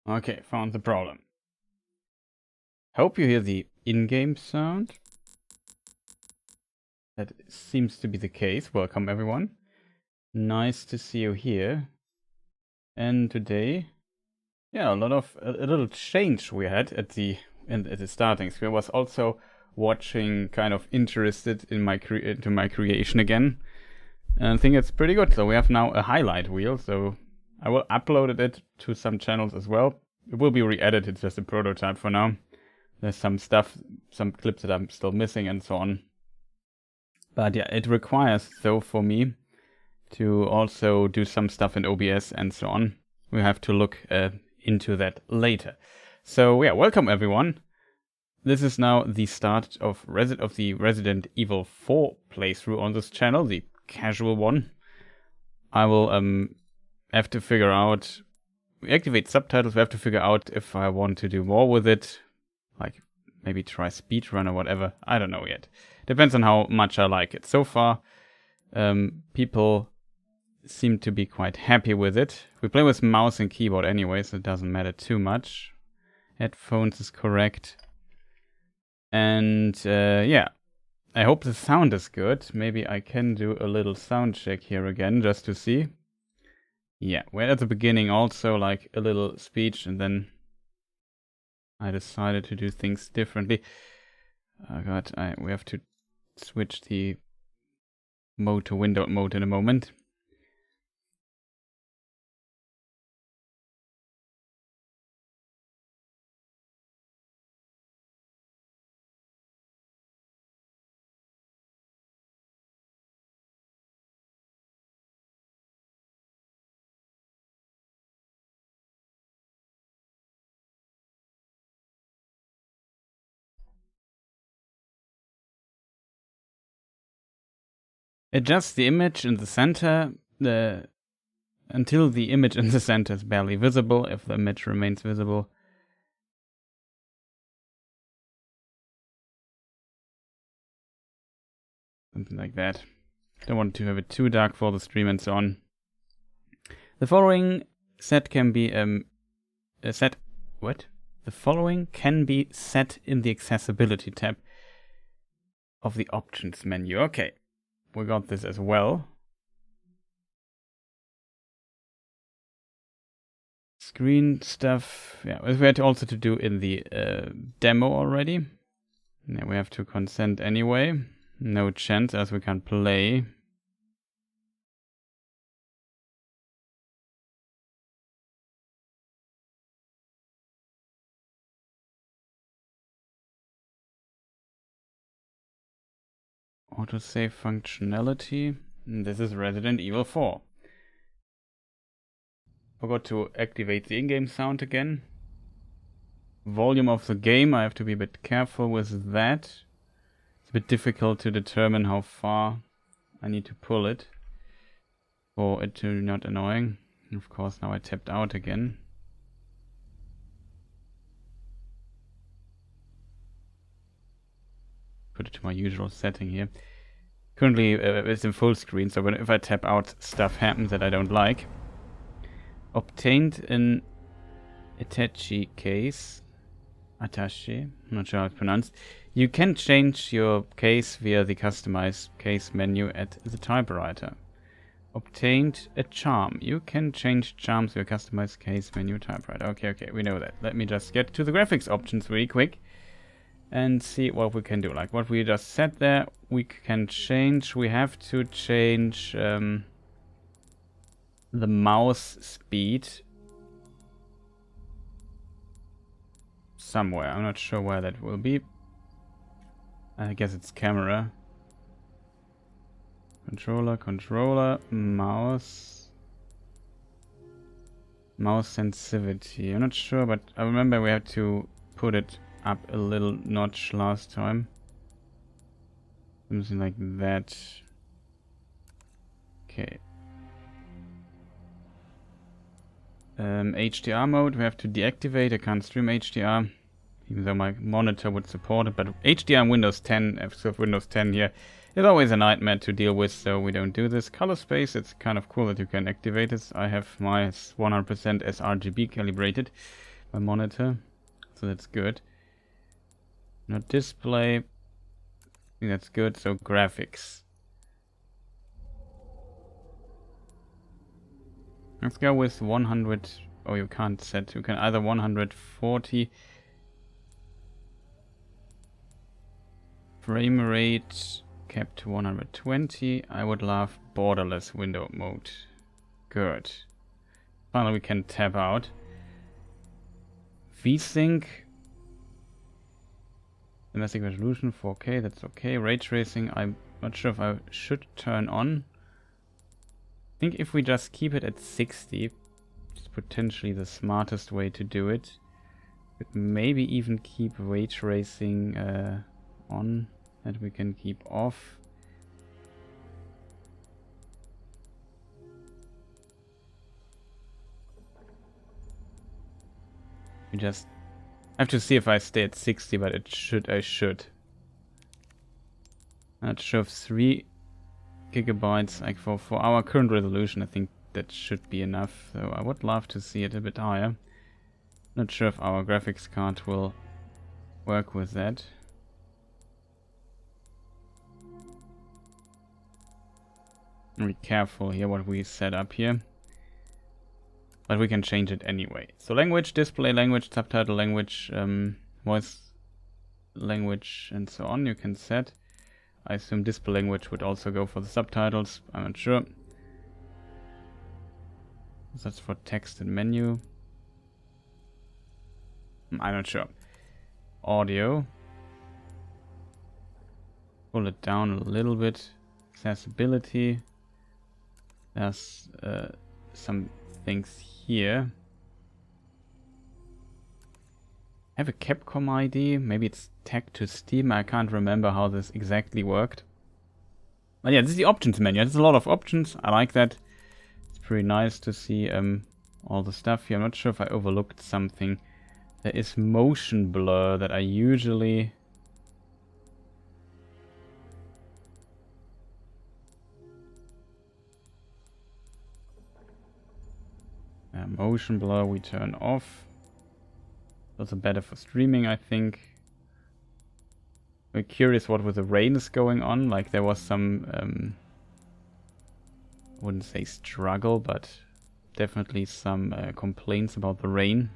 Okay, found the problem. Hope you hear the in-game sound. That seems to be the case. Welcome everyone. Nice to see you here. And today, a little change we had at the starting screen. I was also watching, kind of interested in into my creation again, and I think it's pretty good. So we have now a highlight wheel. So I will upload it to some channels as well. It will be re-edited. It's just a prototype for now. There's some stuff, some clips that I'm still missing and so on. But yeah, it requires, though, for me to also do some stuff in OBS and so on. We have to look into that later. So yeah, welcome everyone. This is now the start of the Resident Evil 4 playthrough on this channel, the casual one. I will have to figure out, activate subtitles. We have to figure out if I want to do more with it, like maybe try speedrun or whatever. I don't know yet. Depends on how much I like it. So far, people seem to be quite happy with it. We play with mouse and keyboard anyway, so it doesn't matter too much. Headphones is correct. And yeah, I hope the sound is good. Maybe I can do a little sound check here again, just to see. Yeah, we're at the beginning also, like a little speech, and then I decided to do things differently. Oh god, we have to switch the mode to window mode in a moment. Adjust the image in the center until the image in the center is barely visible. If the image remains visible, something like that. Don't want to have it too dark for the stream and so on. The following set can be set. What? The following can be set in the accessibility tab of the options menu. Okay, we got this as well. Screen stuff. Yeah, we had also to do in the demo already. Yeah, we have to consent anyway. No chance as we can't play. Autosave functionality. This is Resident Evil 4. Forgot to activate the in-game sound again. Volume of the game, I have to be a bit careful with that. It's a bit difficult to determine how far I need to pull it for it to be not annoying. And of course, now I tapped out again. Put it to my usual setting here. Currently, it's in full screen, so if I tap out, stuff happens that I don't like. Obtained an attaché case. Attaché? I'm not sure how it's pronounced. You can change your case via the customize case menu at the typewriter. Obtained a charm. You can change charms via customize case menu typewriter. Okay, we know that. Let me just get to the graphics options really quick and see what we can do. Like what we just said there, we can change. We have to change the mouse speed somewhere. I'm not sure where that will be. I guess it's camera. Controller, mouse sensitivity. I'm not sure, but I remember we had to put it up a little notch last time. Something like that. Okay. HDR mode, we have to deactivate. I can't stream HDR, even though my monitor would support it. But HDR in Windows 10, so Windows 10 here, is always a nightmare to deal with, so we don't do this. Color space, it's kind of cool that you can activate this. I have my 100% sRGB calibrated. my monitor, so that's good. Not display, I think that's good. So graphics. Let's go with 100. Oh, you can't set. You can either 140 frame rate kept to 120. I would love borderless window mode. Good. Finally, we can tab out. VSync. Domestic resolution 4K. That's okay. Ray tracing. I'm not sure if I should turn on. I think if we just keep it at 60, it's potentially the smartest way to do it. But maybe even keep ray tracing on, that we can keep off. We just have to see if I stay at 60, but I should. Not sure if 3 gigabytes, like for our current resolution, I think that should be enough. So I would love to see it a bit higher. Not sure if our graphics card will work with that. Be careful here what we set up here. But we can change it anyway. So language, display language, subtitle language, voice language, and so on you can set. I assume display language would also go for the subtitles. I'm not sure. That's for text and menu. I'm not sure. Audio. Pull it down a little bit. Accessibility. There's some things here. I have a Capcom ID. Maybe it's tagged to Steam. I can't remember how this exactly worked. But yeah, this is the options menu. There's a lot of options. I like that. It's pretty nice to see all the stuff here. I'm not sure if I overlooked something. There is motion blur that I usually... motion blur we turn off. Also better for streaming, I think. We're curious what with the rain is going on. Like there was some, I wouldn't say struggle, but definitely some complaints about the rain.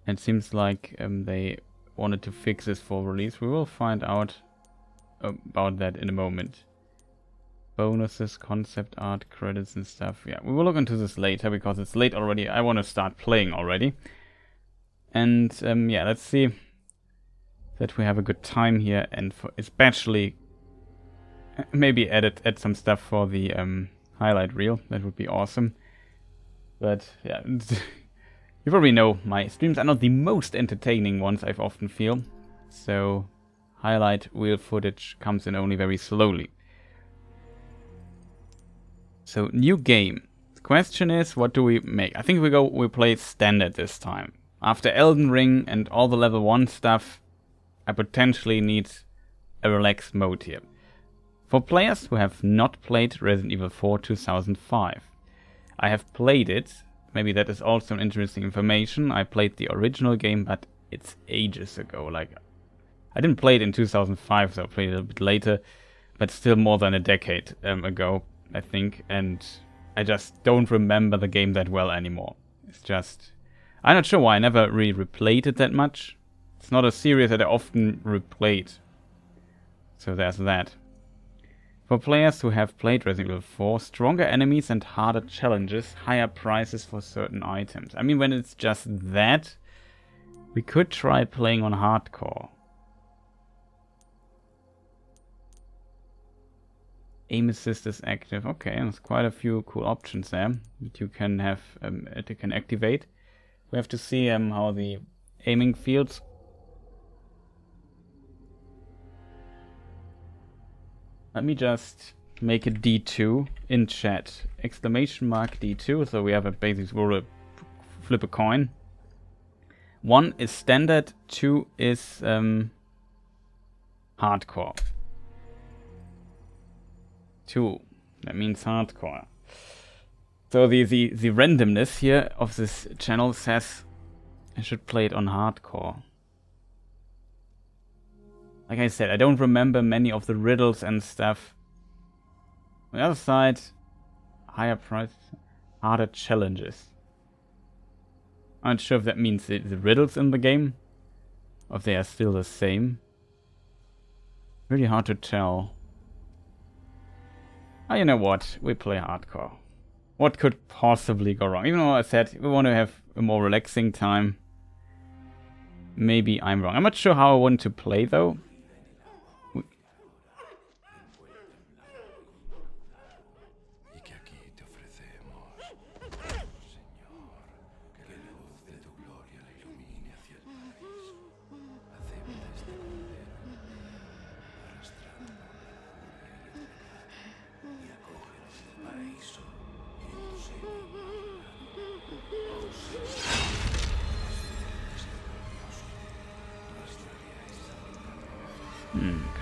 It seems like they wanted to fix this for release. We will find out about that in a moment. Bonuses, concept art, credits and stuff. Yeah, we will look into this later because it's late already. I want to start playing already. And yeah, let's see that we have a good time here, and for especially maybe add some stuff for the highlight reel. That would be awesome. But yeah, you probably know my streams are not the most entertaining ones, I often feel. So highlight reel footage comes in only very slowly. So new game. The question is, what do we make? I think we play standard this time. After Elden Ring and all the level 1 stuff, I potentially need a relaxed mode here. For players who have not played Resident Evil 4 2005. I have played it. Maybe that is also interesting information. I played the original game, but it's ages ago. Like, I didn't play it in 2005, so I played it a bit later, but still more than a decade ago, I think. And I just don't remember the game that well anymore. It's just... I'm not sure why I never really replayed it that much. It's not a series that I often replayed. So there's that. For players who have played Resident Evil 4, stronger enemies and harder challenges, higher prices for certain items. I mean, when it's just that, we could try playing on hardcore. Aim assist is active. Okay, there's quite a few cool options there that you can have, that you can activate. We have to see how the aiming feels. Let me just make a D2 in chat. Exclamation mark D2. So we have a basic rule, flip a coin. 1 is standard, 2 is hardcore. 2, that means hardcore. So the randomness here of this channel says I should play it on hardcore. Like I said, I don't remember many of the riddles and stuff. On the other side, higher price, harder challenges. I'm not sure if that means the riddles in the game, or if they are still the same. Really hard to tell. Oh, you know what? We play hardcore. What could possibly go wrong? Even though I said we want to have a more relaxing time. Maybe I'm wrong. I'm not sure how I want to play though.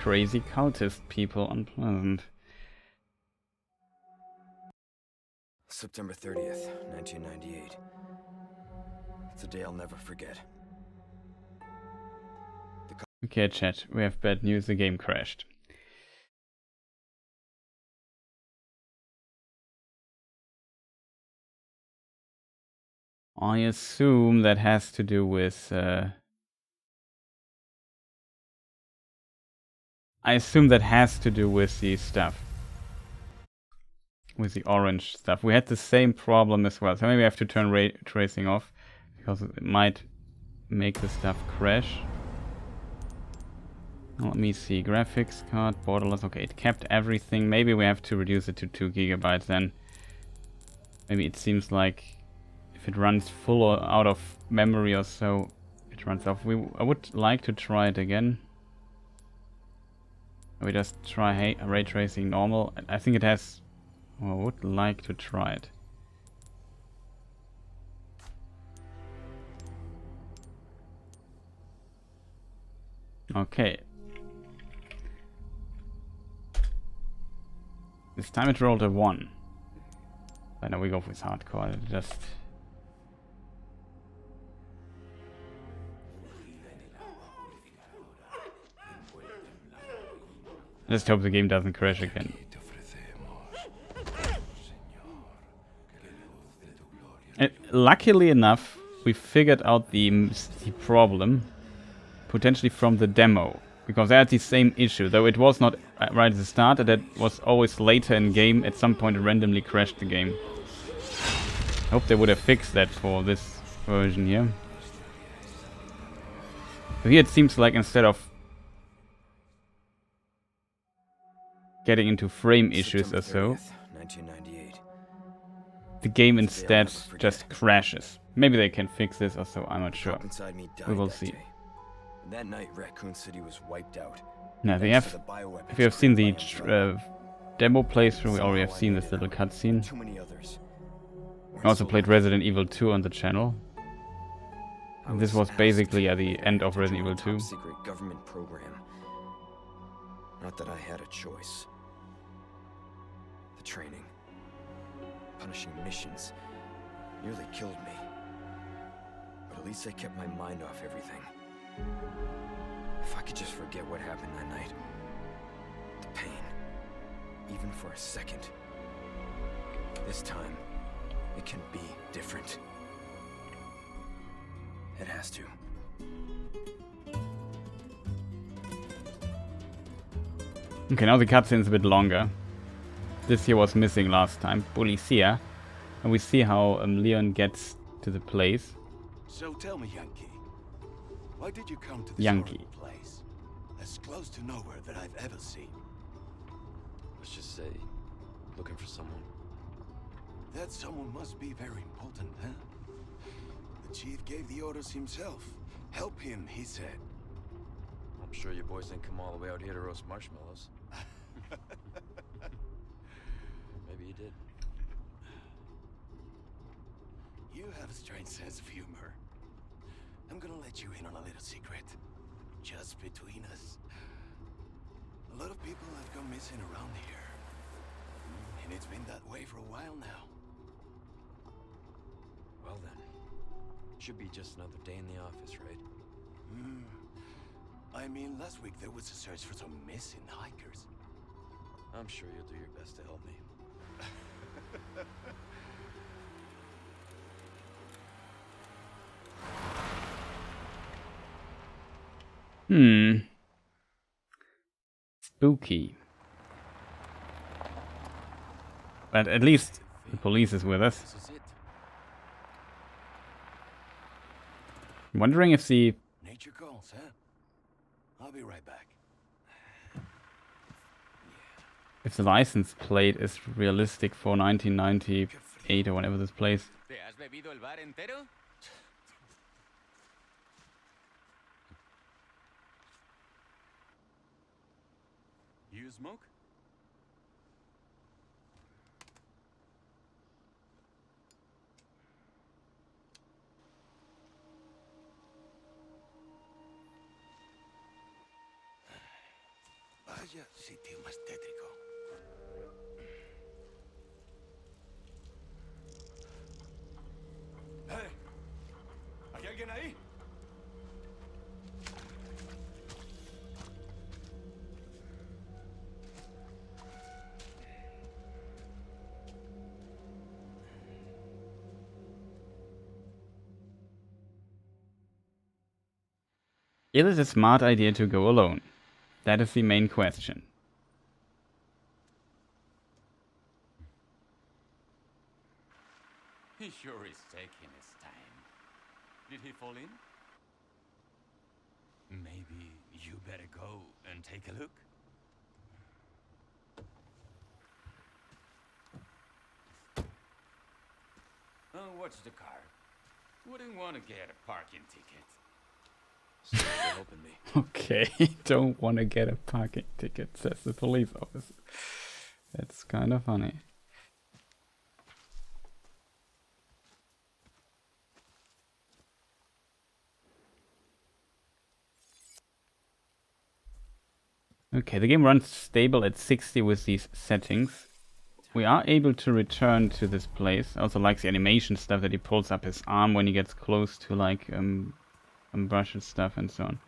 Crazy cultist people, unpleasant. September 30th, 1998. It's a day I'll never forget. Okay, chat, we have bad news, the game crashed. I assume that has to do with... I assume that has to do with the stuff. With the orange stuff. We had the same problem as well, so maybe I have to turn ray tracing off, because it might make the stuff crash. Let me see, graphics card, borderless, okay, it kept everything. Maybe we have to reduce it to 2 GB then. Maybe it seems like if it runs full or out of memory or so, it runs off. I would like to try it again. We just try ray tracing normal. I think it has... Well, I would like to try it. Okay. This time it rolled a 1. But now we go with hardcore. It just... I just hope the game doesn't crash again. Luckily enough, we figured out the problem, potentially from the demo, because I had the same issue, though it was not right at the start, and it was always later in game. At some point it randomly crashed the game. I hope they would have fixed that for this version here. So here it seems like instead of getting into frame issues or so, the game instead just crashes. Maybe they can fix this or so, I'm not sure. We will see. That night, Raccoon City was wiped out. Now, if you have seen the demo playthrough, we already have seen this little cutscene. I also played Resident Evil 2 on the channel. And this was basically at the end of Resident Evil 2. Secret government program. Not that I had a choice. The training, punishing missions, nearly killed me. But at least I kept my mind off everything. If I could just forget what happened that night, the pain, even for a second. This time, it can be different. It has to. Okay, now the cutscene's a bit longer. This here was missing last time. Policia. And we see how Leon gets to the place. So tell me, Yankee, why did you come to this Yankee place? As close to nowhere that I've ever seen. Let's just say, looking for someone. That someone must be very important, huh? The chief gave the orders himself. Help him, he said. I'm sure your boys didn't come all the way out here to roast marshmallows. Maybe you did. You have a strange sense of humor. I'm gonna let you in on a little secret. Just between us. A lot of people have gone missing around here. And it's been that way for a while now. Well then, should be just another day in the office, right? I mean, last week there was a search for some missing hikers. I'm sure you'll do your best to help me. Spooky. But at least the police is with us. This is it. I'm wondering if Nature calls, huh? I'll be right back. the license plate is realistic for 1998 or whenever this plays. ¿Te has bebido el bar entero? You smoke? Vaya sitio más tétrico. ¡Hey! ¿Hay alguien ahí? Is it a smart idea to go alone? That is the main question. He sure is taking his time. Did he fall in? Maybe you better go and take a look. Oh, watch the car. Wouldn't want to get a parking ticket. Sorry for helping me. Okay, don't want to get a parking ticket, says the police officer. That's kind of funny. Okay, the game runs stable at 60 with these settings. We are able to return to this place. I also like the animation stuff that he pulls up his arm when he gets close to like brushes stuff and so on.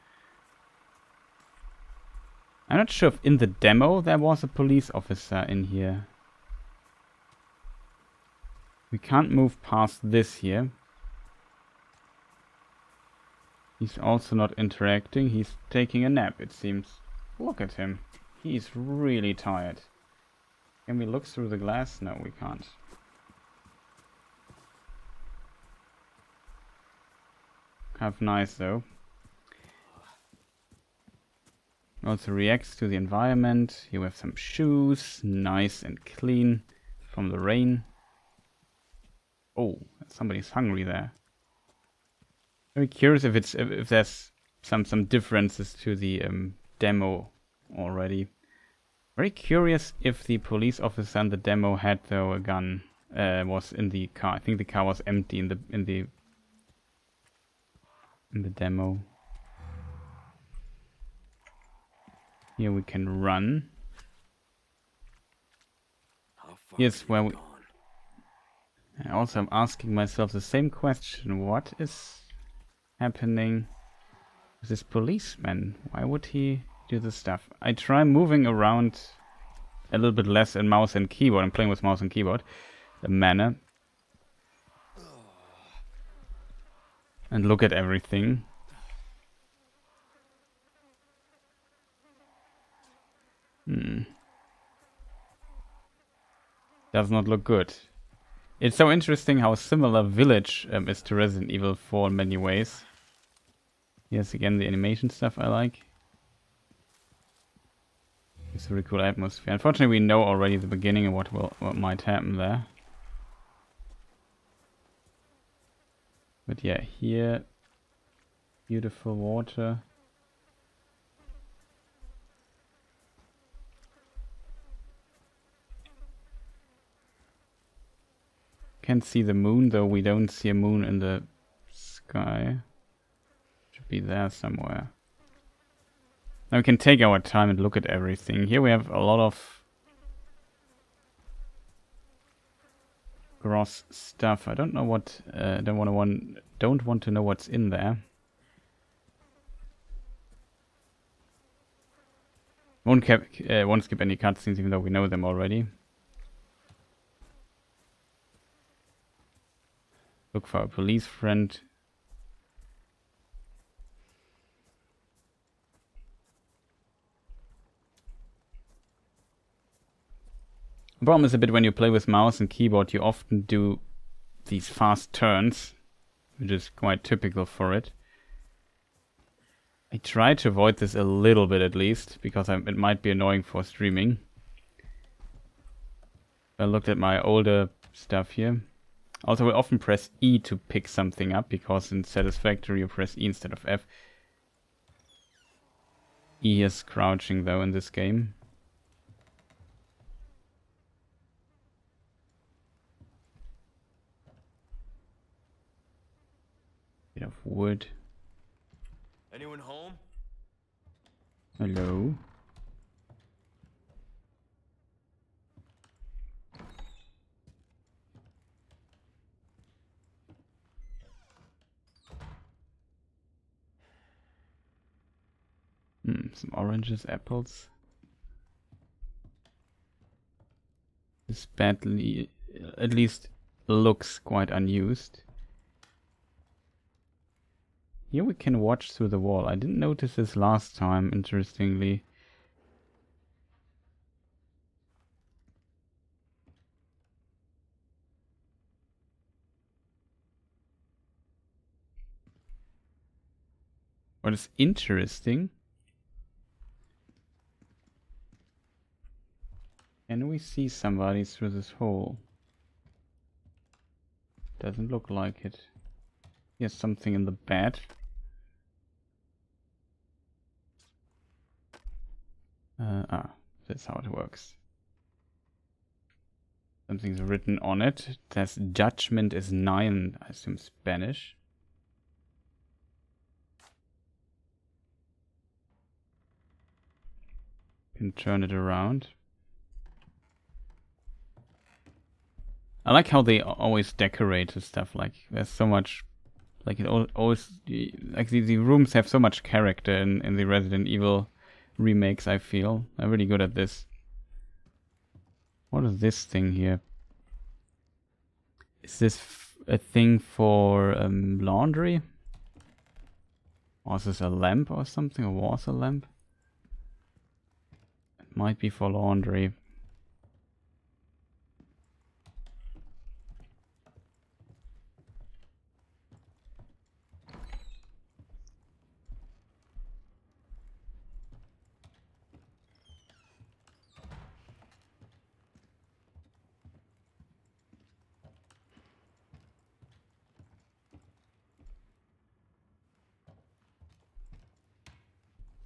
I'm not sure if in the demo there was a police officer in here. We can't move past this here. He's also not interacting. He's taking a nap, it seems. Look at him. He's really tired. Can we look through the glass? No, we can't. Kind of nice though. Also reacts to the environment. Here we have some shoes, nice and clean from the rain. Oh, somebody's hungry there. Very curious if there's some differences to the demo already. Very curious if the police officer in the demo had though a gun. Was in the car. I think the car was empty in the demo. Here we can run. Here's where we... I also am asking myself the same question. What is happening with this policeman? Why would he do this stuff? I try moving around a little bit less in mouse and keyboard. I'm playing with mouse and keyboard. The manner. And look at everything. Does not look good. It's so interesting how similar Village is to Resident Evil 4 in many ways. Yes, again, the animation stuff I like. It's a really cool atmosphere. Unfortunately, we know already the beginning of what might happen there. But yeah, here, beautiful water. Can see the moon, though we don't see a moon in the sky. Should be there somewhere. Now we can take our time and look at everything. Here we have a lot of gross stuff. I don't know what. Don't want to know what's in there. Won't skip any cutscenes, even though we know them already. Look for a police friend. The problem is a bit when you play with mouse and keyboard, you often do these fast turns, which is quite typical for it. I try to avoid this a little bit at least, because it might be annoying for streaming. I looked at my older stuff here. Also, I often press E to pick something up, because in Satisfactory you press E instead of F. E is crouching though in this game. Bit of wood. Anyone home? Hello. Some oranges, apples. This badly, at least looks quite unused. Here we can watch through the wall. I didn't notice this last time, interestingly. What is interesting... Can we see somebody through this hole? Doesn't look like it. Here's something in the bed. That's how it works. Something's written on it. It says judgment is 9, I assume Spanish. Can turn it around. I like how they always decorate the stuff. Like there's so much, like it always, like the rooms have so much character in the Resident Evil remakes. I feel I'm really good at this. What is this thing here? Is this a thing for laundry? Or is this a lamp or something? Or was a lamp? It might be for laundry.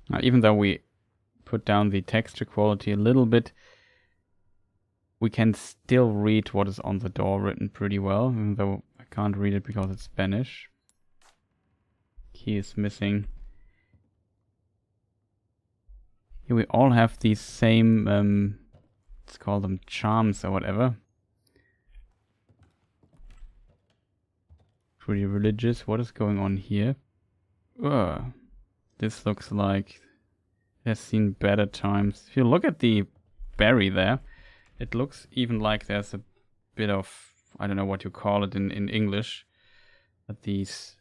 Now, even though we put down the texture quality a little bit, we can still read what is on the door written pretty well, even though I can't read it because it's Spanish. Key is missing. Here we all have these same, let's call them charms or whatever. Pretty religious. What is going on here? This looks like it has seen better times. If you look at the berry there, it looks even like there's a bit of, I don't know what you call it in English, but these...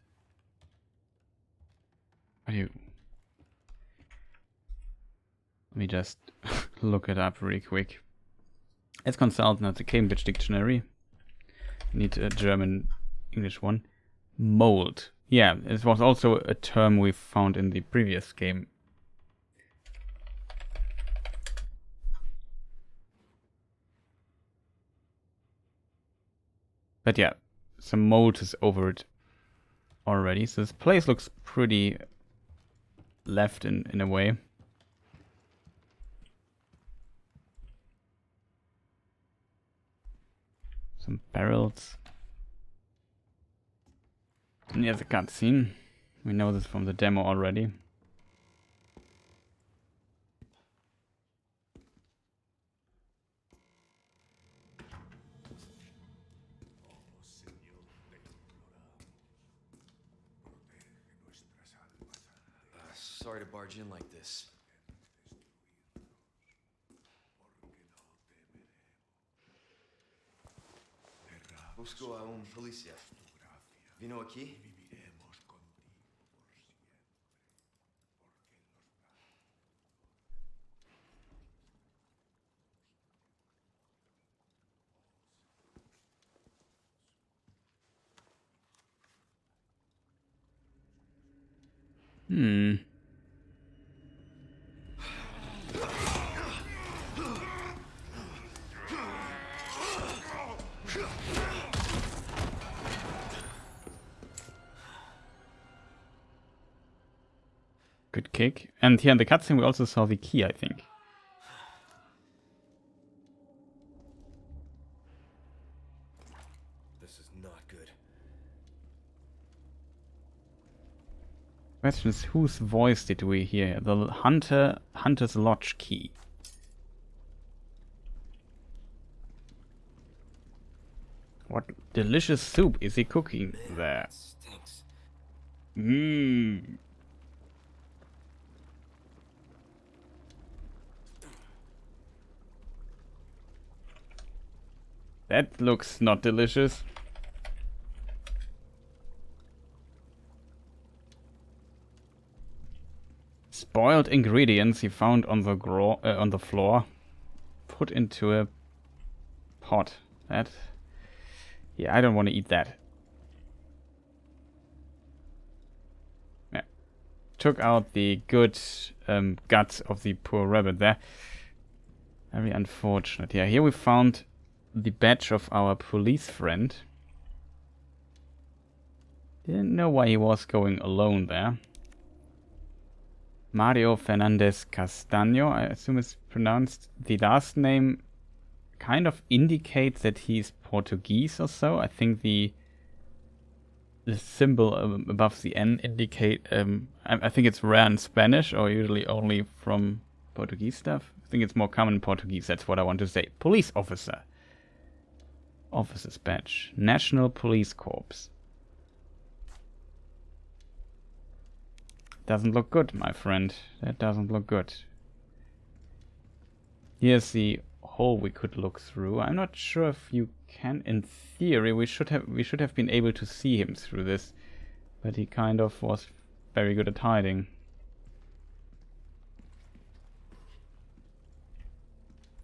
Let me just look it up really quick. Let's consult now the Cambridge Dictionary. Need a German English one. Mold. Yeah, it was also a term we found in the previous game. But yeah, some mold is over it already. So this place looks pretty left in a way. Some barrels. And here's a cutscene. We know this from the demo already. Sorry to barge in like this. Busco a un policía. Vino aquí? Hmm. Good kick. And here in the cutscene we also saw the key, I think. This is not good. Question is, whose voice did we hear? The Hunter's Lodge key. What delicious soup is he cooking there? That stinks. Mmm. That looks not delicious. Spoiled ingredients he found on the floor, put into a pot. That, yeah, I don't want to eat that. Yeah, took out the good guts of the poor rabbit there. Very unfortunate. Yeah, here we found the badge of our police friend. Didn't know why he was going alone there. Mario Fernandez Castaño, I assume it's pronounced. The last name kind of indicates that he's Portuguese or so. I think the symbol above the N indicate. I think it's rare in Spanish, or usually only from Portuguese stuff. I think it's more common in Portuguese. That's what I want to say. Police officer. Officer's badge. National Police Corps. Doesn't look good, my friend. That doesn't look good. Here's the hole we could look through. I'm not sure if you can. In theory, we should have been able to see him through this, but he kind of was very good at hiding.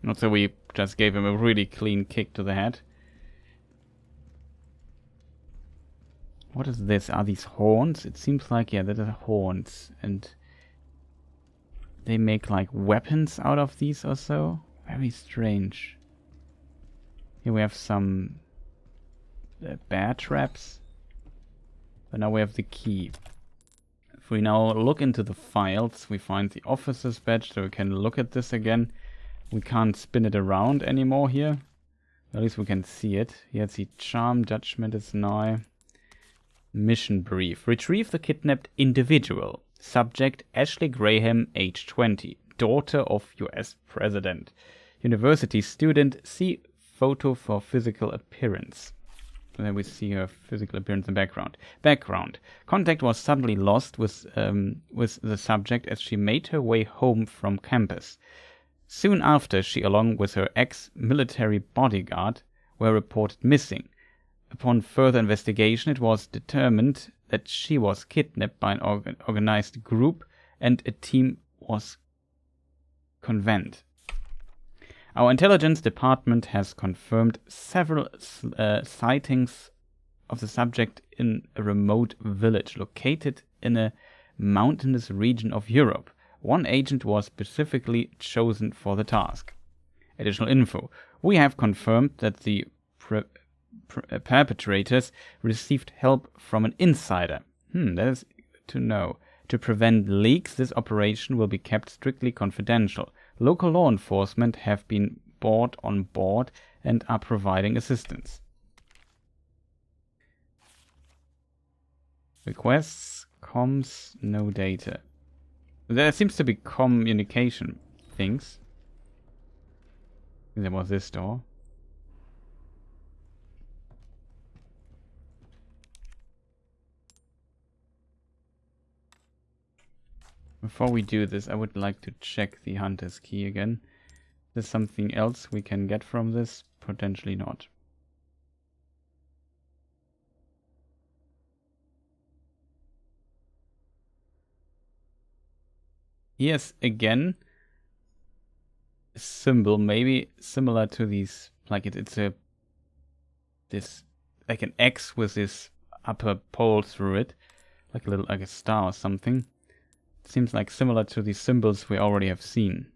Not so we just gave him a really clean kick to the head. What is this? Are these horns? It seems like, yeah, that are horns. And they make like weapons out of these or so. Very strange. Here we have some bear traps. But now we have the key. If we now look into the files, we find the officer's badge, so we can look at this again. We can't spin it around anymore here. At least we can see it. Here's the charm, judgment is nigh. Mission brief. Retrieve the kidnapped individual. Subject Ashley Graham, age 20. Daughter of US President. University student. See photo for physical appearance. And then we see her physical appearance in background. Background. Contact was suddenly lost with the subject as she made her way home from campus. Soon after, she, along with her ex-military bodyguard, were reported missing. Upon further investigation, it was determined that she was kidnapped by an organized group and a team was convened. Our intelligence department has confirmed several sightings of the subject in a remote village located in a mountainous region of Europe. One agent was specifically chosen for the task. Additional info. We have confirmed that the perpetrators received help from an insider. That is to know. To prevent leaks, this operation will be kept strictly confidential. Local law enforcement have been brought on board and are providing assistance. Requests, comms, no data. There seems to be communication things. There was this door. Before we do this, I would like to check the hunter's key again. There's something else we can get from this? Potentially not. Here's again a symbol, maybe similar to these, like it's a this like an X with this upper pole through it, like a little like a star or something. It seems like similar to the symbols we already have seen.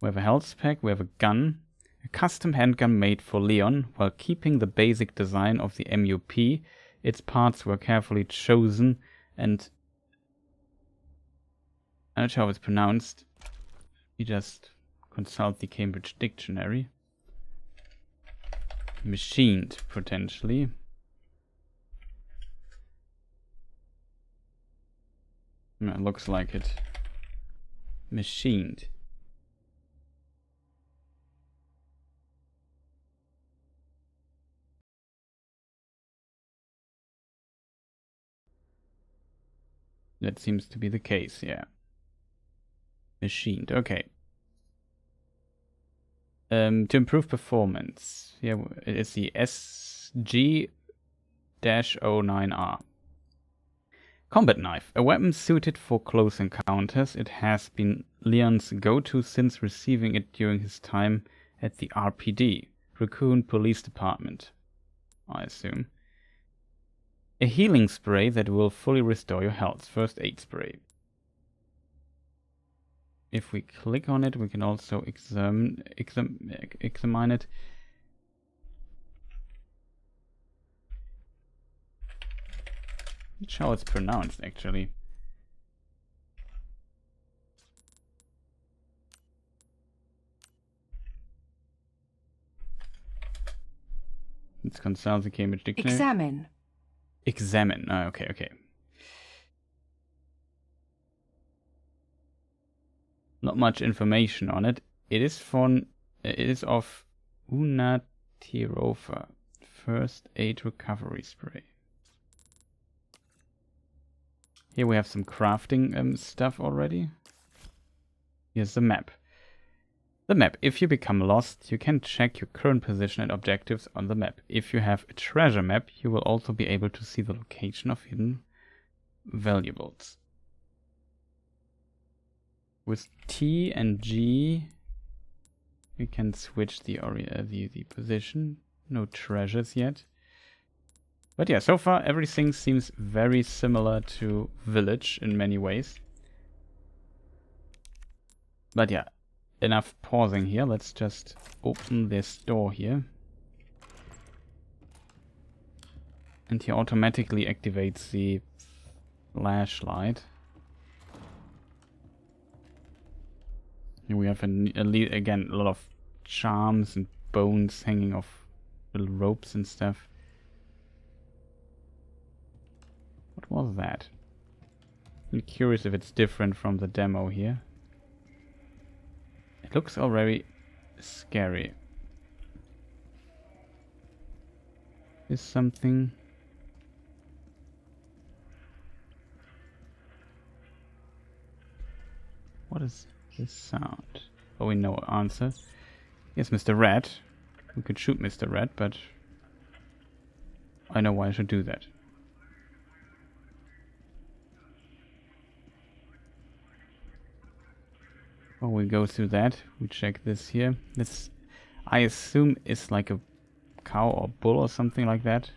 We have a health pack, we have a gun, a custom handgun made for Leon, while keeping the basic design of the MUP. Its parts were carefully chosen and I'm not sure how it's pronounced. You just consult the Cambridge Dictionary. Machined, potentially. It looks like it. Machined. That seems to be the case, yeah. Machined, okay. To improve performance, yeah, it's the SG-09R. Combat knife, a weapon suited for close encounters. It has been Leon's go-to since receiving it during his time at the RPD, Raccoon Police Department, I assume. A healing spray that will fully restore your health, first aid spray. If we click on it, we can also examine it. Not sure how it's pronounced, actually. Let's consult the Cambridge Dictionary. Examine. Examine. Oh, okay, okay. Not much information on it. It is of Unatirova, first aid recovery spray. Here we have some crafting stuff already. Here's the map. The map. If you become lost, you can check your current position and objectives on the map. If you have a treasure map, you will also be able to see the location of hidden valuables. With T and G, we can switch the position. No treasures yet. But yeah, so far everything seems very similar to Village in many ways. But yeah, enough pausing here. Let's just open this door here. And he automatically activates the flashlight. Here we have again a lot of charms and bones hanging off little ropes and stuff. What was that? I'm curious if it's different from the demo here. It looks already scary. Is something... What is this sound? Oh, we know answer. Yes, Mr. Rat. We could shoot Mr. Rat, but I know why I should do that. While we go through that, we check this here. This, I assume, is like a cow or bull or something like that.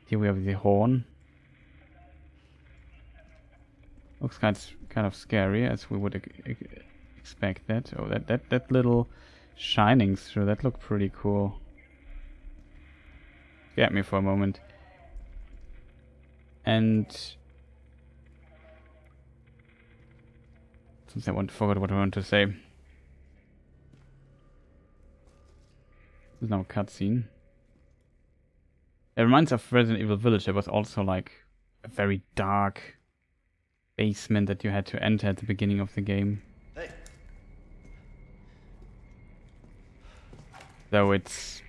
Here we have the horn. Looks kind of scary, as we would expect that. Oh, that little shining through, that looked pretty cool. Scared me for a moment. And since I forgot what I wanted to say. There's no cutscene. It reminds of Resident Evil Village. There was also like a very dark basement that you had to enter at the beginning of the game. Hey. Though it's,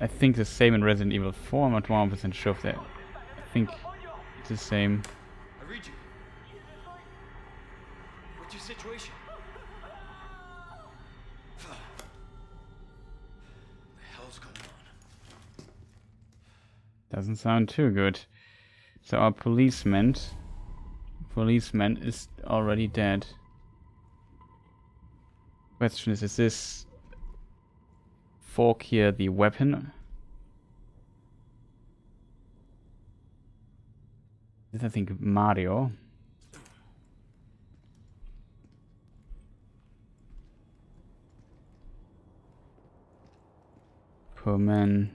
I think, the same in Resident Evil 4. I'm not 100% sure of that. I think it's the same. I read you. What's your situation? What the hell's going on? Doesn't sound too good. So our policeman is already dead. Question is this fork here the weapon? This I think Mario. Poor man.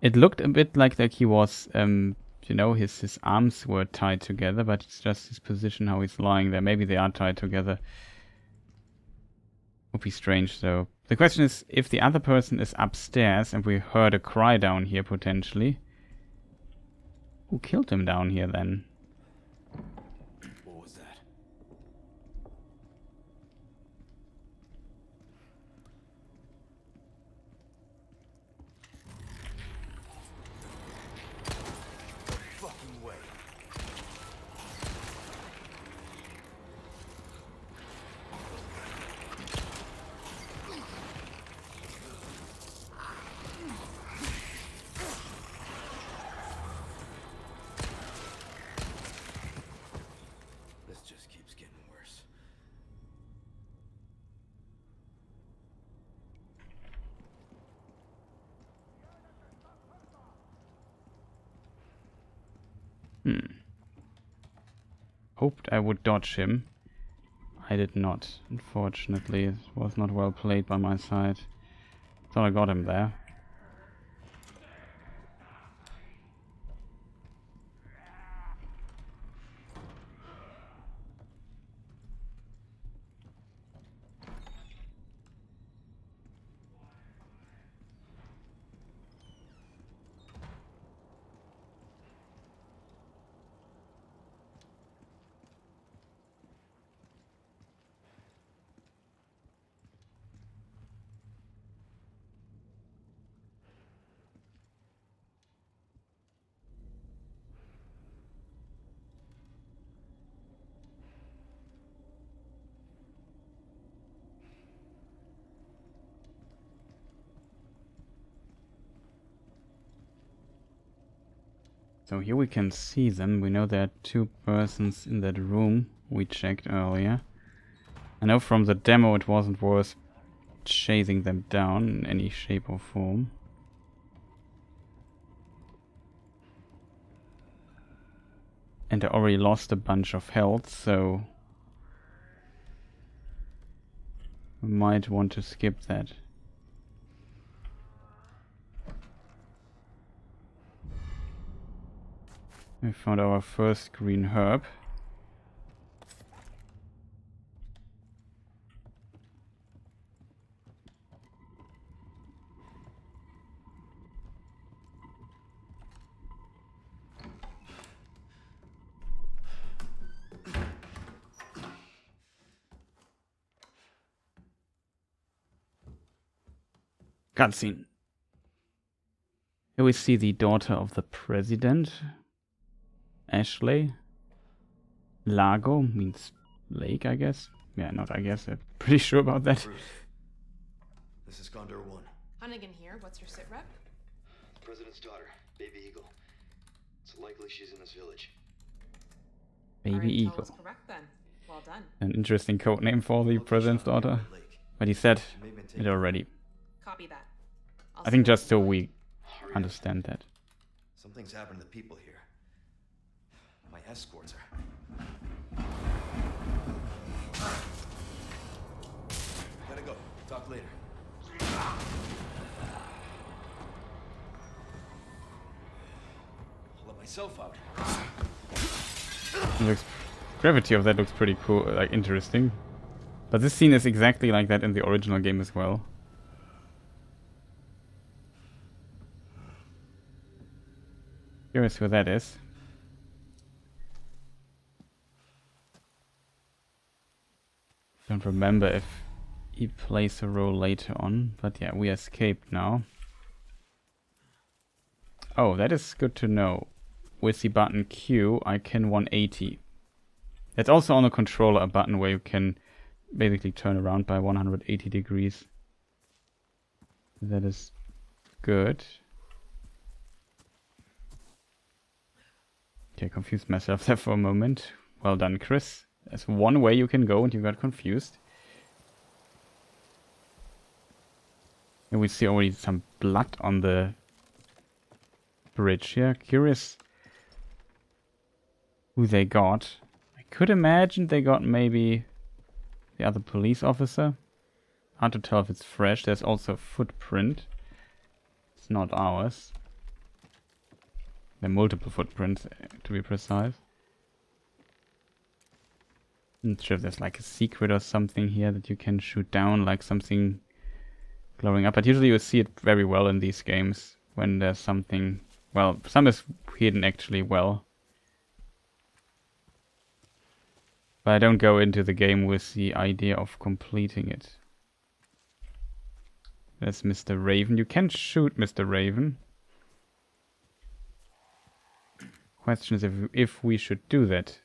It looked a bit like he was, you know, his arms were tied together, but it's just his position, how he's lying there. Maybe they are tied together. Would be strange, though. The question is, if the other person is upstairs and we heard a cry down here, potentially, who killed him down here, then? What was that? Fucking way. This just keeps getting worse. Hoped I would dodge him. I did not, unfortunately. It was not well played by my side. Thought I got him there. So here we can see them. We know there are two persons in that room we checked earlier. I know from the demo it wasn't worth chasing them down in any shape or form. And I already lost a bunch of health, so we might want to skip that. We found our first green herb. Cutscene. Here we see the daughter of the president. Ashley. Lago means lake, I guess. Yeah, not I guess. I'm pretty sure about that. Bruce, this is Condor 1. Hunnigan here. What's your sit rep? President's daughter, Baby Eagle. It's likely she's in this village. Baby Our intel Eagle. was correct then. Well done. An interesting code name for the president's daughter. But he said it already. Copy that. I'll I think see just so what we Hurry up. understand that. Something's happened to the people here. My escorts are... Gotta go. Talk later. I'll let myself out. It looks, gravity of that looks pretty cool, like interesting. But this scene is exactly like that in the original game as well. Curious who that is. Don't remember if he plays a role later on, but yeah, we escaped now. Oh, that is good to know. With the button Q, I can 180. It's also on the controller a button where you can basically turn around by 180 degrees. That is good. Okay, confused myself there for a moment. Well done, Chris. There's one way you can go and you got confused. And we see already some blood on the bridge here. Curious who they got. I could imagine they got maybe the other police officer. Hard to tell if it's fresh. There's also a footprint. It's not ours. There are multiple footprints, to be precise. I'm not sure if there's like a secret or something here that you can shoot down, like something glowing up. But usually you see it very well in these games when there's something... Well, some is hidden actually well. But I don't go into the game with the idea of completing it. That's Mr. Raven. You can shoot Mr. Raven. Question is if we should do that.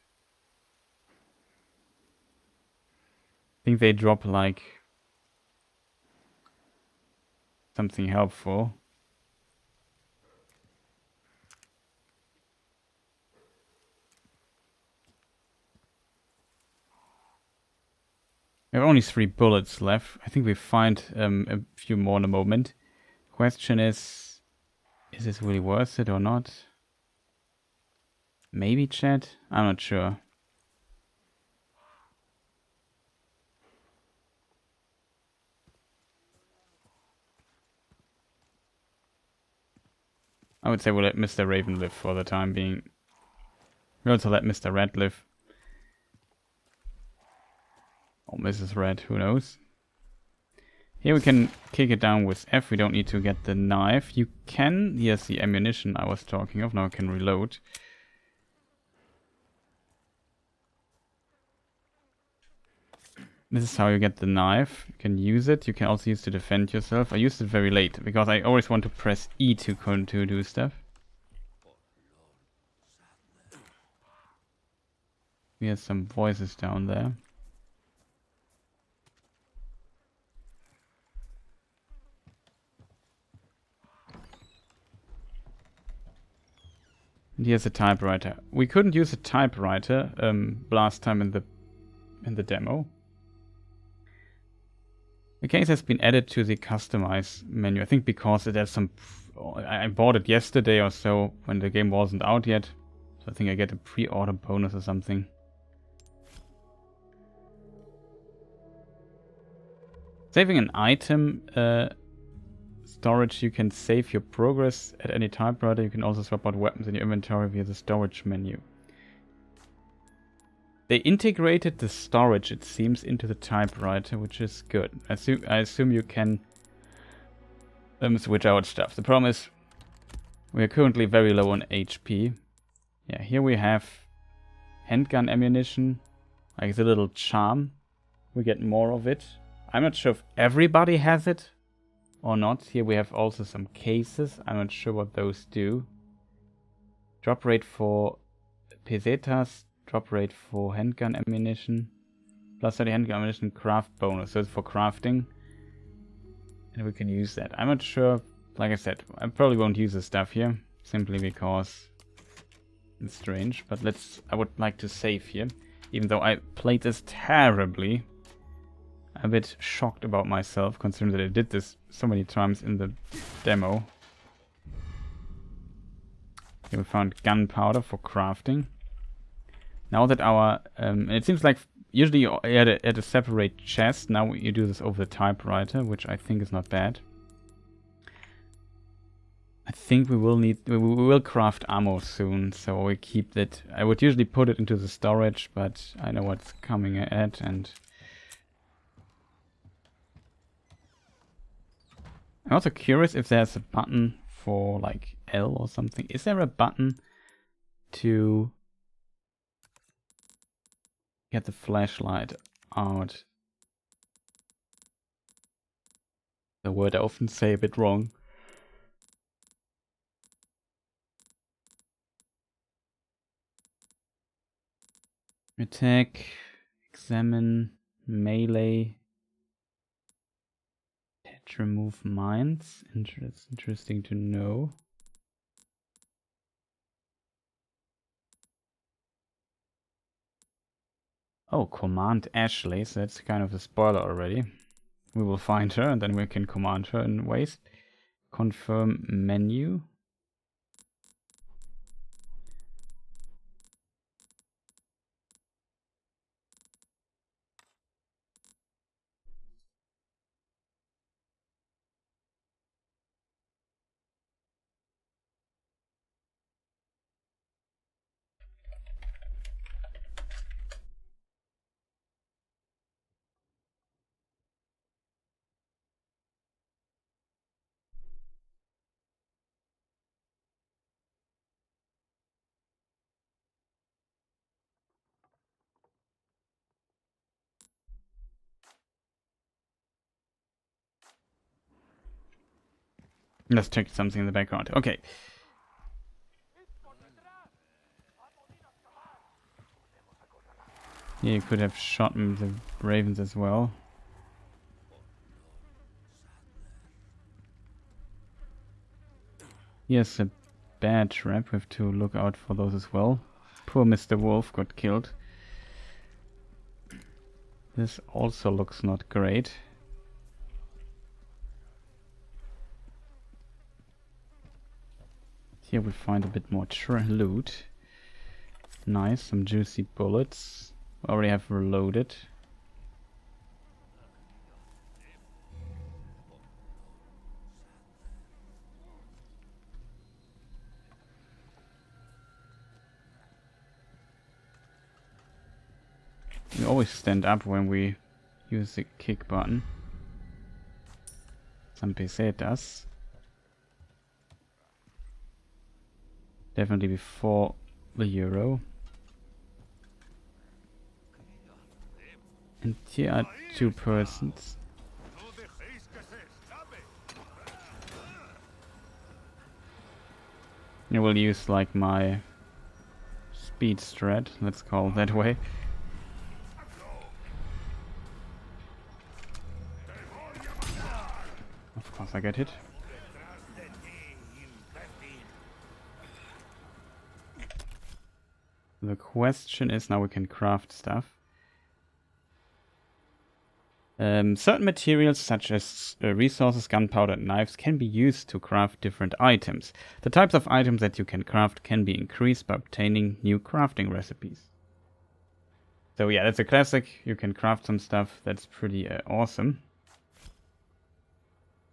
I think they drop like something helpful. We have only 3 bullets left. I think we find a few more in a moment. Question is this really worth it or not? Maybe, chat? I'm not sure. I would say we'll let Mr. Raven live for the time being. We'll also let Mr. Red live. Or Mrs. Red, who knows. Here we can kick it down with F. We don't need to get the knife. You can... Here's the ammunition I was talking of. Now I can reload. This is how you get the knife. You can use it. You can also use it to defend yourself. I used it very late because I always want to press E to do stuff. We have some voices down there. And here's a typewriter. We couldn't use a typewriter last time in the demo. The case has been added to the customize menu. I think because it has some... I bought it yesterday or so when the game wasn't out yet. So I think I get a pre-order bonus or something. Saving an item storage, you can save your progress at any typewriter. You can also swap out weapons in your inventory via the storage menu. They integrated the storage, it seems, into the typewriter, which is good. I assume you can switch out stuff. The problem is we are currently very low on HP. Yeah, here we have handgun ammunition, like the little charm. We get more of it. I'm not sure if everybody has it or not. Here we have also some cases. I'm not sure what those do. Drop rate for pesetas. Drop rate for handgun ammunition. Plus 30 handgun ammunition craft bonus. So it's for crafting. And we can use that. I'm not sure. Like I said, I probably won't use this stuff here. Simply because it's strange. But I would like to save here. Even though I played this terribly. I'm a bit shocked about myself, considering that I did this so many times in the demo. Here we found gunpowder for crafting. Now that our... it seems like usually you had a separate chest. Now you do this over the typewriter, which I think is not bad. I think we will craft ammo soon, so we keep that. I would usually put it into the storage, but I know what's coming ahead, and... I'm also curious if there's a button for like L or something. Is there a button to get the flashlight out? The word I often say a bit wrong. Attack, examine, melee, attach, remove mines. Interesting to know. Oh, command Ashley, so that's kind of a spoiler already. We will find her and then we can command her in ways. Confirm menu. Let's check something in the background. Okay. Yeah, you could have shot the ravens as well. Here's a bad trap. We have to look out for those as well. Poor Mr. Wolf got killed. This also looks not great. Here we find a bit more loot. Nice, some juicy bullets. We already have reloaded. We always stand up when we use the kick button. Some pesetas. Definitely before the euro. And here are 2 persons. I will use like my speed strat, let's call it that way. Of course I get hit. The question is, now we can craft stuff. Certain materials such as resources, gunpowder and knives can be used to craft different items. The types of items that you can craft can be increased by obtaining new crafting recipes. So yeah, that's a classic. You can craft some stuff. That's pretty awesome.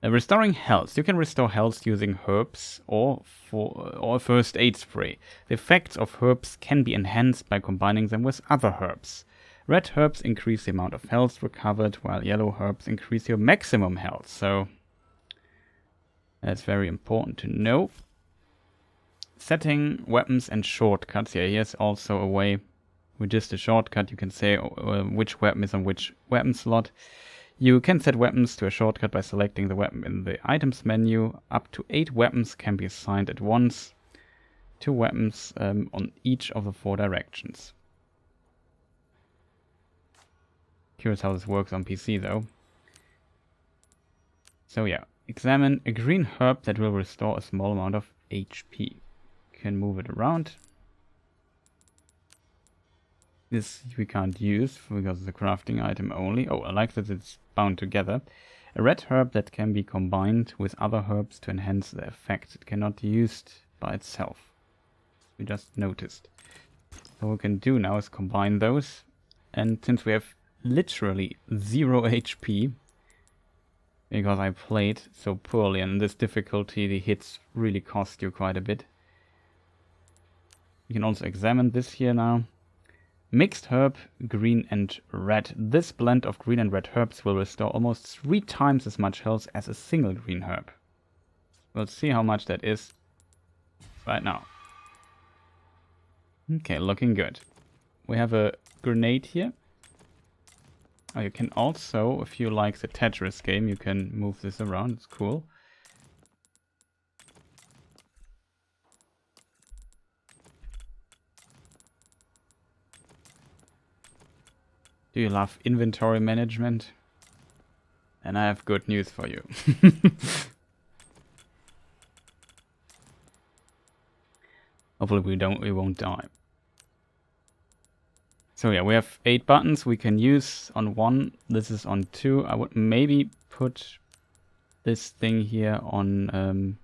Restoring health. You can restore health using herbs or first aid spray. The effects of herbs can be enhanced by combining them with other herbs. Red herbs increase the amount of health recovered, while yellow herbs increase your maximum health. So that's very important to know. Setting weapons and shortcuts. Yeah, here's also a way with just a shortcut. You can say which weapon is on which weapon slot. You can set weapons to a shortcut by selecting the weapon in the items menu. Up to 8 weapons can be assigned at once. 2 weapons on each of the 4 directions. Curious how this works on PC though. So yeah, examine a green herb that will restore a small amount of HP. You can move it around. This we can't use because it's a crafting item only. Oh, I like that it's bound together. A red herb that can be combined with other herbs to enhance the effect. It cannot be used by itself. We just noticed. So what we can do now is combine those. And since we have literally 0 HP, because I played so poorly, and in this difficulty the hits really cost you quite a bit. You can also examine this here now. Mixed herb, green and red. This blend of green and red herbs will restore almost 3 times as much health as a single green herb. We'll see how much that is right now. Okay, looking good. We have a grenade here. Oh, you can also, if you like the Tetris game, you can move this around. It's cool. Do you love inventory management? And I have good news for you. Hopefully we won't die. So yeah, we have 8 buttons we can use on 1. This is on 2. I would maybe put this thing here on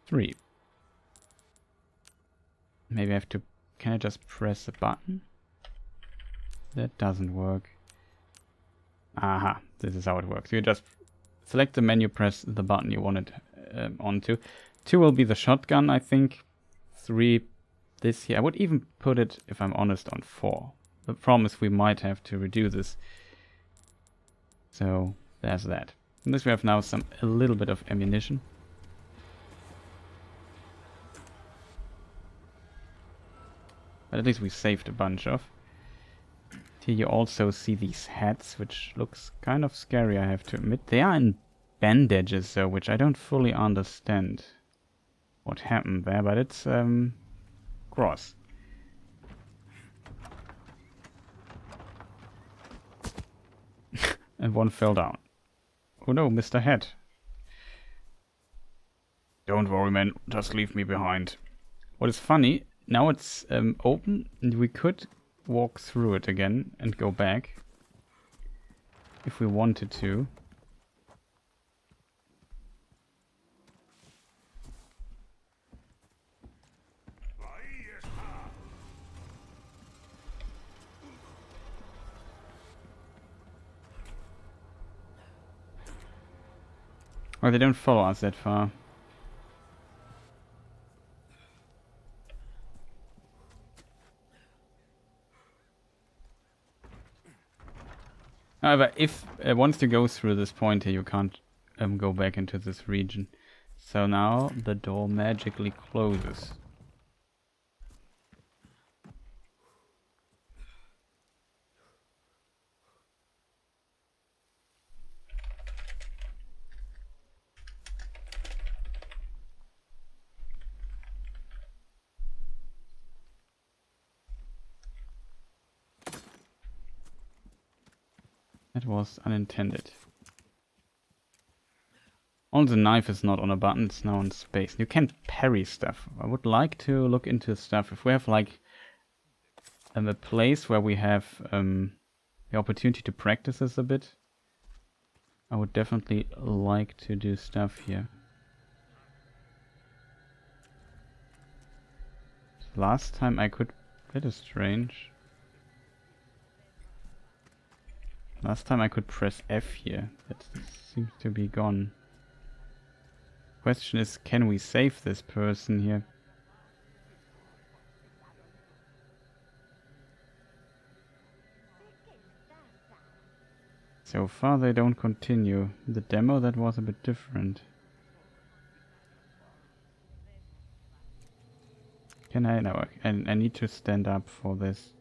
3. Maybe I have to... Can I just press a button? That doesn't work. Aha, this is how it works. You just select the menu, press the button you want it onto. 2 will be the shotgun, I think. 3, this here. I would even put it, if I'm honest, on 4. The problem is we might have to redo this. So, there's that. And this we have now a little bit of ammunition. But at least we saved a bunch of. Here you also see these hats, which looks kind of scary, I have to admit. They are in bandages though, which I don't fully understand what happened there, but it's gross. And one fell down. Oh no, Mr. Head. Don't worry, man, just leave me behind. What is funny, now it's open and we could walk through it again and go back if we wanted to. Oh, they don't follow us that far. However, if once you go through this point here, you can't go back into this region. So now the door magically closes. That was unintended. Oh, the knife is not on a button, it's now on space. You can parry stuff. I would like to look into stuff. If we have like a place where we have the opportunity to practice this a bit, I would definitely like to do stuff here. Last time I could... That is strange. Last time I could press F here. That seems to be gone. Question is, can we save this person here? So far they don't continue. The demo, that was a bit different. Can I? No, I need to stand up for this.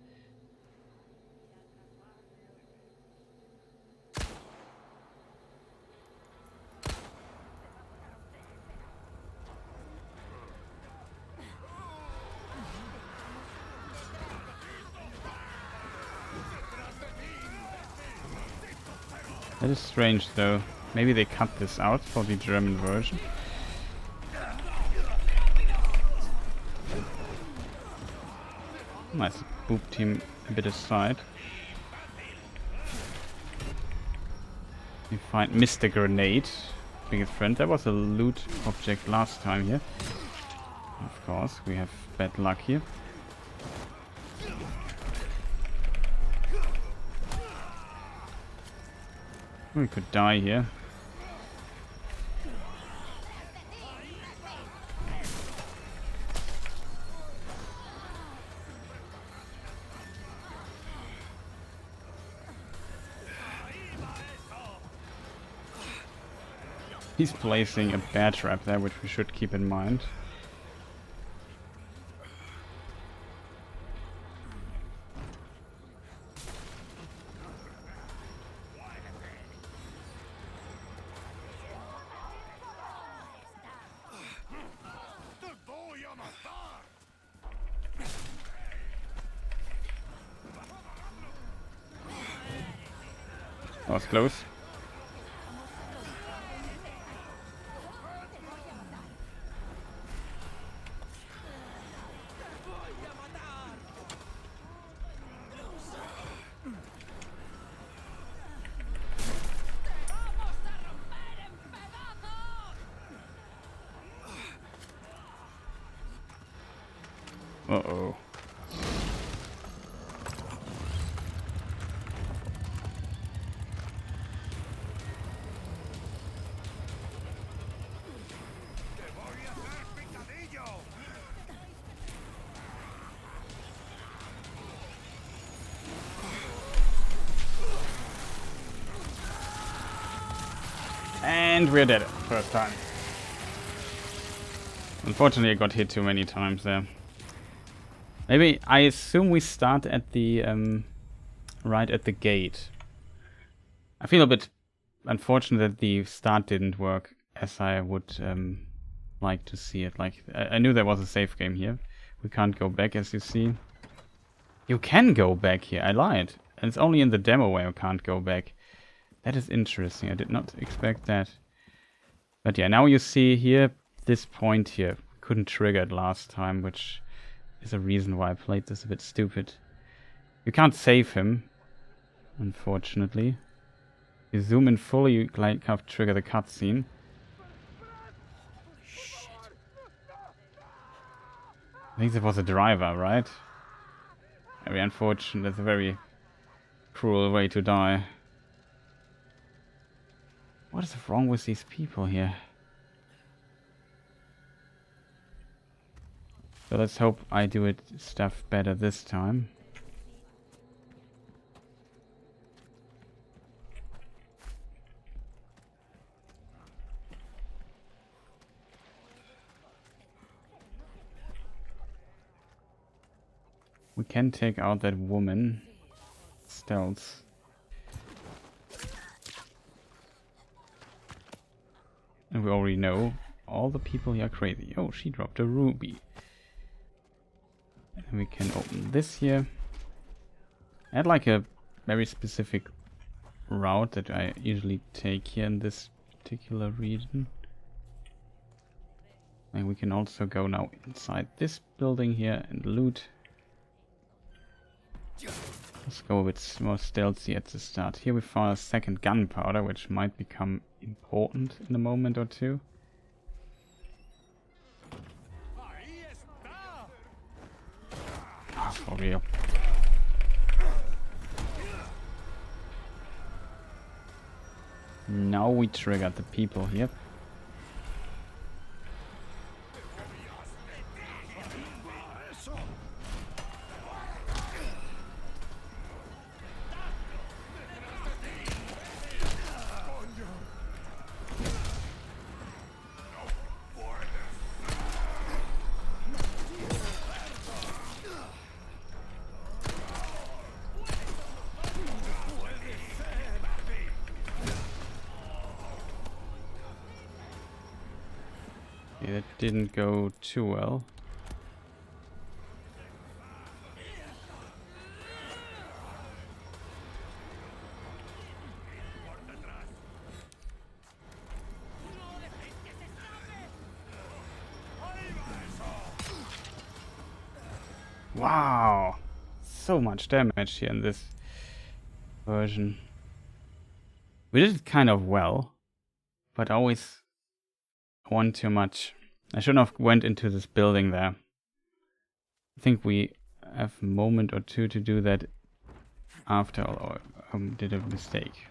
That is strange though. Maybe they cut this out for the German version. Nice. Boob team a bit aside. We find Mr. Grenade. Biggest friend. That was a loot object last time here. Of course, we have bad luck here. We could die here. He's placing a bear trap there, which we should keep in mind. That was close. Uh-oh. And we're dead. First time. Unfortunately, I got hit too many times there. Maybe, I assume we start at the, right at the gate. I feel a bit unfortunate that the start didn't work as I would, like to see it. Like, I knew there was a save game here. We can't go back, as you see. You can go back here, I lied. And it's only in the demo where you can't go back. That is interesting, I did not expect that. But yeah, now you see here, this point here. Couldn't trigger it last time, which is a reason why I played this a bit stupid. You can't save him, unfortunately. You zoom in fully, you like have to trigger the cutscene. I think that was a driver, right? Very unfortunate, that's a very cruel way to die. What is wrong with these people here? So let's hope I do it stuff better this time. We can take out that woman. Stealth. And we already know all the people here are crazy. Oh, she dropped a ruby. And we can open this here. I had like a very specific route that I usually take here in this particular region. And we can also go now inside this building here and loot. Let's go a bit more stealthy at the start. Here we found a second gunpowder, which might become important in a moment or two. Ah, for real. Now we triggered the people here. Yeah, that didn't go too well. Wow! So much damage here in this version. We did it kind of well, but always one too much. I shouldn't have went into this building there. I think we have a moment or two to do that after all, or did a mistake.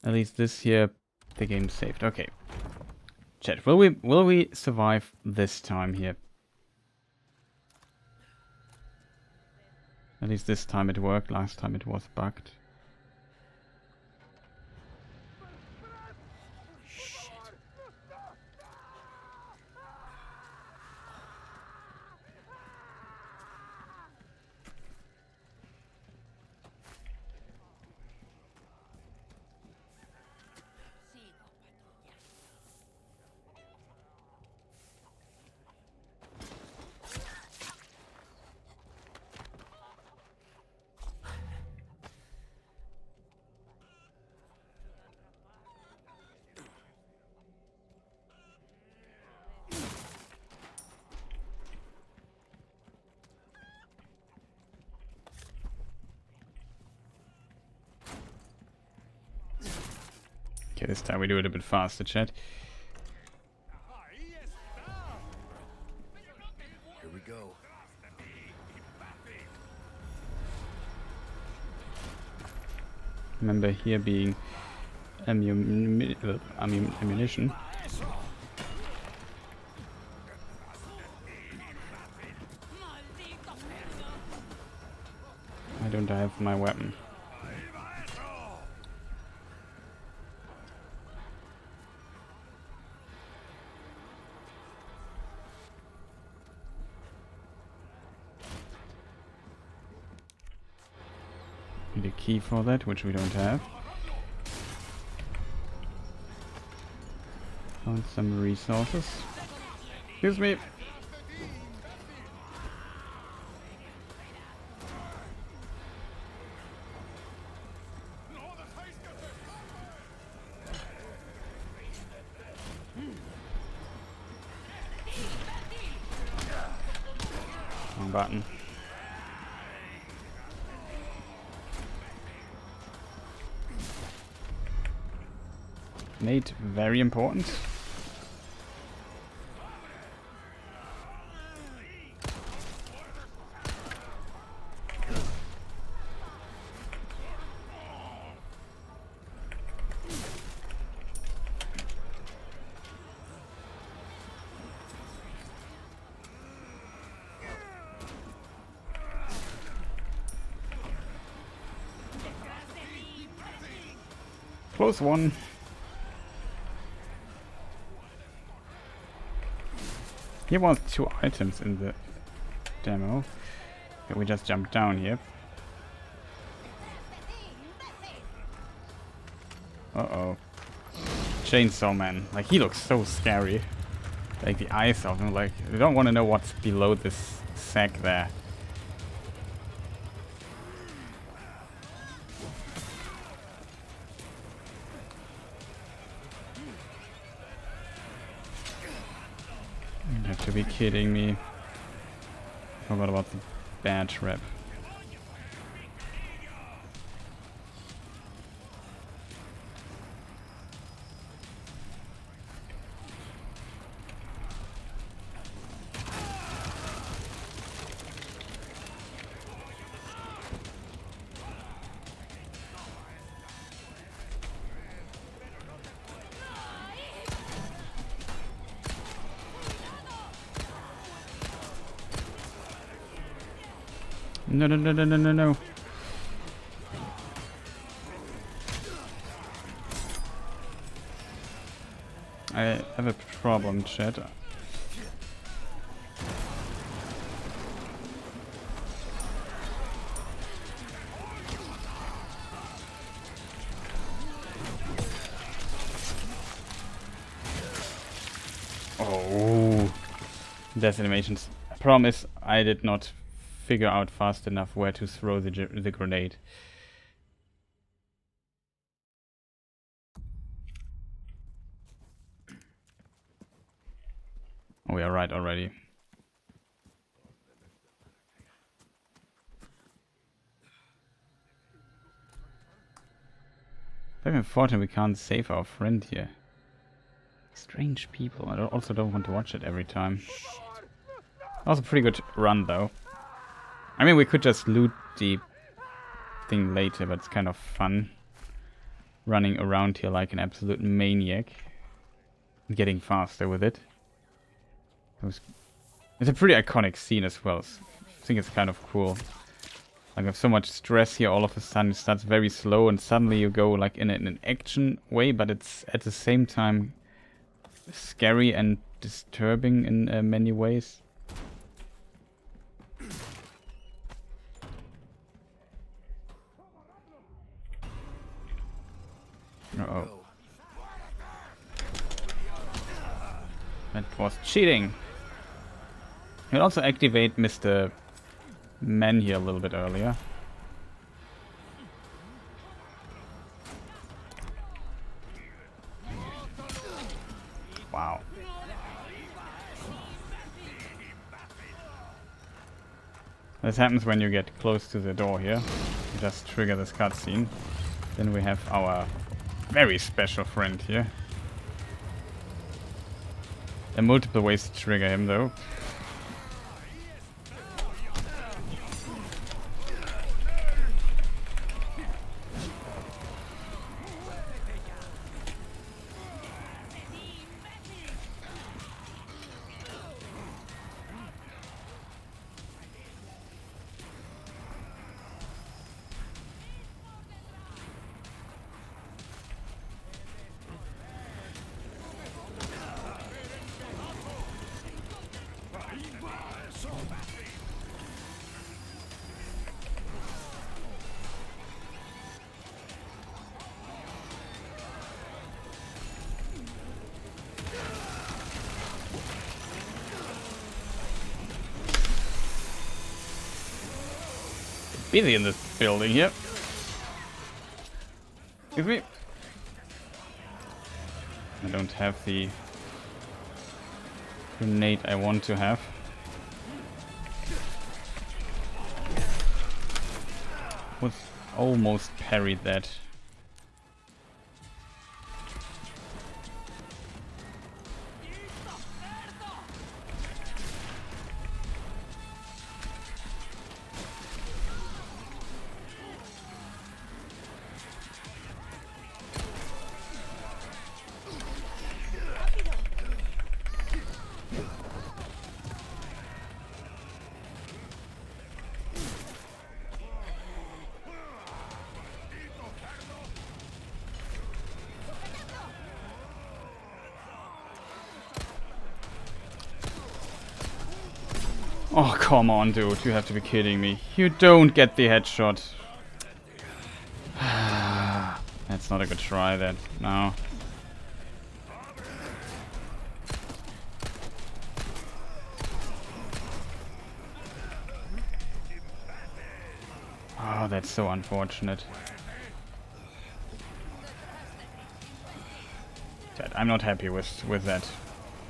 At least this here, the game saved. Okay. Chat, will we survive this time here? At least this time it worked, last time it was bugged. Okay, this time we do it a bit faster, chat. Here we go. Remember here being ammunition. Why don't I have my weapon? Need a key for that, which we don't have. Found some resources. Excuse me. Wrong button. Mate, very important. Close one. Here was 2 items in the demo. Okay, we just jumped down here. Uh-oh. Chainsaw Man. Like, he looks so scary. Like, the eyes of him, like, you don't want to know what's below this sack there. You have to be kidding me. Forgot about the badge rep. No, no, no, no, no, no, no. I have a problem, chat. Oh, death animations. Problem is, I did not figure out fast enough where to throw the grenade. Oh, we are right already. Very unfortunate we can't save our friend here. Strange people. I also don't want to watch it every time. That was a pretty good run though. I mean, we could just loot the thing later, but it's kind of fun running around here like an absolute maniac and getting faster with it. It's a pretty iconic scene as well. I think it's kind of cool. Like, I have so much stress here, all of a sudden it starts very slow and suddenly you go like in an action way, but it's at the same time scary and disturbing in many ways. Uh-oh. That was cheating. You can also activate Mr. Men here a little bit earlier. Wow. This happens when you get close to the door here. You just trigger this cutscene. Then we have our very special friend here. There are multiple ways to trigger him though. Busy in this building here. Excuse me. I don't have the grenade I want to have. Was almost parried that. Oh, come on, dude. You have to be kidding me. You don't get the headshot. That's not a good try, that. No. Oh, that's so unfortunate. I'm not happy with that.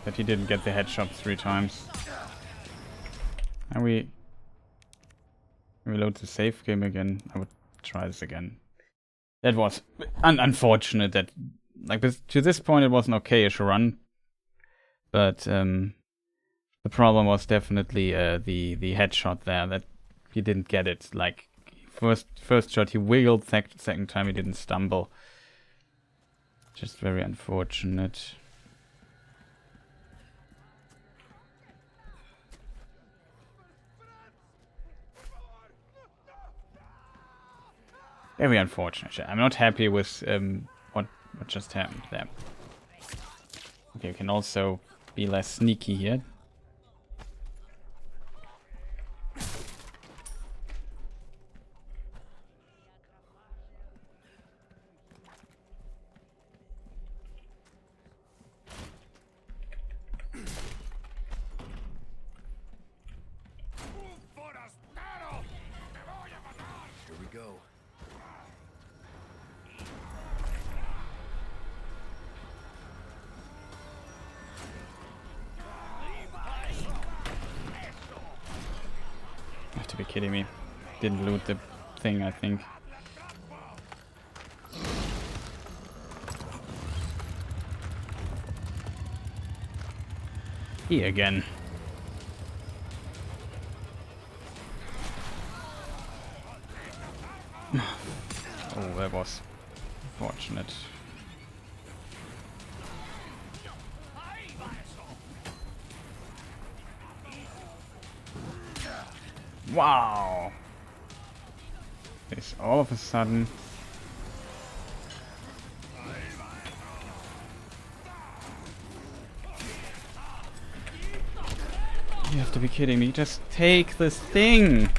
That he didn't get the headshot 3 times. And we reload the save game again. I would try this again. That was unfortunate that, like, to this point it was an okay-ish run. But the problem was definitely the headshot there, that he didn't get it. Like, first shot he wiggled, second time he didn't stumble. Just very unfortunate. Very unfortunate. I'm not happy with what just happened there. Okay, we can also be less sneaky here. Here we go. You have to be kidding me. Didn't loot the thing, I think. He again. Oh, that was fortunate. Wow! This all of a sudden. You have to be kidding me. Just take this thing!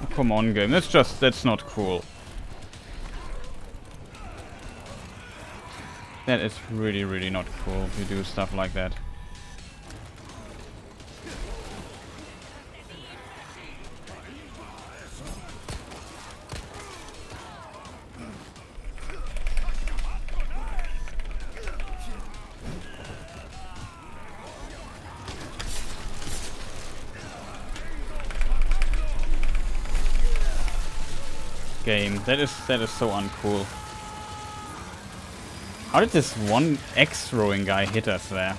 Oh, come on, game. That's not cool. That is really, really not cool to do stuff like that. Game. That is so uncool. How did this one X throwing guy hit us there?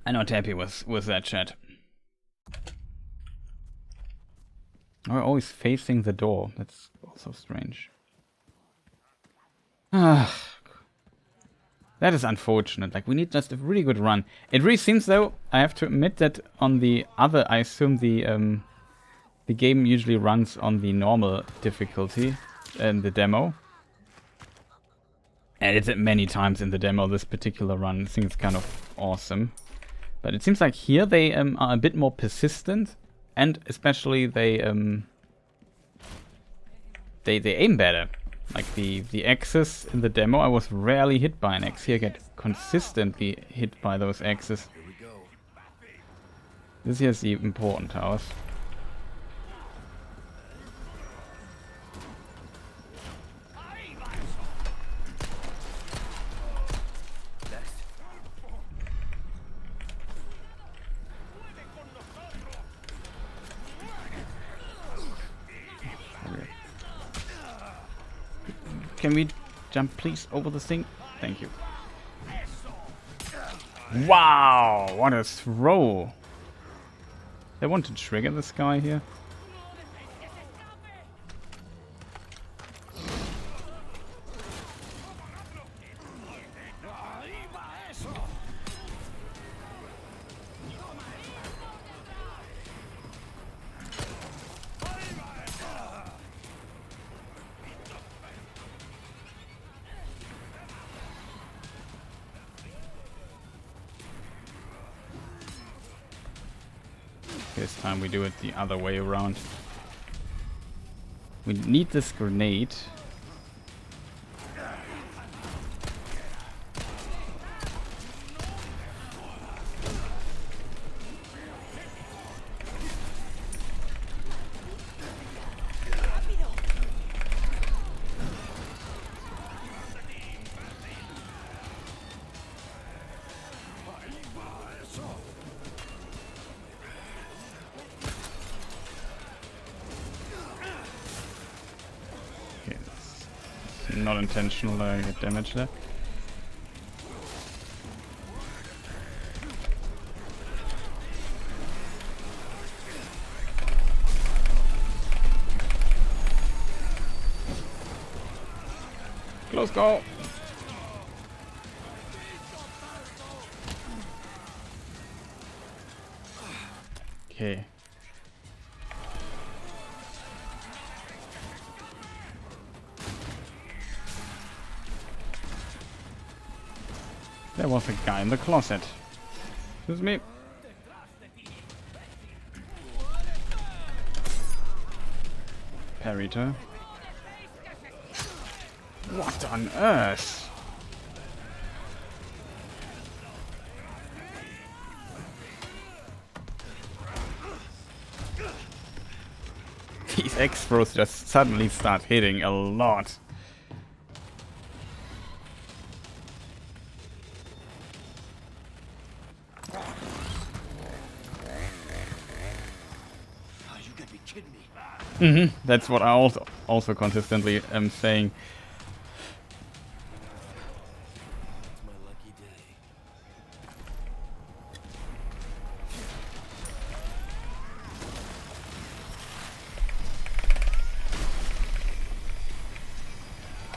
I'm not happy with that, chat. We're always facing the door. That's also strange. Ah, that is unfortunate. Like, we need just a really good run. It really seems, though, I have to admit that on the other, I assume the game usually runs on the normal difficulty in the demo. And it's many times in the demo, this particular run. I think it's kind of awesome. But it seems like here they are a bit more persistent. And especially they aim better. Like the X's in the demo, I was rarely hit by an X. Here I get consistently hit by those X's. This here is the important house. Can we jump please over the thing? Thank you. Wow, what a throw. They want to trigger this guy here. This time we do it the other way around. We need this grenade. Not intentional, I get damage there. Close call. Okay. There was a guy in the closet. Excuse me. Parita. What on earth? These X-throws just suddenly start hitting a lot. That's what I also consistently am saying. It's my lucky day.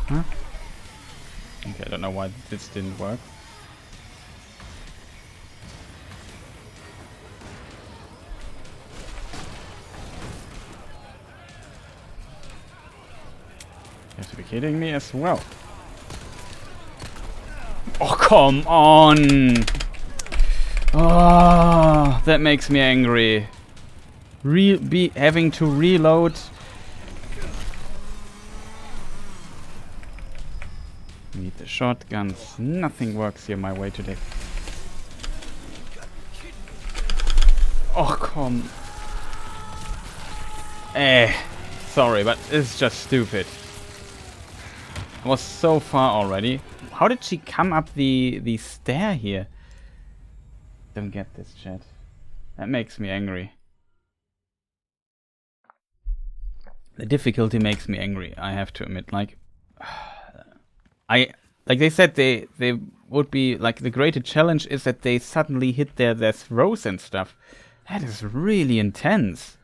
Huh? Okay, I don't know why this didn't work. You have to be kidding me as well. Oh, come on! Oh, that makes me angry. Having to reload. Need the shotguns. Nothing works here my way today. Oh, come. Sorry, but it's just stupid. I was so far already. How did she come up the stair here? Don't get this, chat. That makes me angry. The difficulty makes me angry, I have to admit. Like they said they would be like, the greater challenge is that they suddenly hit their throws and stuff. That is really intense.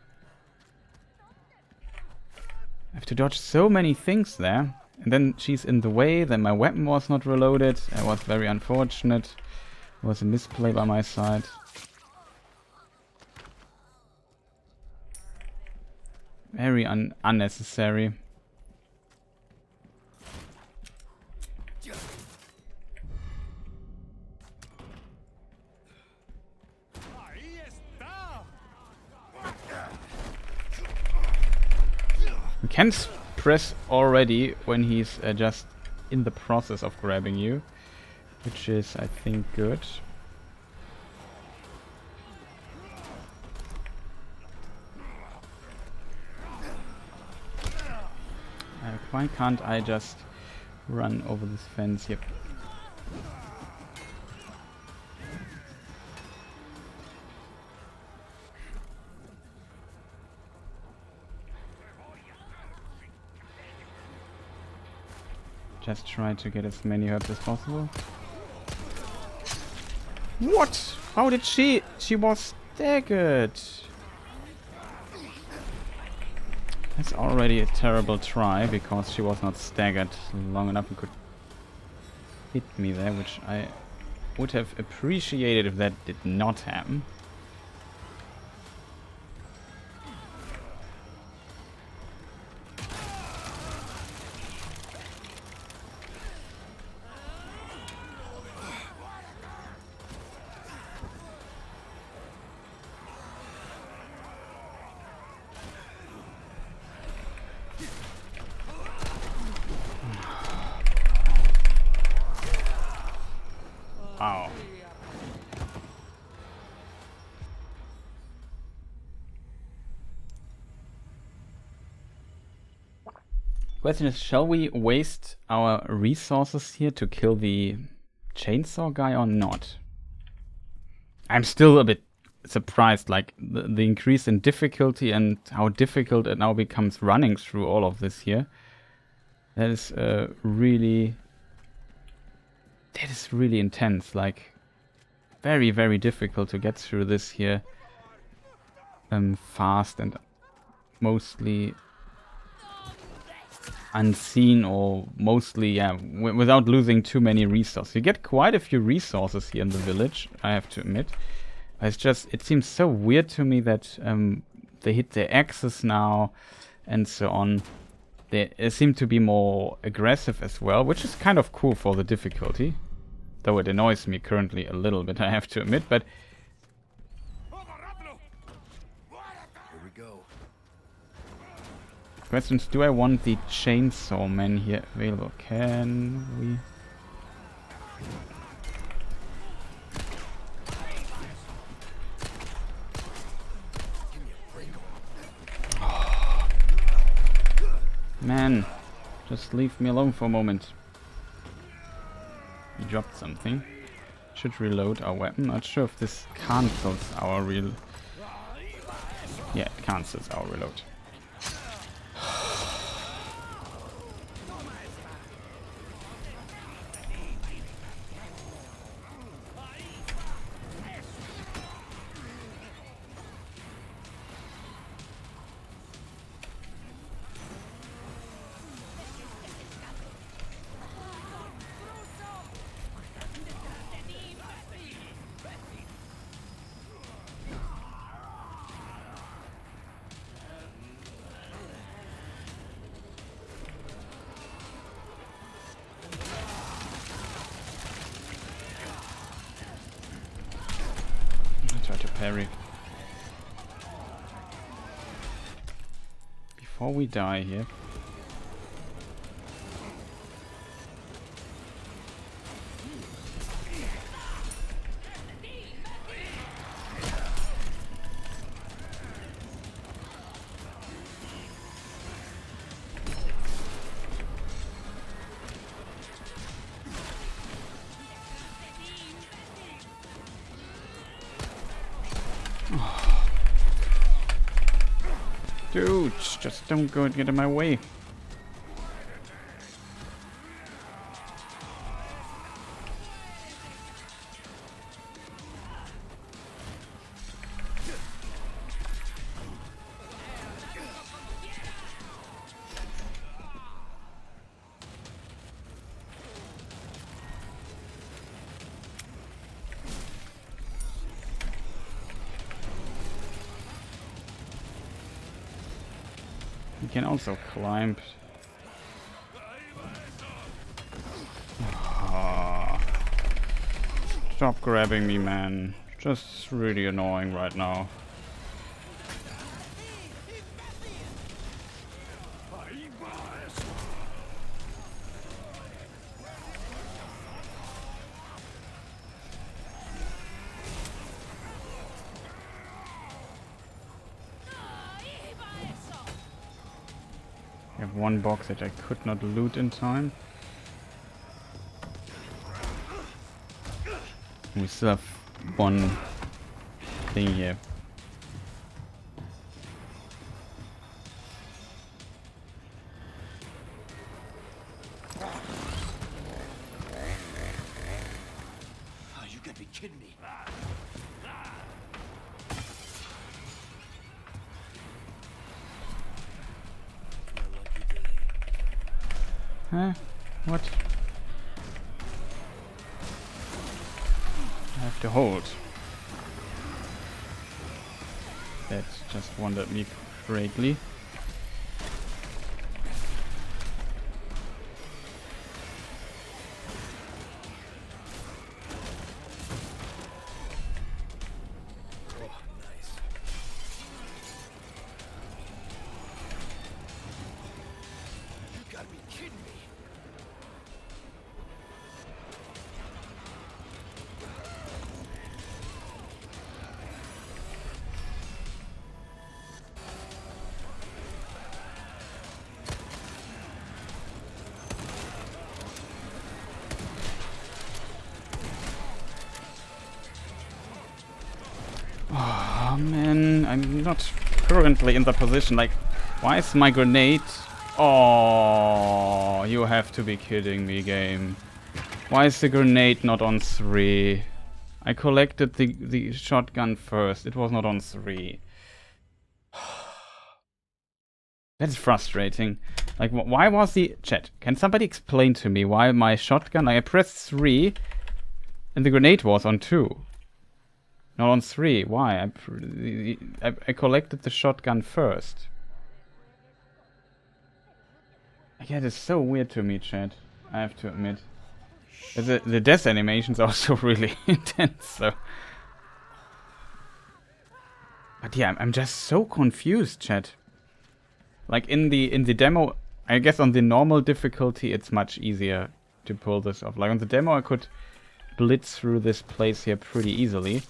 I have to dodge so many things there. And then she's in the way, then my weapon was not reloaded. That was very unfortunate. It was a misplay by my side. Very unnecessary. You can press already when he's just in the process of grabbing you, which is, I think, good. Why can't I just run over this fence? Yep. Just try to get as many herbs as possible. What? How did she? She was staggered. That's already a terrible try, because she was not staggered long enough and could hit me there, which I would have appreciated if that did not happen. Wow. Question is, shall we waste our resources here to kill the chainsaw guy or not? I'm still a bit surprised, like the increase in difficulty and how difficult it now becomes running through all of this here. That is really intense, like very, very difficult to get through this here fast and mostly unseen, or mostly, yeah, without losing too many resources. You get quite a few resources here in the village, I have to admit. It's just, it seems so weird to me that they hit their axes now and so on. They seem to be more aggressive as well, which is kind of cool for the difficulty. Though it annoys me currently a little bit, I have to admit, but... Here we go. Questions, do I want the chainsaw man here available? Can we... Man, just leave me alone for a moment. He dropped something. Should reload our weapon. Not sure if this cancels our real... Yeah, it cancels our reload. Try to parry. Before we die here. Dude, just don't go and get in my way. You can also climb. Ah. Stop grabbing me, man. Just really annoying right now. I have one box that I could not loot in time. We still have one thing here. Oh, you gotta be kidding me. Huh? What? I have to hold. That just wondered me greatly. Oh man, I'm not currently in the position. Like, why is my grenade? Oh, you have to be kidding me, game. Why is the grenade not on 3? I collected the shotgun first. It was not on 3. That's frustrating. Like, why was the... Chat, can somebody explain to me why my shotgun... Like, I pressed 3 and the grenade was on 2. Not on 3. Why? I collected the shotgun first. Yeah, it's so weird to me, chat. I have to admit. The death animations are also really intense, so... But yeah, I'm just so confused, chat. Like in the demo, I guess on the normal difficulty it's much easier to pull this off. Like on the demo I could blitz through this place here pretty easily.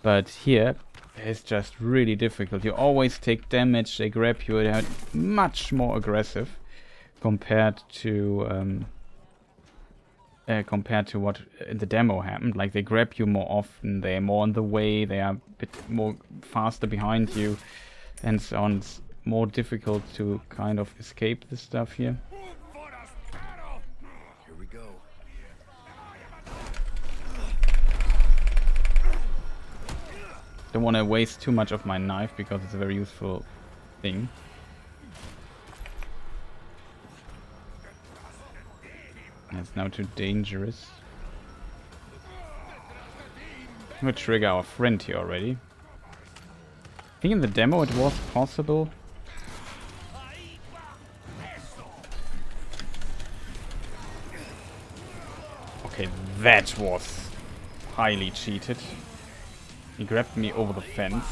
But here, it's just really difficult. You always take damage, they grab you, they're much more aggressive compared to what in the demo happened. Like, they grab you more often, they're more on the way, they are a bit more faster behind you, and so on. It's more difficult to kind of escape this stuff here. Here we go. Don't want to waste too much of my knife because it's a very useful thing. It's now too dangerous. I'm gonna trigger our friend here already. I think in the demo it was possible. Okay, that was highly cheated. He grabbed me over the fence.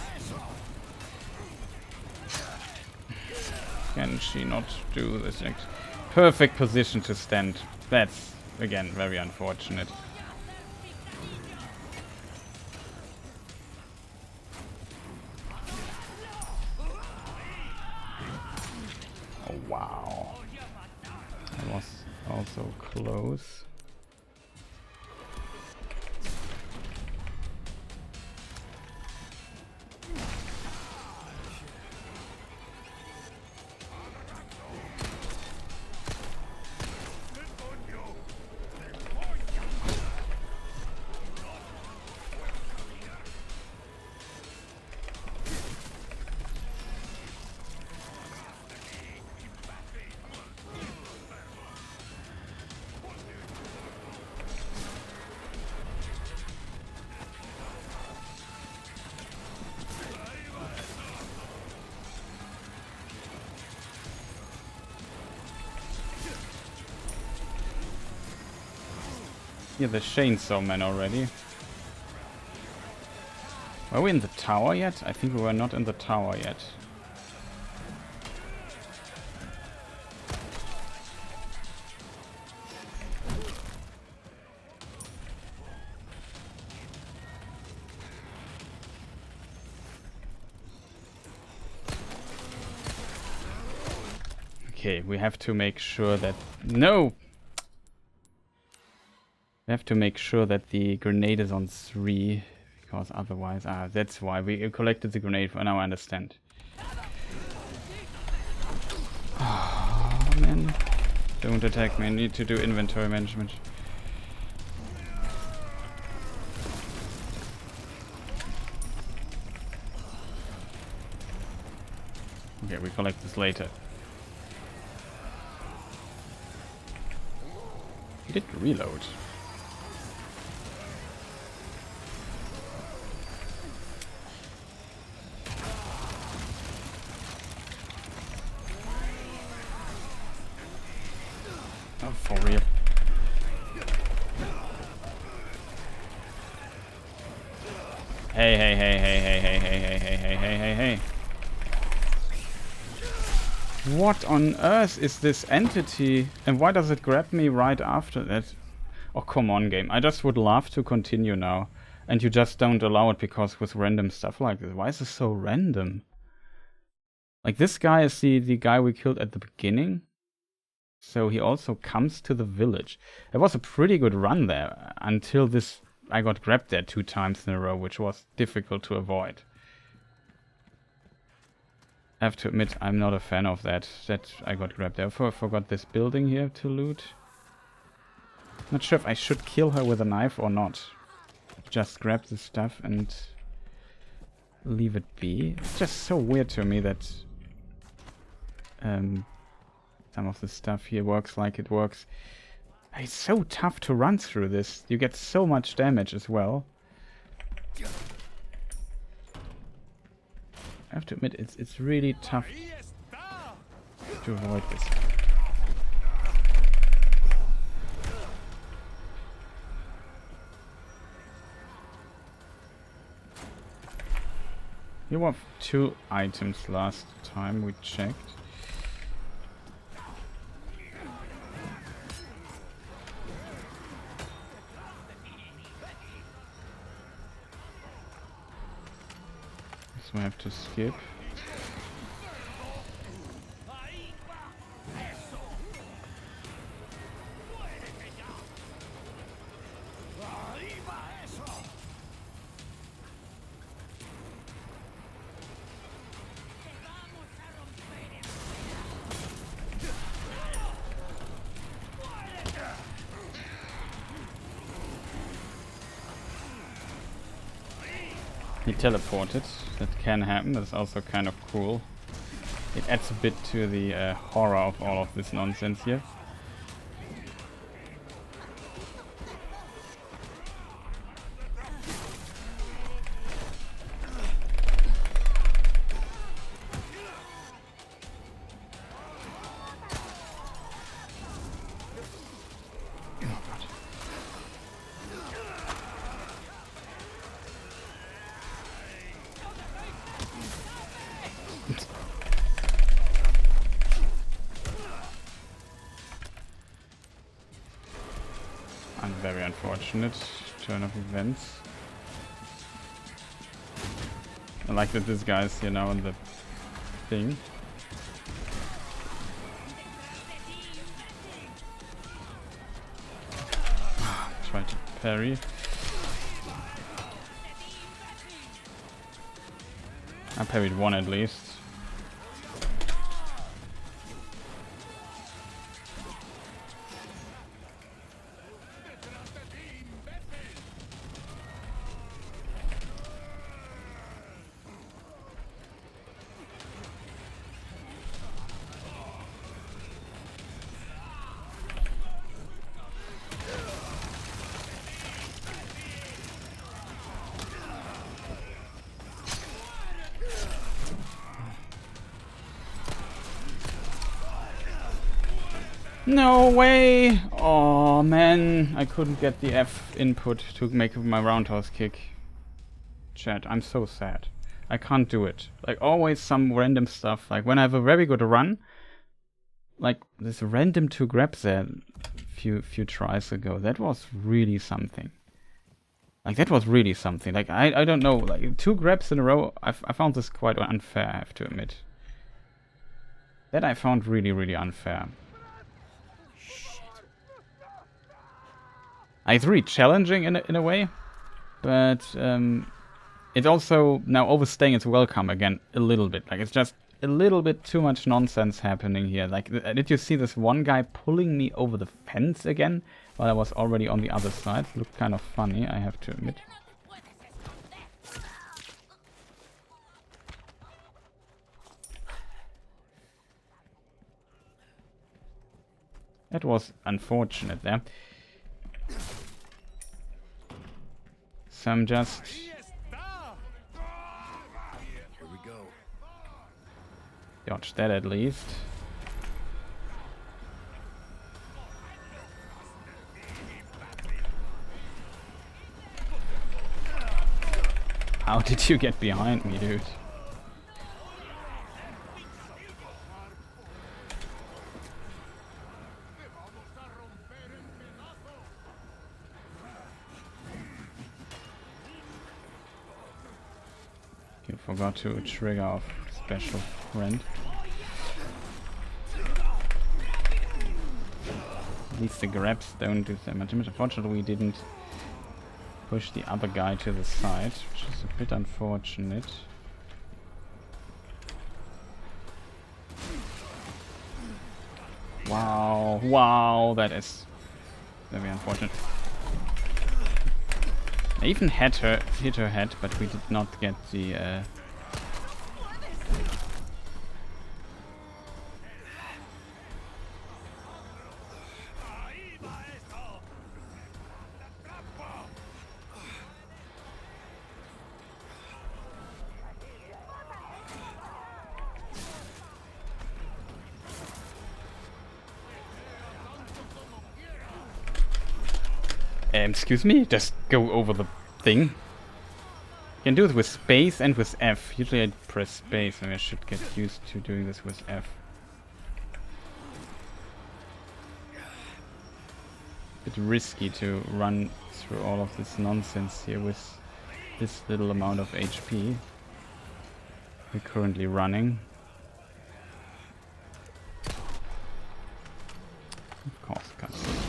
Can she not do this next? Perfect position to stand. That's, again, very unfortunate. Oh, wow. That was also close. Yeah, the chainsaw man already. Were we in the tower yet? I think we were not in the tower yet. Okay, we have to make sure that... No! We have to make sure that the grenade is on 3. Because otherwise... Ah, that's why we collected the grenade. For now I understand. Oh, man. Don't attack me. I need to do inventory management. Okay, we collect this later. He did reload. Oh, for real. Hey, hey, hey, hey, hey, hey, hey, hey, hey, hey, hey, hey, hey. What on earth is this entity? And why does it grab me right after that? Oh, come on, game. I just would love to continue now. And you just don't allow it because with random stuff like this. Why is this so random? Like, this guy is the guy we killed at the beginning. So he also comes to the village. It was a pretty good run there. Until this... I got grabbed there 2 times in a row, which was difficult to avoid. I have to admit, I'm not a fan of that I got grabbed there. I forgot this building here to loot. Not sure if I should kill her with a knife or not. Just grab the stuff and leave it be. It's just so weird to me that some of the stuff here works like it works. It's so tough to run through this. You get so much damage as well. I have to admit, it's really tough to avoid this. Here were 2 items last time we checked. We have to skip. He teleported. That can happen. That's also kind of cool. It adds a bit to the horror of all of this nonsense here. Very unfortunate turn of events. I like that this guy's here now on the thing. Try to parry. I parried 1 at least. No way! Oh man, I couldn't get the F input to make my roundhouse kick. Chat, I'm so sad. I can't do it. Like always some random stuff. Like when I have a very good run, like this random 2 grabs there few tries ago, that was really something. Like that was really something. Like I don't know, like 2 grabs in a row, I found this quite unfair, I have to admit. That I found really, really unfair. It's really challenging in a way, but it's also now overstaying its welcome again a little bit. Like it's just a little bit too much nonsense happening here. Like did you see this one guy pulling me over the fence again while I was already on the other side? Looked kind of funny, I have to admit. That was unfortunate there. So I'm just... Here we go. Dodge that at least. How did you get behind me, dude? You forgot to trigger off special friend. At least the grabs don't do that much damage. Unfortunately, we didn't push the other guy to the side, which is a bit unfortunate. Wow, wow, that is very unfortunate. I even hit her head, but we did not get the excuse me? Just go over the thing. You can do it with space and with F. Usually I press space, and I should get used to doing this with F. Bit risky to run through all of this nonsense here with this little amount of HP we're currently running. Of course, cutscene.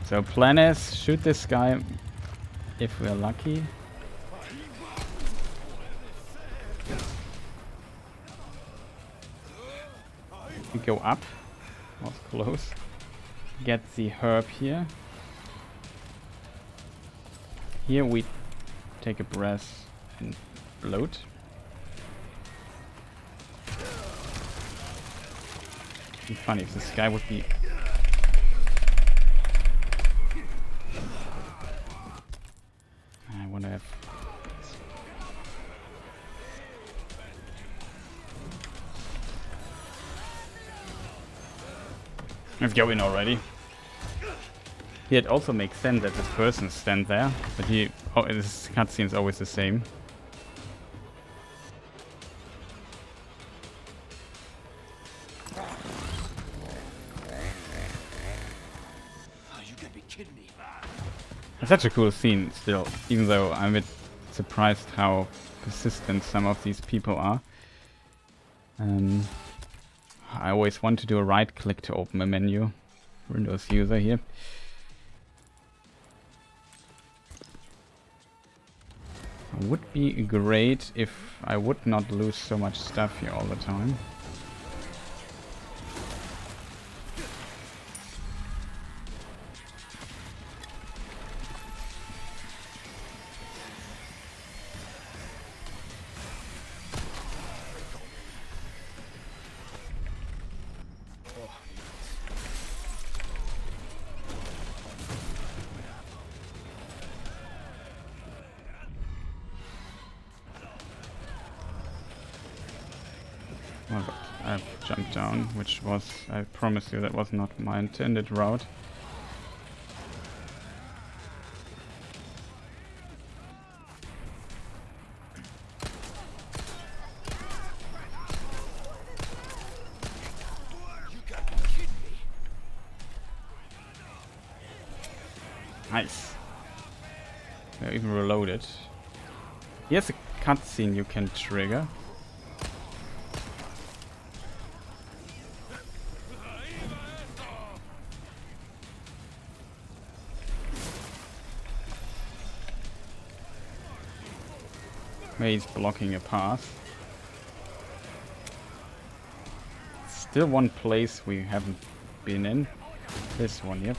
So plan is shoot this guy if we're lucky. We go up. Was close. Get the herb here. Here we take a breath and float. It'd be funny if this guy would be... I want to have... Let's go in already. Here it also makes sense that this person stand there, but he... Oh, this cutscene is always the same. It's such a cool scene still, even though I'm a bit surprised how persistent some of these people are. I always want to do a right click to open a menu. Windows user here. Would be great if I would not lose so much stuff here all the time. jump down, which was, I promise you, that was not my intended route. Nice. They're even reloaded. Here's a cutscene you can trigger. Where he's blocking a path. Still one place we haven't been in. This one, yep.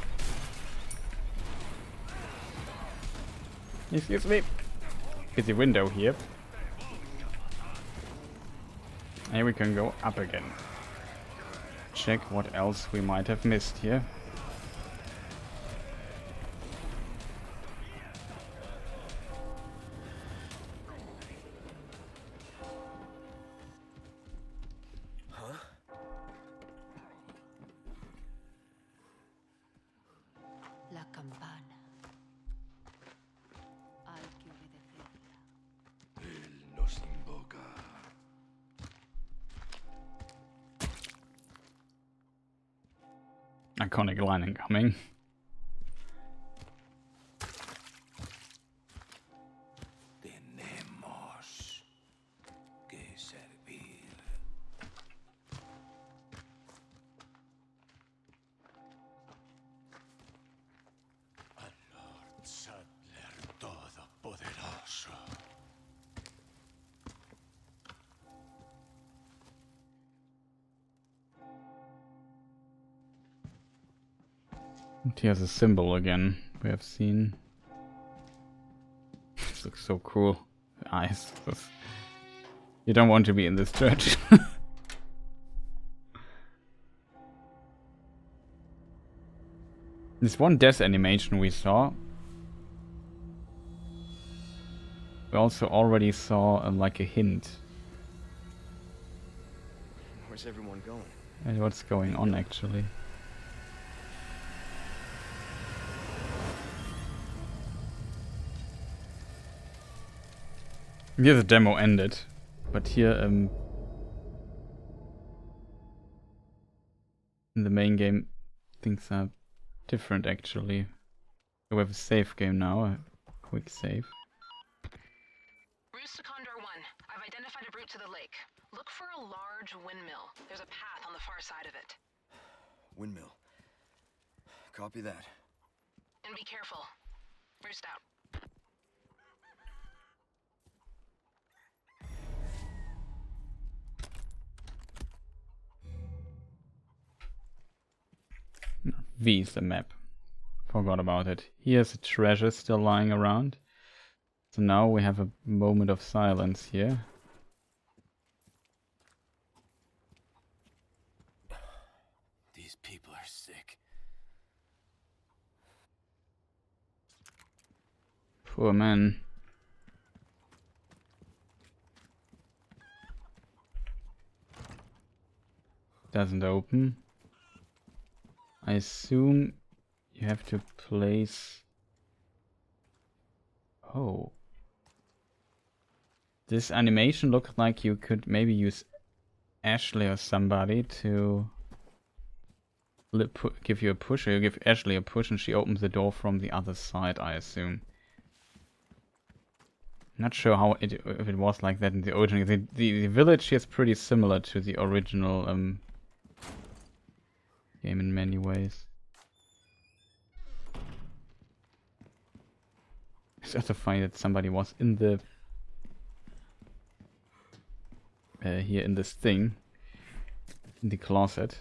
Excuse me. Busy window here. And we can go up again. Check what else we might have missed here. La campana. Hay que obedecerla. Él nos invoca. Iconic line incoming. Tenemos que servir. Al Lord Sattler Todopoderoso. And here's a symbol again we have seen. This looks so cool. The eyes. You don't want to be in this church. This one death animation we saw. We also already saw like a hint Where's everyone going? at what's going on actually. Here the demo ended, but here in the main game things are different actually. So we have a save game now, a quick save. Roost to Condor 1. I've identified a route to the lake. Look for a large windmill. There's a path on the far side of it. Windmill. Copy that. And be careful. Roost out. V is the map. Forgot about it. Here's a treasure still lying around. So now we have a moment of silence here. These people are sick. Poor man. Doesn't open. I assume you have to place... Oh. This animation looked like you could maybe use Ashley or somebody to give you a push, or you give Ashley a push and she opens the door from the other side, I assume. Not sure how if it was like that in the original. The village here is pretty similar to the original game in many ways. It's also funny that somebody was in the here in this thing in the closet.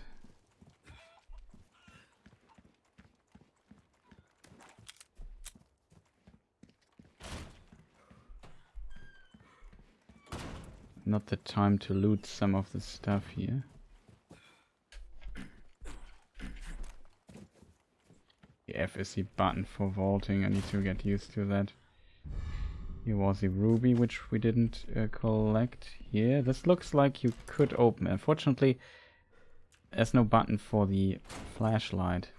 Not the time to loot some of the stuff here. The F is the button for vaulting. I need to get used to that. Here was the ruby, which we didn't collect here. This looks like you could open. Unfortunately, There's no button for the flashlight.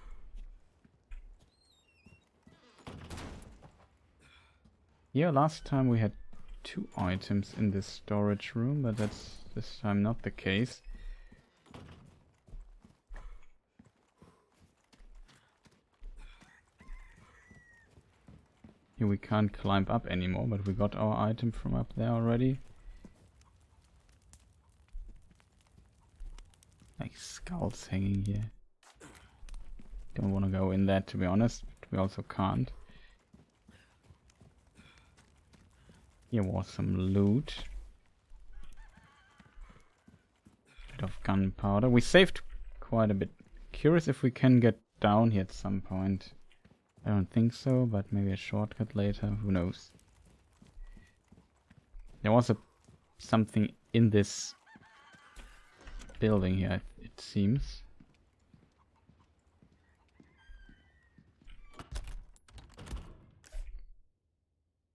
Yeah, last time we had 2 items in this storage room, but that's this time not the case. Here we can't climb up anymore, but we got our item from up there already. Like skulls hanging here. Don't want to go in that, to be honest, but we also can't. Here was some loot. Bit of gunpowder. We saved quite a bit. Curious if we can get down here at some point. I don't think so, but maybe a shortcut later. Who knows? There was something in this building here, it seems.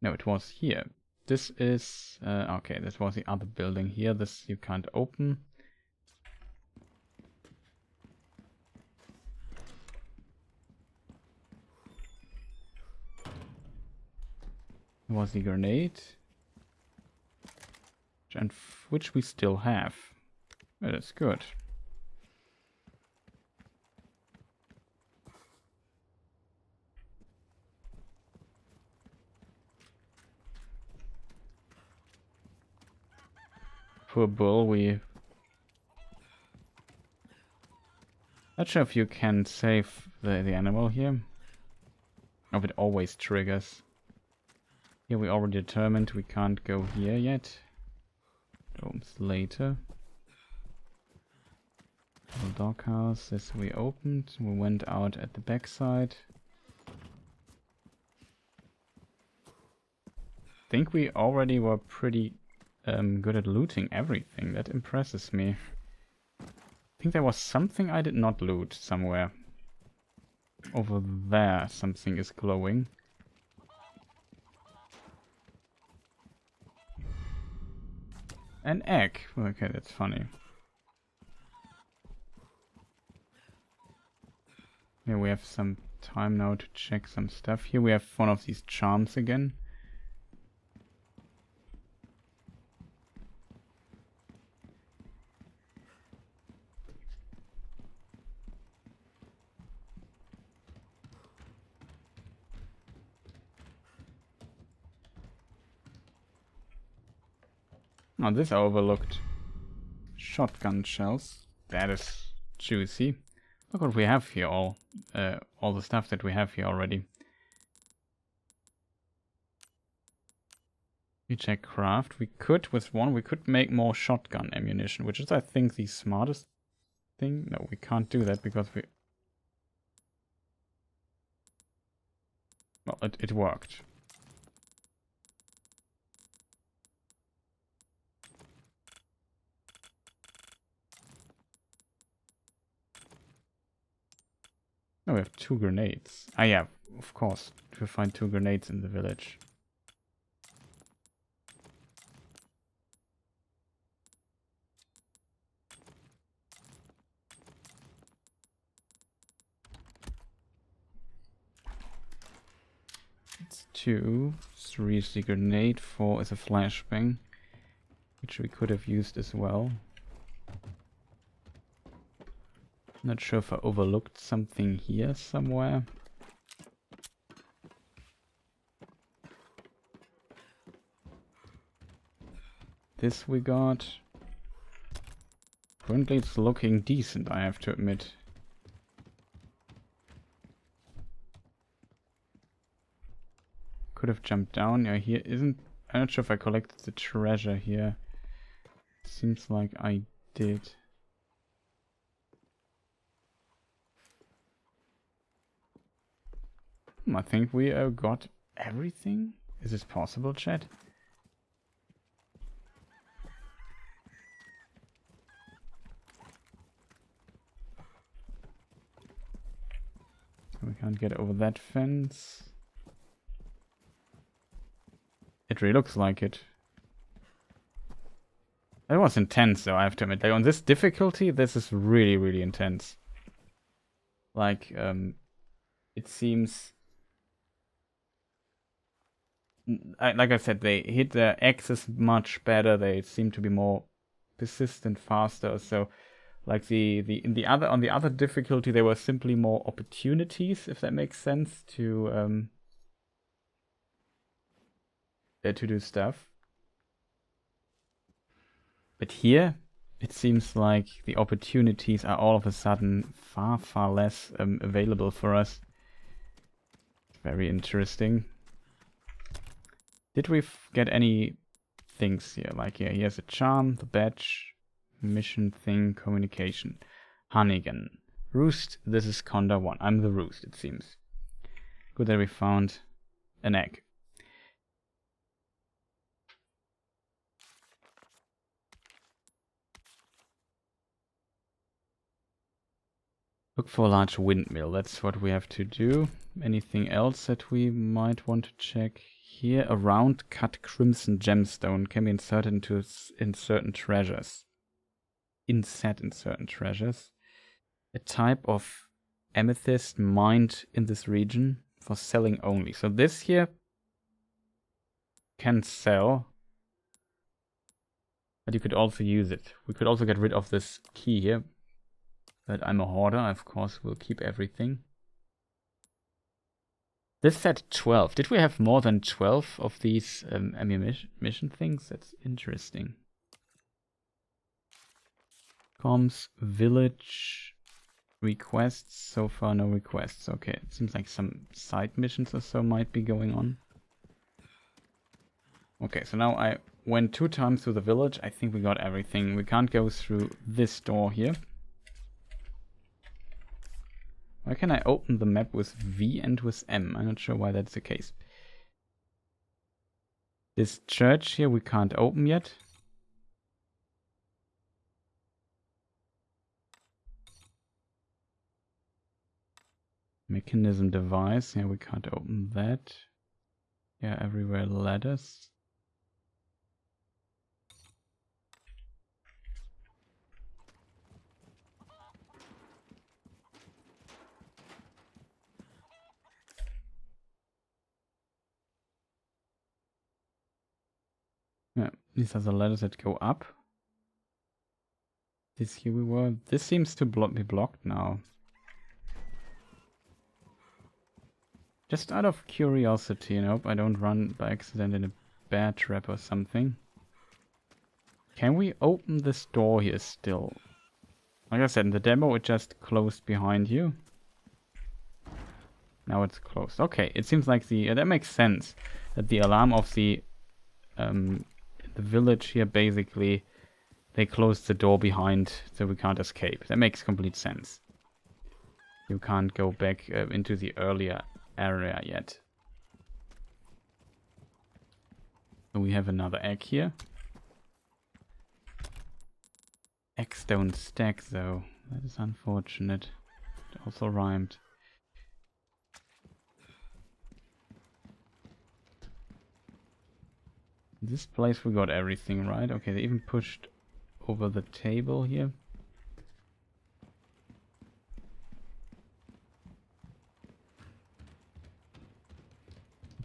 No, it was here. This is... okay, this was the other building here. This you can't open. There was the grenade. And which we still have. Oh, that's good. Poor bull, we... Not sure if you can save the animal here. Or if it always triggers. Here we already determined we can't go here yet. Rooms later. The doghouse, this we opened. We went out at the backside. I think we already were pretty good at looting everything. That impresses me. I think there was something I did not loot somewhere. Over there something is glowing. An egg. Okay, that's funny. Here we have some time now to check some stuff. Here we have one of these charms again. Oh, this I overlooked. Shotgun shells. That is juicy. Look what we have here, all the stuff that we have here already. We check craft. We could, with one, we could make more shotgun ammunition, which is, I think, the smartest thing. No, we can't do that because we... Well, it worked. Oh, we have 2 grenades. Ah, yeah, of course. To find 2 grenades in the village. It's 2. 3 is the grenade. 4 is a flashbang, which we could have used as well. Not sure if I overlooked something here somewhere. This we got. Currently it's looking decent, I have to admit. Could have jumped down. Yeah, here isn't... I'm not sure if I collected the treasure here. Seems like I did. I think we got everything. Is this possible, chat? We can't get over that fence. It really looks like it. That was intense, though, I have to admit. Like, on this difficulty, this is really, really intense. Like, it seems... like I said, they hit their axes much better. They seem to be more persistent, faster. So, like on the other difficulty, there were simply more opportunities, if that makes sense, to do stuff. But here, it seems like the opportunities are all of a sudden far, far less available for us. Very interesting. Did we get any things here? Like, yeah, here's a charm, the badge, mission thing, communication. Hannigan. Roost, this is Conda 1. I'm the Roost, it seems. Good that we found an egg. Look for a large windmill. That's what we have to do. Anything else that we might want to check? Here, a round cut crimson gemstone can be inserted in certain treasures. Inset in certain treasures. A type of amethyst mined in this region for selling only. So this here can sell, but you could also use it. We could also get rid of this key here. But I'm a hoarder, of course, we'll keep everything. This said 12. Did we have more than 12 of these ammunition things? That's interesting. Comms, village, requests. So far, no requests. Okay, it seems like some side missions or so might be going on. Okay, so now I went 2 times through the village. I think we got everything. We can't go through this door here. Why can I open the map with V and with M? I'm not sure why that's the case. This church here we can't open yet. Mechanism device. Yeah, we can't open that. Yeah, everywhere ladders. Yeah, these are the ladders that go up. This here we were. This seems to be blocked now. Just out of curiosity, and hope I don't run by accident in a bear trap or something. Can we open this door here still? Like I said, in the demo it just closed behind you. Now it's closed. Okay, it seems like that makes sense. That the alarm of the village here, basically, they closed the door behind, so we can't escape. That makes complete sense. You can't go back into the earlier area yet. So we have another egg here. Eggs don't stack though. That is unfortunate. It also rhymed. This place we got everything, right? Okay, they even pushed over the table here.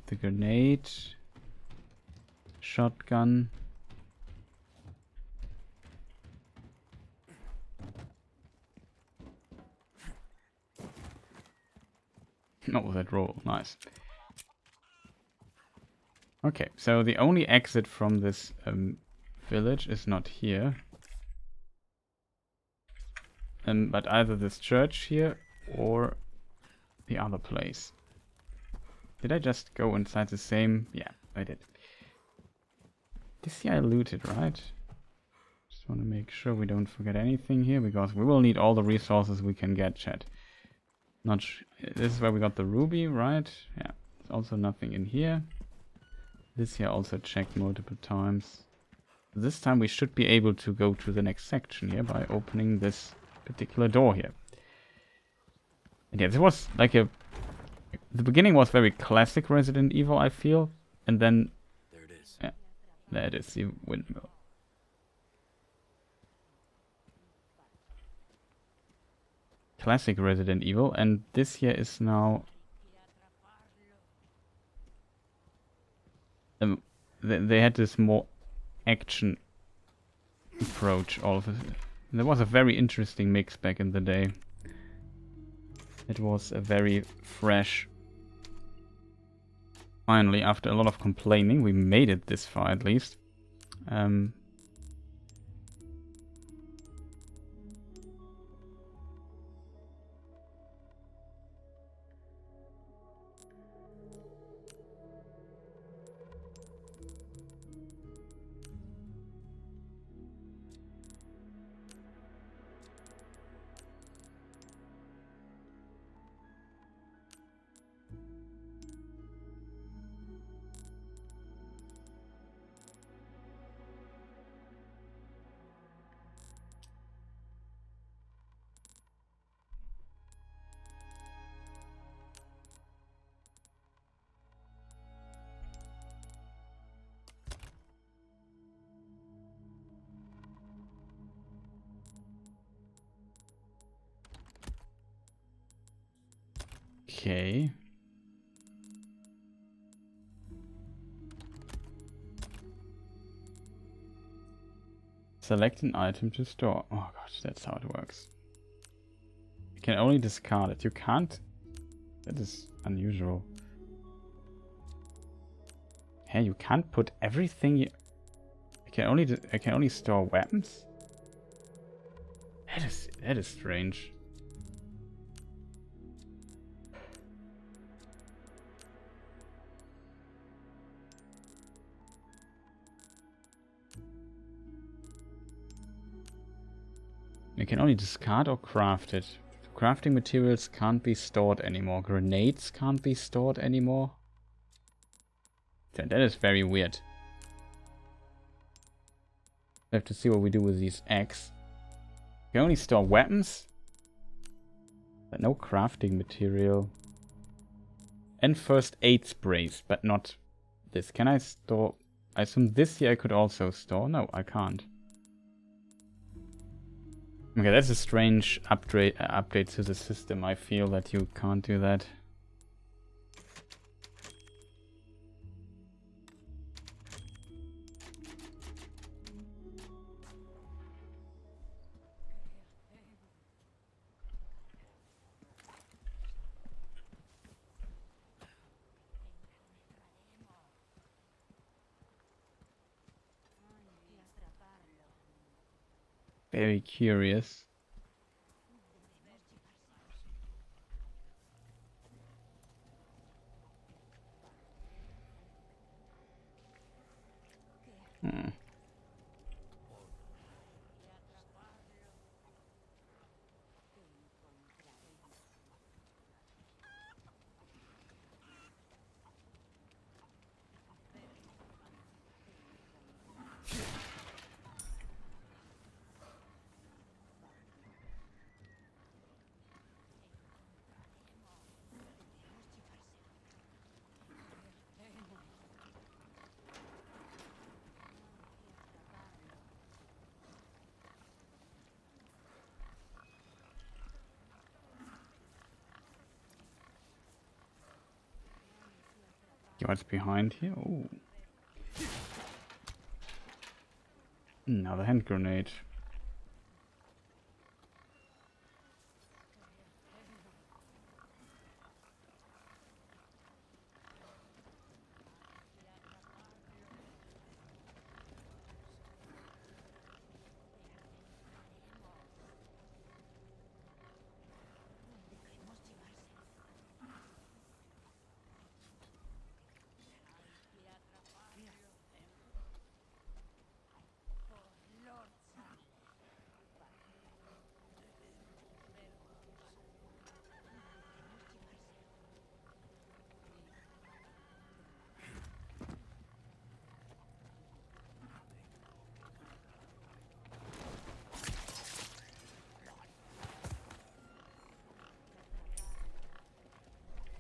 The grenade. Shotgun. Oh, that roll. Nice. Okay, so the only exit from this village is not here. But either this church here or the other place. Did I just go inside the same? Yeah, I did. This here I looted, right? Just want to make sure we don't forget anything here, because we will need all the resources we can get, chat. This is where we got the ruby, right? Yeah, there's also nothing in here. This here also checked multiple times. This time we should be able to go to the next section here by opening this particular door here. And yeah, this was like the beginning was very classic Resident Evil, I feel. And then... There it is. Yeah, there it is, the windmill. classic Resident Evil, and this here is now they had this more action approach. All of it. There was a very interesting mix back in the day. It was a very fresh. Finally, after a lot of complaining, we made it this far at least. Okay. Select an item to store. Oh gosh, that's how it works. You can only discard it. You can't. That is unusual. Hey, you can't put everything you... I can only store weapons? That is strange. You can only discard or craft it. Crafting materials can't be stored anymore. Grenades can't be stored anymore. That is very weird. I have to see what we do with these eggs. You can only store weapons, but no crafting material. And first aid sprays, but not this. Can I store... I assume this here I could also store. No, I can't. Okay, that's a strange update to the system. I feel that you can't do that. Very curious. What's behind here? Oh. Another hand grenade.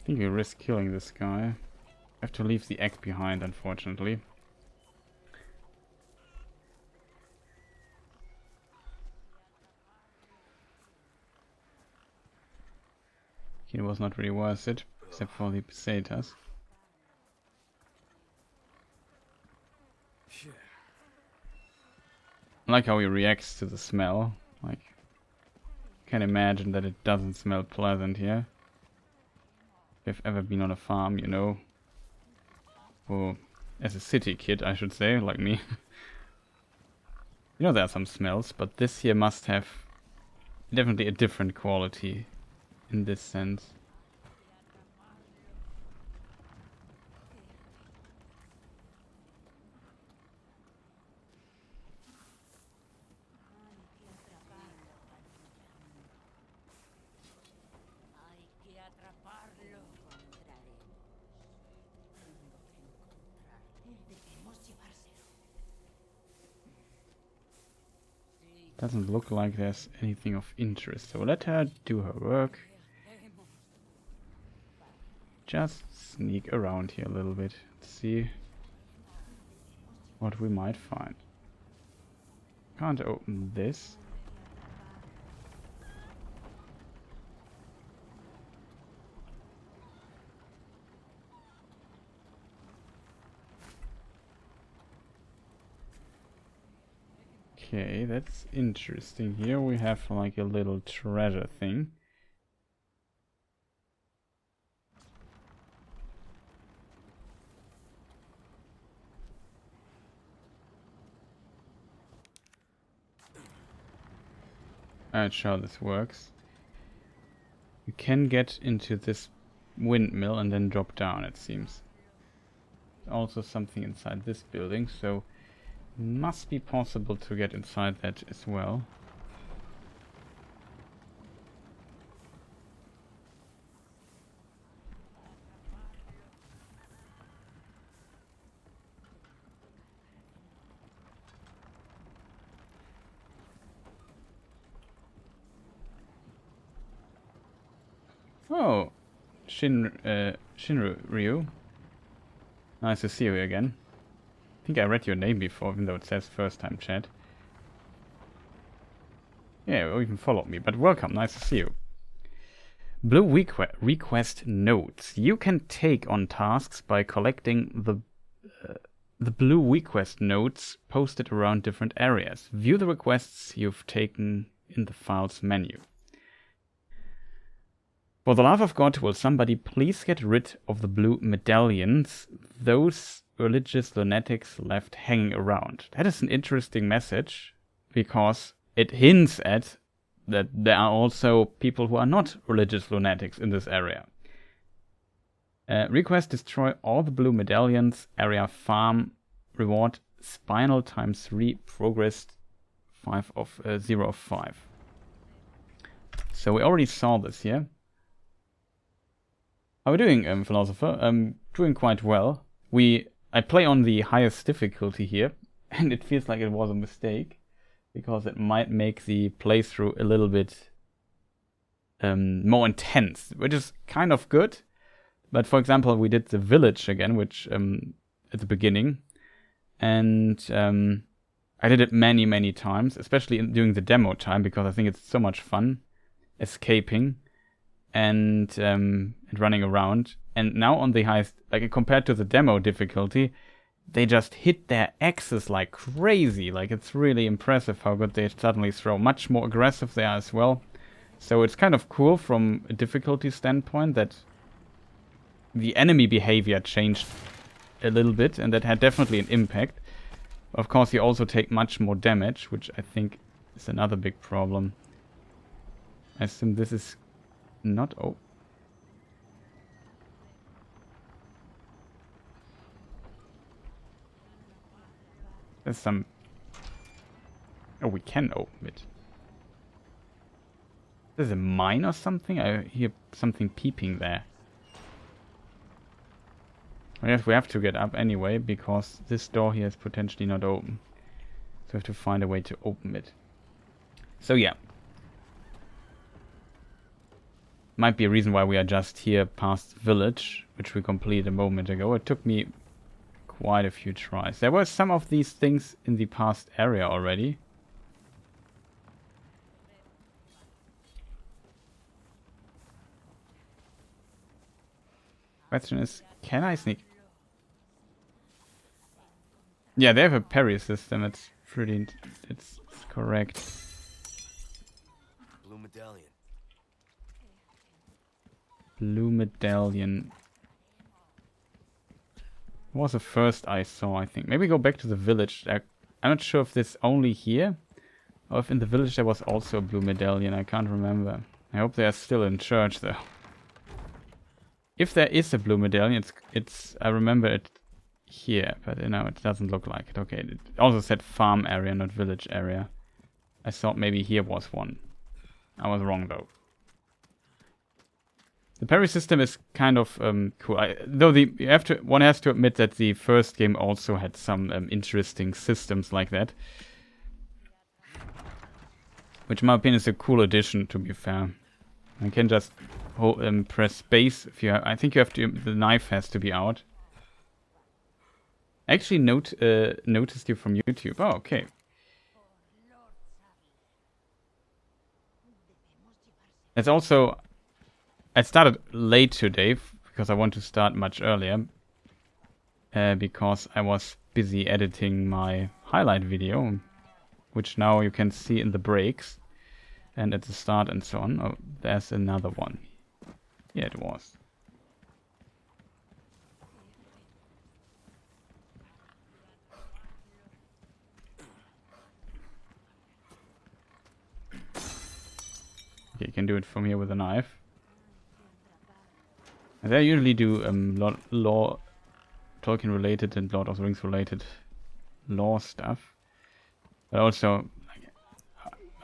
I think we risk killing this guy. I have to leave the egg behind, unfortunately. It was not really worth it, except for the pesetas. I like how he reacts to the smell. Like, can't imagine that it doesn't smell pleasant here. If you've ever been on a farm, you know. Or as a city kid, I should say, like me. You know there are some smells, but this here must have definitely a different quality in this sense. Doesn't look like there's anything of interest, so let her do her work. Just sneak around here a little bit, see what we might find. Can't open this. Okay, that's interesting. Here we have like a little treasure thing. Not sure how this works. You can get into this windmill and then drop down, it seems. Also something inside this building, so must be possible to get inside that as well. Oh, Shinryu. Nice to see you again. I think I read your name before, even though it says first time chat. Yeah, you even followed me, but welcome, nice to see you. Blue request notes. You can take on tasks by collecting the blue request notes posted around different areas. View the requests you've taken in the files menu. For the love of God, will somebody please get rid of the blue medallions, those religious lunatics left hanging around? That is an interesting message, because it hints at that there are also people who are not religious lunatics in this area. Request destroy all the blue medallions, area farm, reward spinal times 3, progress 0 of 5. So we already saw this here. How are we doing, Philosopher? Doing quite well. I play on the highest difficulty here, and it feels like it was a mistake, because it might make the playthrough a little bit more intense, which is kind of good. But for example, we did the village again, which at the beginning, and I did it many times, especially during the demo time, because I think it's so much fun escaping and running around. And now on the highest, like compared to the demo difficulty, they just hit their axes like crazy. Like, it's really impressive how good they suddenly throw. Much more aggressive they are as well. So it's kind of cool from a difficulty standpoint that the enemy behavior changed a little bit, and that had definitely an impact. Of course, you also take much more damage, which I think is another big problem. I assume this is not... Oh. There's some... Oh, we can open it. There's a mine or something? I hear something peeping there. I guess we have to get up anyway, because this door here is potentially not open. So we have to find a way to open it. So yeah. Might be a reason why we are just here past the village, which we completed a moment ago. It took me quite a few tries. There were some of these things in the past area already. Question is, can I sneak? Yeah, they have a parry system. It's pretty. It's correct. Blue medallion. Blue medallion was the first I saw, I think. Maybe go back to the village. I'm not sure if this only here, or if in the village there was also a blue medallion. I can't remember. I hope they are still in church though. If there is a blue medallion, it's I remember it here, but you know, it doesn't look like it. Okay, it also said farm area, not village area. I thought maybe here was one. I was wrong though. The parry system is kind of cool. One has to admit that the first game also had some interesting systems like that, which in my opinion is a cool addition. To be fair, I can just press space if you. I think you have to. The knife has to be out. I actually noticed you from YouTube. Oh, okay. It's also. I started late today because I want to start much earlier. Because I was busy editing my highlight video, which now you can see in the breaks and at the start and so on. Oh, there's another one. Yeah, it was. Okay, you can do it from here with a knife. And I usually do law Tolkien related and Lord of the Rings related lore stuff. But also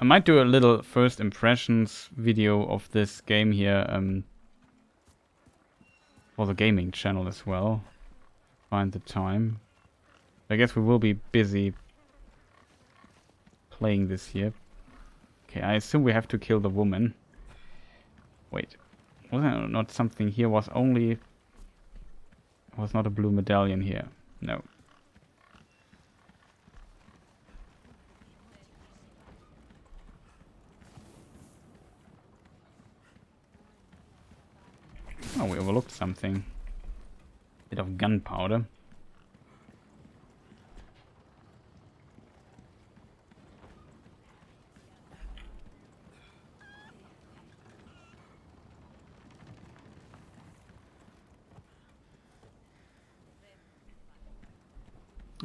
I might do a little first impressions video of this game here for the gaming channel as well. Find the time. I guess we will be busy playing this here. Okay, I assume we have to kill the woman. Wait. Was there not something here? Was not a blue medallion here. No. Oh, we overlooked something. Bit of gunpowder.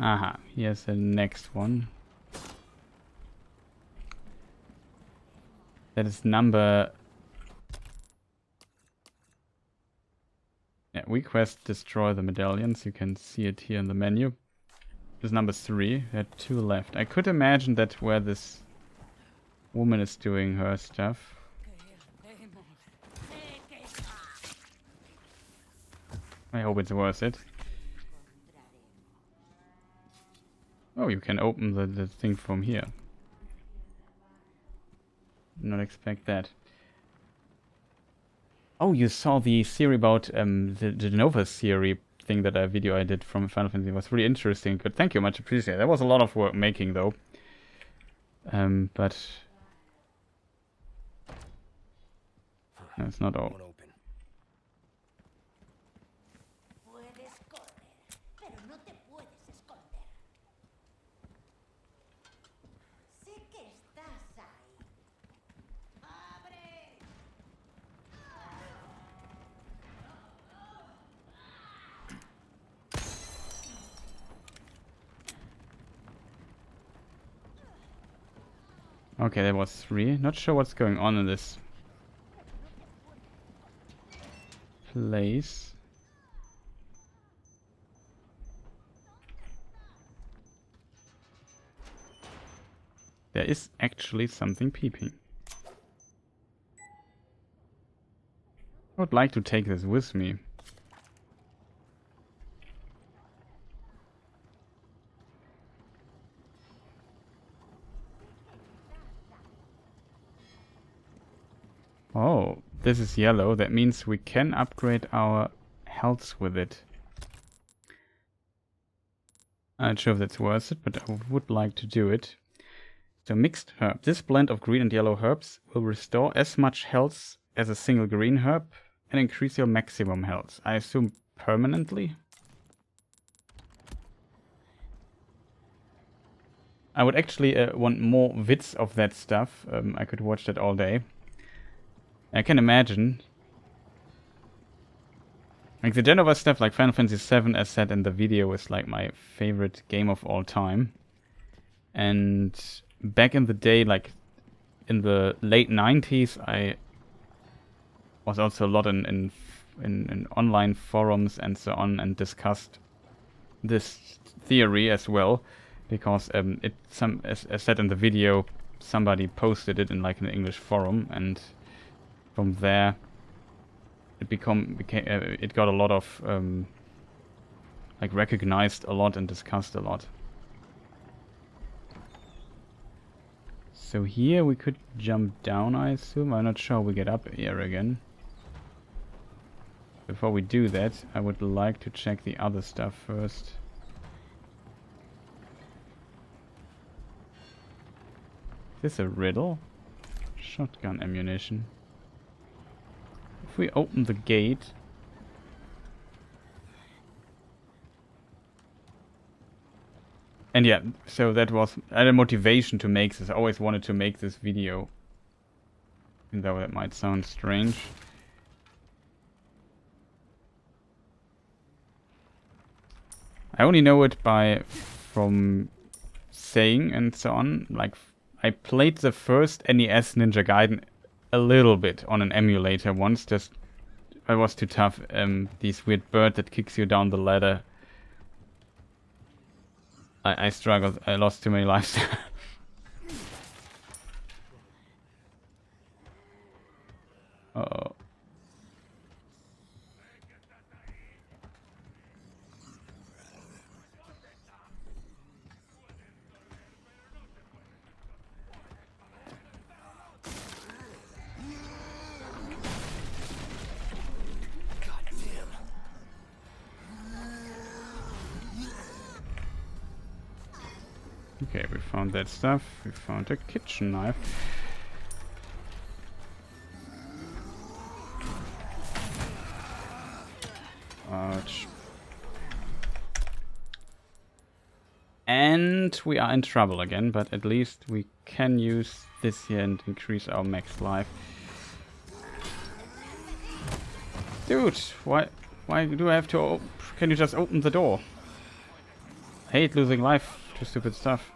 Aha, here's the next one. That is number... Yeah, request destroy the medallions. You can see it here in the menu. This is number 3. There are 2 left. I could imagine that where this woman is doing her stuff. I hope it's worth it. Oh, you can open the thing from here. Did not expect that. Oh, you saw the theory about the Nova theory thing that video I did from Final Fantasy. It was really interesting. Good, thank you, much appreciated. There was a lot of work making though. But that's not all. Okay, that was 3. Not sure what's going on in this place. There is actually something peeping. I would like to take this with me. Oh, this is yellow. That means we can upgrade our health with it. I'm not sure if that's worth it, but I would like to do it. So mixed herb. This blend of green and yellow herbs will restore as much health as a single green herb and increase your maximum health. I assume permanently? I would actually want more vids of that stuff. I could watch that all day. I can imagine. Like the Genova stuff, like Final Fantasy VII, as said in the video, is like my favorite game of all time. And back in the day, like in the late 90s, I was also a lot in online forums and so on, and discussed this theory as well, because as said in the video, somebody posted it in like an English forum, and from there it got a lot of like recognized a lot and discussed a lot. So here we could jump down, I assume. I'm not sure we get up here again. Before we do that, I would like to check the other stuff first. Is this a riddle? Shotgun ammunition. If we open the gate... And yeah, so that was a motivation to make this. I always wanted to make this video. Even though that might sound strange. I only know it from saying and so on. Like, I played the first NES Ninja Gaiden a little bit on an emulator once. Just, it was too tough. This weird bird that kicks you down the ladder. I struggled. I lost too many lives. Uh-oh. Okay, we found that stuff. We found a kitchen knife. Ouch. And we are in trouble again, but at least we can use this here and increase our max life. Dude, why do I have to can you just open the door? I hate losing life to stupid stuff.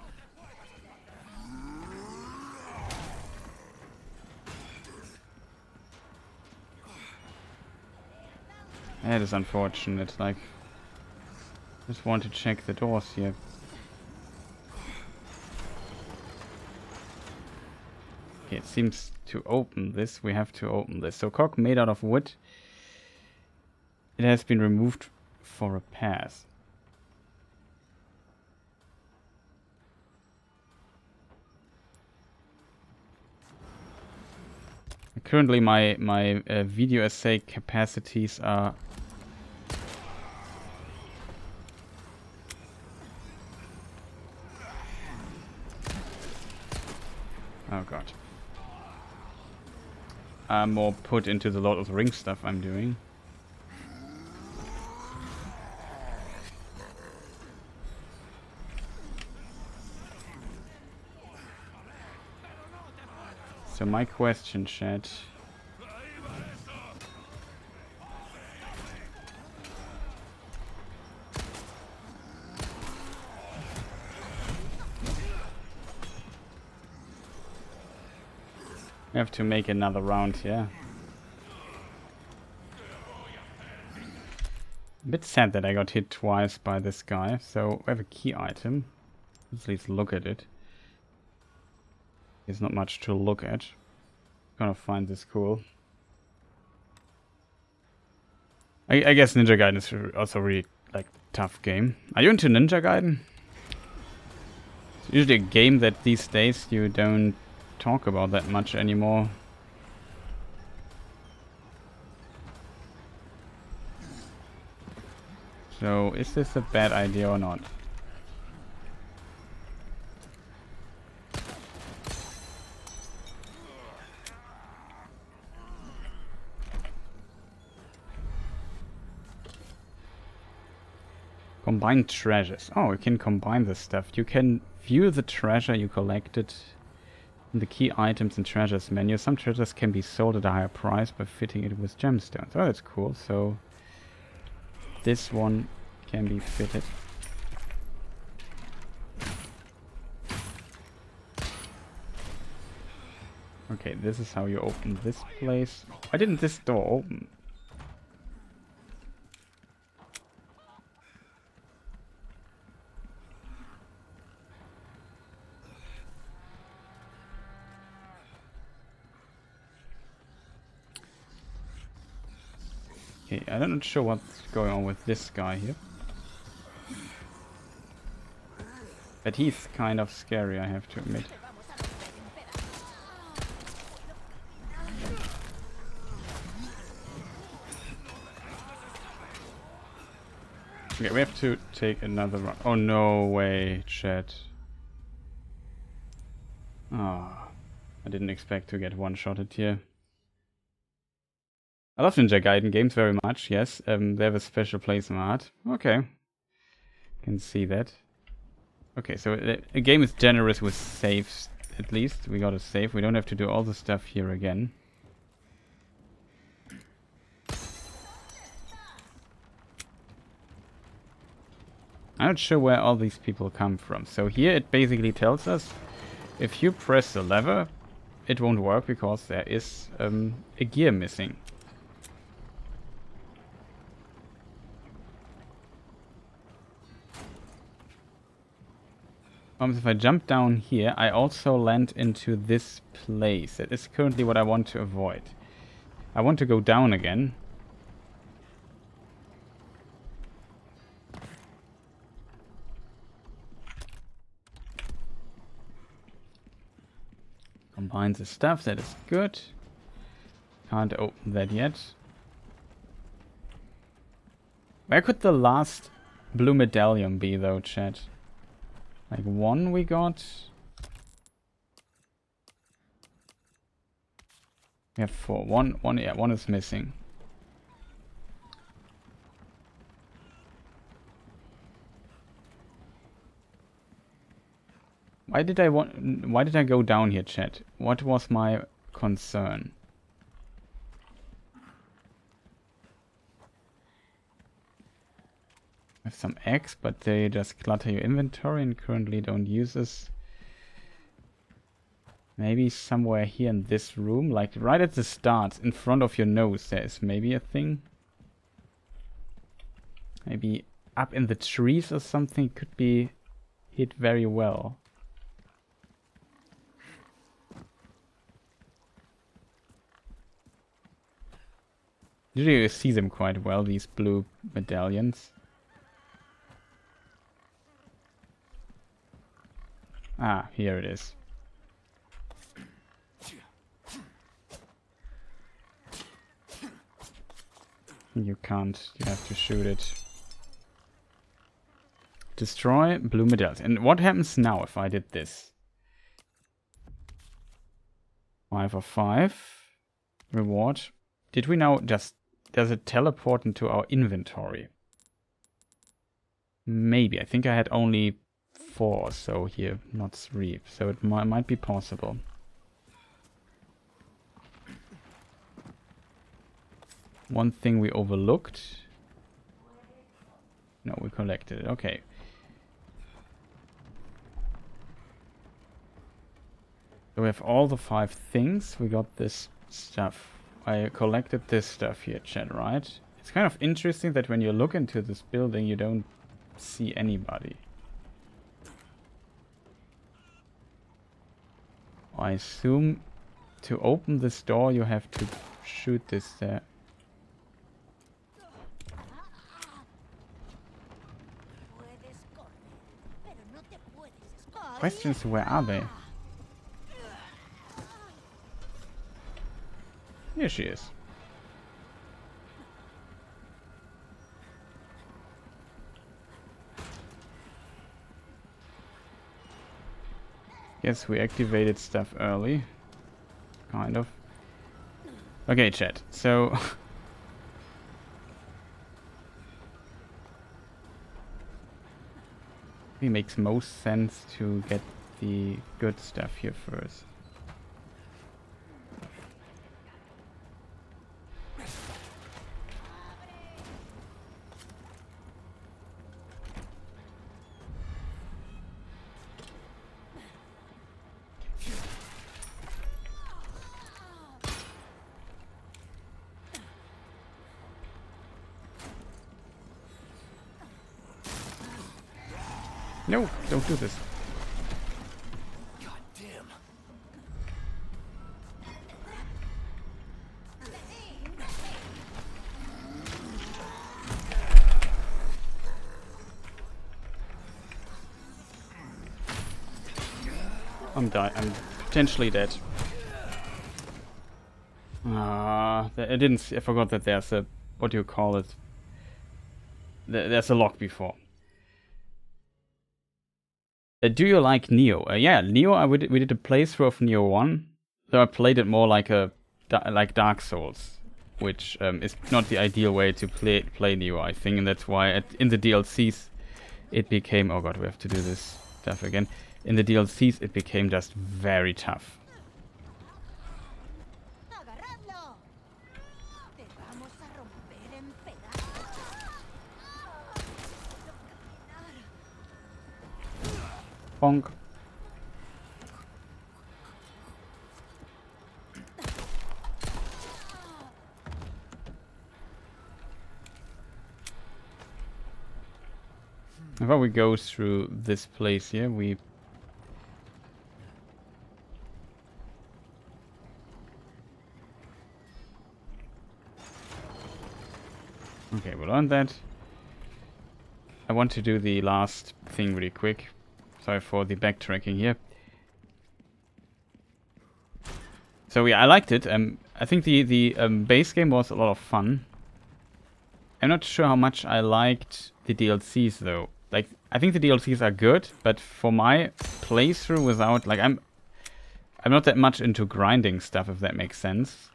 That is unfortunate, like... Just want to check the doors here. Okay, it seems to open this. We have to open this. So, cock made out of wood. It has been removed for repairs. Currently my video essay capacities are... Oh god. I'm more put into the Lord of the Rings stuff I'm doing. So my question, chat. We have to make another round here. A bit sad that I got hit twice by this guy. So we have a key item. Let's at least look at it. There's not much to look at. Gonna find this cool. I guess Ninja Gaiden is also really like tough game. Are you into Ninja Gaiden? It's usually a game that these days you don't talk about that much anymore. So is this a bad idea or not? Combine treasures. Oh, you can combine this stuff. You can view the treasure you collected in the key items and treasures menu. Some treasures can be sold at a higher price by fitting it with gemstones. Oh, that's cool. So this one can be fitted. Okay, this is how you open this place. Why didn't this door open? Okay, I'm not sure what's going on with this guy here. But he's kind of scary, I have to admit. Okay, we have to take another run. Oh, no way, chat. Ah, I didn't expect to get one-shotted here. I love Ninja Gaiden games very much, yes. They have a special place in my heart. Okay. Can see that. Okay, so the game is generous with saves, at least. We got a save. We don't have to do all the stuff here again. I'm not sure where all these people come from. So here it basically tells us if you press the lever, it won't work because there is a gear missing. If I jump down here, I also land into this place. That is currently what I want to avoid. I want to go down again. Combine the stuff, that is good. Can't open that yet. Where could the last blue medallion be though, chat? Like one we got. We have 4. One is missing. Why did I go down here, chat? What was my concern? I have some eggs, but they just clutter your inventory and currently don't use this. Maybe somewhere here in this room, like right at the start, in front of your nose, there is maybe a thing. Maybe up in the trees or something could be hit very well. Usually you see them quite well, these blue medallions. Ah, here it is. You can't, you have to shoot it. Destroy blue medallions. And what happens now if I did this? 5 of 5. Reward. Did we now just... Does it teleport into our inventory? Maybe. I think I had only 4 or so here, not 3. So it might be possible. One thing we overlooked. No, we collected it. Okay. So we have all the 5 things. We got this stuff. I collected this stuff here, chat, right? It's kind of interesting that when you look into this building, you don't see anybody. I assume to open this door, you have to shoot this there. Questions, where are they? Here she is. Guess we activated stuff early. Kind of. Okay, chat. So... It makes most sense to get the good stuff here first. No, don't do this. God damn. I'm potentially dead. I didn't see, I forgot that there's a, what do you call it? There's a lock before. Do you like Neo? Yeah, Neo. We did a playthrough of Neo 1, so I played it more like like Dark Souls, which is not the ideal way to play Neo, I think, and that's why in the DLCs it became. Oh god, we have to do this stuff again. In the DLCs, it became just very tough. Bonk. Before we go through this place here, we... Okay, we'll learn that. I want to do the last thing really quick. Sorry for the backtracking here. So yeah, I liked it. I think the base game was a lot of fun. I'm not sure how much I liked the DLCs though. Like, I think the DLCs are good, but for my playthrough without, like, I'm not that much into grinding stuff, if that makes sense.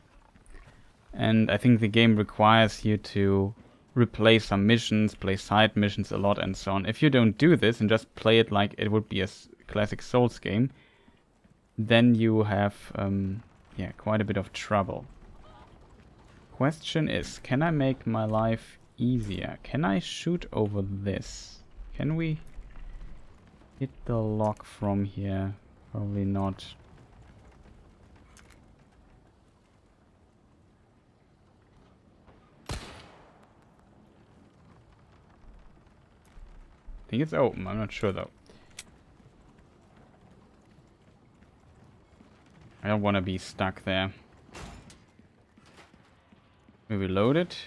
And I think the game requires you to replay some missions, play side missions a lot and so on. If you don't do this and just play it like it would be a classic Souls game, then you have yeah, quite a bit of trouble. Question is, can I make my life easier? Can I shoot over this? Can we hit the lock from here? Probably not. I think it's open, I'm not sure though. I don't want to be stuck there. We reload it.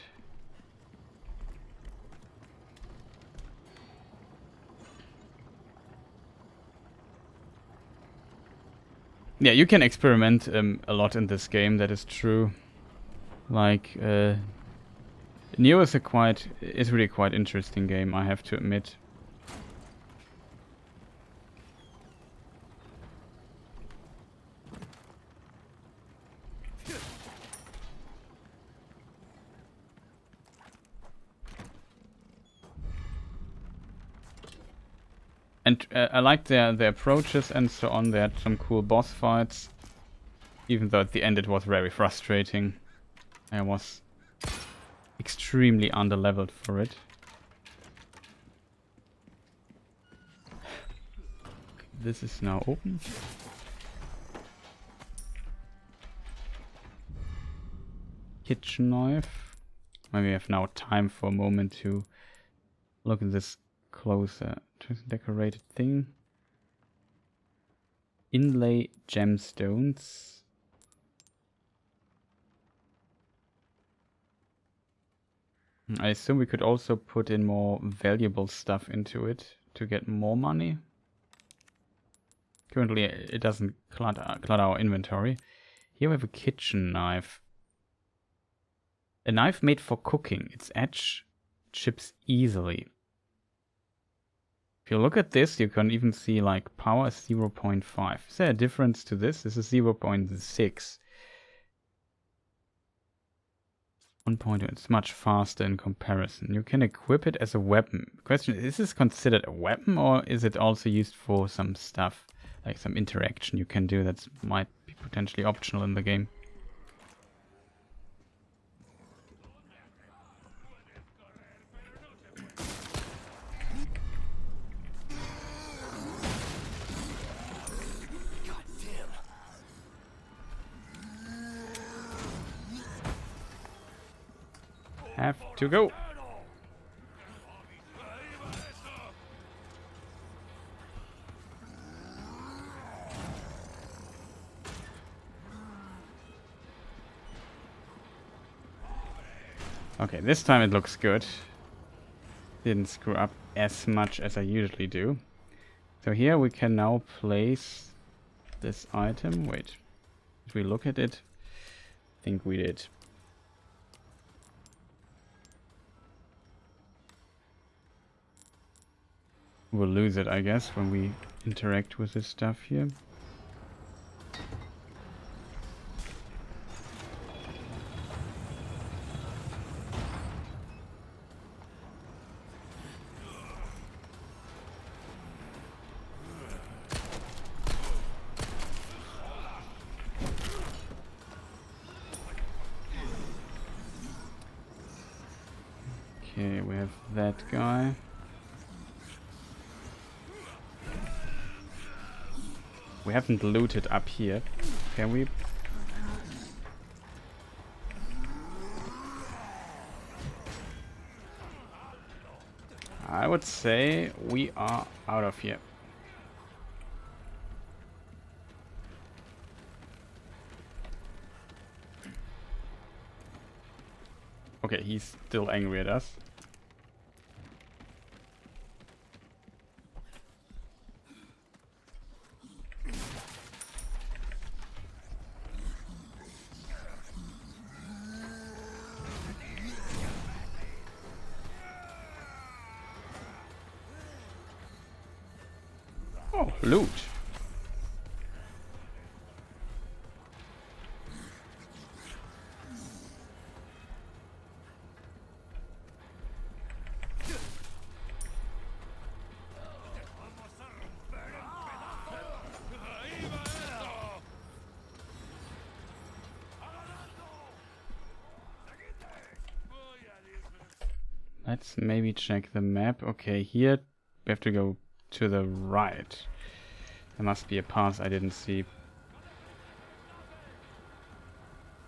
Yeah, you can experiment a lot in this game, that is true. Like, Neo is really quite interesting game, I have to admit. And I like their approaches and so on. They had some cool boss fights. Even though at the end it was very frustrating. I was extremely underleveled for it. This is now open. Kitchen knife. Maybe we have now time for a moment to look at this closer. Decorated thing. Inlay gemstones. I assume we could also put in more valuable stuff into it to get more money. Currently it doesn't clutter our inventory. Here we have a kitchen knife. A knife made for cooking. Its edge chips easily. If you look at this, you can even see like power is 0.5. Is there a difference to this? This is 0.6. 1.2, it's much faster in comparison. You can equip it as a weapon. Question, is this considered a weapon or is it also used for some stuff? Like some interaction you can do that might be potentially optional in the game. Have to go. Okay, this time it looks good. Didn't screw up as much as I usually do. So here we can now place this item. Wait, did we look at it? I think we did. We'll lose it, I guess, when we interact with this stuff here. Okay, we have that guy. We haven't looted up here. Can we? I would say we are out of here. Okay, he's still angry at us. Oh, loot. Let's maybe check the map. Okay, here we have to go to the right. There must be a path I didn't see.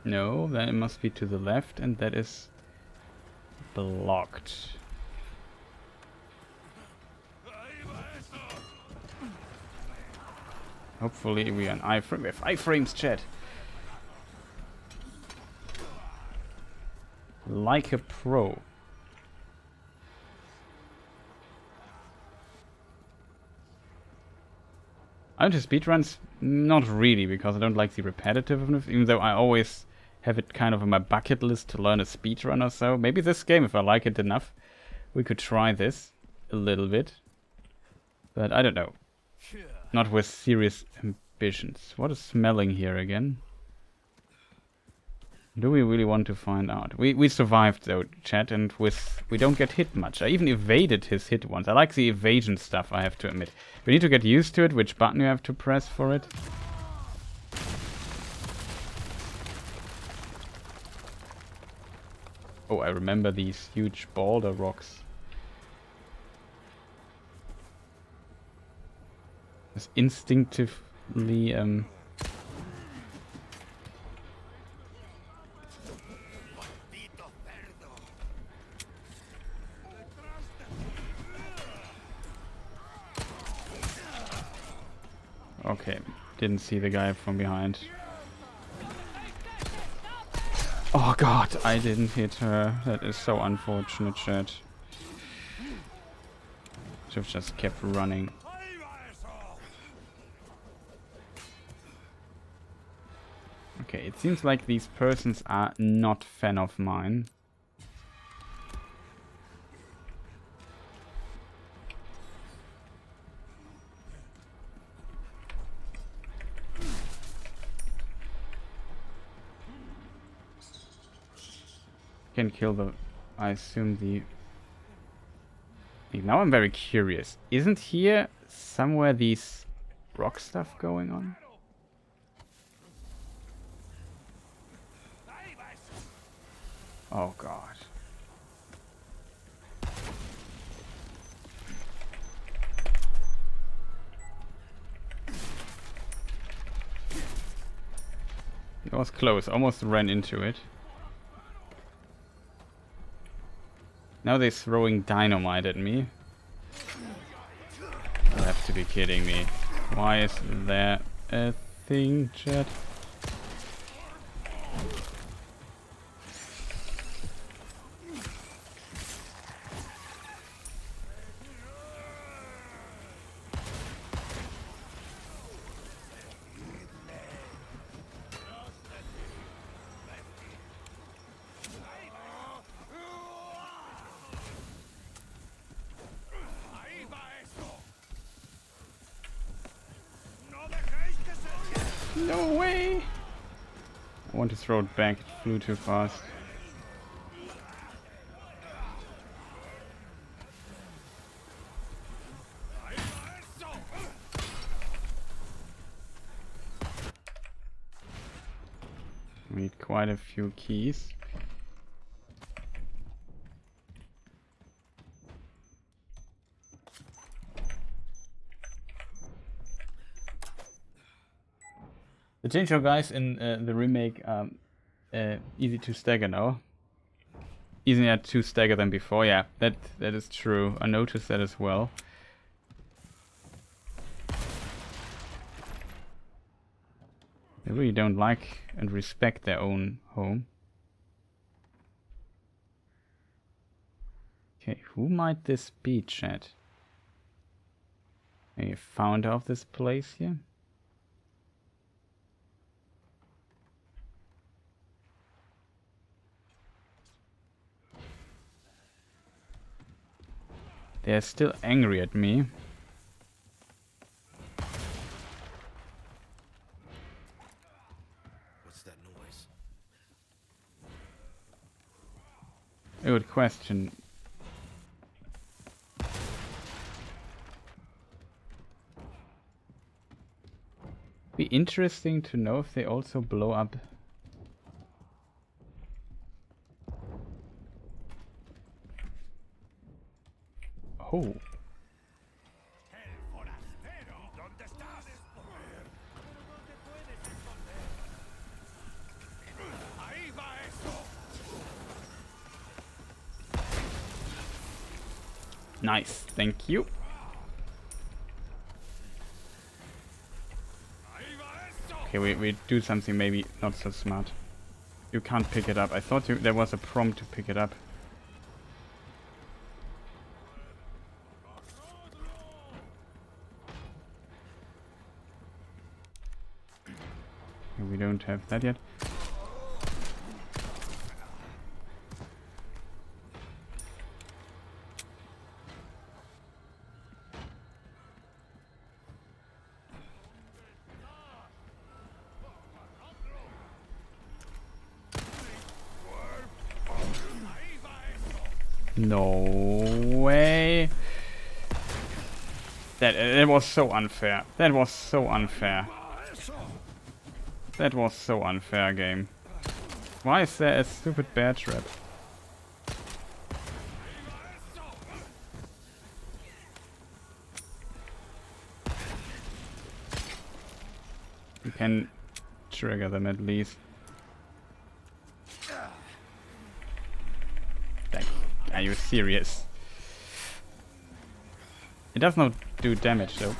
No, then it must be to the left, and that is blocked. Hopefully we are on iframe. We have iframes, chat. Like a pro. I'm into speedruns? Not really, because I don't like the repetitiveness, even though I always have it kind of on my bucket list to learn a speedrun or so. Maybe this game, if I like it enough, we could try this a little bit. But I don't know. Not with serious ambitions. What is smelling here again? Do we really want to find out? We survived though, chat, and we don't get hit much. I even evaded his hit once. I like the evasion stuff, I have to admit. We need to get used to it, which button you have to press for it. Oh, I remember these huge boulder rocks. Just instinctively okay, didn't see the guy from behind. Oh god, I didn't hit her. That is so unfortunate, chat. Should've just kept running. Okay, it seems like these persons are not fan of mine. Can kill the... I assume the... Now I'm very curious. Isn't here somewhere these rock stuff going on? Oh god. It was close, almost ran into it. Now they're throwing dynamite at me. You have to be kidding me. Why is there a thing, chat? No way! I want to throw it back, it flew too fast. We need quite a few keys. The chainsaw guys in the remake are easy to stagger now. Easier to stagger than before. Yeah, that is true. I noticed that as well. They really don't like and respect their own home. Okay, who might this be, chat? A founder of this place here? They're still angry at me. What's that noise? A good question. Be interesting to know if they also blow up. Oh. Nice, thank you. Okay, we do something maybe not so smart. You can't pick it up. I thought there was a prompt to pick it up. We don't have that yet. No way. That was so unfair. That was so unfair. That was so unfair, game. Why is there a stupid bear trap? You can trigger them at least. Are you serious? It does not do damage though.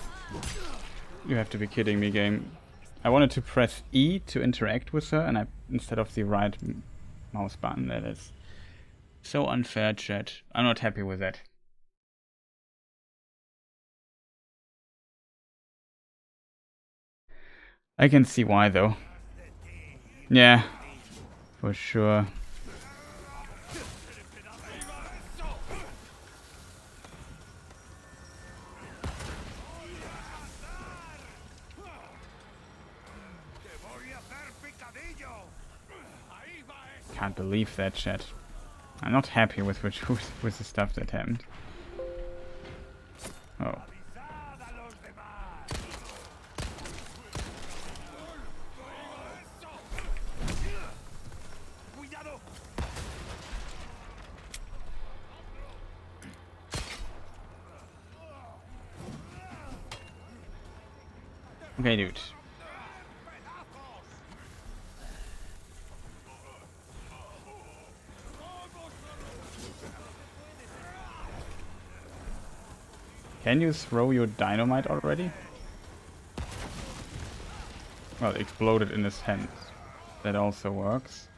You have to be kidding me, game. I wanted to press E to interact with her, and instead of the right mouse button. That is so unfair, chat. I'm not happy with that. I can see why though. Yeah, for sure. Can't believe that, chat. I'm not happy with with the stuff that happened. Oh. Okay, dude. Can you throw your dynamite already? Well, it exploded in his hands. That also works.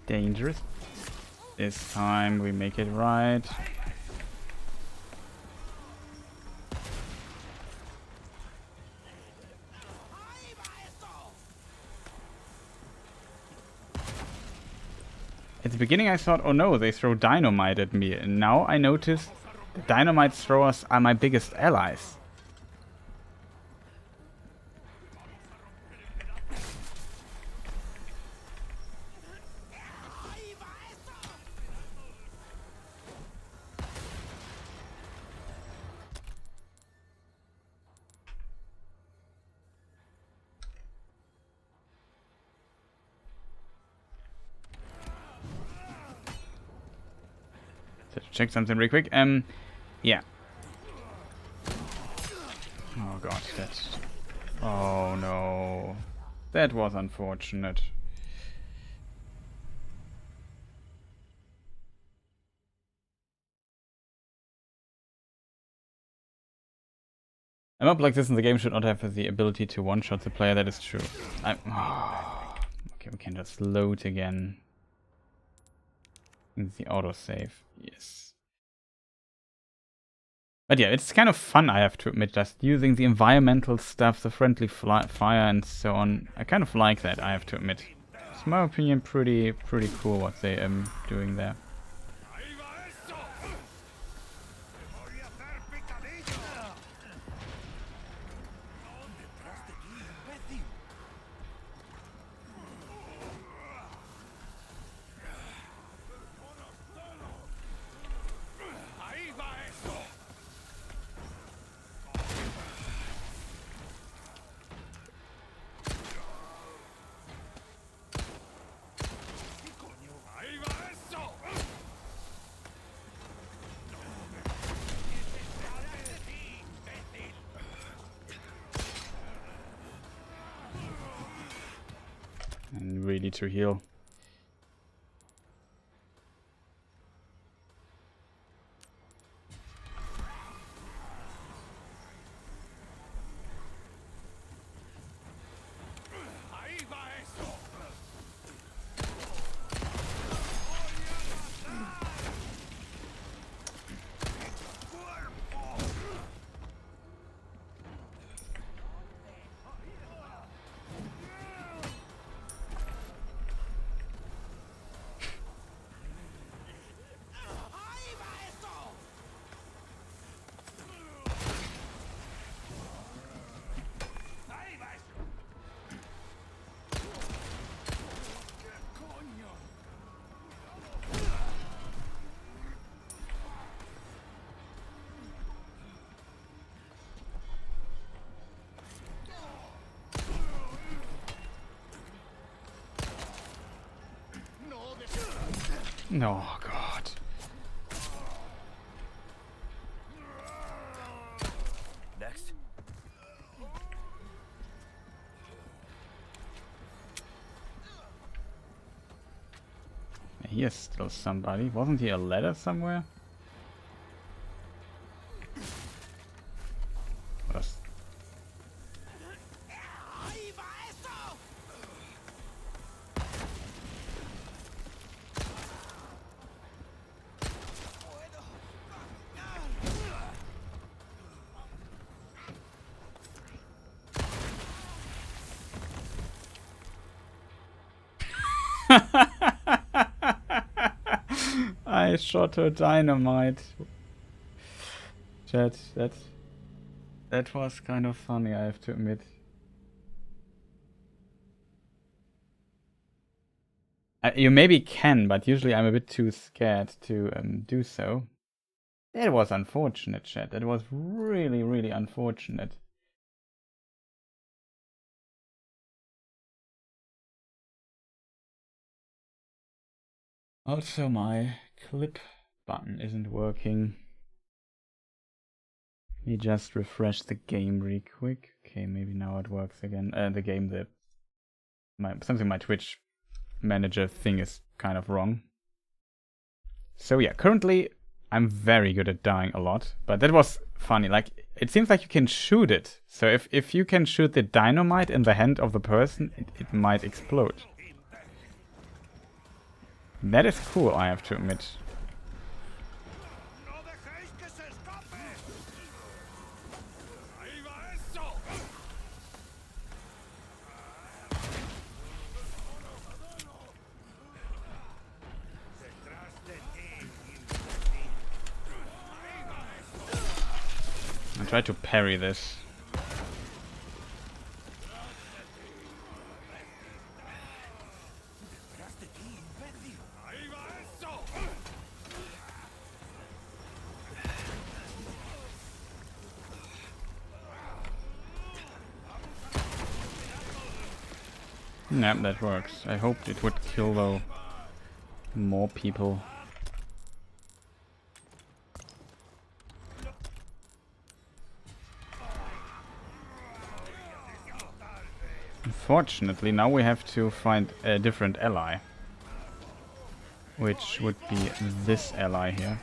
Dangerous. This time we make it right. At the beginning I thought, oh no, they throw dynamite at me, and now I notice the dynamite throwers are my biggest allies. Let's check something real quick. Yeah. Oh god, that's... Oh no. That was unfortunate. A map like this in the game should not have the ability to one-shot the player, that is true. Okay, we can just load again. In the autosave, yes. But yeah, it's kind of fun, I have to admit, just using the environmental stuff, the friendly fire and so on. I kind of like that, I have to admit. It's, in my opinion, pretty cool what they doing there. And really to heal. No, oh God. Next. Here's still somebody. Wasn't here a ladder somewhere? Was I shot her dynamite. Chat, that was kind of funny, I have to admit. You maybe can, but usually I'm a bit too scared to do so. That was unfortunate, chat. That was really, really unfortunate. Also, my clip button isn't working. Let me just refresh the game real quick. Okay, maybe now it works again. The game, my Twitch manager thing is kind of wrong. So yeah, currently I'm very good at dying a lot, but that was funny. Like, it seems like you can shoot it. So if you can shoot the dynamite in the hand of the person, it might explode. That is cool, I have to admit. I try to parry this. Yep, that works. I hoped it would kill though more people. Unfortunately, now we have to find a different ally, which would be this ally here.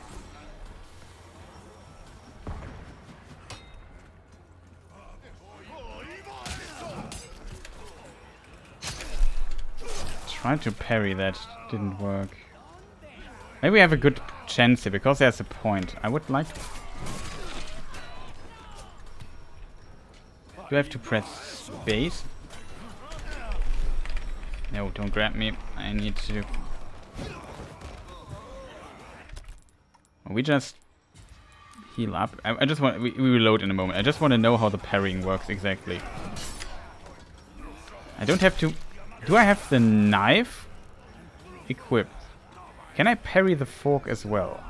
Tried to parry that, didn't work. Maybe we have a good chance here because there's a point. I would like to... Do I have to press space? No, don't grab me. I need to... We just heal up. I just want... We reload in a moment. I just want to know how the parrying works exactly. I don't have to... Do I have the knife equipped? Can I parry the fork as well?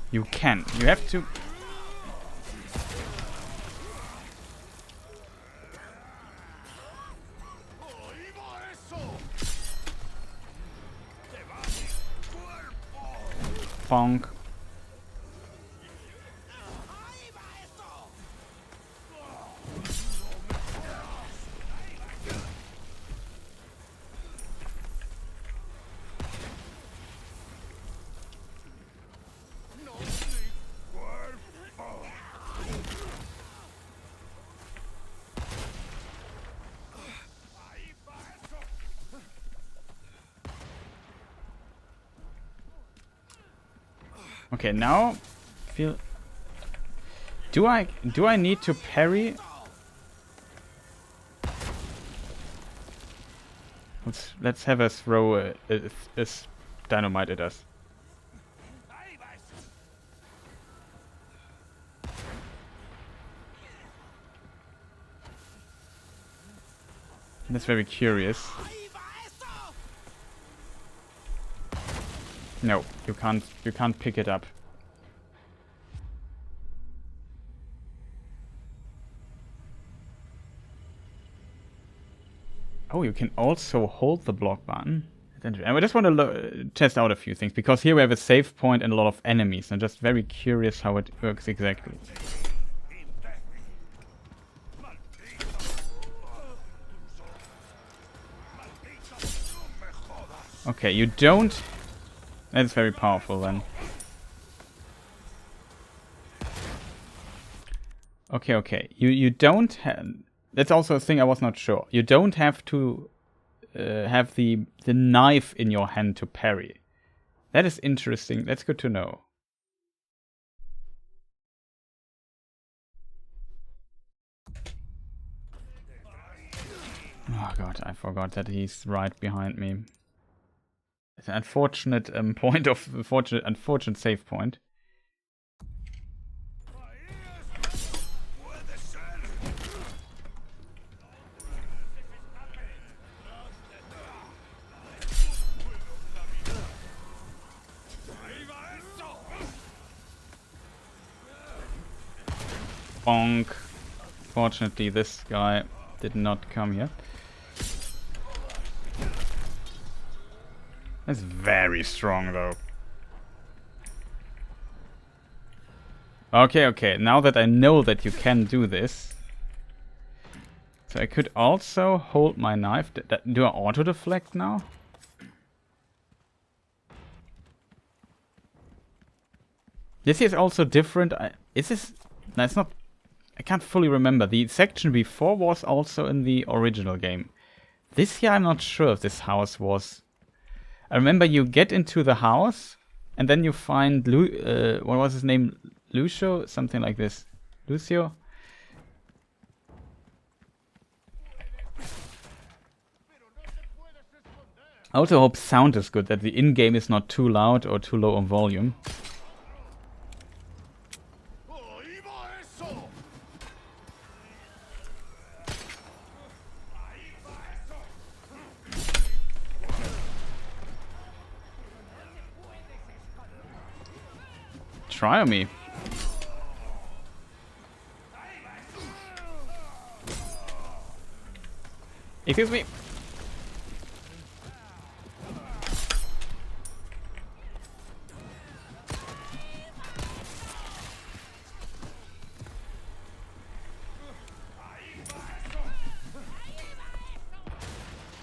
You can. You have to... Bonk. Okay, now feel... Do I need to parry? Let's have us throw a dynamite at us. That's very curious. No, you can't pick it up. Oh, you can also hold the block button. I just want to test out a few things, because here we have a save point and a lot of enemies. I'm just very curious how it works exactly. Okay, you don't... That's very powerful then. Okay. You don't have... That's also a thing I was not sure. You don't have to have the knife in your hand to parry. That is interesting. That's good to know. Oh god, I forgot that he's right behind me. It's an unfortunate point of unfortunate save point. Bonk. Fortunately, this guy did not come here. That's very strong, though. Okay, okay. Now that I know that you can do this. So I could also hold my knife. Do I auto-deflect now? This is also different. Is this... No, it's not... I can't fully remember. The section before was also in the original game. This here, I'm not sure if this house was... I remember you get into the house, and then you find... what was his name? Lucio? Something like this. Lucio? I also hope sound is good, that the in-game is not too loud or too low on volume. Try on me. Excuse me.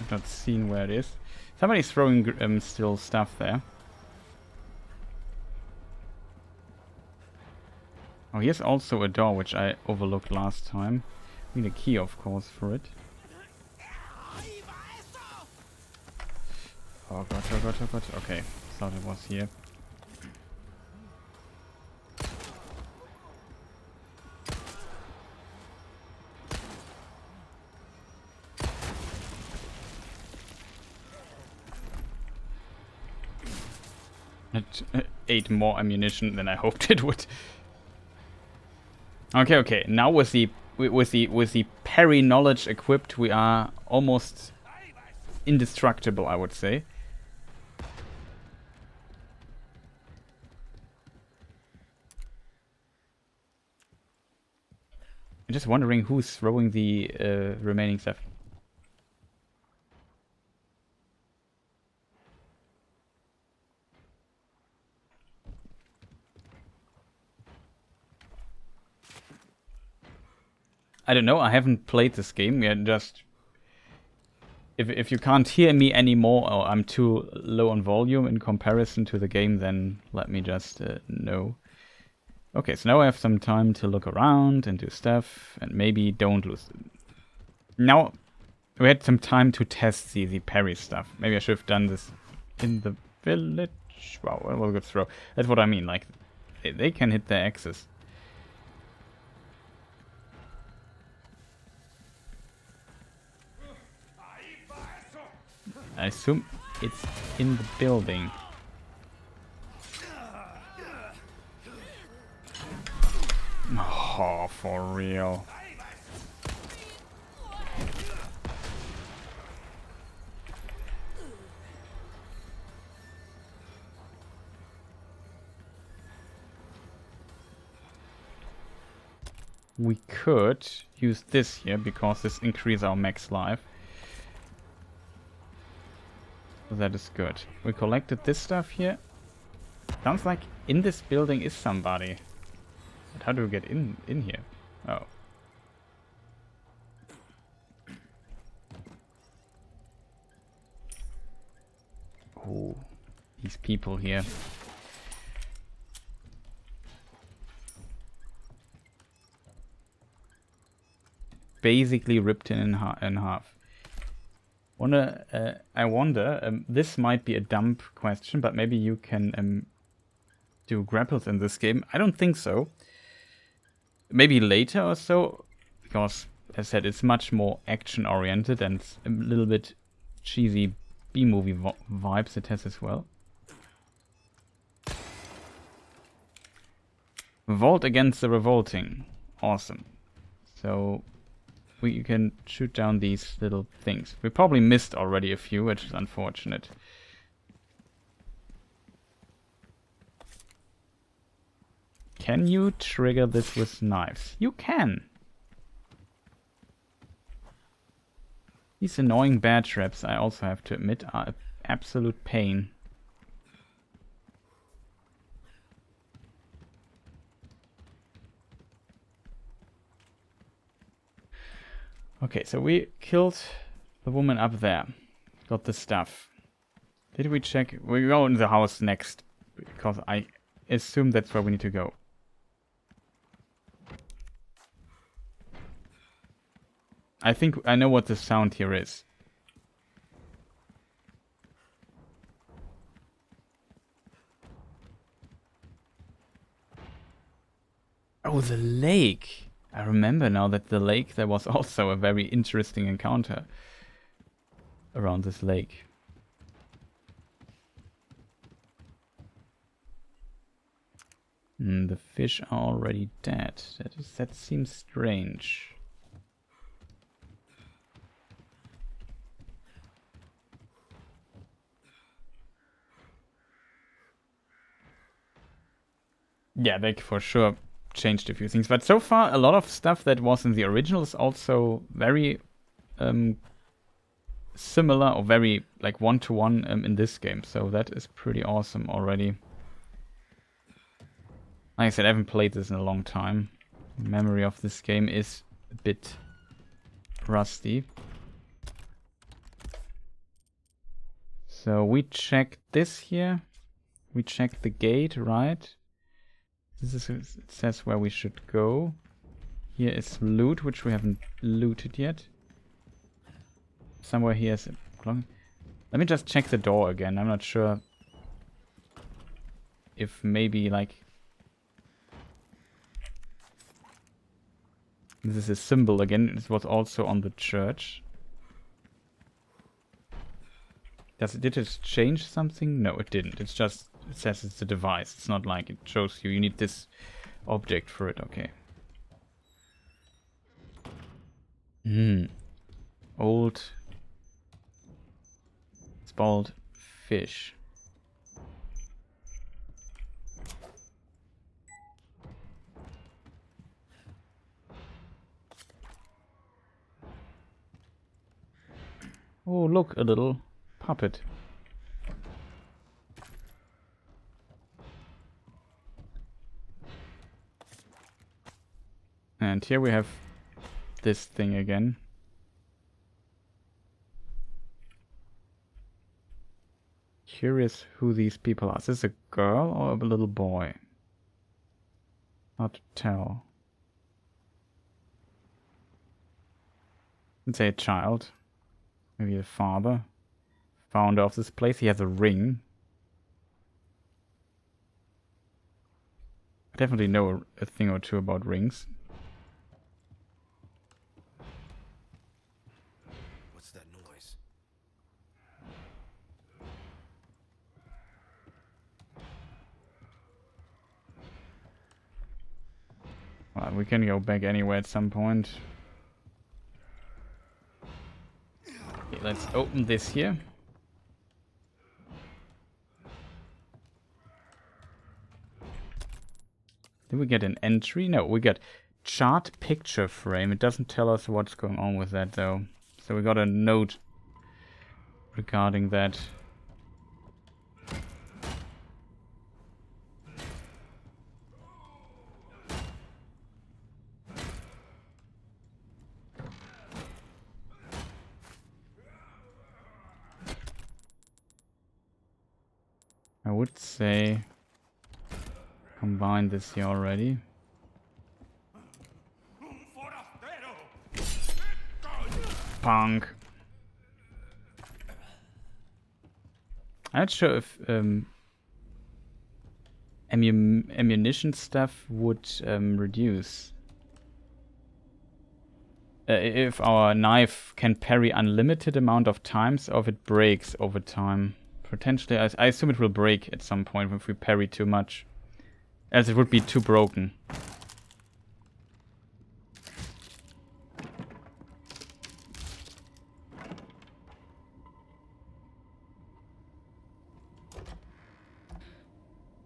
I've not seen where it is. Somebody's throwing still stuff there. Oh, here's also a door which I overlooked last time. I need a key, of course, for it. Oh god, oh god, oh god. Okay, thought it was here. It ate more ammunition than I hoped it would. Okay, okay. Now with the parry knowledge equipped, we are almost indestructible, I would say. I'm just wondering who's throwing the remaining stuff. I don't know, I haven't played this game yet, just... If you can't hear me anymore, or I'm too low on volume in comparison to the game, then let me just know. Okay, so now I have some time to look around and do stuff, and maybe don't lose... Now, we had some time to test the parry stuff. Maybe I should have done this in the village. Wow, that was a good throw. That's what I mean, like, they can hit their axes. I assume it's in the building. Oh, for real. We could use this here because this increases our max life. That is good. We collected this stuff here. Sounds like in this building is somebody. But how do we get in here? Oh. Oh, these people here. Basically ripped in half. I wonder, this might be a dumb question, but maybe you can do grapples in this game. I don't think so. Maybe later or so, because as I said, it's much more action-oriented and a little bit cheesy B-movie vibes it has as well. Revolt against the revolting. Awesome. So we can shoot down these little things. We probably missed already a few, which is unfortunate. Can you trigger this with knives? You can! These annoying bear traps, I also have to admit, are an absolute pain. Okay, so we killed the woman up there. Got the stuff. Did we check? We go in the house next, because I assume that's where we need to go. I think I know what the sound here is. Oh, the lake! I remember now that the lake, there was also a very interesting encounter around this lake. The fish are already dead. That seems strange. Yeah, they for sure changed a few things, but so far a lot of stuff that was in the original is also very similar or very like one-to-one in this game, so that is pretty awesome already. Like I said, I haven't played this in a long time. Memory of this game is a bit rusty. So we checked this here. We checked the gate, right? This is, it says where we should go. Here is loot, which we haven't looted yet. Somewhere here is a clock. Let me just check the door again. I'm not sure if maybe like this is a symbol again. It was also on the church. Did it change something? No, it didn't. It's just, it says it's a device. It's not like it shows you need this object for it. Okay. Old spoiled fish. Oh, look, a little puppet. And here we have this thing again. Curious who these people are. Is this a girl or a little boy? Hard to tell. Let's say a child. Maybe the father. Founder of this place. He has a ring. I definitely know a thing or two about rings. What's that noise? Well, we can go back anywhere at some point. Okay, let's open this here. Did we get an entry? No, we got chart picture frame. It doesn't tell us what's going on with that though. So we got a note regarding that. I would say combine this here already. Punk. I'm not sure if ammunition stuff would reduce. if our knife can parry unlimited amount of times, or if it breaks over time. Potentially, I assume it will break at some point if we parry too much. Else it would be too broken.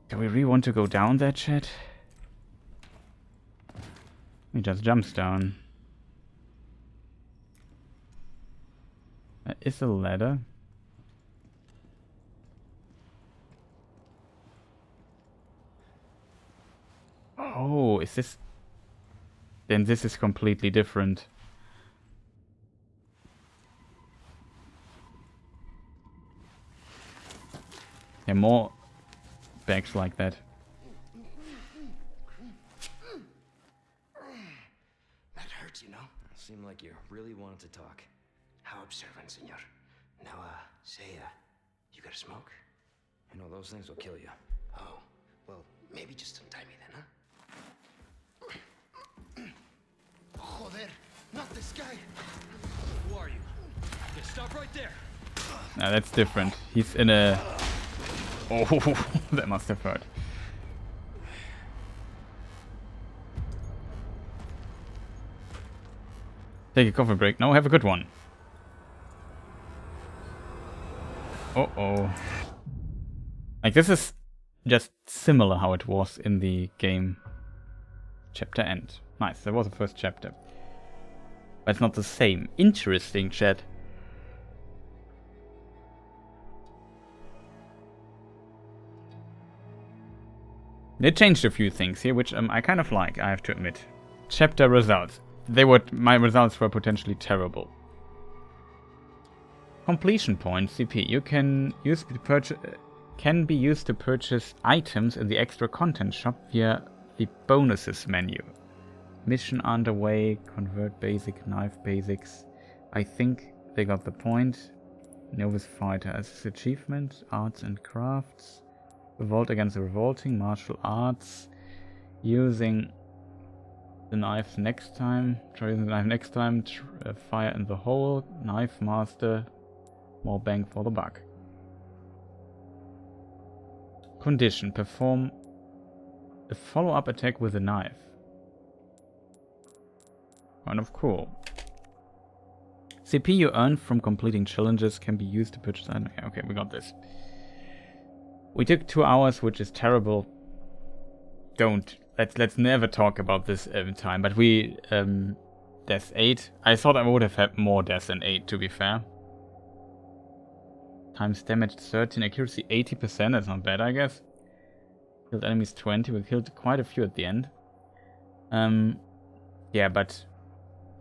Do we really want to go down there, chat? He just jumps down. There is a ladder. Oh, is this... Then this is completely different. There are more bags like that. That hurts, you know? Seemed like you really wanted to talk. How observant, senor. Now, say, you got a smoke? You know, those things will kill you. Oh, well, maybe just untie me then, huh? Joder, not this guy! Who are you? Yeah, stop right there! Now that's different. He's in a... Oh, that must have hurt. Take a coffee break. No, have a good one. Uh-oh. Like, this is just similar how it was in the game. Chapter end. Nice, that was the first chapter. But it's not the same. Interesting, chat. They changed a few things here, which I kind of like, I have to admit. Chapter results. My results were potentially terrible. Completion point, CP. You can use to purchase... Can be used to purchase items in the extra content shop via the bonuses menu. Mission underway, convert basic, knife basics. I think they got the point. Novice fighter as achievement, arts and crafts. Revolt against the revolting, martial arts. Using the knife next time. Try using the knife next time. Fire in the hole. Knife master. More bang for the buck. Condition. Perform a follow-up attack with a knife. Kind of cool. CP you earn from completing challenges can be used to purchase... Okay, we got this. We took 2 hours, which is terrible. Let's never talk about this every time. But we... Death 8. I thought I would have had more deaths than 8, to be fair. Times damage 13, accuracy 80%, that's not bad, I guess. Killed enemies 20, we killed quite a few at the end. Yeah, but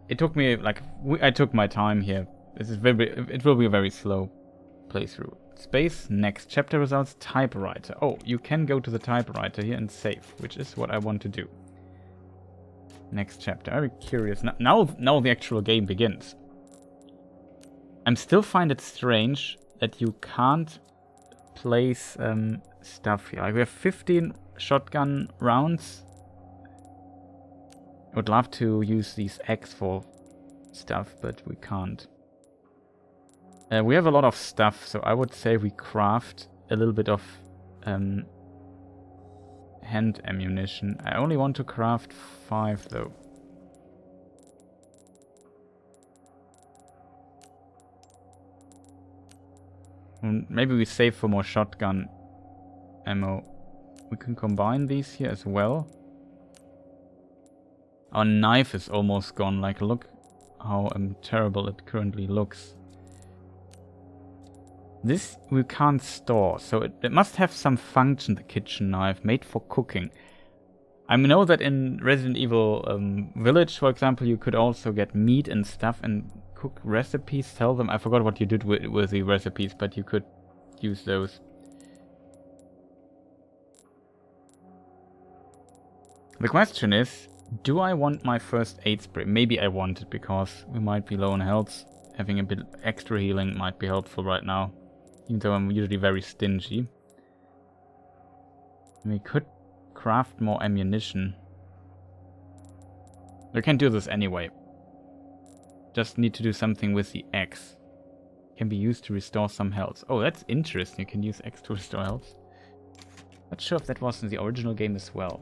it took me, like, I took my time here. This is it will be a very slow playthrough. Space, next chapter results, typewriter. Oh, you can go to the typewriter here and save, which is what I want to do. Next chapter, very curious. Now the actual game begins. I still find it strange that you can't place stuff here. Like, we have 15 shotgun rounds. I would love to use these eggs for stuff, but we can't. We have a lot of stuff, so I would say we craft a little bit of hand ammunition. I only want to craft 5 though. Maybe we save for more shotgun ammo. We can combine these here as well. Our knife is almost gone. Like, look how terrible it currently looks. This we can't store, so it must have some function, the kitchen knife, made for cooking. I know that in Resident Evil Village, for example, you could also get meat and stuff and cook recipes, sell them. I forgot what you did with the recipes, but you could use those. The question is, do I want my first aid spray? Maybe I want it because we might be low on health. Having a bit extra healing might be helpful right now, even though I'm usually very stingy. We could craft more ammunition. We can do this anyway. just need to do something with the X. Can be used to restore some health. Oh, that's interesting. You can use X to restore health. Not sure if that was in the original game as well.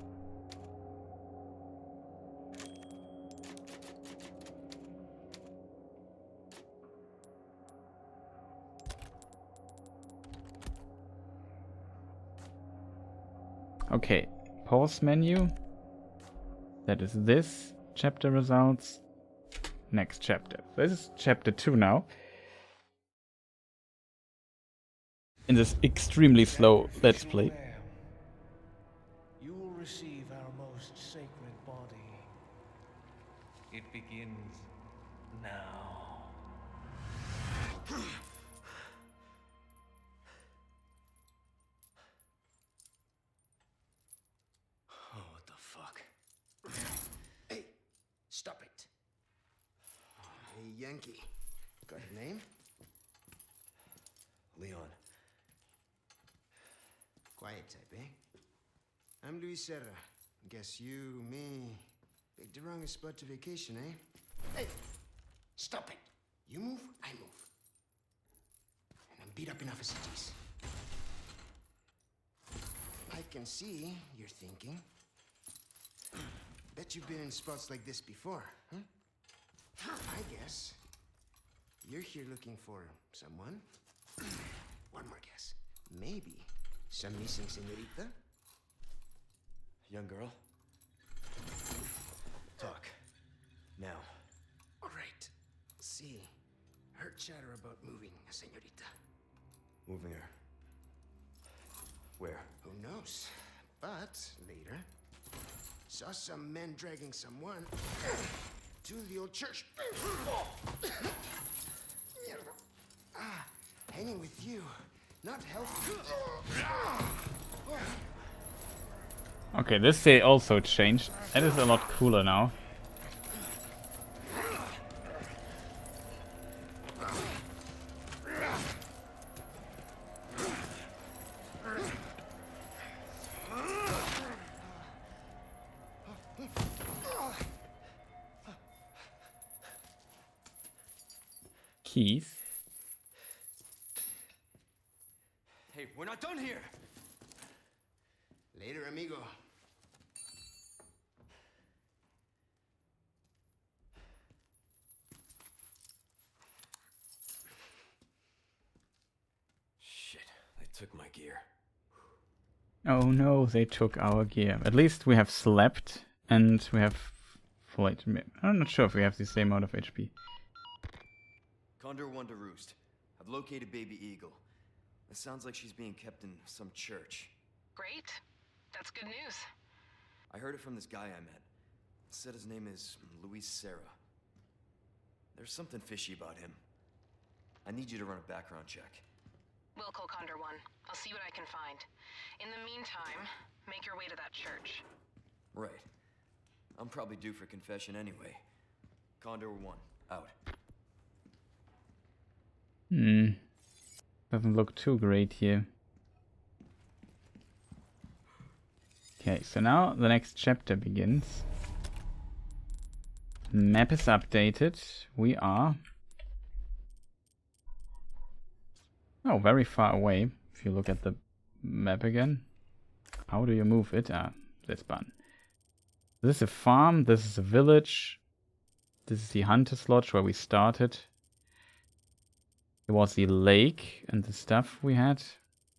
Okay, pause menu. That is this. Chapter results. Next chapter. This is chapter 2 now. In this extremely slow Let's Play. You will receive our most sacred body. It begins now. Oh, what the fuck? Hey, stop it. Hey, Yankee. Got a name? Leon. Quiet type, eh? I'm Luis Serra. Guess you, me, picked the wrongest spot to vacation, eh? Hey, stop it. You move, I move. And I'm beat up enough as it is. I can see you're thinking. Bet you've been in spots like this before, huh? I guess you're here looking for someone. One more guess. Maybe some missing señorita? Young girl? Talk. Now. All right. See, heard chatter about moving a señorita. Moving her. Where? Who knows? But later, saw some men dragging someone to the old church. Hanging with you, not healthy. Okay, this day also changed. That is a lot cooler now. Keys. Hey, we're not done here! Later, amigo. Shit, they took my gear. Oh no, they took our gear. At least we have slept and we have full HP. I'm not sure if we have the same amount of HP. Condor 1 to Roost. I've located Baby Eagle. It sounds like she's being kept in some church. Great. That's good news. I heard it from this guy I met. Said his name is Luis Serra. There's something fishy about him. I need you to run a background check. We'll call Condor 1. I'll see what I can find. In the meantime, make your way to that church. Right. I'm probably due for confession anyway. Condor 1, out. Doesn't look too great here. Okay, so now the next chapter begins. Map is updated. We are... oh, very far away. If you look at the map again. How do you move it? Ah, this button. This is a farm, this is a village. This is the Hunter's Lodge where we started. It was the lake and the stuff we had.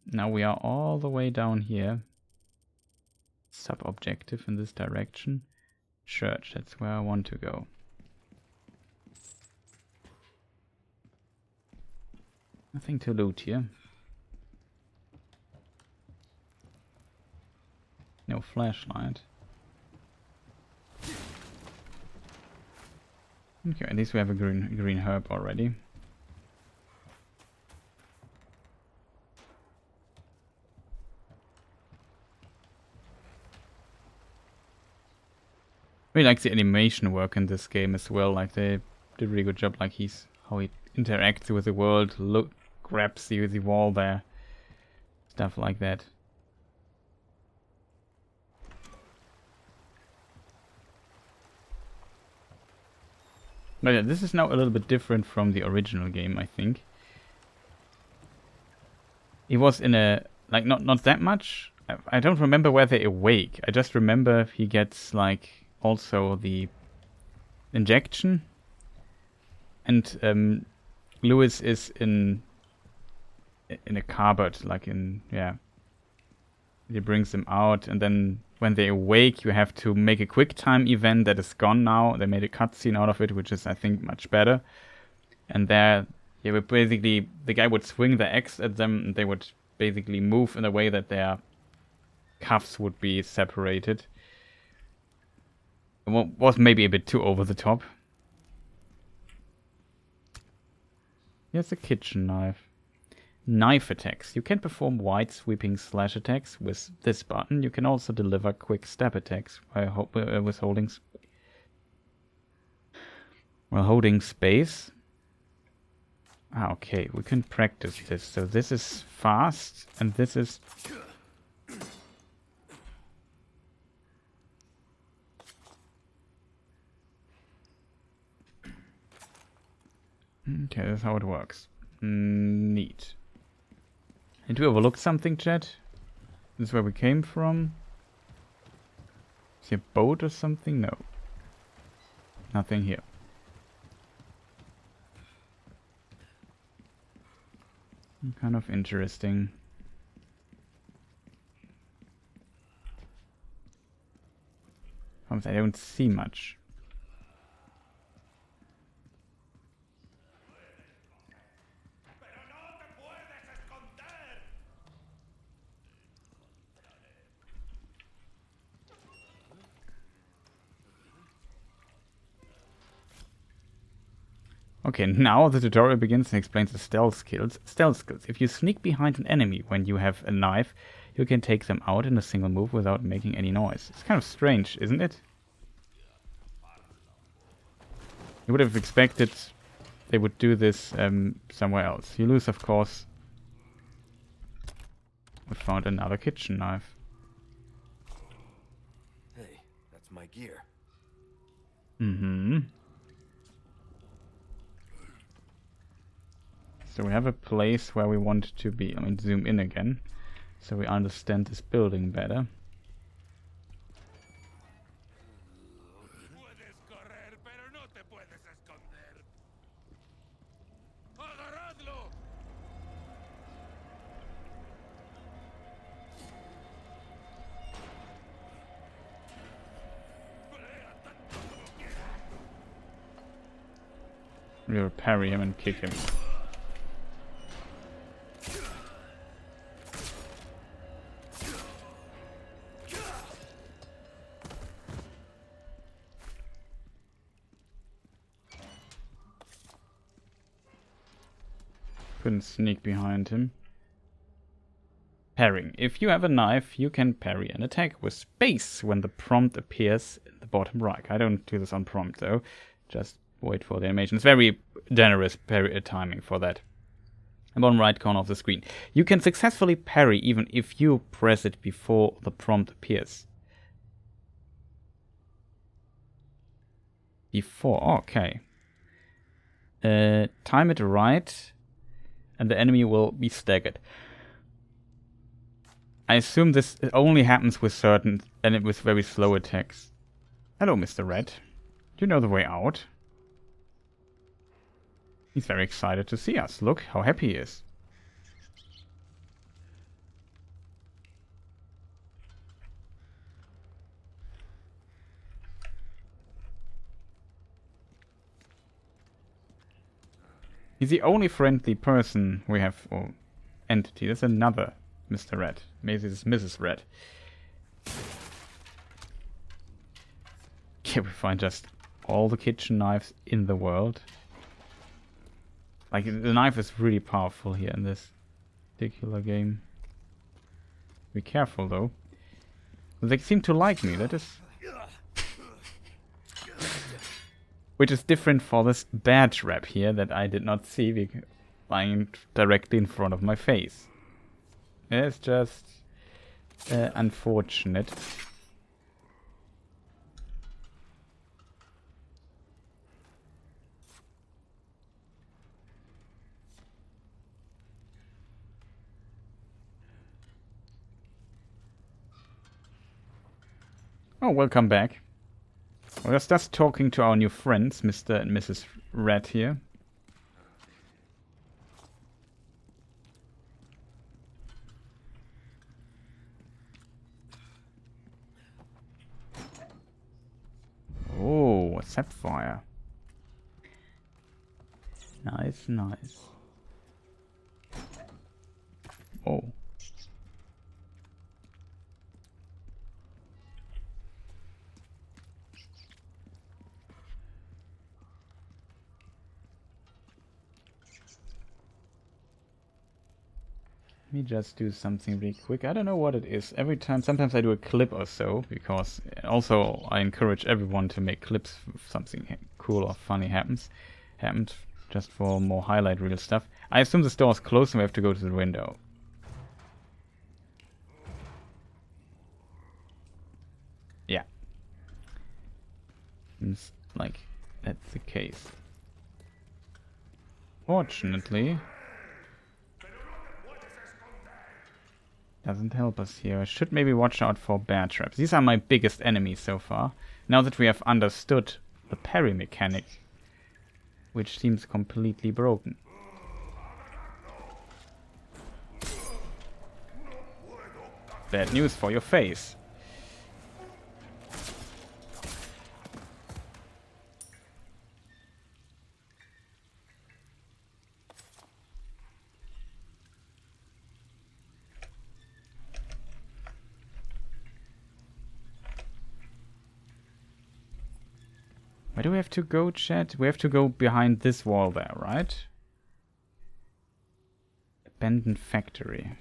Now we are all the way down here. Sub-objective in this direction. Church, that's where I want to go. Nothing to loot here. No flashlight. Okay, at least we have a green herb already. I really like the animation work in this game as well. Like they did a really good job. Like how he interacts with the world, grabs the wall there, stuff like that. But yeah, this is now a little bit different from the original game, I think. He was in a... like, not that much. I don't remember where they awake. I just remember he gets, like, also the injection. And Lewis is in a cupboard, like in... yeah. He brings them out, and then when they awake, you have to make a quick time event that is gone now. They made a cutscene out of it, which is, I think, much better. And there, yeah, but basically, the guy would swing the axe at them, and they would basically move in a way that their cuffs would be separated. It was maybe a bit too over the top. Here's a kitchen knife. Knife attacks. You can perform wide sweeping slash attacks with this button. You can also deliver quick stab attacks with holding while holding space. Ah, okay, we can practice this. So this is fast, and this is... okay, that's how it works. Neat. Did we overlook something, chat? This is where we came from? Is here a boat or something? No. Nothing here. Kind of interesting. I don't see much. Okay, now the tutorial begins and explains the stealth skills. Stealth skills. If you sneak behind an enemy when you have a knife, you can take them out in a single move without making any noise. It's kind of strange, isn't it? You would have expected they would do this somewhere else. You lose, of course. We found another kitchen knife. Hey, that's my gear. Mm-hmm. So we have a place where we want to be. I mean, zoom in again, so we understand this building better. We'll parry him and kick him. Couldn't sneak behind him. Parrying. If you have a knife, you can parry an attack with space when the prompt appears in the bottom right. I don't do this on prompt though. Just wait for the animation. It's very generous parry timing for that. The bottom right corner of the screen. You can successfully parry even if you press it before the prompt appears. Before, okay. Time it right, and the enemy will be staggered. I assume this only happens with certain and with very slow attacks. Hello, Mr. Red. Do you know the way out? He's very excited to see us. Look how happy he is. He's the only friendly person we have, or entity. There's another Mr. Red. Maybe this is Mrs. Red. Can we find just all the kitchen knives in the world? Like, the knife is really powerful here in this particular game. Be careful though. They seem to like me, that is... Which is different for this badge wrap here that I did not see lying directly in front of my face. It's just unfortunate. Oh, welcome back. We're just talking to our new friends, Mr. and Mrs. Red here. Oh, a sapphire. Nice, nice. Oh. Let me just do something really quick. I don't know what it is. Every time, sometimes I do a clip or so, because also I encourage everyone to make clips if something cool or funny happened, just for more highlight reel stuff. I assume the store is closed and we have to go to the window. Yeah. Seems like that's the case. Fortunately, doesn't help us here. I should maybe watch out for bear traps. These are my biggest enemies so far. Now that we have understood the parry mechanic, which seems completely broken. Bad news for your face. Where do we have to go, chat? We have to go behind this wall there, right? Abandoned factory.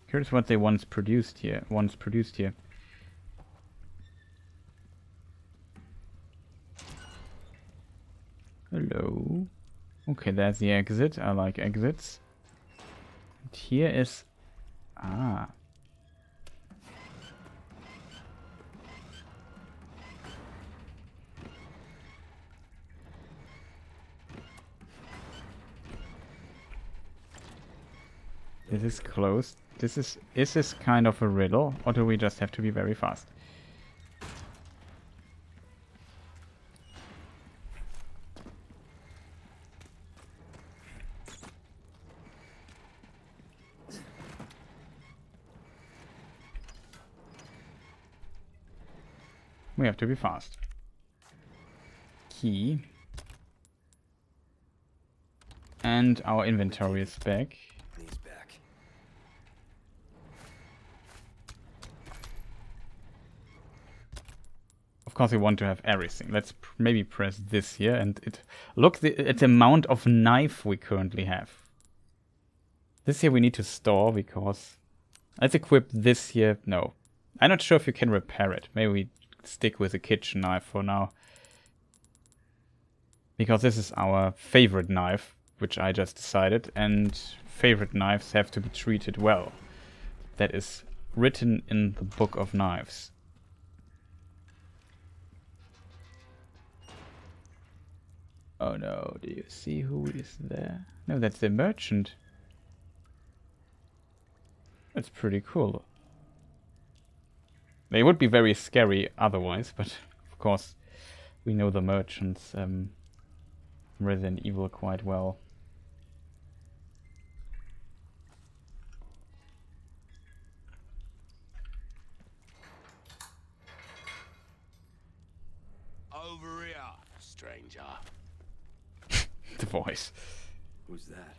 Here's what they once produced here. Hello. Okay, there's the exit. I like exits. And here is... Ah. This is closed. Is this kind of a riddle, or do we just have to be very fast? We have to be fast. Key. And our inventory is back. He's back. Of course, we want to have everything. Let's maybe press this here, and look at the amount of knife we currently have. This here we need to store because let's equip this here. No, I'm not sure if you can repair it. Maybe we stick with a kitchen knife for now, because this is our favorite knife, which I just decided, and favorite knives have to be treated well. That is written in the book of knives. Oh no, do you see who is there? No, that's the merchant. That's pretty cool. They would be very scary otherwise, but of course we know the merchants Resident Evil quite well. Over here, stranger. The voice. Who's that?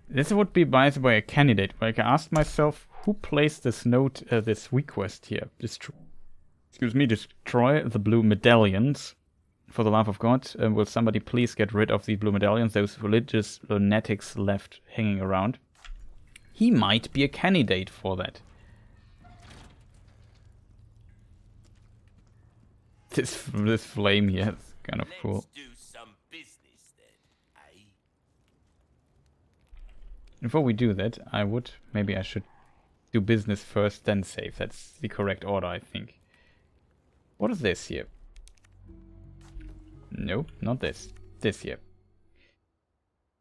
This would be, by the way, a candidate. Like, I asked myself, who placed this note, this request here? Destroy the blue medallions. For the love of God, will somebody please get rid of the blue medallions, those religious lunatics left hanging around? He might be a candidate for that. This flame here is kind of cool. Let's do some business then, eh? Before we do that, maybe I should do business first, then save. That's the correct order, I think. What is this here? Nope, not this. This here.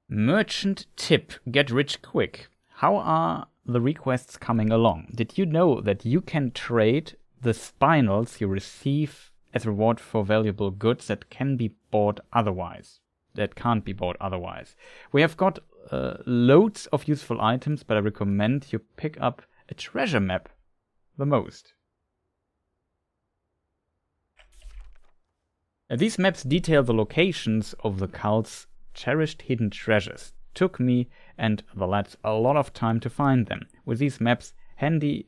Merchant tip. Get rich quick. How are the requests coming along. Did you know that you can trade the spinels you receive as reward for valuable goods that can be bought otherwise? That can't be bought otherwise. We have got loads of useful items, but I recommend you pick up a treasure map the most. These maps detail the locations of the cult's cherished hidden treasures. Took me and the lads a lot of time to find them. With these maps handy,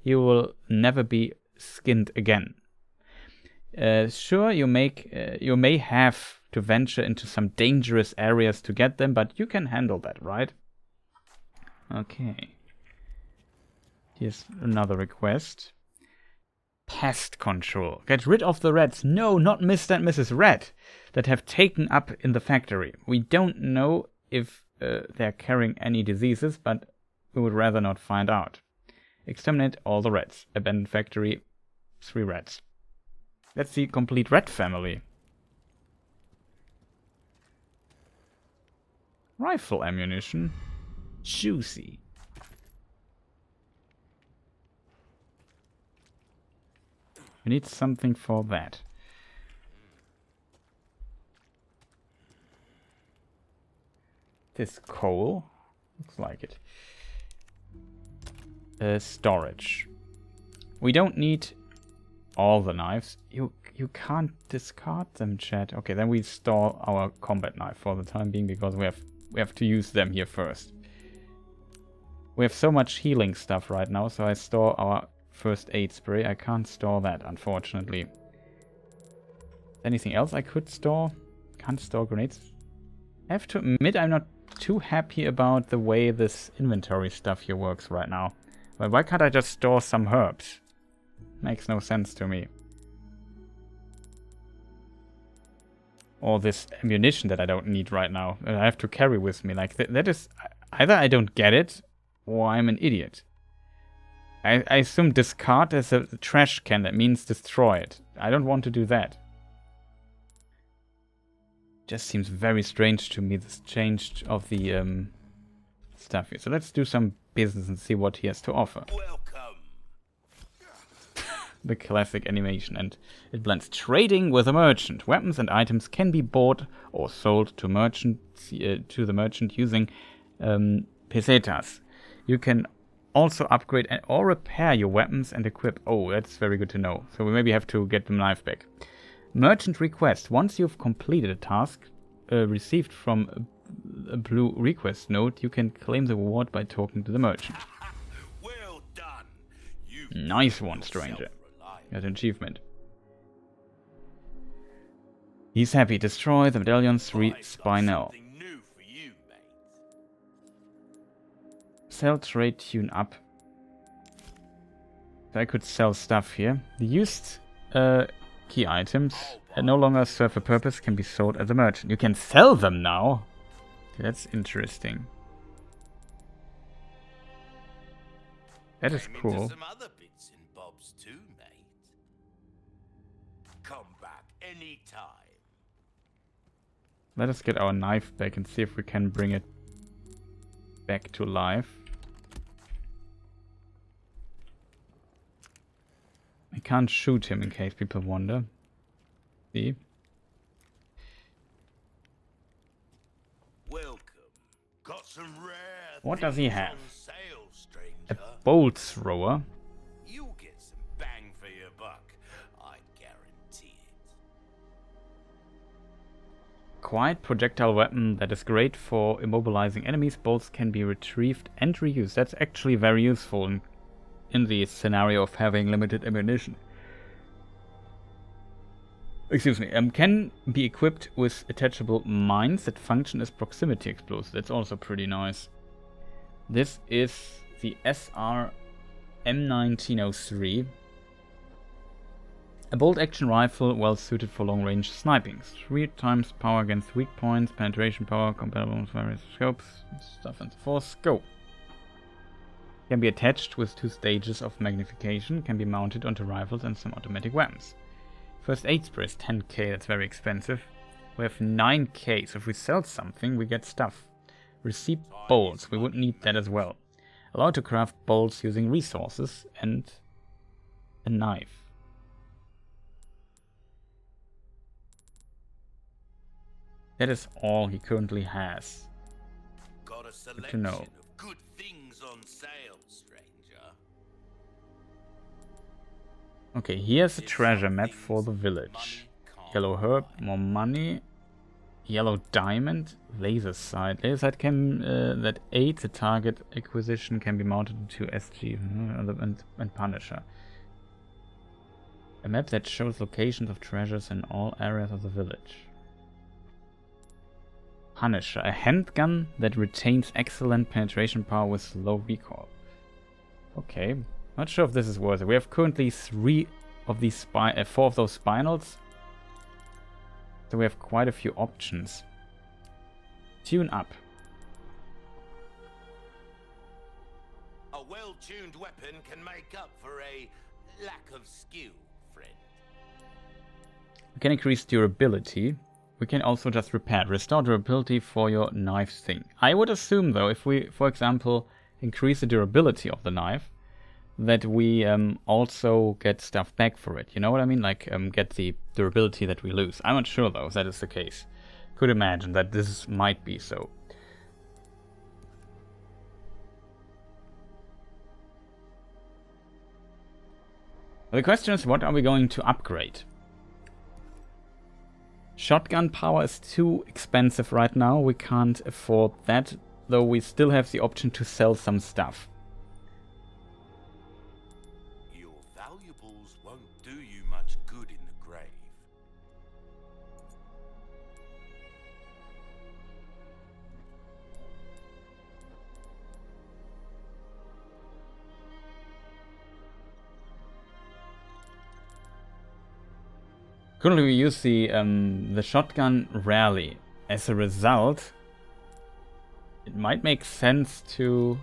you will never be skinned again. Sure, you may have to venture into some dangerous areas to get them, but you can handle that, right? Okay. Here's another request. Pest control. Get rid of the rats. No, not Mr. and Mrs. Rat that have taken up in the factory. We don't know if they're carrying any diseases, but we would rather not find out. Exterminate all the rats. Abandoned factory. 3 rats. That's the complete rat family. Rifle ammunition. Juicy. We need something for that. This coal. Looks like it. Storage. We don't need all the knives. You can't discard them, chat. Okay, then we store our combat knife for the time being because we have to use them here first. We have so much healing stuff right now, so I store our first aid spray. I can't store that, unfortunately. Anything else I could store? Can't store grenades. I have to admit I'm not too happy about the way this inventory stuff here works right now. Well, why can't I just store some herbs? Makes no sense to me. Or this ammunition that I don't need right now. I have to carry with me. Like, that is... Either I don't get it, or I'm an idiot. I assume discard as a trash can. That means destroy it. I don't want to do that. Just seems very strange to me, this change of the stuff here. So let's do some business and see what he has to offer. Welcome. The classic animation, and it blends trading with a merchant. Weapons and items can be bought or sold to the merchant using pesetas. You can also upgrade or repair your weapons and equip. Oh, that's very good to know. So we maybe have to get the knife back. Merchant request. Once you've completed a task received from a blue request node, you can claim the reward by talking to the merchant. Well done. Nice one, stranger. Got an achievement. He's happy. Destroy the medallion's spinel. Sell, trade, tune up. So I could sell stuff here. The used key items no longer serve a purpose, can be sold as a merchant. You can sell them now. That's interesting. That is cool. Some other bits and bobs too, mate. Come back anytime. Let us get our knife back and see if we can bring it back to life. I can't shoot him in case people wonder. See? Welcome. Got some rare What does he have? sale, stranger. A bolt thrower. You'll get some bang for your buck. I guarantee it. Quiet projectile weapon that is great for immobilizing enemies. Bolts can be retrieved and reused. That's actually very useful in the scenario of having limited ammunition. Excuse me. Can be equipped with attachable mines that function as proximity explosives. That's also pretty nice. This is the SR M1903. A bolt-action rifle well suited for long-range sniping. 3 times power against weak points, penetration power compatible with various scopes, stuff and so forth. Go! Can be attached with 2 stages of magnification, can be mounted onto rifles and some automatic weapons. First aid spray is 10k, that's very expensive. We have 9k, so if we sell something, we get stuff. Receipt bolts. We would need that as well. Allowed to craft bolts using resources and a knife. That is all he currently has. Got a Good selection to know. of good things on sale, stranger. Okay, here's a There's treasure some map for the things village. money can't Yellow herb, buy. more money. Yellow diamond, laser sight. Laser sight can that aids the target acquisition can be mounted to SG and Punisher. A map that shows locations of treasures in all areas of the village. Punisher, a handgun that retains excellent penetration power with low recoil. Okay, not sure if this is worth it. We have currently 4 of those spinels, so we have quite a few options. Tune up. A well-tuned weapon can make up for a lack of skill, friend. We can increase durability. We can also just repair. Restore durability for your knife thing. I would assume though, if we, for example, increase the durability of the knife, that we also get stuff back for it. You know what I mean? Like get the durability that we lose. I'm not sure though if that is the case. Could imagine that this might be so. The question is, what are we going to upgrade? Shotgun power is too expensive right now. We can't afford that, though we still have the option to sell some stuff. Your valuables won't do you much good in the grave. Currently we use the shotgun rarely. As a result, it might make sense to...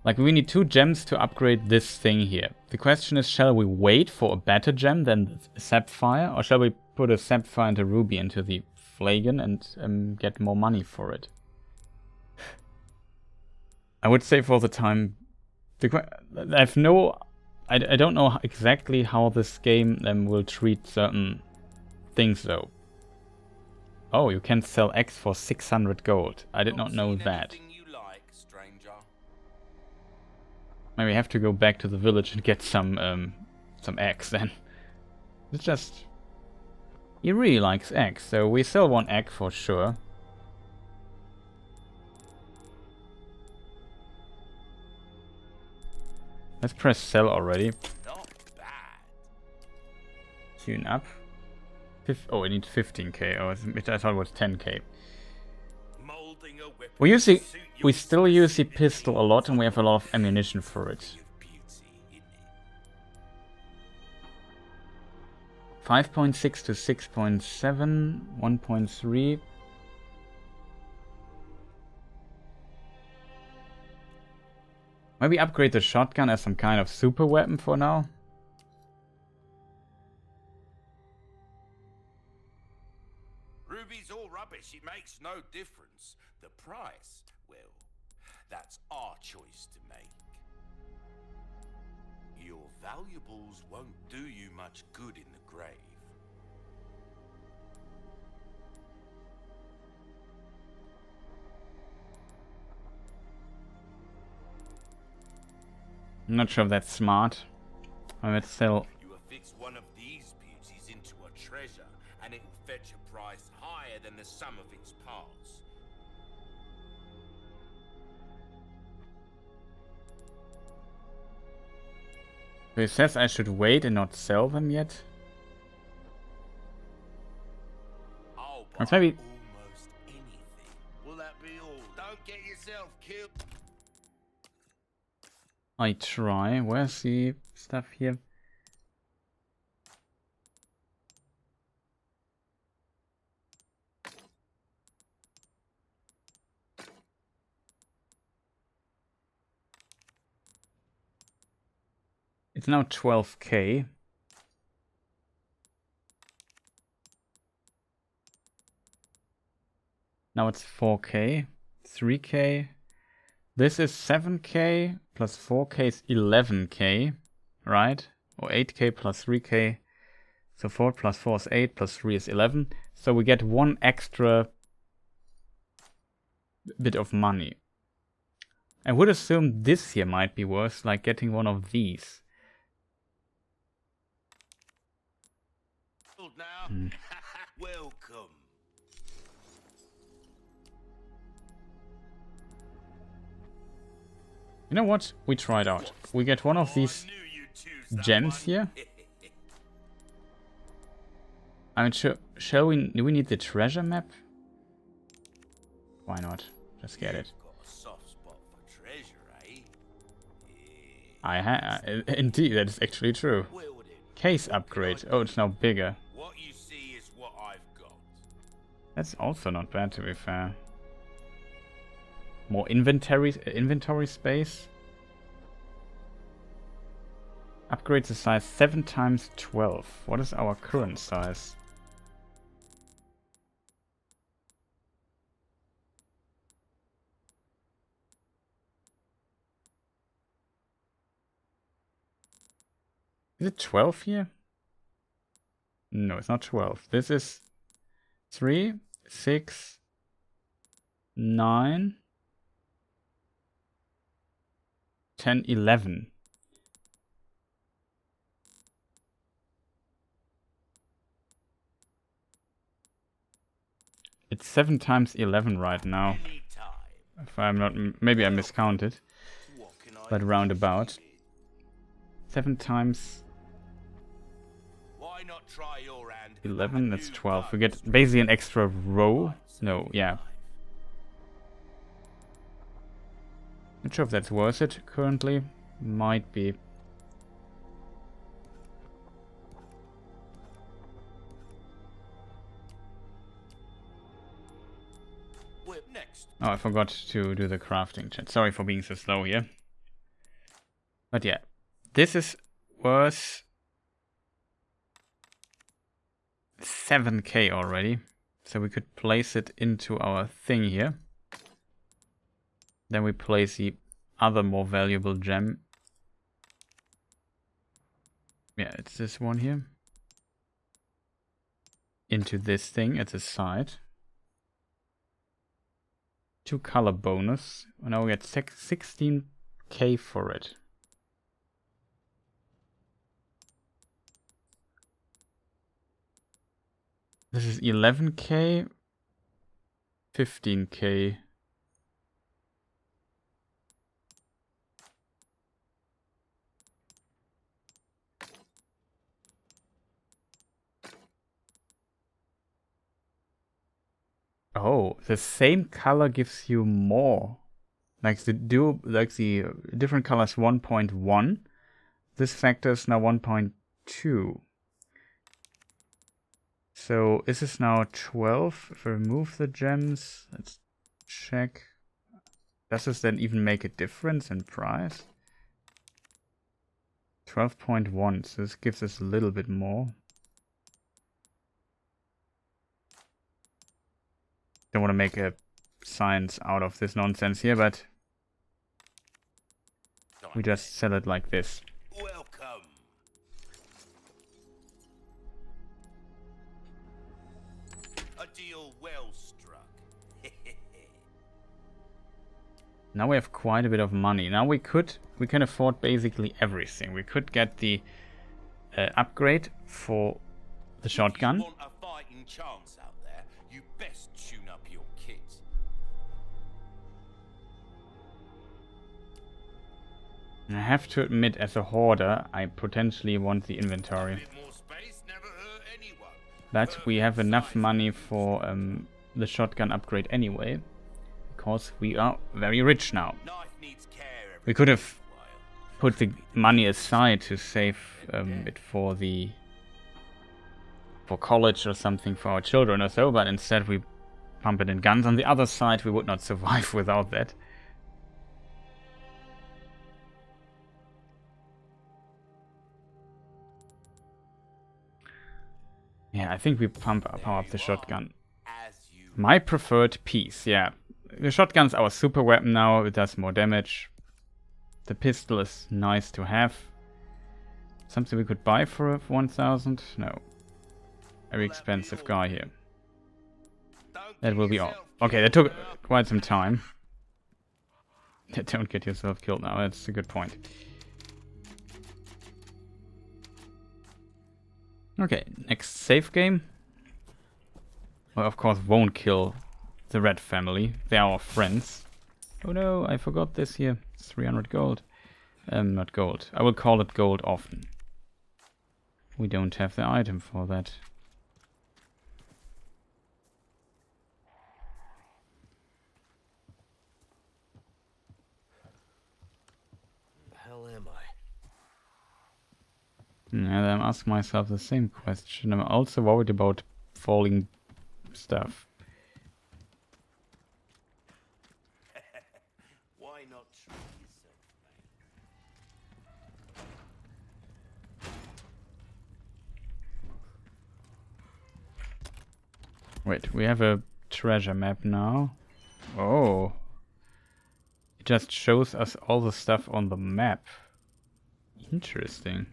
Like, we need 2 gems to upgrade this thing here. The question is, shall we wait for a better gem than the sapphire? Or shall we put a sapphire and a ruby into the flagon and get more money for it? I would say for the time... I have no... I don't know exactly how this game will treat certain things though. Oh, you can sell X for 600 gold. I did not know that. You like, stranger? Maybe I have to go back to the village and get some eggs then. It's just... He really likes eggs, so we sell 1 egg for sure. Let's press sell already. Not bad. Tune up. Oh, it needs 15k. Oh, I thought it was 10k. Molding a weapon We to suit we your still use the specific pistol a lot, and we have a lot of ammunition for it. beauty, isn't it? 5.6 to 6.7, 1.3. Maybe upgrade the shotgun as some kind of super weapon for now. Ruby's all rubbish. It makes no difference. The price, well, that's our choice to make. Your valuables won't do you much good in the grave. I'm not sure if that's smart. Let's sell. You affix one of these beauties into a treasure, and it will fetch a price higher than the sum of its parts. It says I should wait and not sell them yet. I'll Or buy maybe almost anything. Will that be all? Don't get yourself killed. I try. Where's the stuff here? It's now 12k. Now it's 4K, 3K. This is 7K plus 4K is 11K, right? Or 8K plus 3K. So 4 plus 4 is 8 plus 3 is 11. So we get one extra bit of money. I would assume this here might be worse, like getting one of these. Now, welcome. You know what? We try it out. We get one of these gems here. I mean, shall we? Do we need the treasure map? Why not? Just get it. Got a soft spot for treasure, eh? I indeed, that is actually true. Well then, Case upgrade. Oh, it's now bigger. what you see is what I've got. That's also not bad, to be fair. More inventory space. Upgrades the size 7 times 12. What is our current size? Is it 12 here? No, it's not 12. This is 3, 6, 9, 10, 11. It's 7 times 11 right now. If I'm not, maybe I miscounted, but roundabout. 7 times Why not try your hand? 11, that's 12. We get basically an extra row. No, yeah. Not sure if that's worth it currently. Might be. Next. Oh, I forgot to do the crafting chat. Sorry for being so slow here. But yeah, this is worth 7K already. So we could place it into our thing here. Then we place the other more valuable gem. Yeah, it's this one here. Into this thing at the side. 2 color bonus. Now we get 16K for it. This is 11K, 15K. Oh, the same color gives you more. Like the different colors 1.1. This factor is now 1.2. So is this now 12? If I remove the gems, let's check. Does this then even make a difference in price? 12.1, so this gives us a little bit more. Don't want to make a science out of this nonsense here, but we just sell it like this. Welcome. A deal well struck. Now we have quite a bit of money. Now we can afford basically everything. We could get the upgrade for the shotgun. If you want a fighting chance out there, you best tune up your kit. And I have to admit, as a hoarder, I potentially want the A inventory. bit more space never hurt anyone. But we have enough money for the shotgun upgrade anyway. Because we are very rich now. Knife needs care every We could have while. put the money aside to save it for college or something for our children or so, but instead we pump it in guns. On the other side, we would not survive without that. Yeah, I think we power up the shotgun. As you My preferred piece, yeah. The shotgun's our super weapon now, it does more damage. The pistol is nice to have. Something we could buy for 1,000? No. Very expensive guy here. That will be all. Okay, that took quite some time. Don't get yourself killed now, that's a good point. Okay, next save game. Well, of course, won't kill the Red family. They are our friends. Oh no, I forgot this here. 300 gold. Not gold. I will call it gold often. We don't have the item for that. The hell am I? And I'm asking myself the same question. I'm also worried about falling stuff. Why not treat yourself, Wait, we have a treasure map now. Oh. It just shows us all the stuff on the map. Interesting.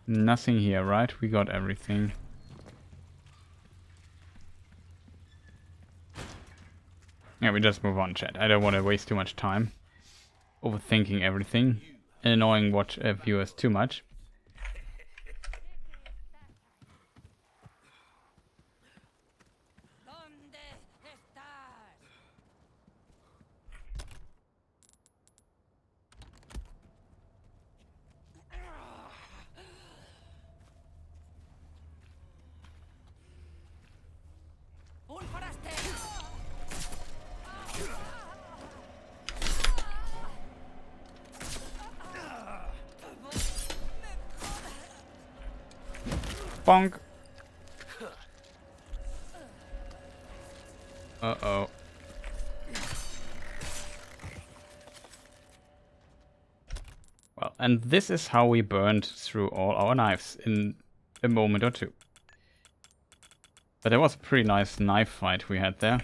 Nothing here, right? We got everything. Yeah, we just move on, chat. I don't want to waste too much time overthinking everything and annoying viewers too much. Bonk. Uh-oh. Well, and this is how we burned through all our knives in a moment or two. But that was a pretty nice knife fight we had there.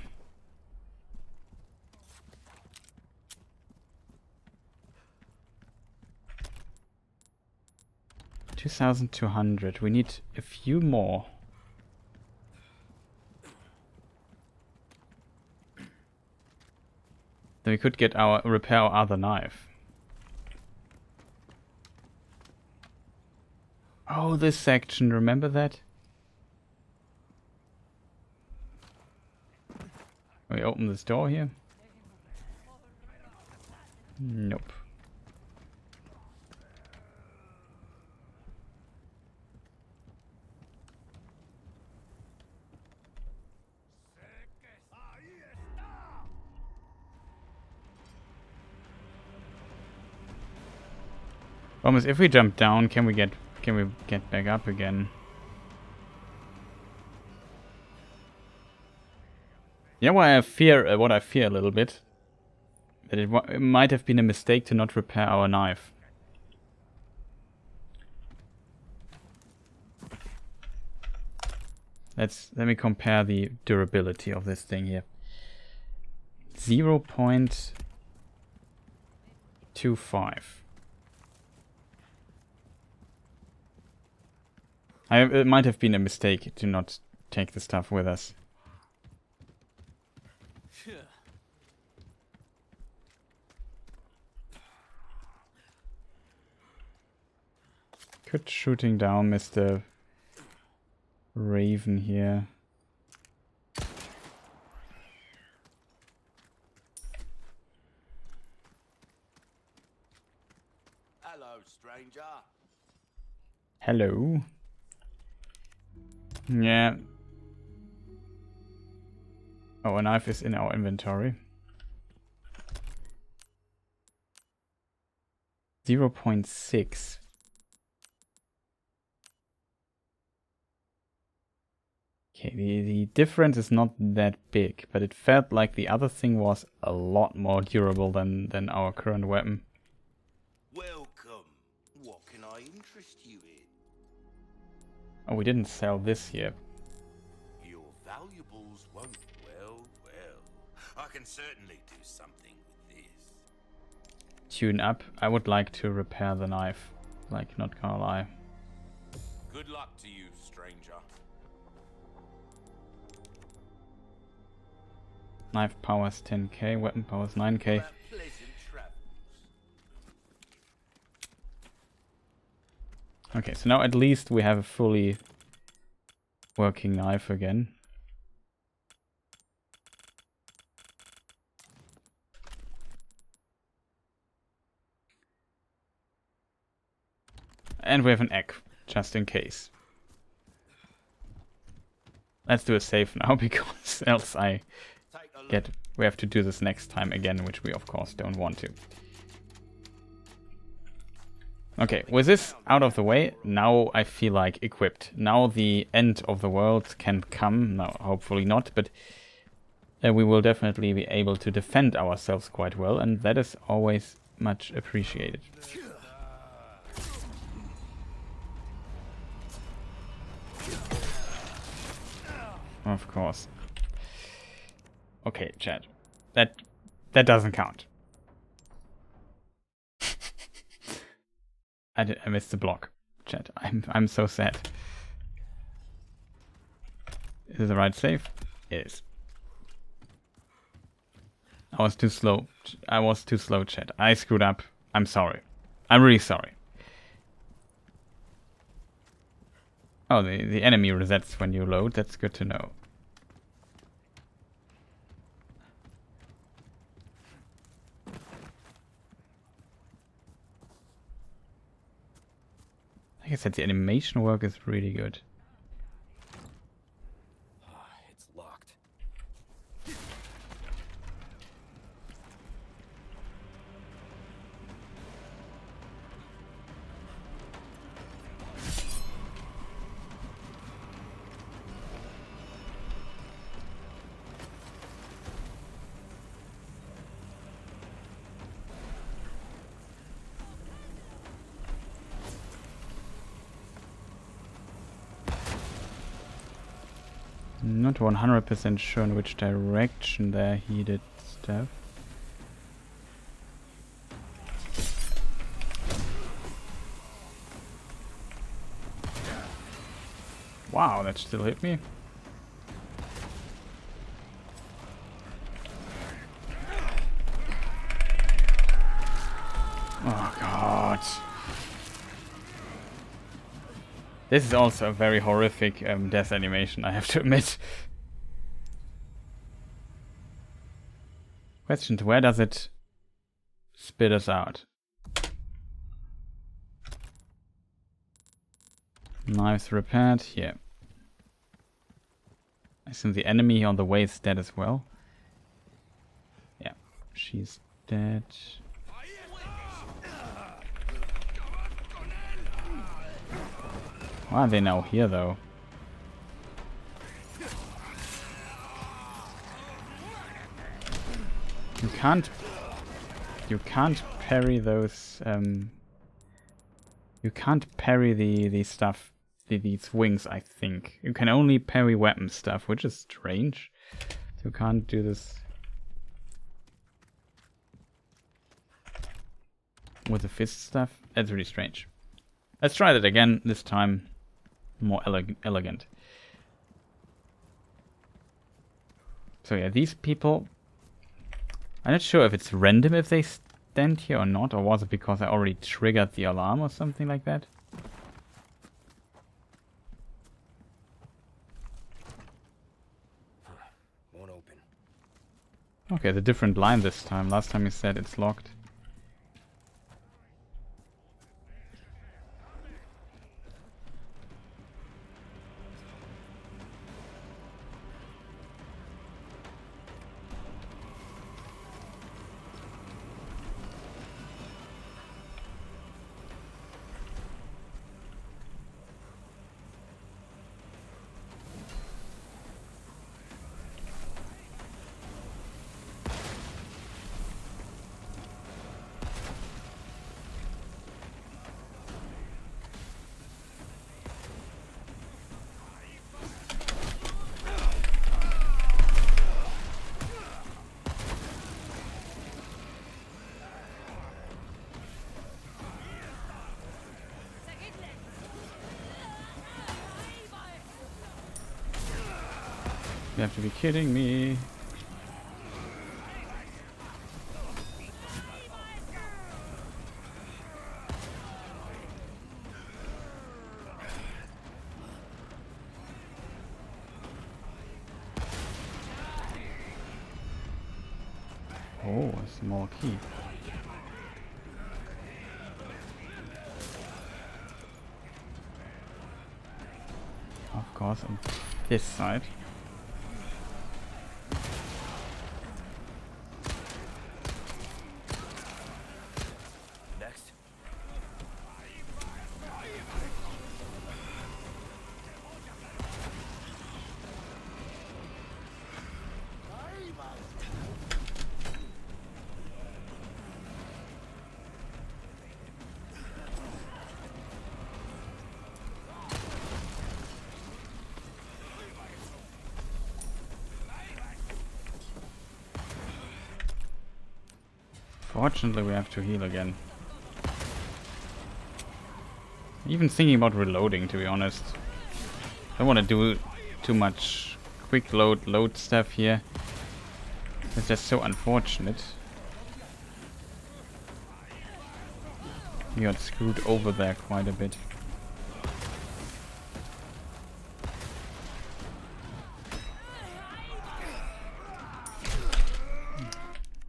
$2,200. We need a few more. Then we could repair our other knife. Oh, this section, remember that? Can we open this door here? Nope. Almost, if we jump down, can we get back up again? Yeah, what I fear a little bit, that it might have been a mistake to not repair our knife. Let me compare the durability of this thing here. 0.25. It might have been a mistake to not take the stuff with us. Good shooting down, Mr. Raven here. Hello, stranger. Hello. Yeah. Oh, a knife is in our inventory. 0.6. Okay, the difference is not that big, but it felt like the other thing was a lot more durable than our current weapon. Welcome. What can I interest you in? Oh, we didn't sell this here. Your valuables won't. Well. I can certainly do something with this. Tune up. I would like to repair the knife. Like, not gonna lie. Good luck to you, stranger. Knife powers 10k, weapon powers 9k. Pleasant travels. Okay, so now at least we have a fully working knife again. And we have an egg, just in case. Let's do a save now, because else we have to do this next time again, which we of course don't want to. Okay, with this out of the way, now I feel like equipped. Now the end of the world can come. No, hopefully not, but we will definitely be able to defend ourselves quite well, and that is always much appreciated. Of course. Okay, chat. That doesn't count. I missed the block, chat. I'm so sad. Is it the right save? It is. I was too slow. Chat. I screwed up. I'm sorry. I'm really sorry. Oh, the enemy resets when you load. That's good to know. Like I said, the animation work is really good. It's locked. Not 100% sure in which direction there he did stuff. Wow, that still hit me. Oh god. This is also a very horrific death animation, I have to admit. Question, where does it spit us out? Knives repaired, here. I assume the enemy on the way is dead as well. Yeah, she's dead. Why are they now here though? You can't parry those you can't parry the stuff, these wings, I think. You can only parry weapon stuff, which is strange. You can't do this with the fist stuff. That's really strange. Let's try that again, this time more elegant. So yeah, these people, I'm not sure if it's random if they stand here or not, or was it because I already triggered the alarm or something like that? Won't open. Okay, it's a different line this time. Last time you said it's locked. You have to be kidding me. Oh, a small key. Of course, on this side. Next. Fortunately, we have to heal again. Even thinking about reloading, to be honest. I don't want to do too much quick load stuff here. It's just so unfortunate. We got screwed over there quite a bit.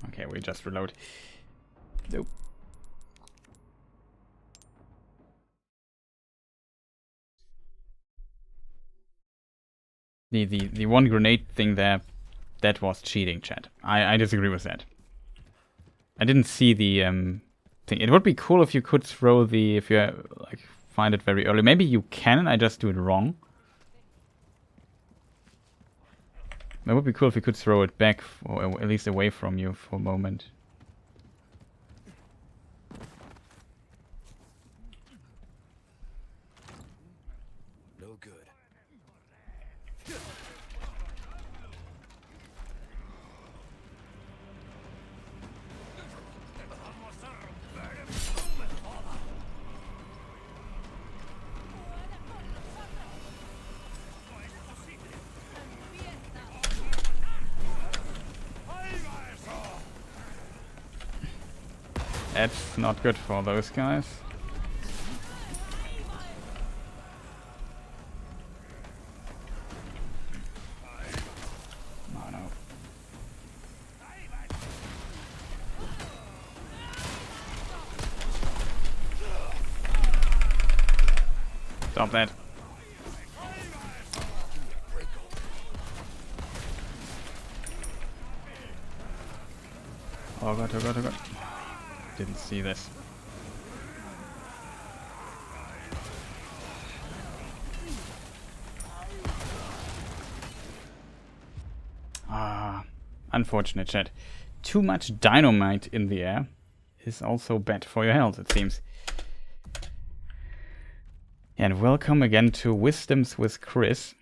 Okay, we just reload. Nope. The one grenade thing there, that was cheating, chat. I disagree with that. I didn't see the thing. It would be cool if you could throw if you like find it very early. Maybe you can, I just do it wrong. It would be cool if you could throw it back, or at least away from you for a moment. No good. That's not good for those guys. Oh no. Stop that. Oh god, oh god, oh god. Didn't see this. Ah, unfortunate, chat. Too much dynamite in the air is also bad for your health, it seems. And welcome again to Wisdoms with Chris.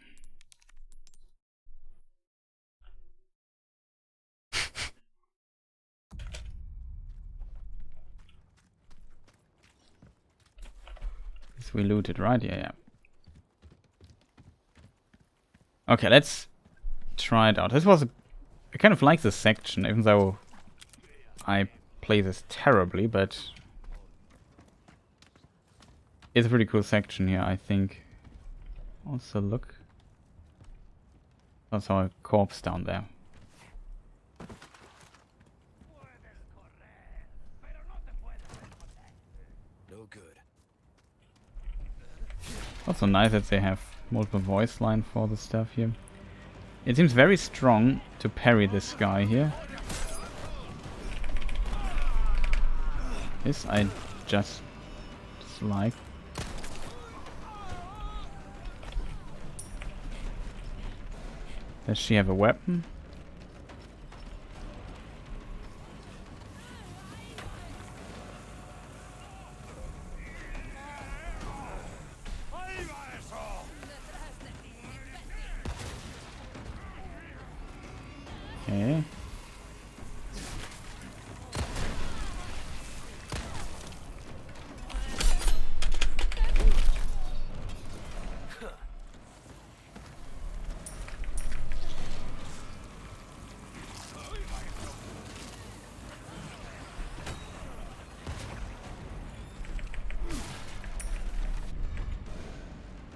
We looted, right? Yeah. Okay, let's try it out. This was I kind of like this section, even though I play this terribly, but it's a pretty cool section here, I think. Also, look. That's our corpse down there. No good. Also nice that they have multiple voice line for the stuff here. It seems very strong to parry this guy here. This I just dislike. Does she have a weapon? Okay.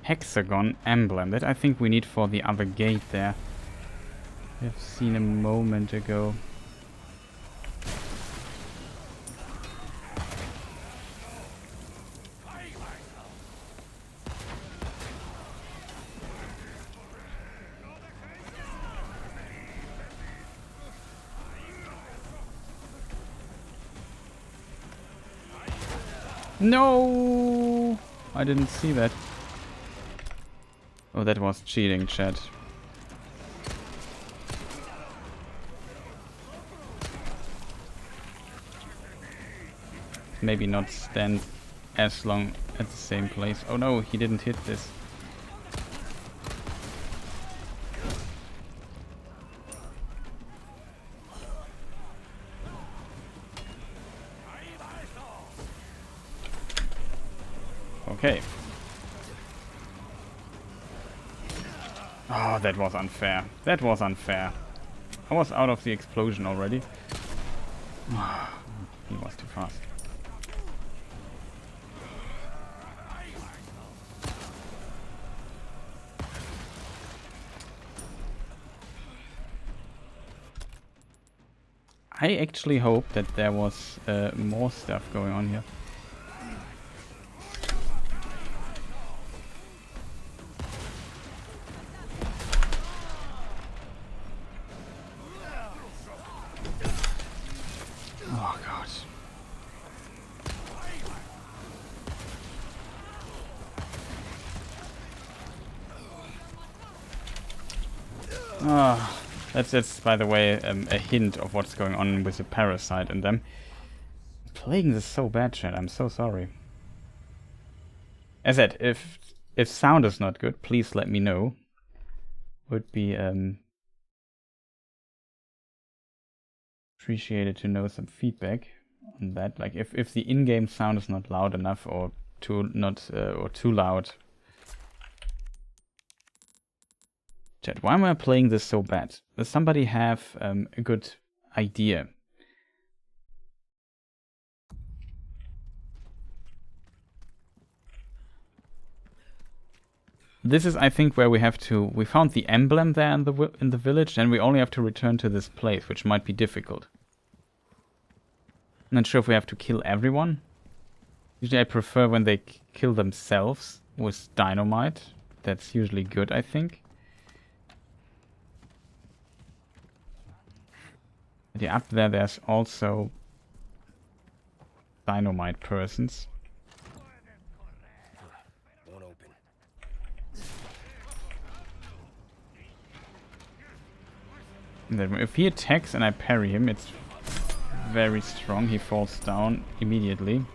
hexagon emblem. That I think we need for the other gate there. I've seen a moment ago. No! I didn't see that. Oh, that was cheating, chat. Maybe not stand as long at the same place. Oh no, he didn't hit this. Okay. Oh, that was unfair. That was unfair. I was out of the explosion already. He was too fast. I actually hope that there was more stuff going on here. Oh god. Ah. That's by the way a hint of what's going on with the parasite in them. Playing this so bad, chat. I'm so sorry. As I said, if sound is not good, please let me know. Would be appreciated to know some feedback on that. Like if the in-game sound is not loud enough or too loud. Chat, why am I playing this so bad? Does somebody have a good idea? This is, I think, where we have to... We found the emblem there in the village, and we only have to return to this place, which might be difficult. I'm not sure if we have to kill everyone. Usually I prefer when they kill themselves with dynamite. That's usually good, I think. Yeah, up there, there's also dynamite persons. Won't open. And then if he attacks and I parry him, it's very strong. He falls down immediately.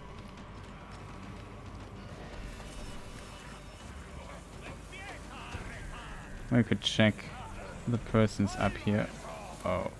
We could check the persons up here. Oh.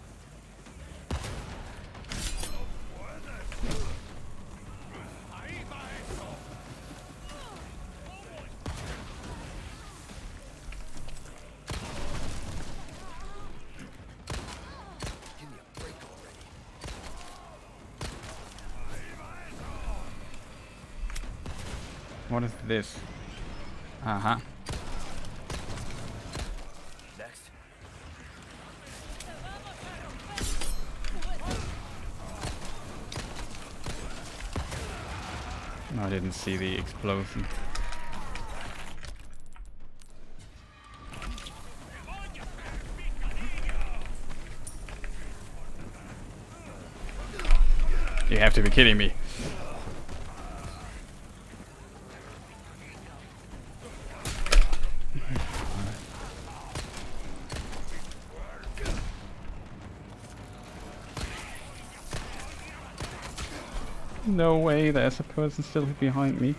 What is this? Uh-huh. Next. No, I didn't see the explosion. You have to be kidding me. No way, there's a person still behind me.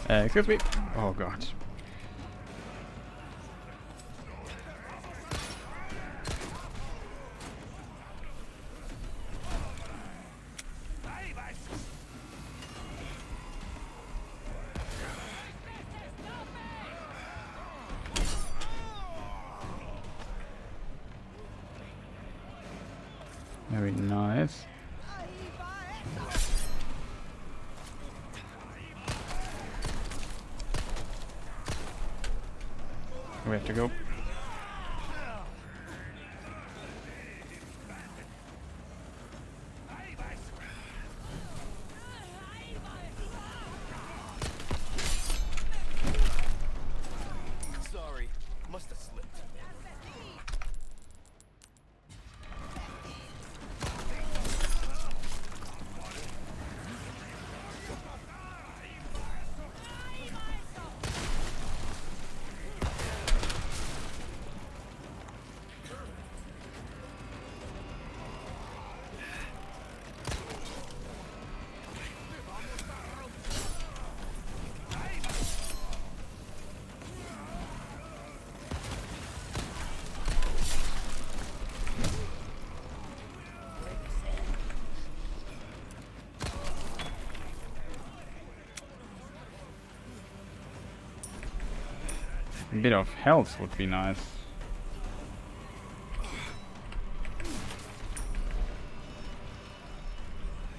Excuse me. Oh god. Very nice. We have to go. Sorry, must have slipped. A bit of health would be nice.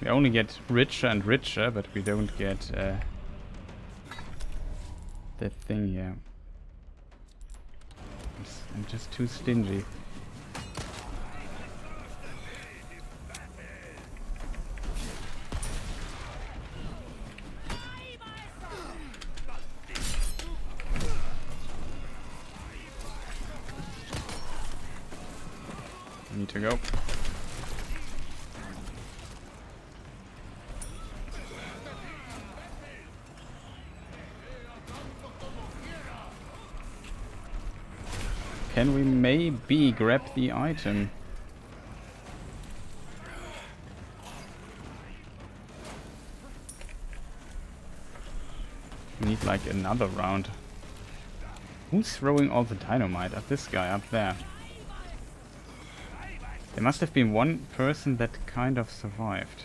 We only get richer and richer, but we don't get that thing here. I'm just too stingy. Need to go. Can we maybe grab the item? We need like another round. Who's throwing all the dynamite at this guy up there? There must have been one person that kind of survived.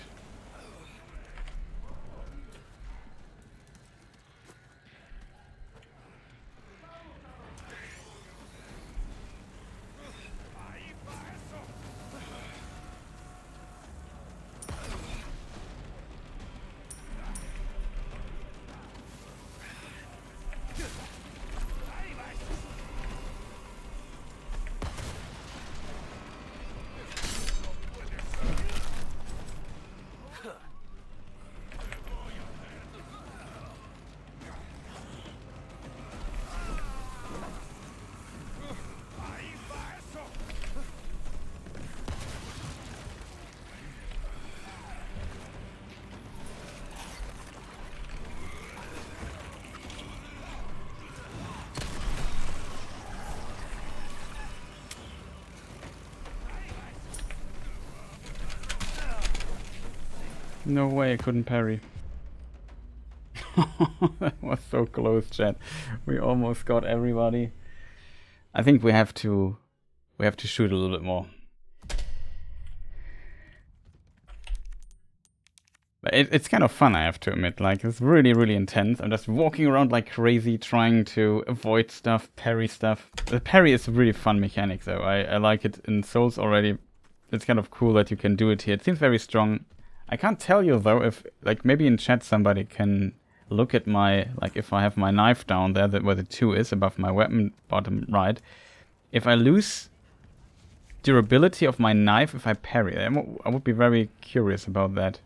No way I couldn't parry. That was so close, chat. We almost got everybody. I think we have to shoot a little bit more. But it's kind of fun, I have to admit. Like, it's really, really intense. I'm just walking around like crazy, trying to avoid stuff, parry stuff. The parry is a really fun mechanic, though. I like it in Souls already. It's kind of cool that you can do it here. It seems very strong. I can't tell you though if, like, maybe in chat somebody can look at my, like, if I have my knife down there, where the 2 is above my weapon bottom right. If I lose durability of my knife if I parry, I would be very curious about that.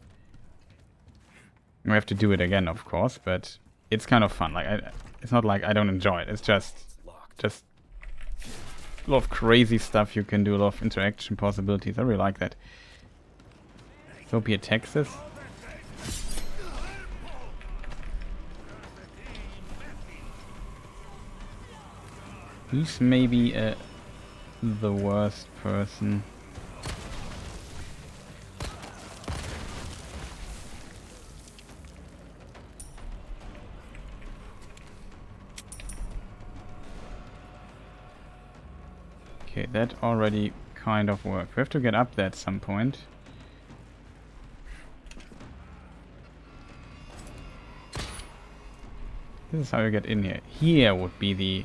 We have to do it again, of course, but it's kind of fun. Like, it's not like I don't enjoy it. It's just a lot of crazy stuff you can do, a lot of interaction possibilities. I really like that. Hope he attacks us. Who's maybe the worst person? Okay, that already kind of worked. We have to get up there at some point. This is how you get in here. Here would be the...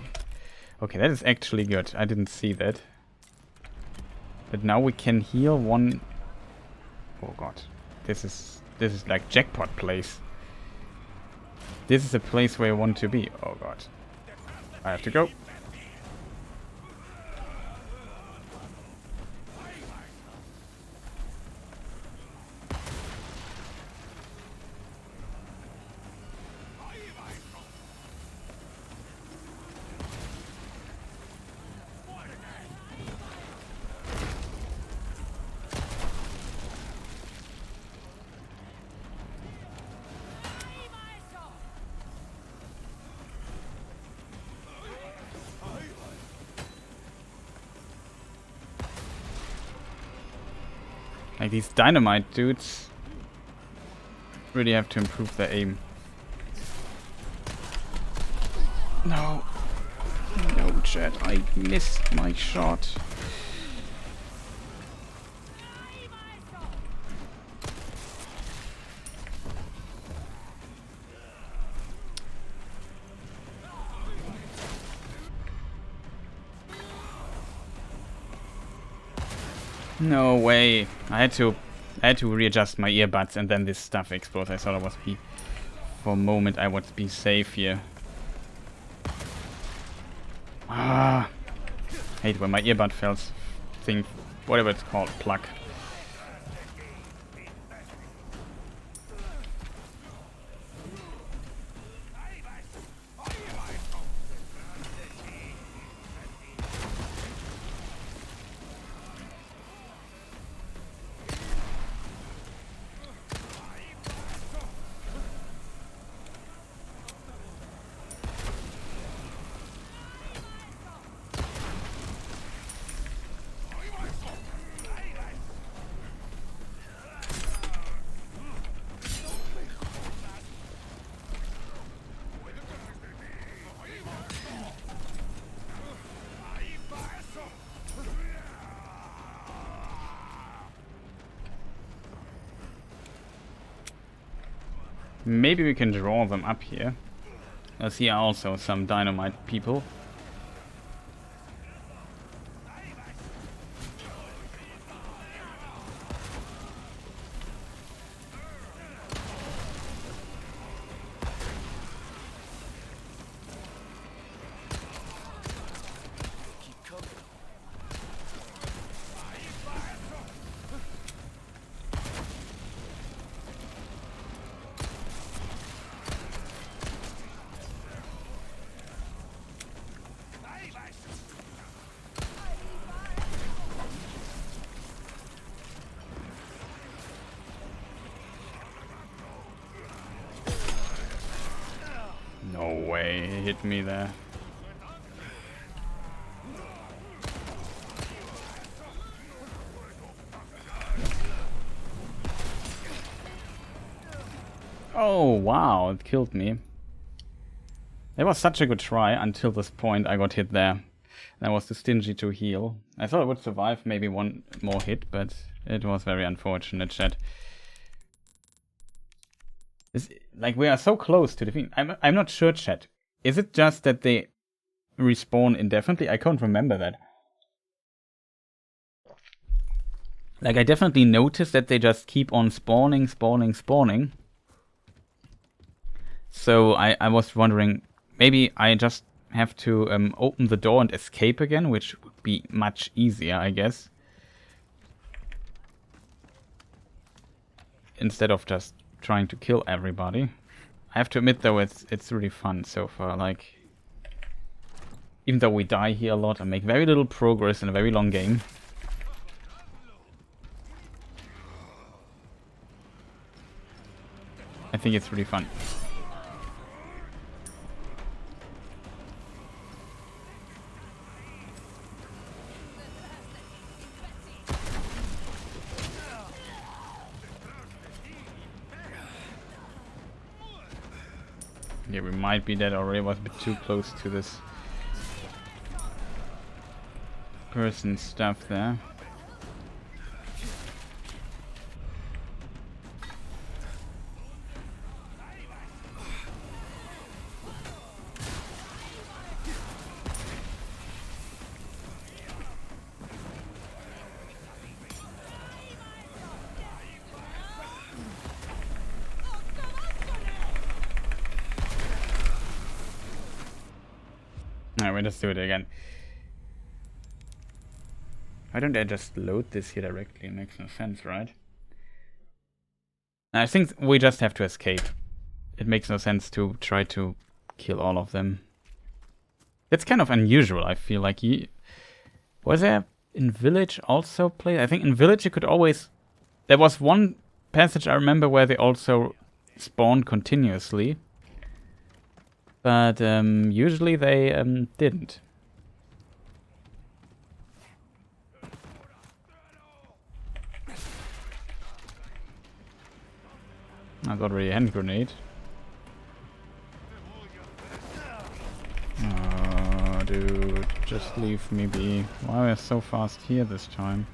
Okay, that is actually good. I didn't see that. But now we can heal one... Oh god. This is like jackpot place. This is a place where I want to be. Oh god. I have to go. Like these dynamite dudes really have to improve their aim. No. No, chat. I missed my shot. No way. I had to readjust my earbuds and then this stuff explodes. I thought for a moment I would be safe here. Ah, hate when my earbud fails. Thing, whatever it's called, plug. Maybe we can draw them up here. I see also some dynamite people. No way, he hit me there. Oh wow, it killed me. That was such a good try until this point I got hit there. I was too stingy to heal. I thought I would survive maybe one more hit, but it was very unfortunate, chat. Like, we are so close to defeat. I'm not sure, chat. Is it just that they respawn indefinitely? I can't remember that. Like, I definitely noticed that they just keep on spawning. So I was wondering, maybe I just have to open the door and escape again, which would be much easier, I guess. Instead of just trying to kill everybody. I have to admit though, it's really fun so far. Like, even though we die here a lot and make very little progress in a very long game. I think it's really fun. Yeah, we might be dead already. Was a bit too close to this person stuff there. Alright, we'll just do it again. Why don't I just load this here directly? It makes no sense, right? I think we just have to escape. It makes no sense to try to kill all of them. That's kind of unusual, I feel like. Was there in Village also play? I think in Village you could always... There was one passage I remember where they also spawned continuously. But usually they didn't. I got already a hand grenade. Oh, dude, just leave me be. Why are we so fast here this time?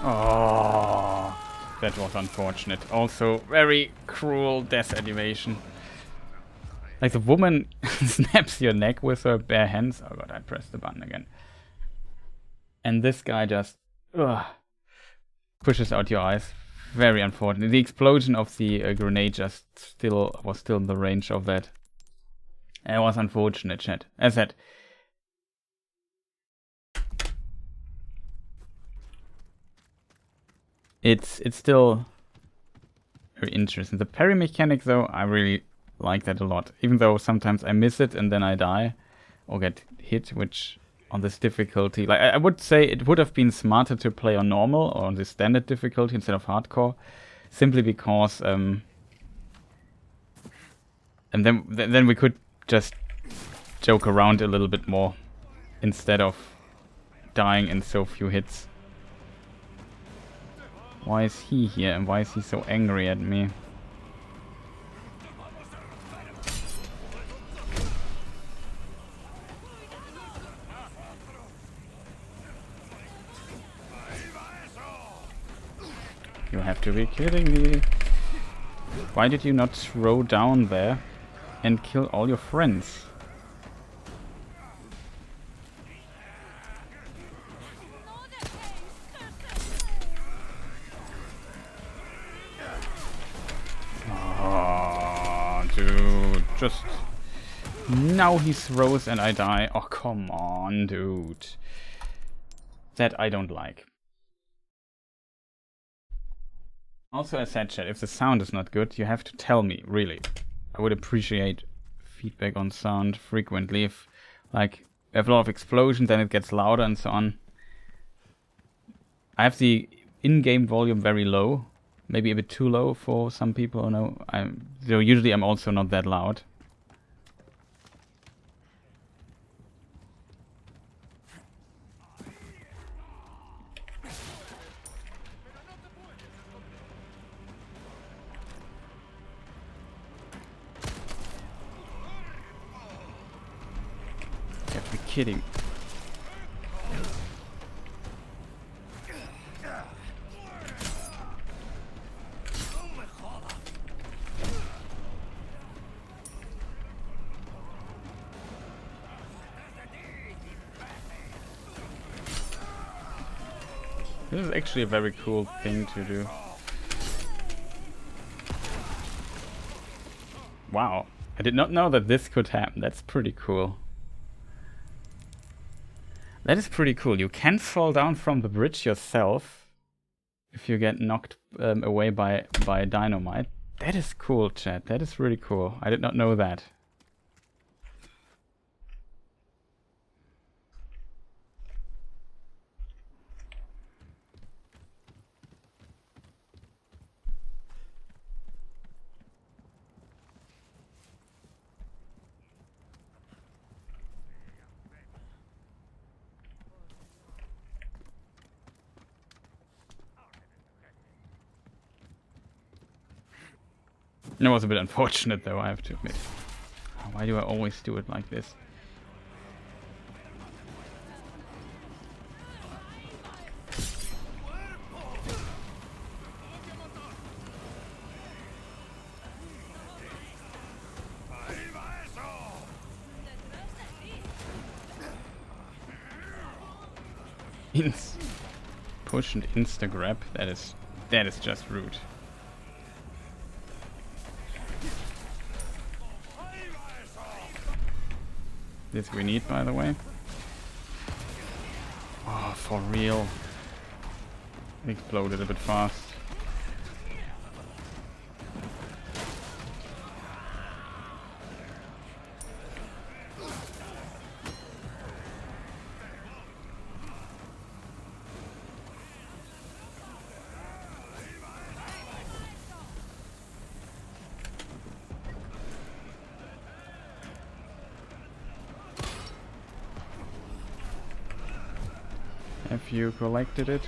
Oh, that was unfortunate. Also, very cruel death animation. Like the woman snaps your neck with her bare hands. Oh god, I pressed the button again. And this guy just pushes out your eyes. Very unfortunate. The explosion of the grenade just was still in the range of that. It was unfortunate, chat. As I said, it's still very interesting. The parry mechanic, though, I really like that a lot. Even though sometimes I miss it and then I die or get hit, which on this difficulty, like I would say it would have been smarter to play on normal or on the standard difficulty instead of hardcore, simply because and then we could just joke around a little bit more instead of dying in so few hits. Why is he here and why is he so angry at me? You have to be kidding me. Why did you not throw down there and kill all your friends? Oh, dude, just... Now he throws and I die. Oh, come on, dude. That I don't like. Also, as said, chat, if the sound is not good, you have to tell me, really. I would appreciate feedback on sound frequently. If, like, we have a lot of explosions, then it gets louder and so on. I have the in-game volume very low. Maybe a bit too low for some people, I know. So usually I'm also not that loud. You have to be kidding. This is actually a very cool thing to do. Wow, I did not know that this could happen. That's pretty cool. That is pretty cool. You can fall down from the bridge yourself if you get knocked away by dynamite. That is cool, chat. That is really cool. I did not know that. It was a bit unfortunate though, I have to admit. Why do I always do it like this? Push and insta grab. That is just rude. This we need, by the way. Oh, for real. Exploded a bit fast. Have you collected it?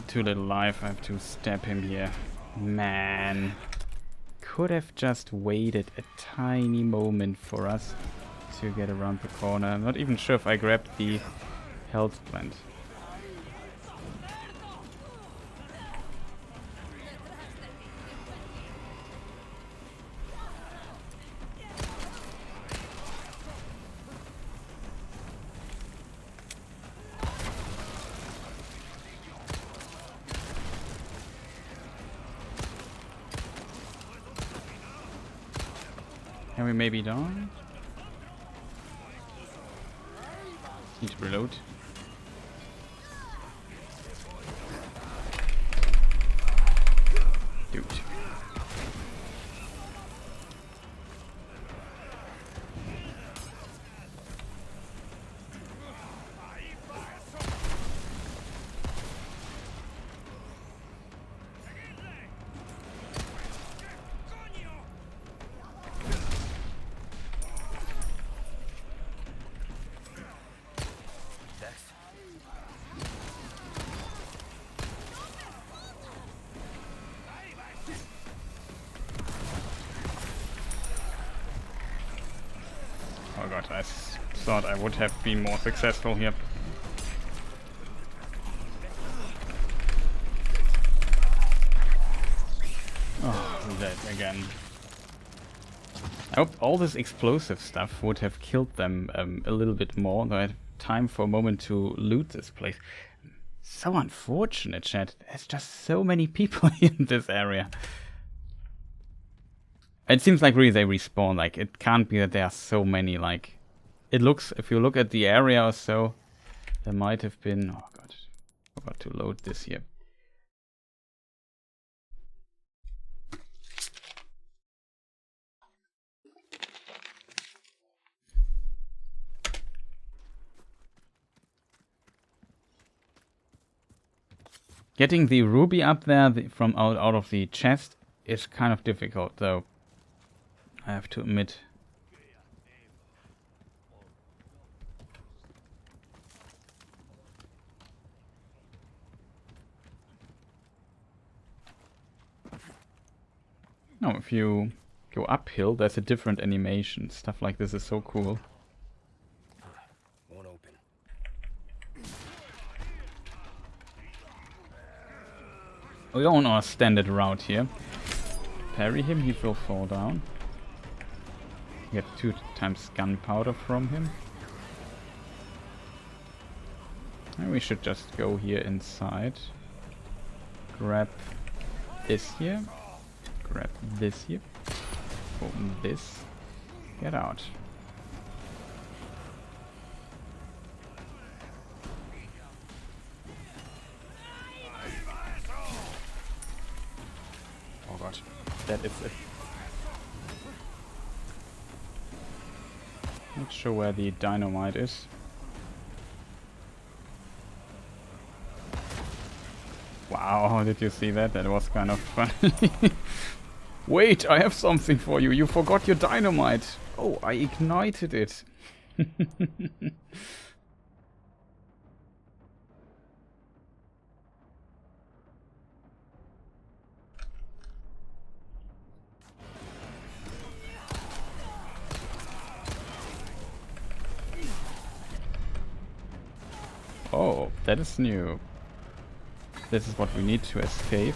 Too little life. I have to stab him here. Man, could have just waited a tiny moment for us to get around the corner. I'm not even sure if I grabbed the health plant. Can we maybe down? Need to reload. Dude. Oh god, I thought I would have been more successful here. Oh, dead again. I hope all this explosive stuff would have killed them a little bit more, though I had time for a moment to loot this place. So unfortunate, chat. There's just so many people in this area. It seems like really they respawn. Like, it can't be that there are so many. Like, it looks, if you look at the area or so, there might have been. Oh god, forgot to load this here. Getting the ruby up there from out of the chest is kind of difficult, though. I have to admit. No, if you go uphill, there's a different animation. Stuff like this is so cool. Won't open. We go on our standard route here. Parry him, he will fall down. Get 2 times gunpowder from him. And we should just go here inside. Grab this here. Grab this here. Open this. Get out. Oh god. That is it. Not sure where the dynamite is. Wow, did you see that? That was kind of funny. Wait, I have something for you. You forgot your dynamite. Oh, I ignited it. Oh, that is new. This is what we need to escape.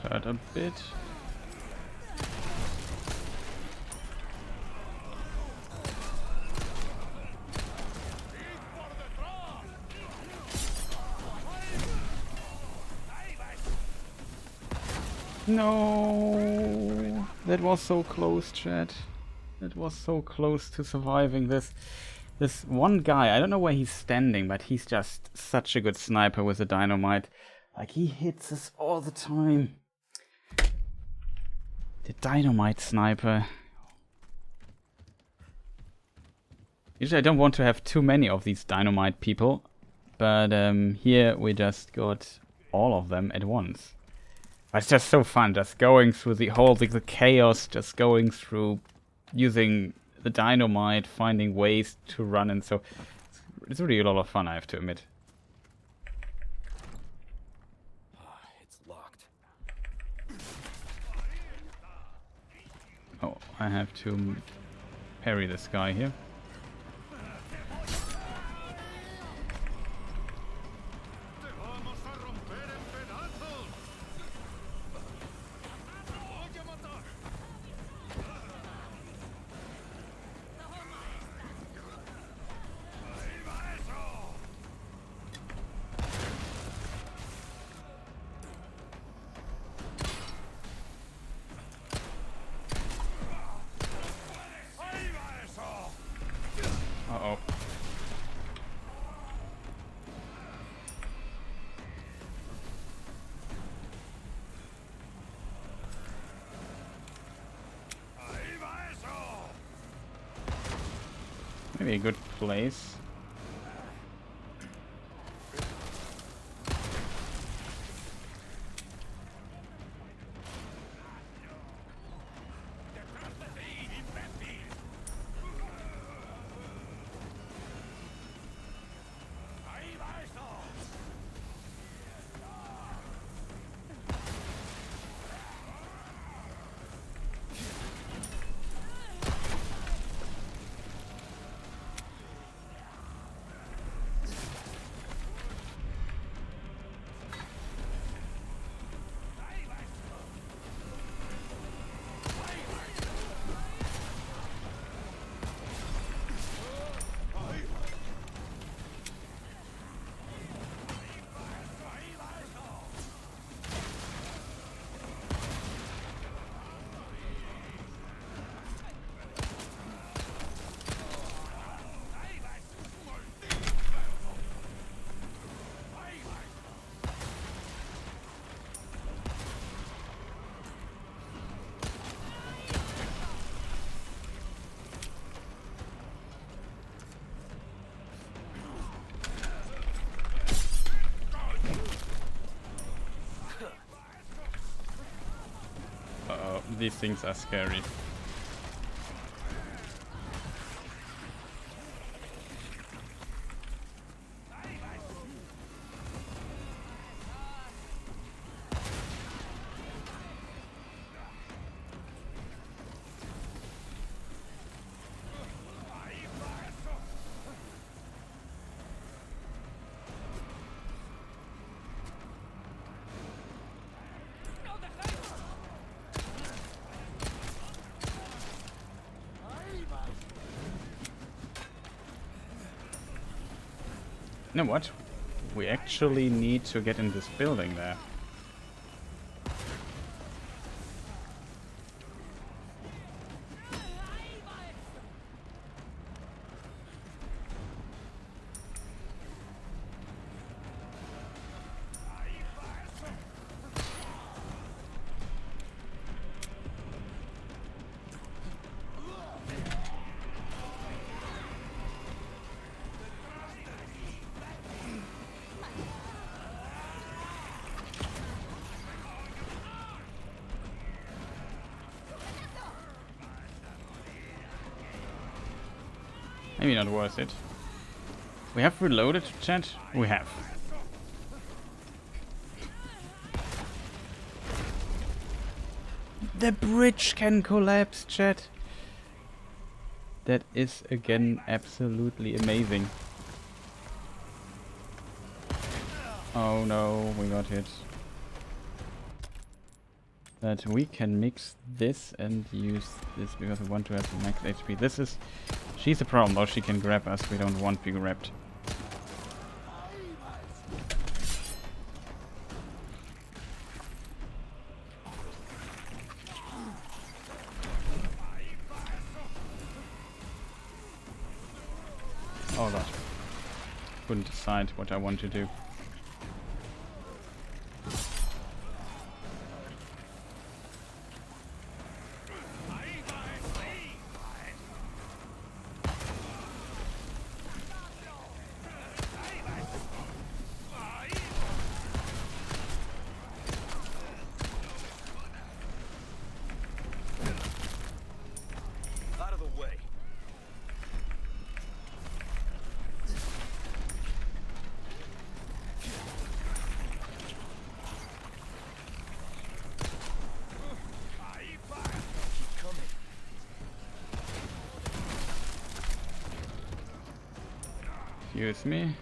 Hurt a bit. No, that was so close, chat. That was so close to surviving this. This one guy, I don't know where he's standing, but he's just such a good sniper with the dynamite. Like, he hits us all the time. The dynamite sniper. Usually I don't want to have too many of these dynamite people, but here we just got all of them at once. But it's just so fun, just going through the whole the chaos, just going through using the dynamite, finding ways to run, and so it's really a lot of fun, I have to admit. It's locked. Oh, I have to parry this guy here. Uh-oh. Maybe a good place. Uh-oh, these things are scary. You know what? We actually need to get in this building there. Maybe not worth it. We have reloaded, chat? We have. The bridge can collapse, chat. That is again absolutely amazing. Oh no, we got hit. But we can mix this and use this because we want to have the max HP. This is... She's a problem though, she can grab us, we don't want to be grabbed. Oh god. Couldn't decide what I want to do. Out of the way. Excuse me.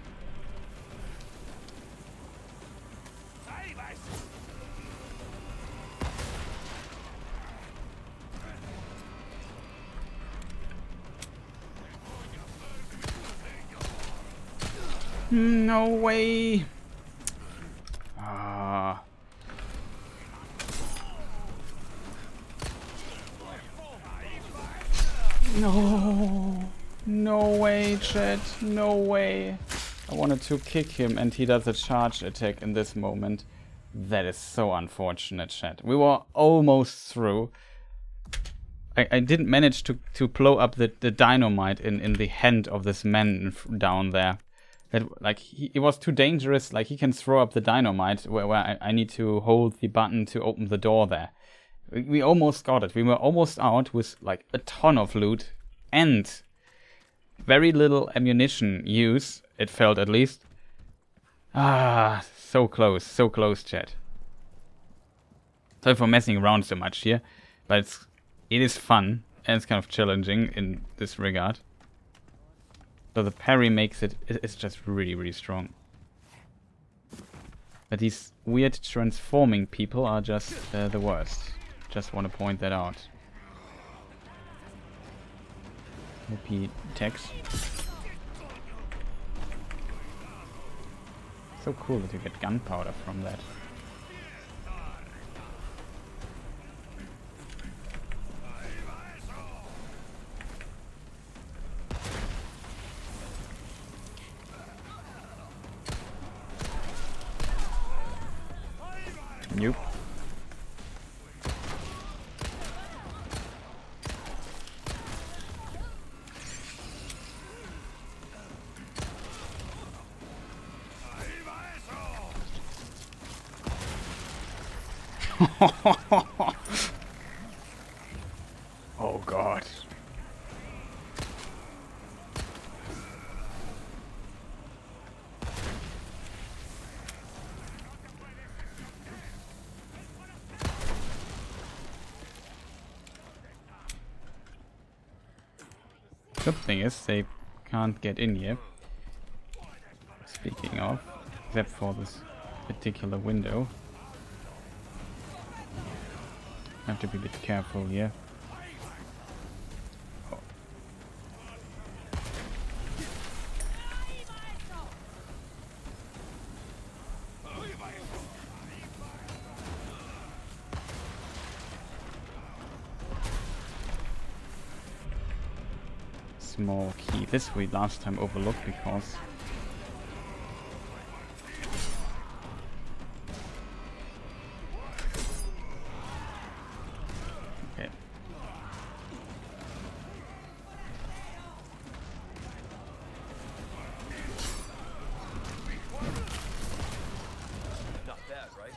No way. Ah. No. No way, chat. No way. I wanted to kick him and he does a charge attack in this moment. That is so unfortunate, chat. We were almost through. I didn't manage to blow up the dynamite in the hand of this man down there. That, like, he was too dangerous. Like, he can throw up the dynamite where I need to hold the button to open the door there. We almost got it. We were almost out with, like, a ton of loot and very little ammunition use, it felt at least. Ah, so close, chat. Sorry for messing around so much here, but it is fun and it's kind of challenging in this regard. So the parry makes it's just really, really strong. But these weird transforming people are just the worst. Just want to point that out. OP text. So cool that you get gunpowder from that. Nope. Oh god. Good thing is they can't get in here. Speaking of, except for this particular window. Have to be a bit careful here. Oh. Small key. This we last time overlooked because okay. Not bad, right?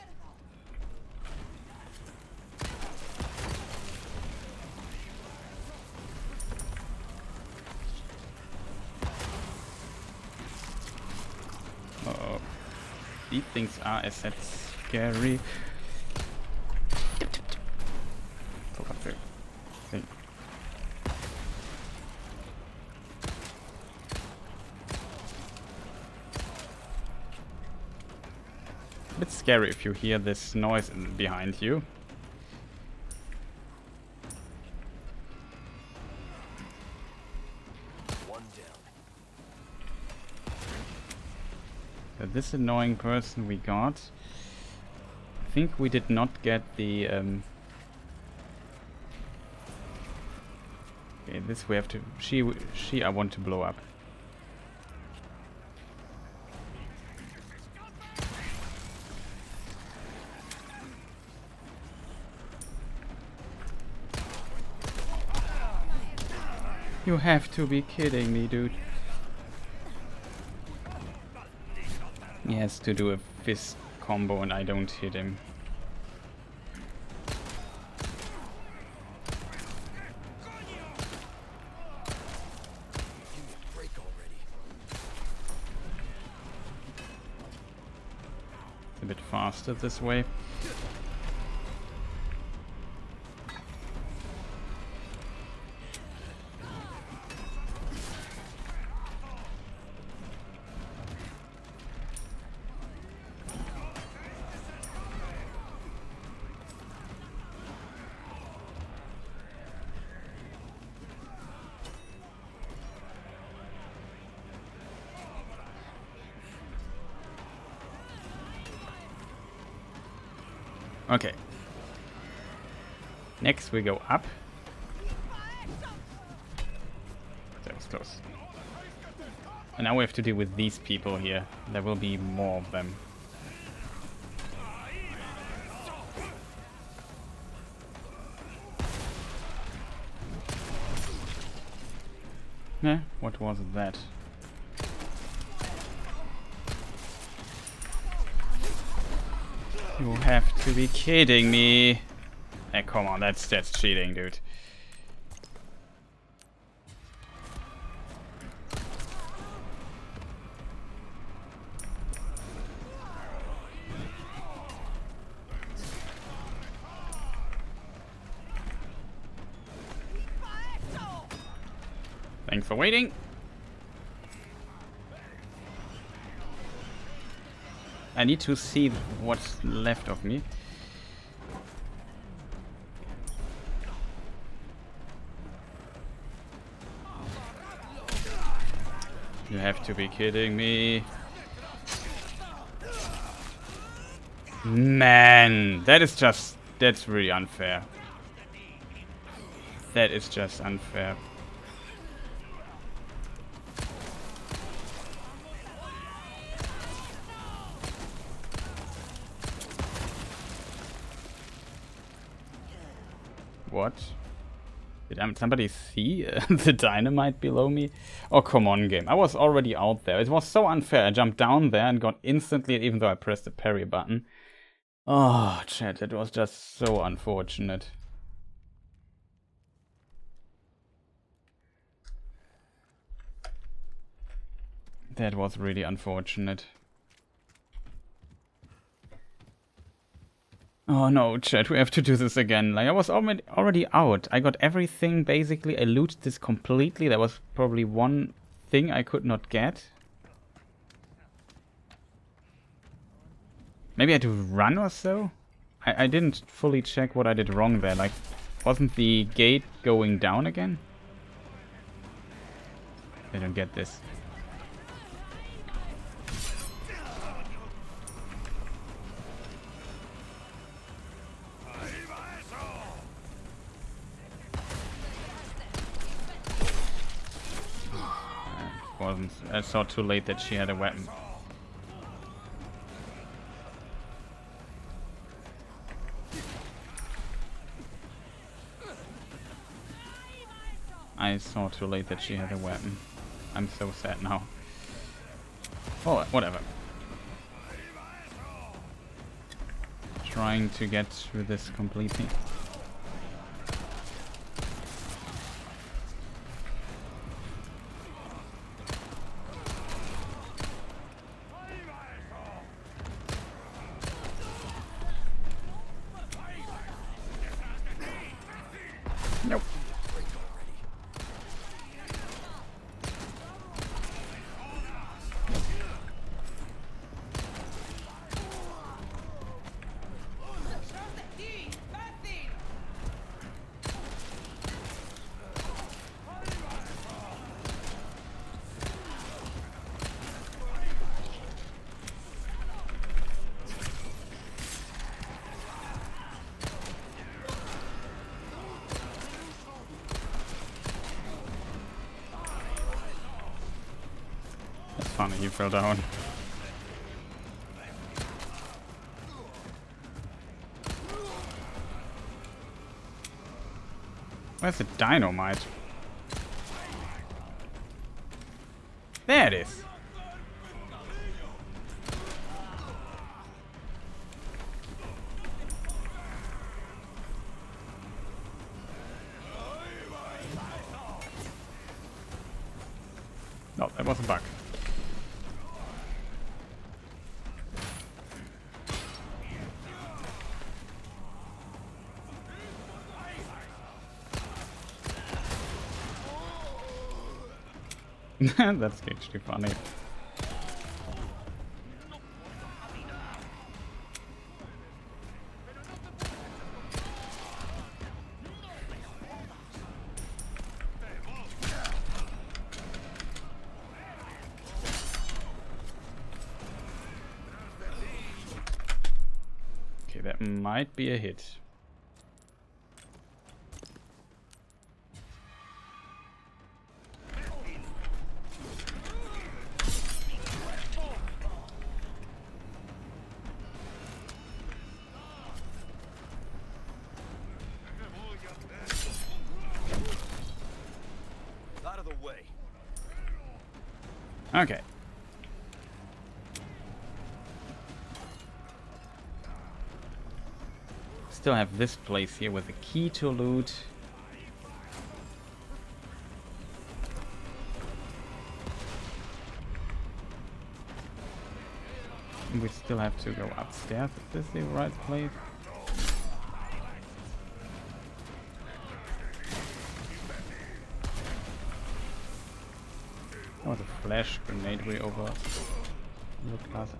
these things are as that scary. For God's sake. Thing. A bit scary if you hear this noise behind you. So this annoying person we got. I think we did not get the okay, this we have to she I want to blow up. You have to be kidding me, dude. He has to do a fist combo and I don't hit him. It's a bit faster this way. Okay. Next we go up. That was close. And now we have to deal with these people here. There will be more of them. What was that? You have to be kidding me. Hey, come on, that's cheating, dude. Thanks for waiting. I need to see what's left of me. You have to be kidding me. Man, that's really unfair. That is just unfair. What? Did somebody see the dynamite below me? Oh, come on, game. I was already out there. It was so unfair. I jumped down there and got instantly, even though I pressed the parry button. Oh, chat, it was just so unfortunate. That was really unfortunate. Oh no, chat, we have to do this again. Like, I was already out. I got everything, basically. I looted this completely. There was probably one thing I could not get. Maybe I had to run or so? I didn't fully check what I did wrong there. Like, wasn't the gate going down again? I don't get this. I saw too late that she had a weapon. I saw too late that she had a weapon. I'm so sad now. Oh, whatever. Trying to get through this completely. funny, he fell down. Where's the dynamite? There it is. No, that was a bug. That's actually funny. Okay, that might be a hit. Out of the way. Okay. Still have this place here with a key to loot. And we still have to go upstairs. Is this the right place? That was a flash grenade we over looked last.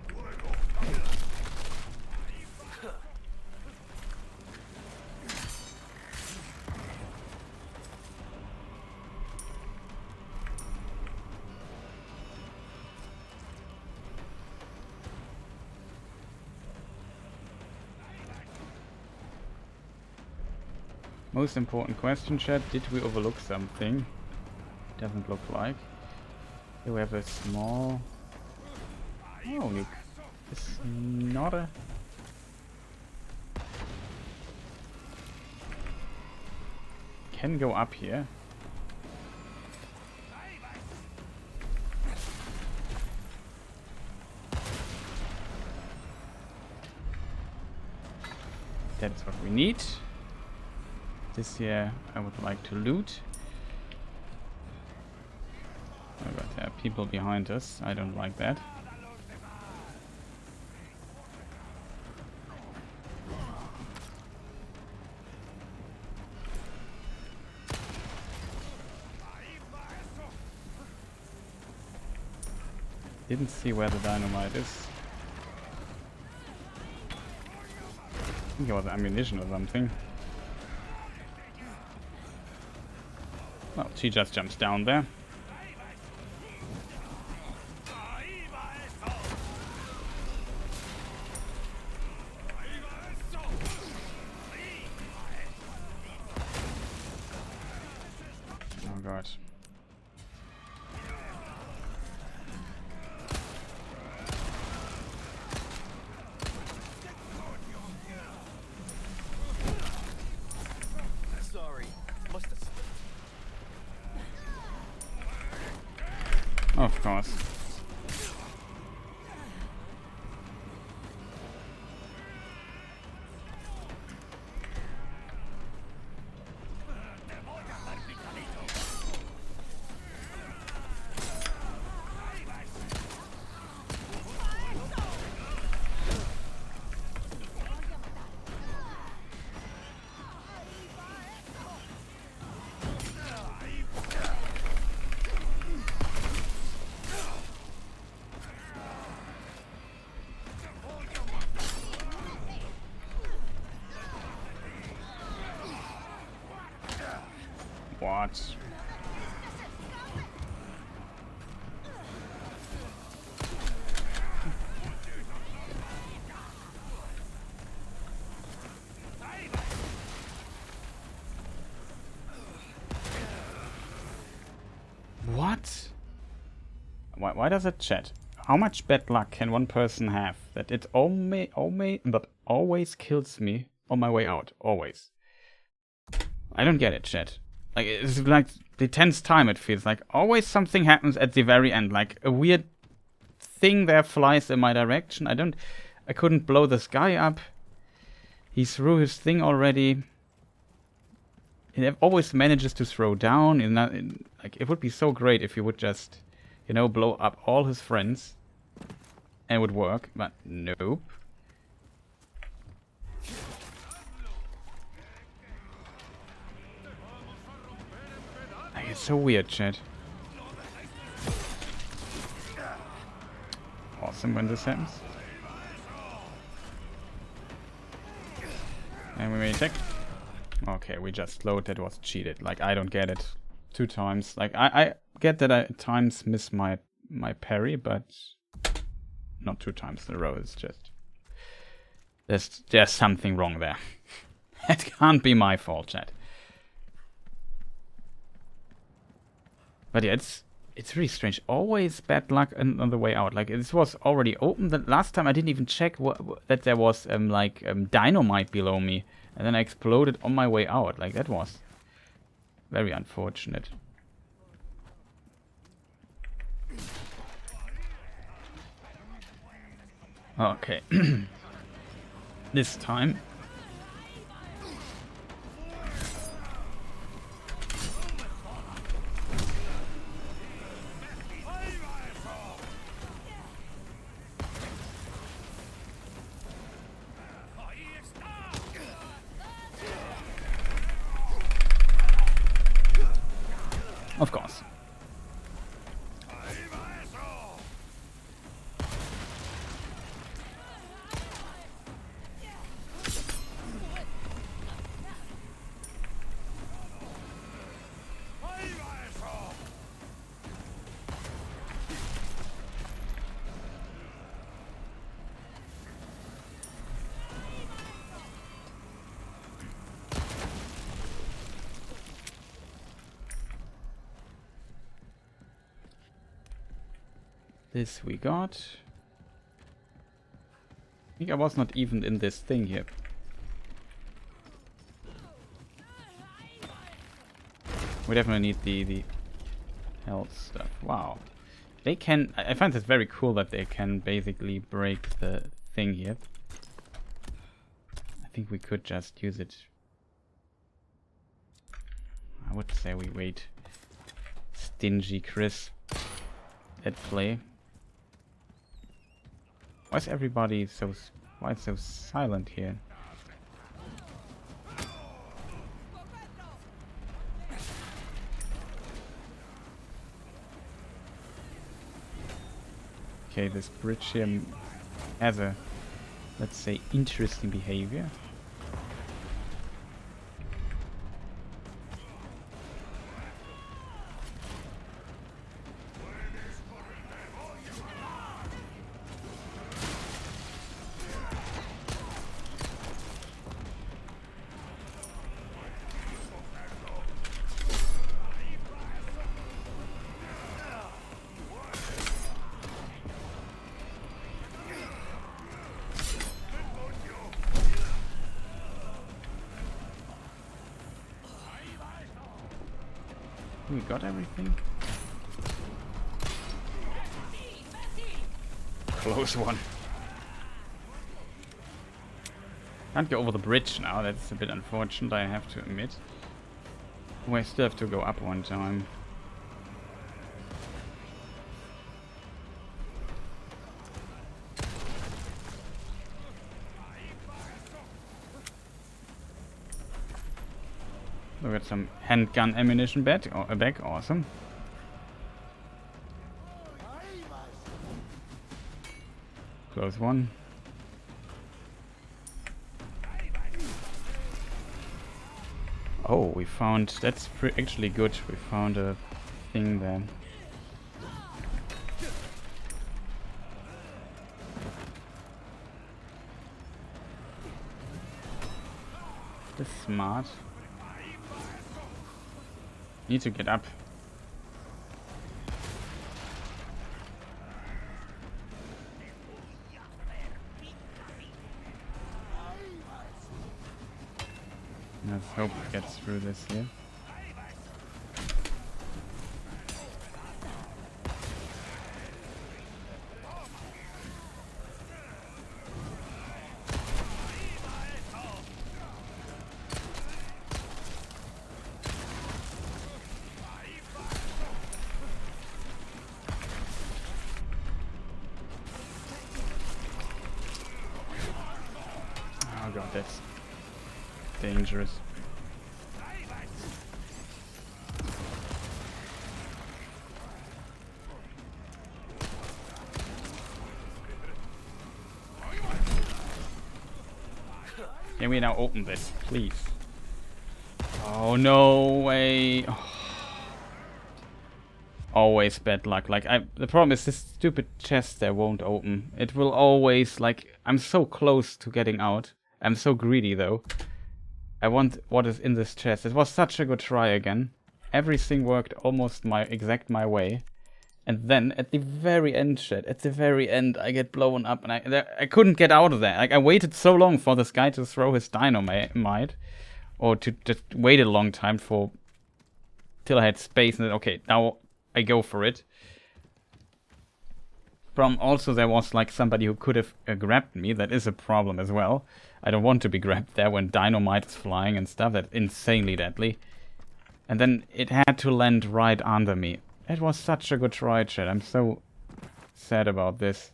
Most important question, chat, did we overlook something? Doesn't look like. Here we have a small... Oh, look. It's not a... Can go up here. That's what we need. This here I would like to loot. Oh god, there are people behind us. I don't like that. Didn't see where the dynamite is. I think it was ammunition or something. Well, she just jumps down there. Oh god. Sorry. Must have slipped. Of course. What? What? Why does it chat? How much bad luck can one person have that it always kills me on my way out? Always. I don't get it, chat. Like, it's like the 10th time it feels like. Always something happens at the very end. Like, a weird thing there flies in my direction. I couldn't blow this guy up. He threw his thing already. He always manages to throw down. Like, it would be so great if he would just, you know, blow up all his friends. And it would work, but nope. Like, it's so weird, chat. Awesome when this happens. And we may attack. Okay, we just slowed. That was cheated. Like, I don't get it. 2 times. Like, I get that I at times miss my parry, but not 2 times in a row. It's just there's something wrong there. It can't be my fault, chat. But yeah, it's really strange. Always bad luck on the way out. Like, this was already open. The last time I didn't even check that there was dynamite below me, and then I exploded on my way out. Like, that was very unfortunate. Okay. This time. Of course. This we got. I think I was not even in this thing here. We definitely need the health stuff. Wow. They can... I find this very cool that they can basically break the thing here. I think we could just use it. I would say we wait. Stingy Chris at play. Why is everybody so... Why is so silent here? Okay, this bridge here has a, let's say, interesting behavior. We got everything. Close one. Can't go over the bridge now, that's a bit unfortunate, I have to admit. We still have to go up one time. We got some handgun ammunition back, awesome. Close one. Oh, we found, that's actually good, we found a thing there. That's smart. Need to get up. Let's hope we get through this here. Oh god, that's dangerous. Can we now open this, please? Oh, no way. Oh. Always bad luck. Like, the problem is this stupid chest there won't open. It will always, like, I'm so close to getting out. I'm so greedy, though. I want what is in this chest. It was such a good try again. Everything worked almost my way. And then, at the very end, I get blown up, and I couldn't get out of there. Like, I waited so long for this guy to throw his dynamite, or to just wait a long time till I had space, and then, okay, now I go for it. Also, there was, like, somebody who could have grabbed me. That is a problem as well. I don't want to be grabbed there when dynamite is flying and stuff. That's insanely deadly. And then it had to land right under me. It was such a good try, chat. I'm so sad about this.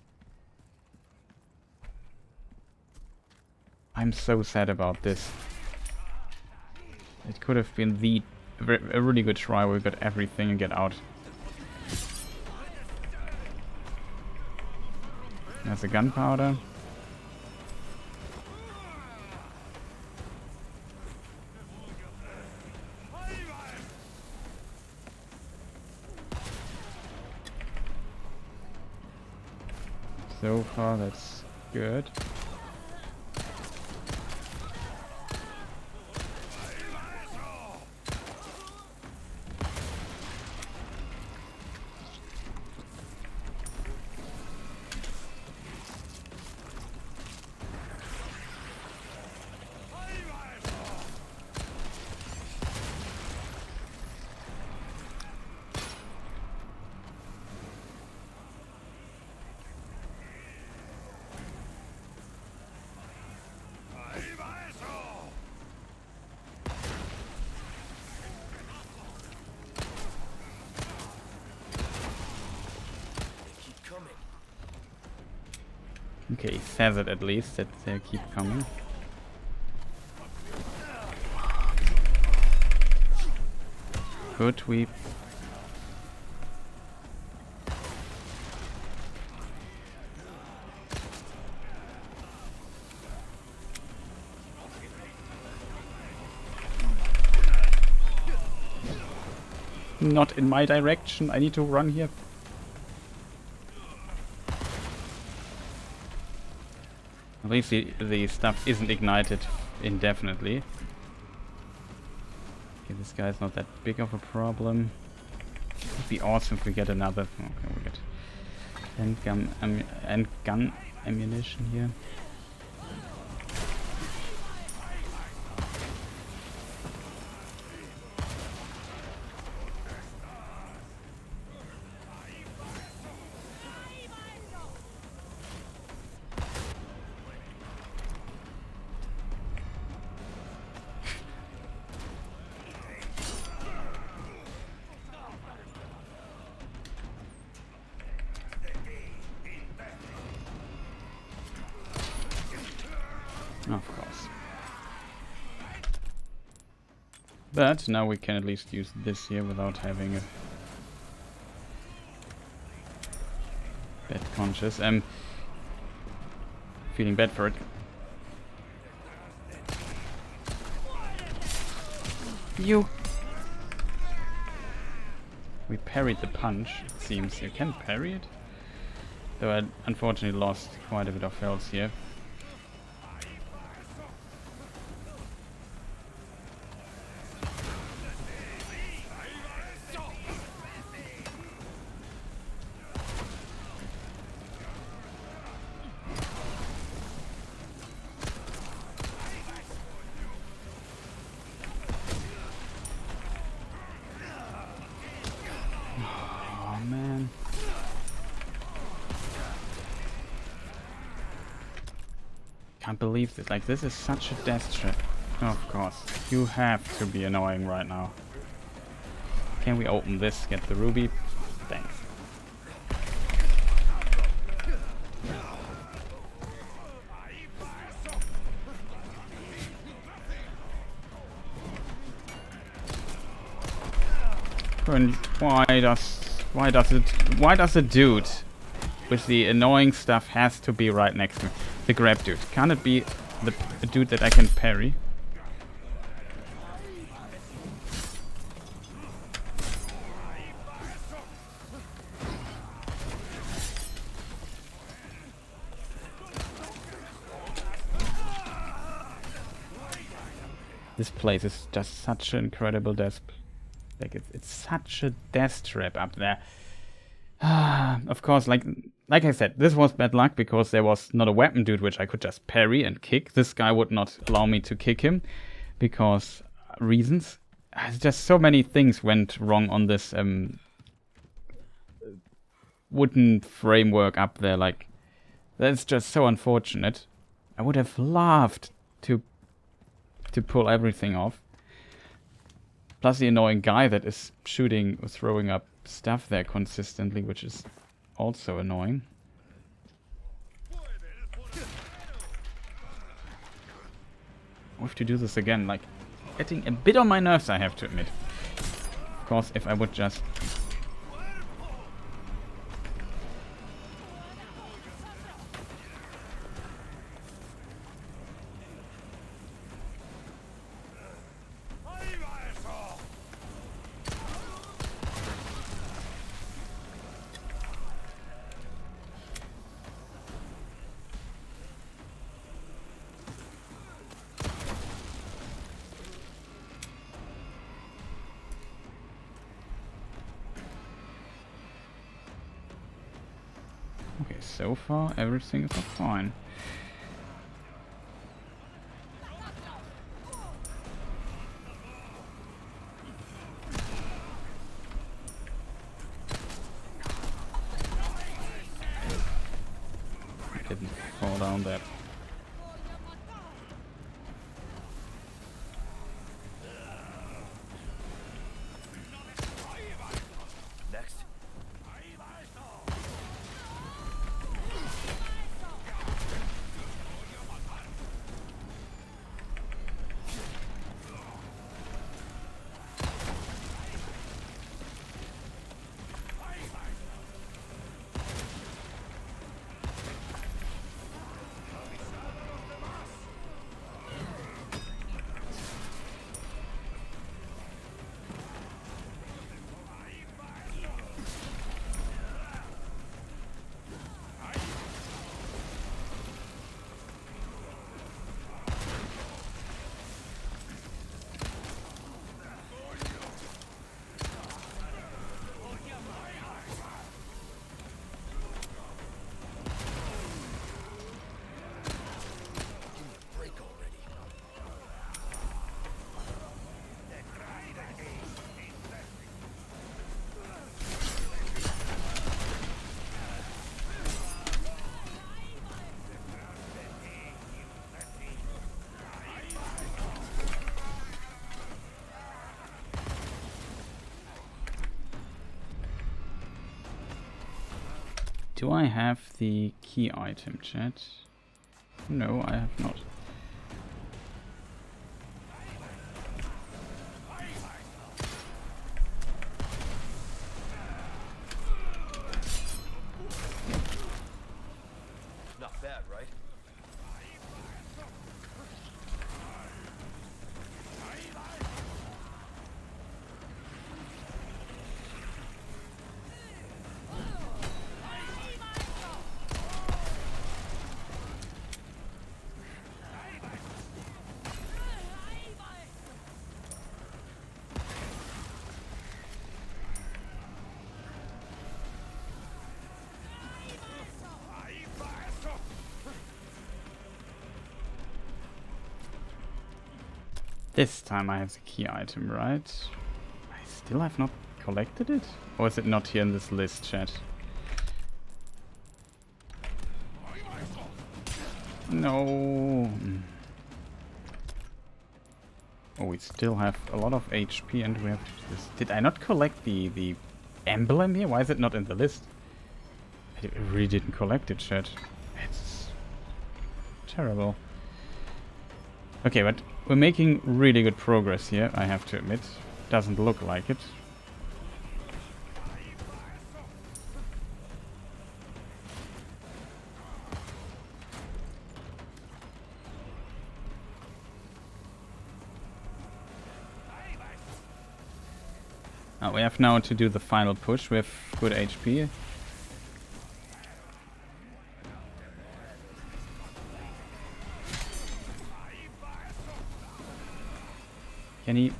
I'm so sad about this. It could have been a really good try where we got everything and get out. There's a gunpowder. So far, that's good. Okay, he says it at least, that they keep coming. Could we... Not in my direction, I need to run here. At least the stuff isn't ignited indefinitely. Okay, this guy's not that big of a problem. It'd be awesome if we get another... Okay, we get gun ammunition here. Of course. But now we can at least use this here without having a bad conscience. I'm feeling bad for it. You! We parried the punch, it seems. You can parry it? Though I unfortunately lost quite a bit of health here. can't believe this. Like, this is such a death trap. Of course. You have to be annoying right now. Can we open this? Get the ruby? Thanks. And why does the dude with the annoying stuff has to be right next to me? The grab dude. Can't it be the dude that I can parry? This place is just such an incredible death. Like it's such a death trap up there. Of course, like I said, this was bad luck because there was not a weapon dude which I could just parry and kick. This guy would not allow me to kick him because reasons. Just so many things went wrong on this wooden framework up there. Like, that's just so unfortunate. I would have loved to pull everything off. Plus the annoying guy that is shooting or throwing up stuff there consistently, which is also annoying. I have to do this again, like, getting a bit on my nerves, I have to admit. Of course, if I would just... Okay, so far everything is fine. I didn't fall down that. Do I have the key item, chat? No, I have not. Not bad, right? This time I have the key item, right? I still have not collected it? Or is it not here in this list, chat? No. Oh, we still have a lot of HP and we have to do this. Did I not collect the emblem here? Why is it not in the list? I really didn't collect it, chat. It's terrible. Okay, but we're making really good progress here, I have to admit. Doesn't look like it. We have now to do the final push with good HP. Can he...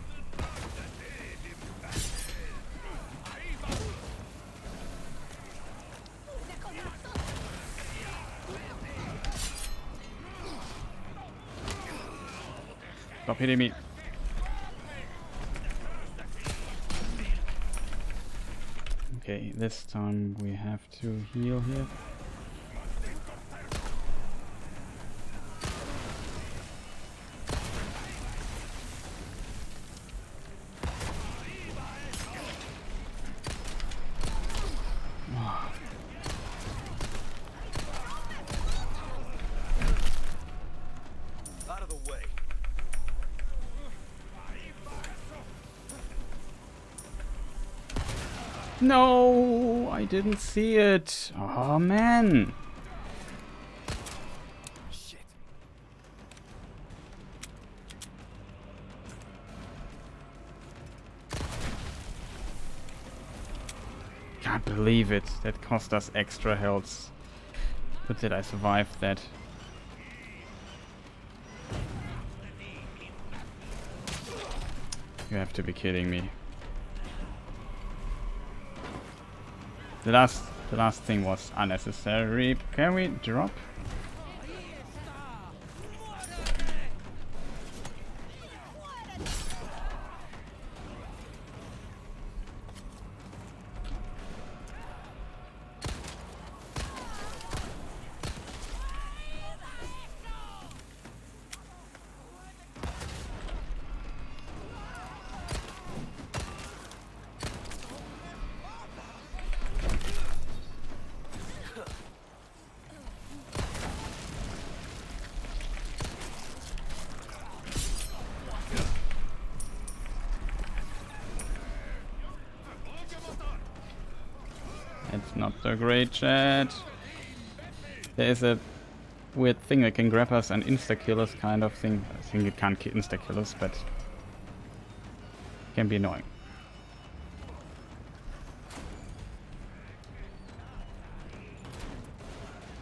Stop hitting me. Okay, this time we have to heal here. Out of the way. No, I didn't see it. Oh man. Shit. Can't believe it. That cost us extra health. But did I survive that? You have to be kidding me. The last thing was unnecessary. Can we drop? It's not so great, chat. There is a weird thing that can grab us and insta-kill us kind of thing. I think it can't insta-kill us, but it can be annoying.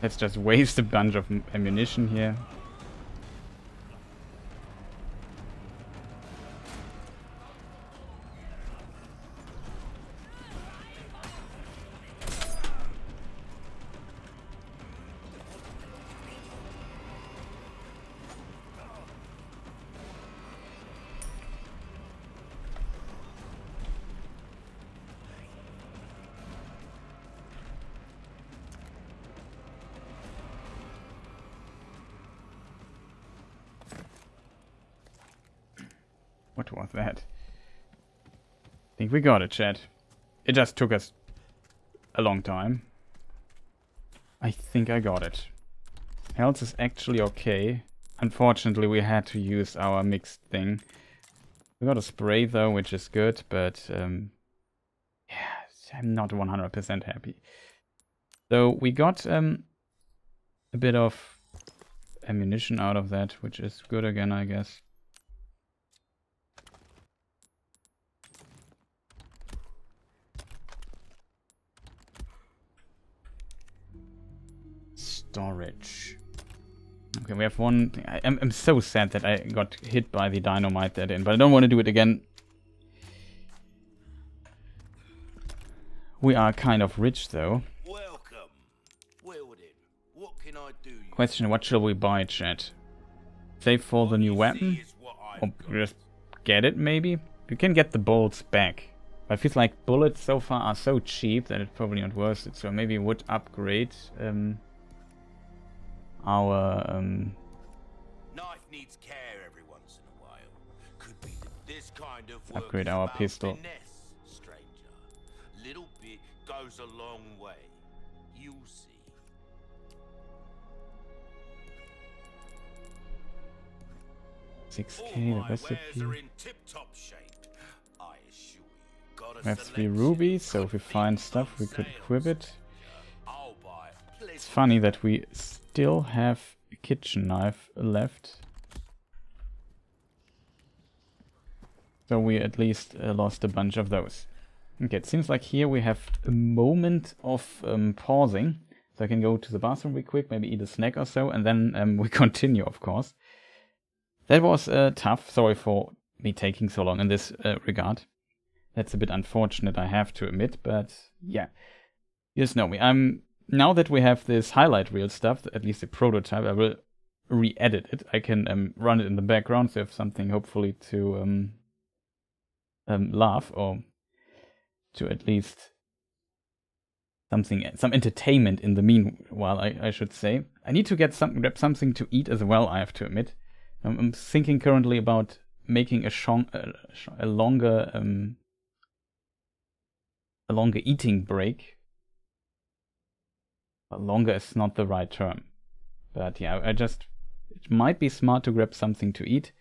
Let's just waste a bunch of ammunition here. What was that? I think we got it, chat. It just took us a long time. I think I got it. Health is actually okay. Unfortunately, we had to use our mixed thing. We got a spray though, which is good, but yeah, I'm not 100% happy. So we got a bit of ammunition out of that, which is good again, I guess. Storage. Okay, we have one thing. I'm so sad that I got hit by the dynamite that in, but I don't want to do it again. We are kind of rich though. Welcome. Well then, what can I do? Question, what shall we buy, chat? Save for the new weapon? Or just get it, maybe? You can get the bolts back. I feel like bullets so far are so cheap that it's probably not worth it, so maybe would upgrade. our Knife needs care every once in a while. Could be that this kind of work upgrade is our about pistol. finesse, stranger. Little bit goes a long way. You'll see. 6k, the All my wares recipe. are in tip-top shape. I assure you. Got a We have 3 selection rubies, of so good if we find things stuff, on we could sale, equip it. stranger. I'll buy plenty. It's funny that we still have a kitchen knife left. So we at least lost a bunch of those. Okay, it seems like here we have a moment of pausing. So I can go to the bathroom real quick, maybe eat a snack or so, and then we continue, of course. That was tough. Sorry for me taking so long in this regard. That's a bit unfortunate, I have to admit, but yeah. You just know me. Now that we have this highlight reel stuff, at least a prototype, I will re-edit it. I can run it in the background, so I have something hopefully to laugh, or to at least some entertainment in the meanwhile, I should say. I need to grab something to eat as well, I have to admit. I'm thinking currently about making a longer eating break. But longer is not the right term. But yeah, it might be smart to grab something to eat.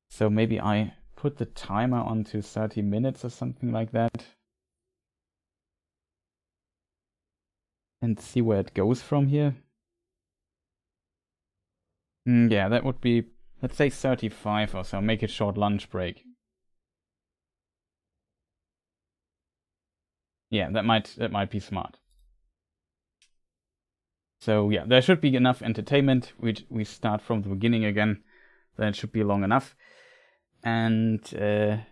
So maybe I put the timer onto 30 minutes or something like that. And see where it goes from here. Yeah, that would be, let's say 35 or so. Make it short lunch break. Yeah, that might be smart. So yeah, there should be enough entertainment. We start from the beginning again. Then it should be long enough. And did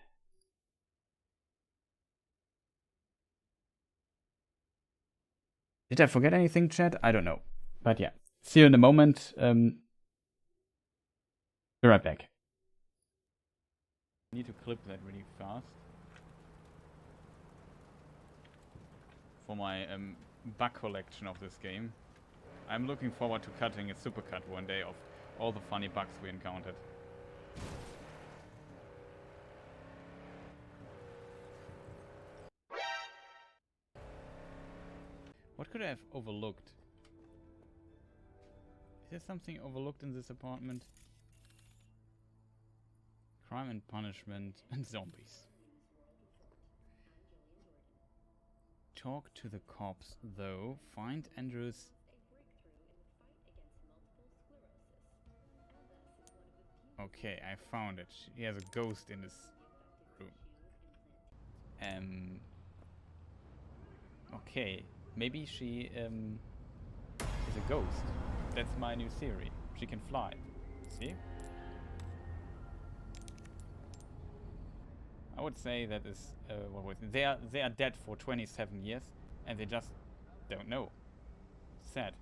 I forget anything, chat? I don't know. But yeah, see you in a moment. Be right back. I need to clip that really fast for my bug collection of this game. I'm looking forward to cutting a supercut one day of all the funny bugs we encountered. What could I have overlooked? Is there something overlooked in this apartment? Crime and punishment and zombies. Talk to the cops, though. Find Andrew's... Okay, I found it. He has a ghost in his room. Okay, maybe she is a ghost. That's my new theory. She can fly. See? I would say that is what was it? They are dead for 27 years and they just don't know. Sad.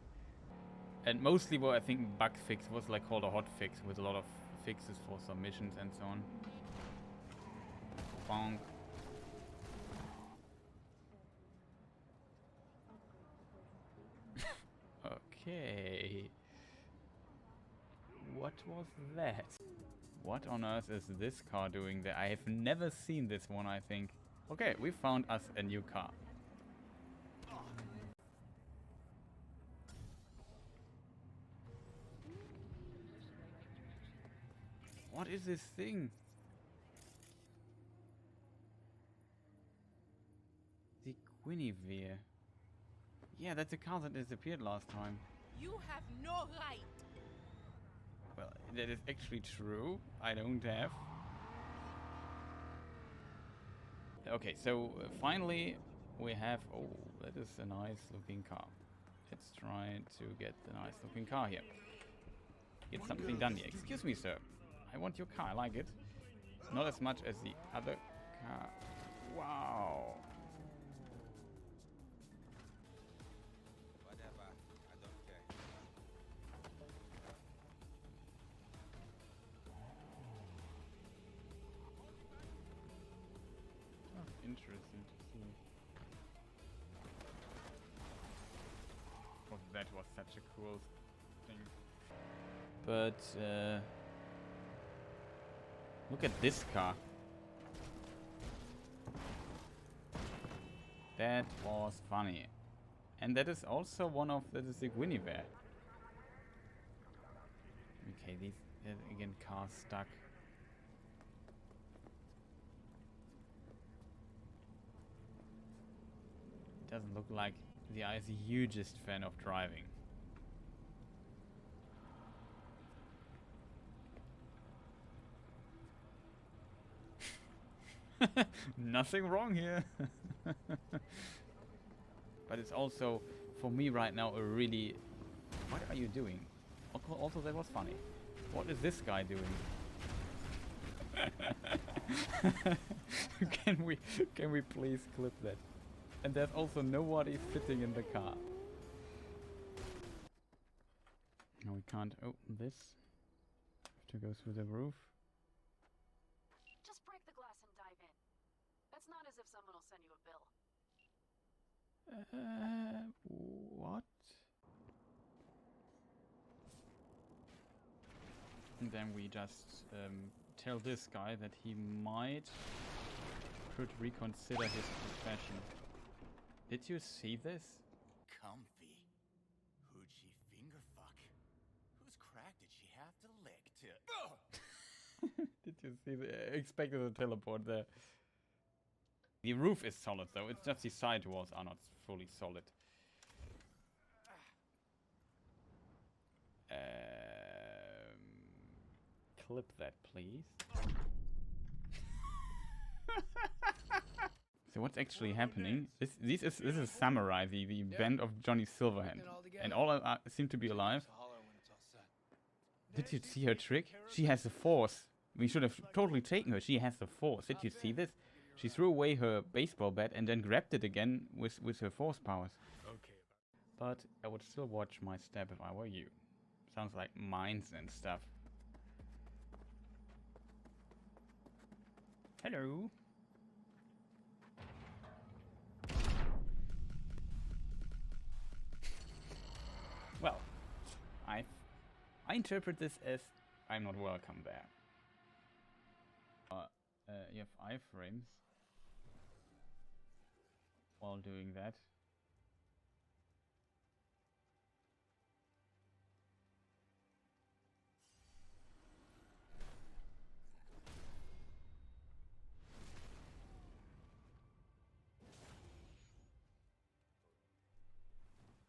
And mostly what I think bug fix was like called a hot fix with a lot of fixes for some missions and so on. Bonk. Okay. What was that? What on earth is this car doing there? I have never seen this one, I think. Okay, we found us a new car. What is this thing? The Guinevere. Yeah, that's a car that disappeared last time. You have no right. Well, that is actually true. I don't have. Okay, so finally we have... Oh, that is a nice looking car. Let's try to get the nice looking car here. Get something done here. Excuse me, sir. I want your car. I like it. Not as much as the other car. Wow. Whatever. I don't care. Oh, interesting to see. Oh, that was such a cool thing. But look at this car. That was funny. And that is also one of the Guinevere. Okay, these again cars stuck. Doesn't look like the guy is the hugest fan of driving. Nothing wrong here. But it's also, for me right now, a really... What are you doing? Also, that was funny. What is this guy doing? Can we please clip that? And there's also nobody sitting in the car. No, we can't open this. Have to go through the roof. Just break the glass and dive in. It's not as if someone will send you a bill. What? And then we just tell this guy that he could reconsider his profession. Did you see this? Comfy. Who'd she finger fuck? Whose crack did she have to lick to... Did you see the... I expected a teleport there. The roof is solid though, it's just the side walls are not fully solid. Clip that please. So what's actually happening? This is Samurai, the band of Johnny Silverhand. And all seem to be alive. Did you see her trick? She has the force. We should have totally taken her. She has the force. Did you see this? She threw away her baseball bat and then grabbed it again with her force powers. Okay. But I would still watch my step if I were you. Sounds like mines and stuff. Hello. Well, I interpret this as I'm not welcome there. You have iframes while doing that.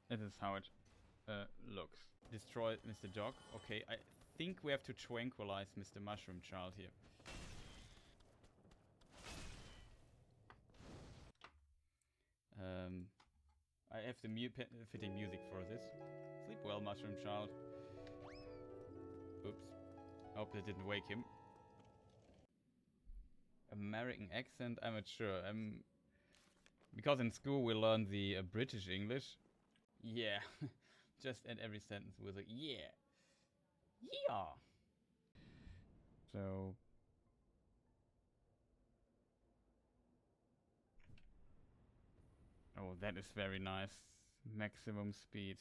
This is how it looks. Destroy Mr. Dog. Okay, I think we have to tranquilize Mr. Mushroom Child here. I have the fitting music for this. Sleep well, Mushroom Child. Oops. Hope that didn't wake him. American accent? I'm not sure. Because in school we learned the British English. Yeah. Just end every sentence with a yeah. Yeah. So... Oh, that is very nice. Maximum speed.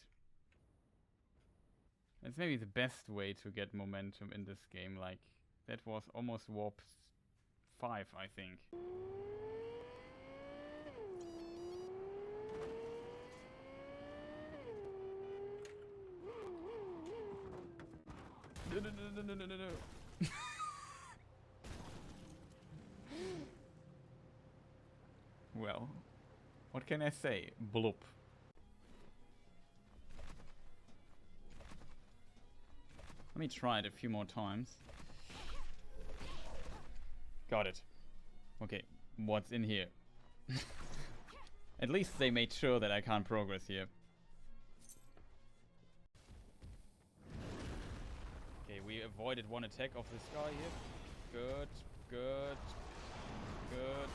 That's maybe the best way to get momentum in this game. Like, that was almost warp 5, I think. No. Well, what can I say? Bloop. Let me try it a few more times. Got it. Okay, what's in here? At least they made sure that I can't progress here. Okay, we avoided one attack of this guy here. Good, good, good.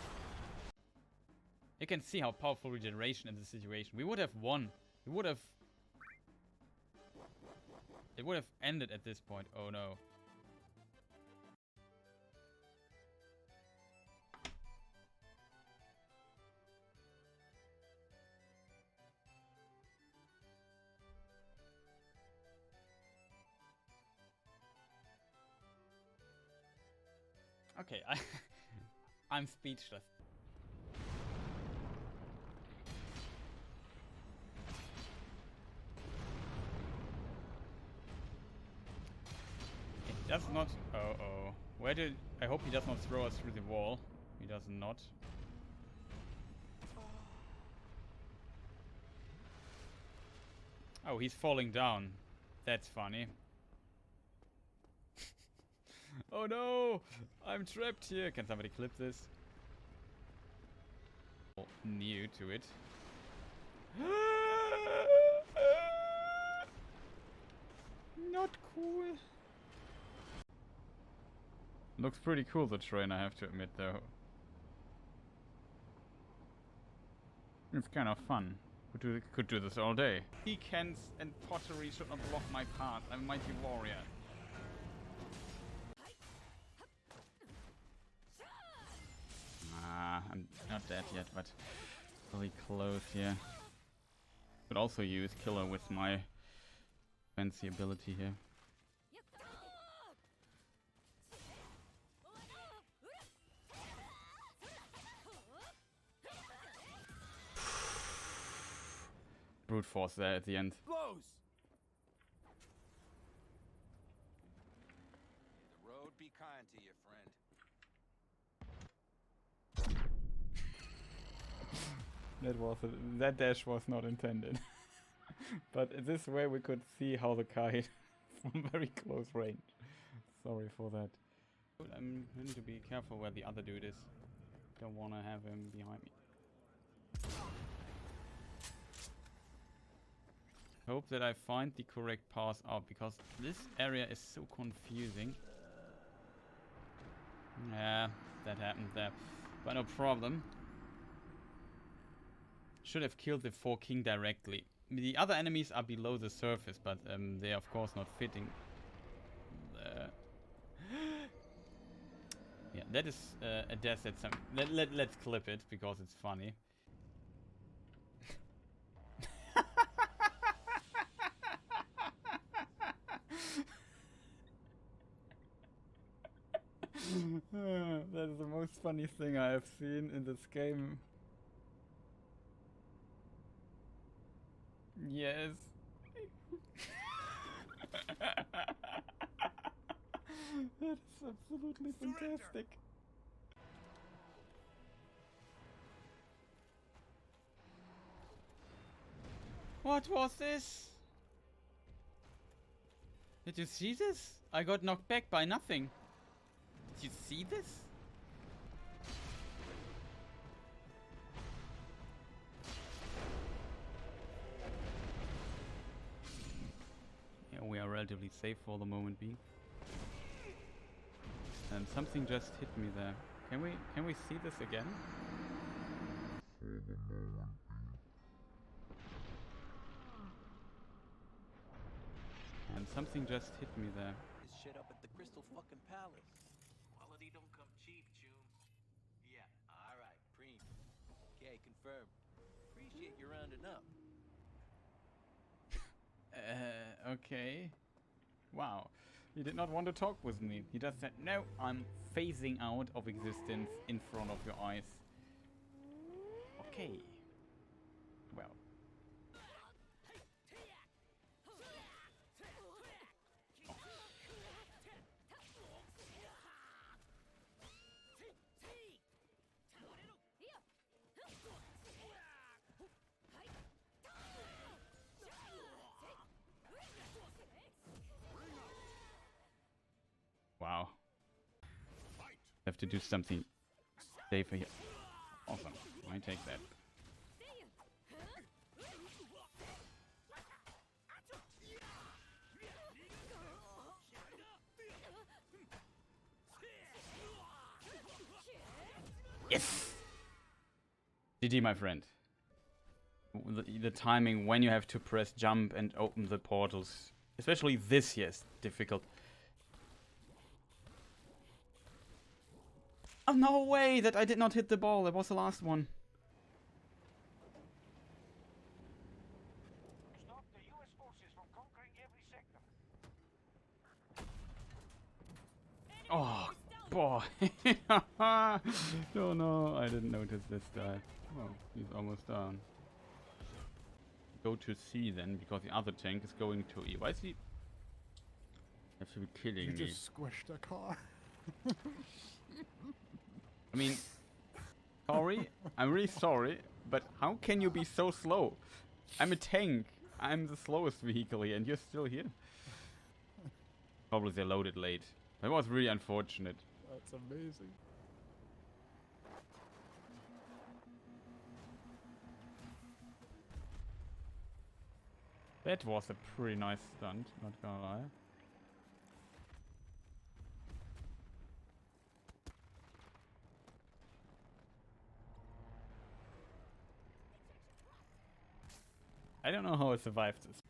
You can see how powerful regeneration in this situation. We would have won. We would have... It would have ended at this point. Oh no. Okay, I'm speechless. It does not... Uh-oh. Where did... I hope he does not throw us through the wall. He does not. Oh, he's falling down. That's funny. Oh no! I'm trapped here. Can somebody clip this? New to it. Not cool. Looks pretty cool, the train, I have to admit, though. It's kind of fun. Could do this all day. Pecans and pottery should not block my path. I'm a mighty warrior. I'm not dead yet, but really close here. Could also use killer with my fancy ability here. Brute force there at the end. Blows! The road be kind to you, friend. That dash was not intended. But this way we could see how the car hit from very close range. Sorry for that. I'm going to be careful where the other dude is. Don't want to have him behind me. Hope that I find the correct path out, because this area is so confusing. Yeah, that happened there. But no problem. Should have killed the 4 king directly. The other enemies are below the surface, but they are of course not fitting. Yeah, that is a death at some... Let's clip it, because it's funny. That is the most funny thing I have seen in this game. Yes. That is absolutely fantastic. What was this? Did you see this? I got knocked back by nothing. Did you see this? Yeah, we are relatively safe for the moment being. And something just hit me there. Can we see this again? And something just hit me there. This shit up at the Crystal fucking Palace. Quality don't come cheap, June. Yeah, alright, preem. Okay, confirmed. Appreciate you rounding up. Okay. Wow. He did not want to talk with me. He just said, no, I'm phasing out of existence in front of your eyes. Okay. Well. Wow. Have to do something safer here. Awesome. I take that. Yes! GG, my friend. The timing when you have to press jump and open the portals, especially this here, is difficult. Oh, no way that I did not hit the ball. That was the last one. Stop the US forces from conquering every sector. Oh, Boy. Oh no, I didn't notice this guy. Oh, he's almost down. Go to C then, because the other tank is going to E. Why is he... Have to be kidding me. You just squished a car. I mean, sorry, I'm really sorry, but how can you be so slow? I'm a tank. I'm the slowest vehicle here, and you're still here. Probably they loaded late. That was really unfortunate. That's amazing. That was a pretty nice stunt, not gonna lie. I don't know how I survived this.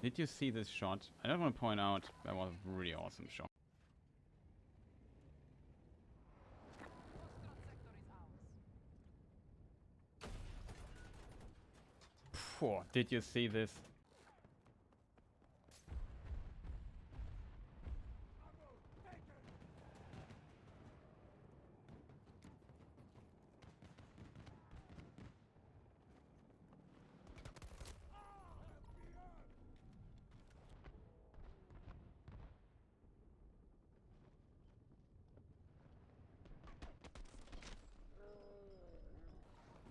Did you see this shot? I just want to point out that was a really awesome shot. Phew, did you see this?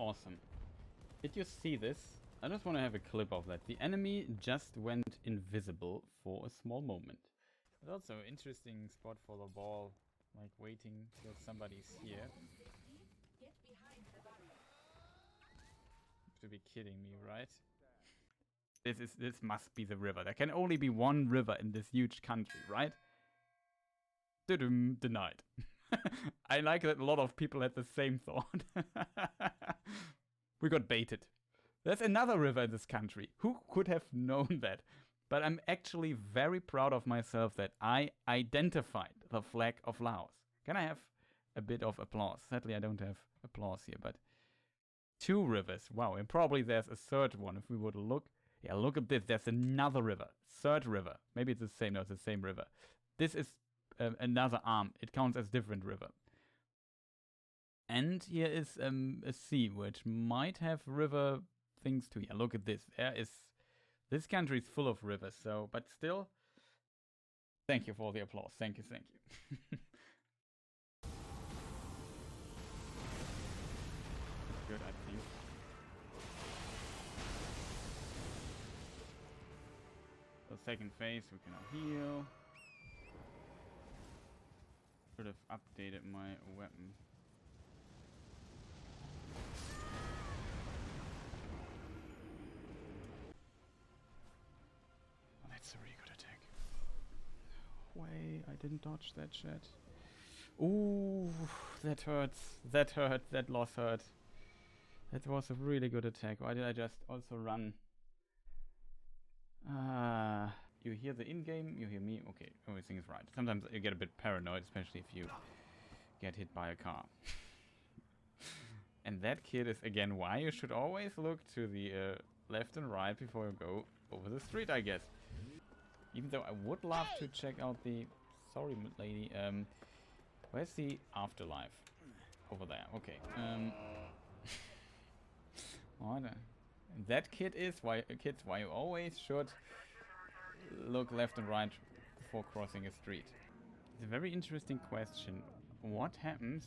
Awesome. Did you see this? I just want to have a clip of that. The enemy just went invisible for a small moment. But also interesting spot for the ball, like waiting till somebody's here. To be kidding me, right? This must be the river. There can only be one river in this huge country, right? Denied. I like that a lot of people had the same thought. We got baited. There's another river in this country. Who could have known that? But I'm actually very proud of myself that I identified the flag of Laos. Can I have a bit of applause? Sadly, I don't have applause here, but 2 rivers. Wow, and probably there's a third one if we were to look. Yeah, look at this. There's another river. 3rd river. Maybe it's the same. No, it's the same river. This is another arm. It counts as different river. And here is a sea, which might have river things too. Yeah, look at this. This country is full of rivers, so, but still, thank you for the applause. Thank you, thank you. Good, I think. So second phase, we can now heal. Should have updated my weapon. Oh, that's a really good attack. Way, I didn't dodge that shit. Ooh, that hurts. That hurt. That loss hurt. That was a really good attack. Why did I just also run? You hear the in-game, you hear me. Okay, everything is right. Sometimes you get a bit paranoid, especially if you get hit by a car. And that kid is again why you should always look to the left and right before you go over the street, I guess. Even though I would love to check out the... Sorry, lady. Where's the afterlife? Over there. Okay. That kid is why kids why you always should look left and right before crossing a street. It's a very interesting question. What happens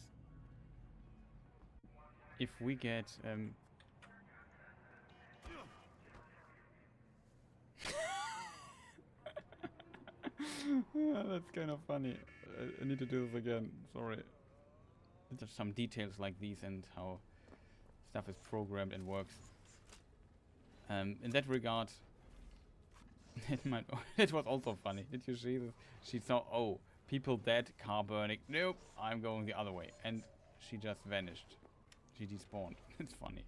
if we get yeah, that's kind of funny. I need to do this again. Sorry. There's some details like these and how stuff is programmed and works. In that regard, it was also funny. Did you see this? She saw, oh, people dead, car burning. Nope, I'm going the other way. And she just vanished. She despawned. It's funny.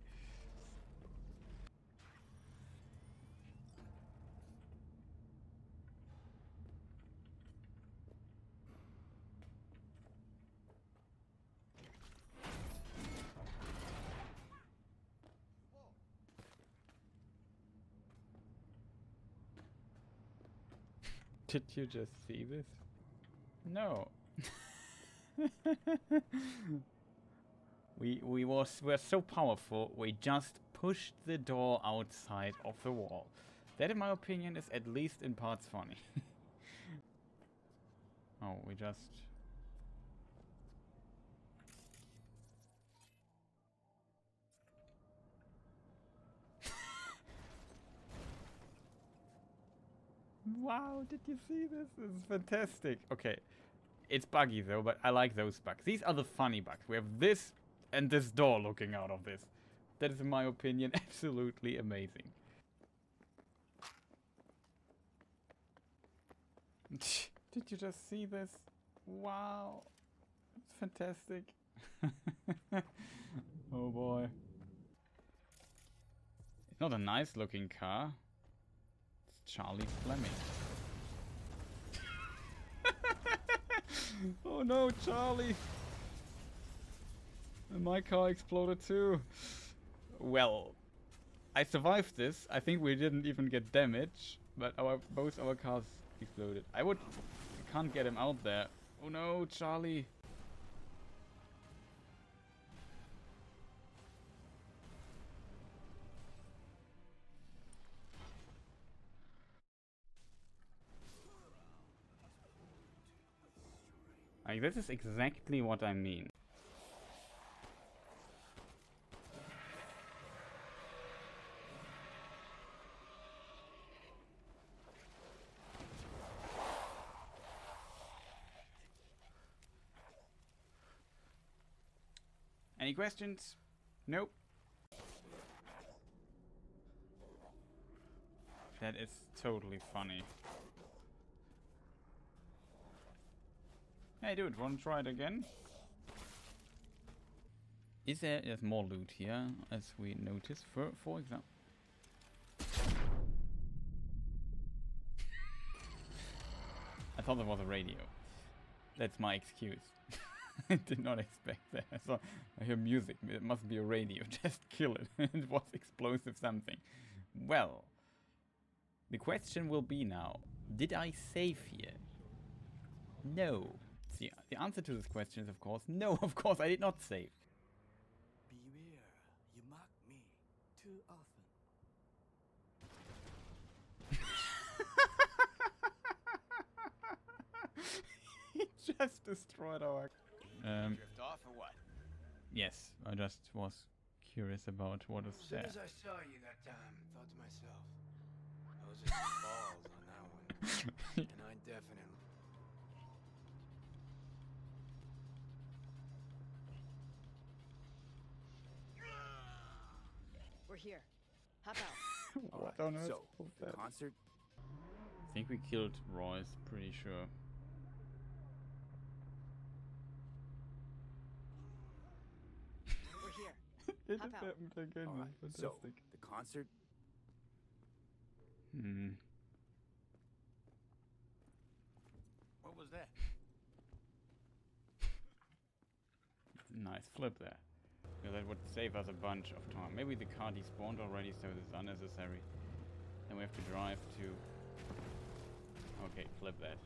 Did you just see this? No. we're so powerful, we just pushed the door outside of the wall. That, in my opinion, is at least in parts funny. Oh, we just... Wow, did you see this? This is fantastic. Okay. It's buggy though, but I like those bugs. These are the funny bugs. We have this and this door looking out of this. That is, in my opinion, absolutely amazing. Did you just see this? Wow. It's fantastic. Oh boy. It's not a nice looking car. It's Charlie Fleming. Oh no, Charlie! And my car exploded too. Well, I survived this. I think we didn't even get damage, but both our cars exploded. I can't get him out there. Oh no, Charlie! Like, this is exactly what I mean. Any questions? Nope. That is totally funny. Hey dude, wanna try it again? There's more loot here, as we noticed, for example. I thought there was a radio. That's my excuse. I did not expect that. I hear music, it must be a radio, just kill it. It was explosive something. Well, the question will be now, did I save here? No. See, the answer to this question is, of course, no, of course I did not save. Beware, you mock me too often. He just destroyed our... Drift off or what? Yes, I just was curious about what is As soon there. as I saw you that time, I thought to myself, those are some balls on that one. And I definitely... We're here. Hop out. What on earth So, was the that? concert? I think we killed Royce, pretty sure. We're here. It Hop out. happened again. All right, so, Fantastic. the concert? What was that? Nice flip there. Yeah, that would save us a bunch of time. Maybe the car despawned already, so this is unnecessary. Then we have to drive to... Okay, flip that.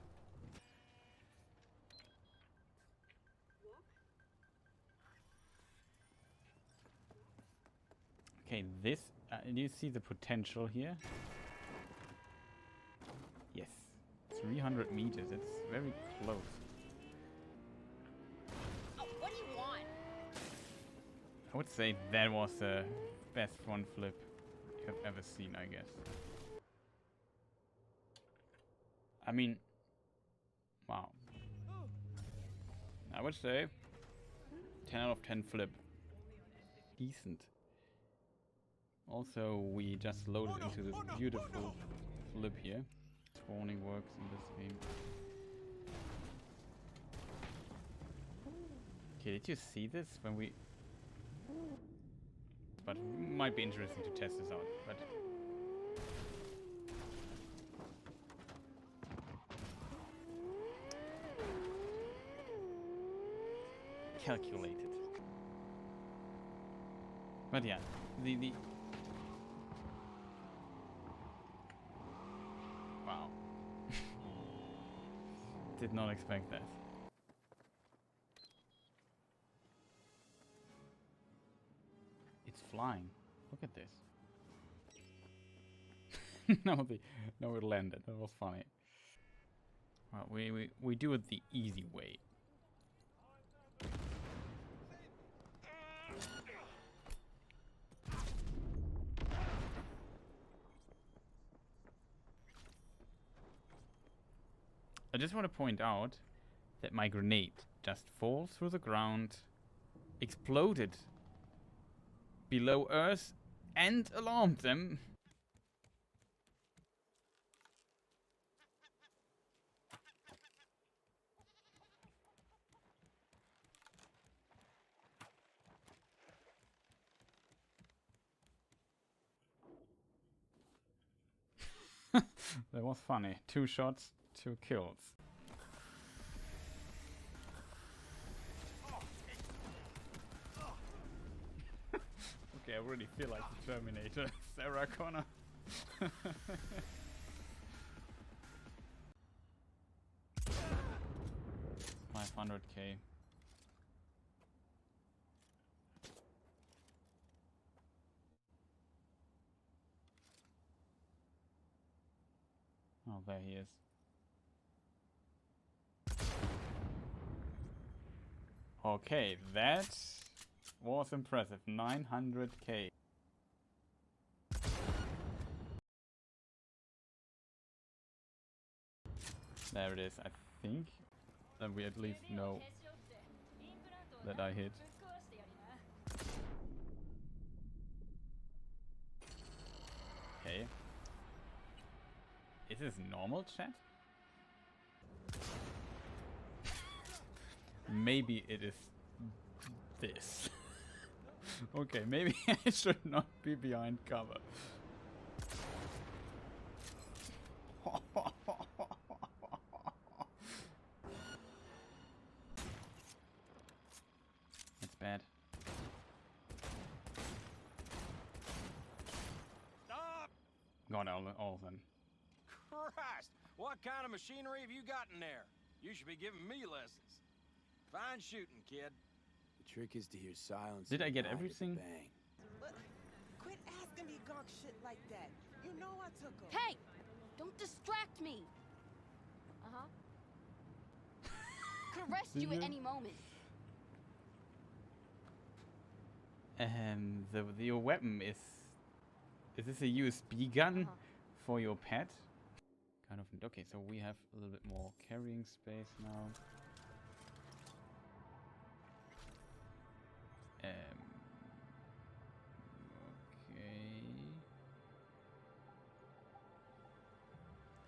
Okay, this... do you see the potential here? Yes. 300 meters, it's very close. Oh, what do you want? I would say that was the best front flip you have ever seen, I guess. I mean... Wow. I would say 10 out of 10 flip. Decent. Also, we just loaded into this beautiful flip here. Spawning works in this game. Okay, did you see this when we... But might be interesting to test this out, but... Calculated. But yeah, the... Wow. Did not expect that. It's flying. Look at this. No, it landed. That was funny. Well, we do it the easy way. I just want to point out that my grenade just falls through the ground, exploded below Earth, and alarmed them. That was funny. 2 shots, 2 kills. Okay, I really feel like the Terminator. Sarah Connor. 500k. Oh, there he is. Okay, that was impressive. 900k. There it is. I think that we at least know that I hit. Okay. Is this normal, chat? Maybe it is this. Okay, maybe I should not be behind cover. That's bad. Stop! Got all of them. Christ! What kind of machinery have you got in there? You should be giving me lessons. Fine shooting, kid. The trick is to hear silence. Did I get everything? Bang. Quit asking me gawk shit like that. You know I took her. Hey! Don't distract me! Uh-huh. Could arrest you at any moment. Your weapon is this a USB gun for your pet? Kind of. Okay, so we have a little bit more carrying space now. Okay.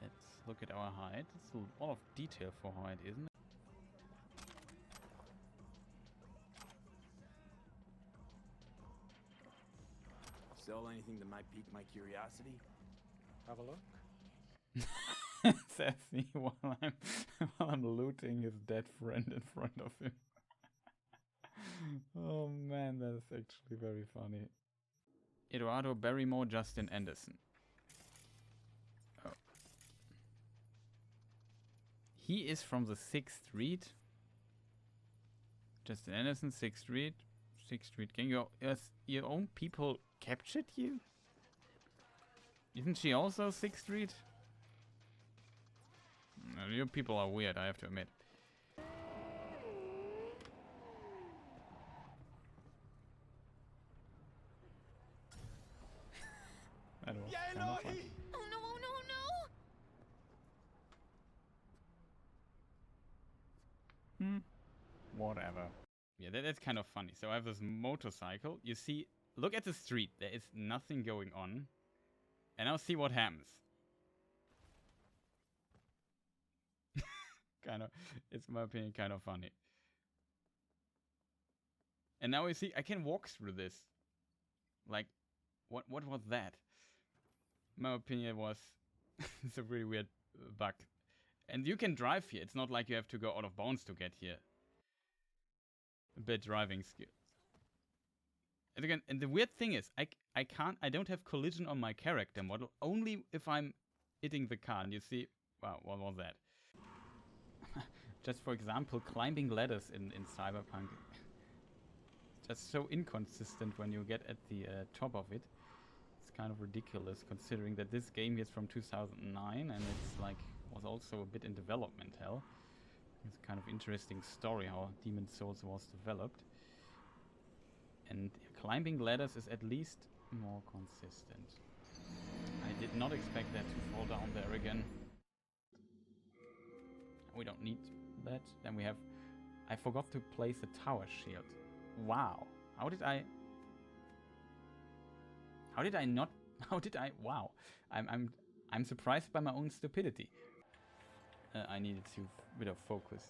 Let's look at our height. It's a lot of detail for height, isn't it? Sell anything that might pique my curiosity? Have a look. Says he while I'm looting his dead friend in front of him. Oh man, that is actually very funny. Eduardo Barrymore, Justin Anderson. Oh. He is from the 6th Street. Justin Anderson, 6th Street. 6th Street gang. Your own people captured you? Isn't she also 6th Street? You people are weird, I have to admit. That was kind of funny. Oh no, oh no, no! Whatever. Yeah, that's kind of funny. So I have this motorcycle. You see, look at the street. There is nothing going on. And now see what happens. Kind of, it's in my opinion kind of funny. And now you see, I can walk through this. Like, what was that? My opinion was, it's a really weird bug. And you can drive here. It's not like you have to go out of bounds to get here. A bit driving skills. And again, and the weird thing is, I don't have collision on my character model, only if I'm hitting the car. And you see, wow, what was that? Just for example, climbing ladders in Cyberpunk. Just so inconsistent when you get at the top of it. It's kind of ridiculous considering that this game is from 2009 and it's like was also a bit in development hell. It's a kind of interesting story how Demon's Souls was developed. And climbing ladders is at least more consistent. I did not expect that to fall down there again. We don't need that. Then we have... I forgot to place a tower shield. Wow. How did I not... How did I... Wow. I'm surprised by my own stupidity. I needed to bit of focus.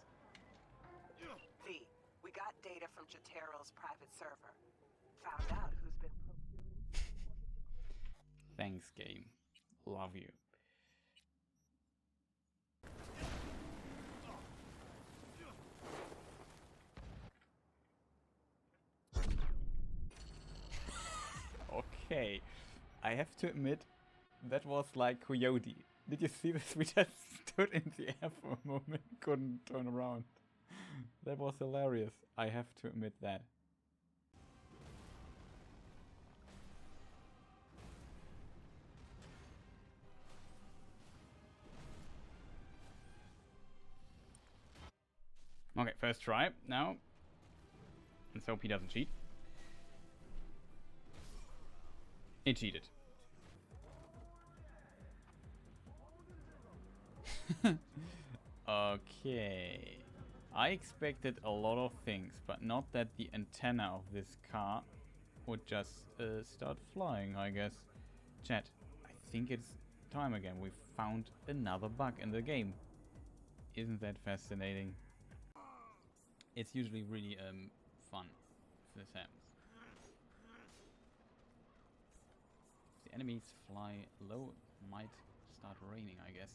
V, we got data from Jotaro's private server. Found out who's been procuring... Thanks, game. Love you. Okay, I have to admit, that was like Coyote. Did you see this? We just stood in the air for a moment, couldn't turn around. That was hilarious, I have to admit that. Okay, first try now. Let's hope he doesn't cheat. He cheated. Okay. I expected a lot of things, but not that the antenna of this car would just start flying, I guess. Chat, I think it's time again. We've found another bug in the game. Isn't that fascinating? It's usually really fun if this happens. If the enemies fly low, it might start raining, I guess.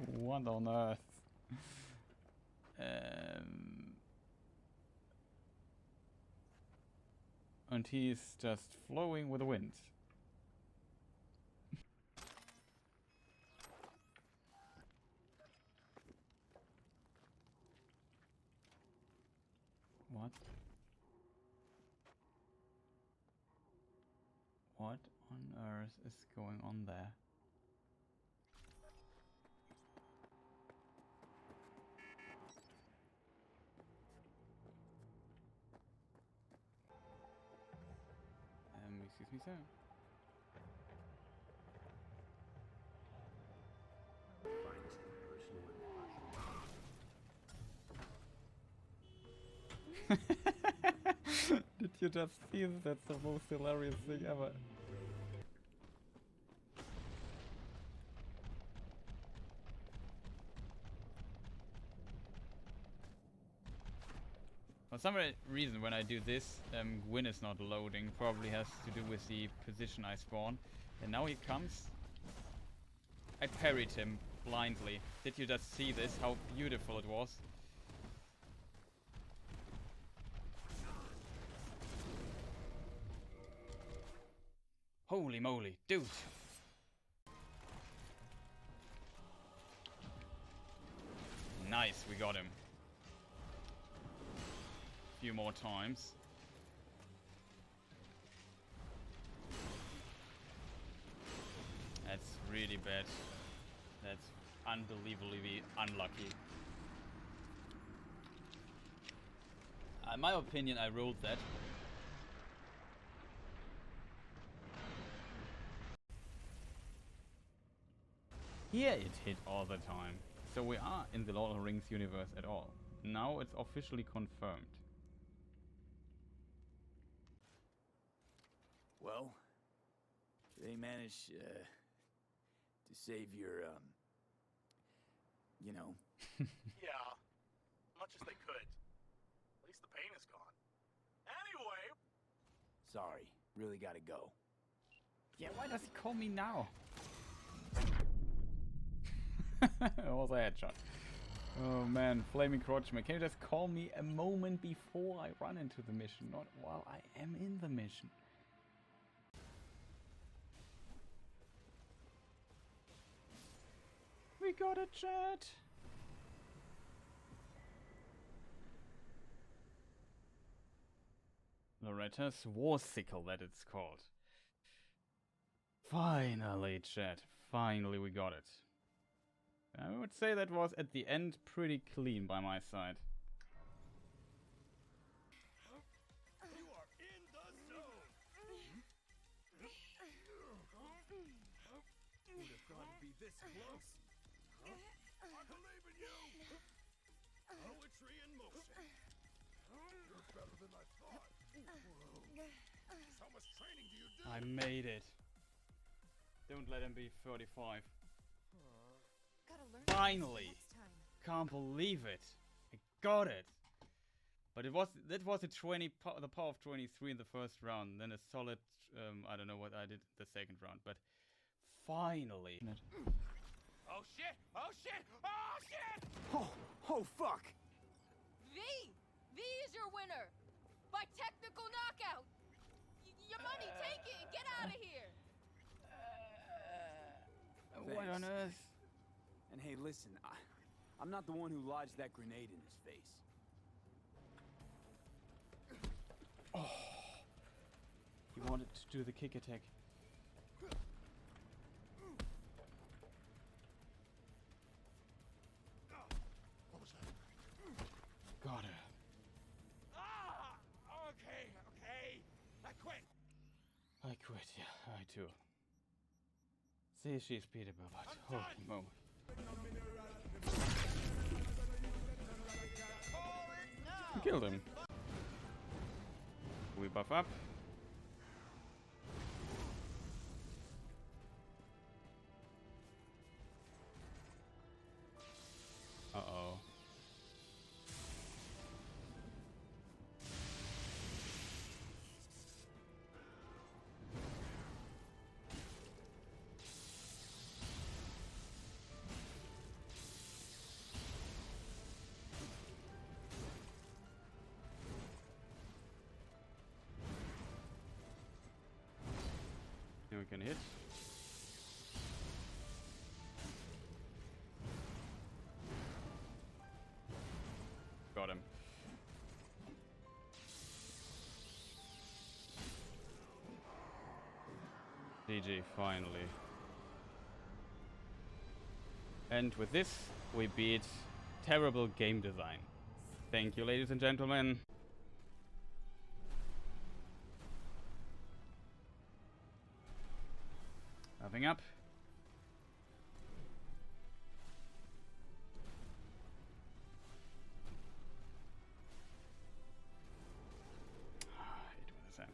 What on earth? And he's just flowing with the wind. What? What on earth is going on there? Excuse me, sir. Did you just see this? That's the most hilarious thing ever. For some reason when I do this, Gwyn is not loading. Probably has to do with the position I spawn. And now he comes. I parried him blindly. Did you just see this? How beautiful it was. Holy moly, dude! Nice, we got him. Few more times. That's really bad. That's unbelievably unlucky. In my opinion, I rolled that. Here it hit all the time. So we are in the Lord of the Rings universe at all. Now it's officially confirmed. Well, they managed to save your, you know. Yeah, much as they could. At least the pain is gone. Anyway! Sorry, really gotta go. Yeah, why does he call me now? That was a headshot. Oh man, Flaming Crotchman, can you just call me a moment before I run into the mission, not while I am in the mission? We got it, chat! Loretta's Warsicle, that it's called. Finally, chat. Finally we got it. I would say that was, at the end, pretty clean by my side. You are in the zone. Would have thought it'd be this close. I believe in you. Poetry in motion. You're better than I thought. Whoa. How much training do you do? I made it. Don't let him be 35. Finally! Can't believe it. I got it. But that was the power of 23 in the first round. Then a solid, I don't know what I did the second round, but finally. Oh shit! Oh shit! Oh shit! Oh fuck! V! V is your winner! By technical knockout! Your money, take it and get out of here! What on earth? And hey, listen, I'm not the one who lodged that grenade in his face. Oh, he wanted to do the kick attack. What was that? Got her. Ah! Okay, okay. I quit. I quit, yeah, I too. See, she's beatable, but holy moly. We killed him. We buff up. Uh-oh. Here we can hit. Got him. GG, finally. And with this, we beat terrible game design. Thank you, ladies and gentlemen. Nothing up. It was a sense.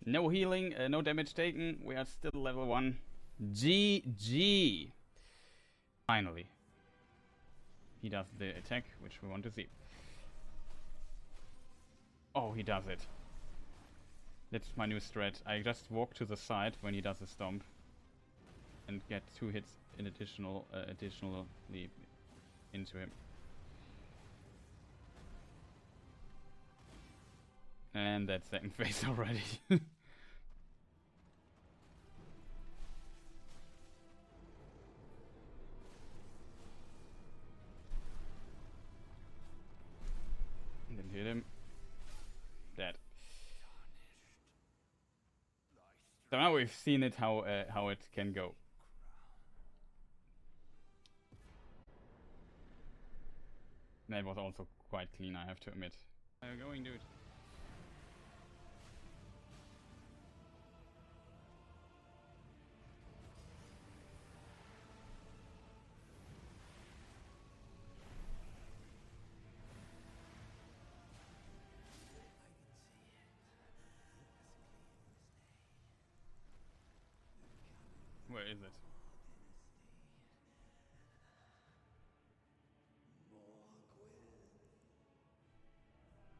No healing, no damage taken. We are still level 1. GG. Finally. He does the attack, which we want to see. Oh, he does it. That's my new strat. I just walk to the side when he does a stomp. And get 2 hits in additionally into him. And that's second phase already. Didn't hit him. Dead. So now we've seen it how it can go. That was also quite clean, I have to admit. Where are you going, dude? Where is it?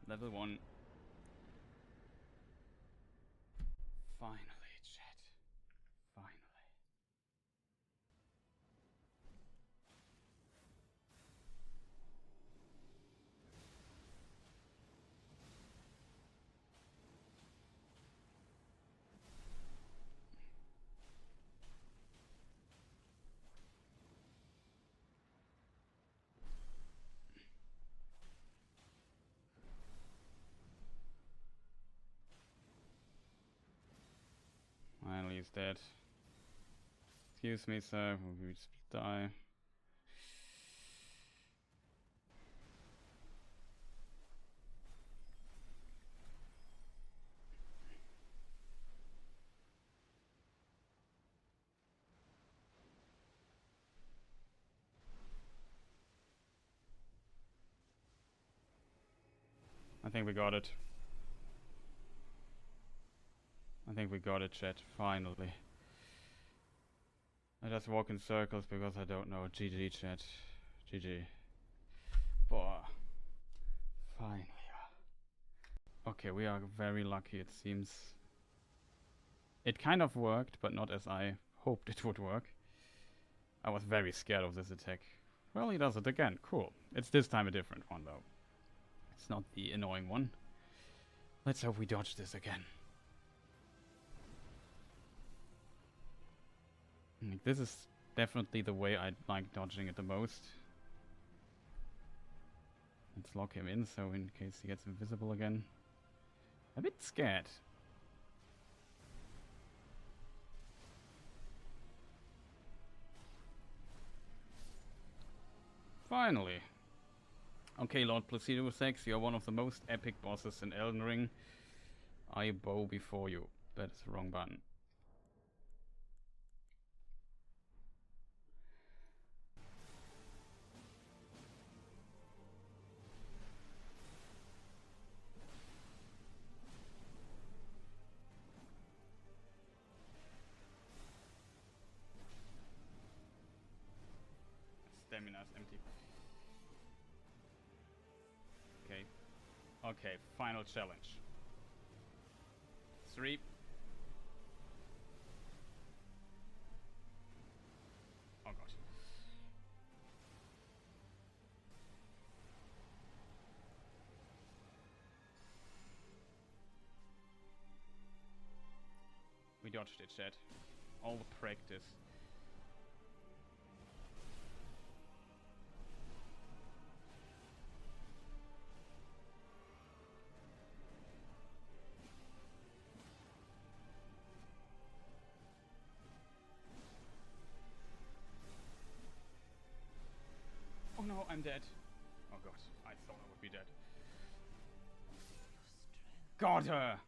Level 1. Finally, chat. Finally. finally he's dead. Excuse me, sir. We just die. I think we got it. I think we got it, chat. Finally. I just walk in circles because I don't know. GG, chat. GG. Boah. Finally. Okay, we are very lucky, it seems. It kind of worked, but not as I hoped it would work. I was very scared of this attack. Well, he does it again. Cool. It's this time a different one, though. It's not the annoying one. Let's hope we dodge this again. This is definitely the way I like dodging it the most. Let's lock him in, so in case he gets invisible again. A bit scared. Finally. Okay, Lord Placido 6, you're one of the most epic bosses in Elden Ring. I bow before you. That is the wrong button. Stamina is empty. Okay. Okay, final challenge. 3. Oh gosh. We dodged it, chat. All the practice. Oh no, I'm dead. Oh god, I thought I would be dead. Got her!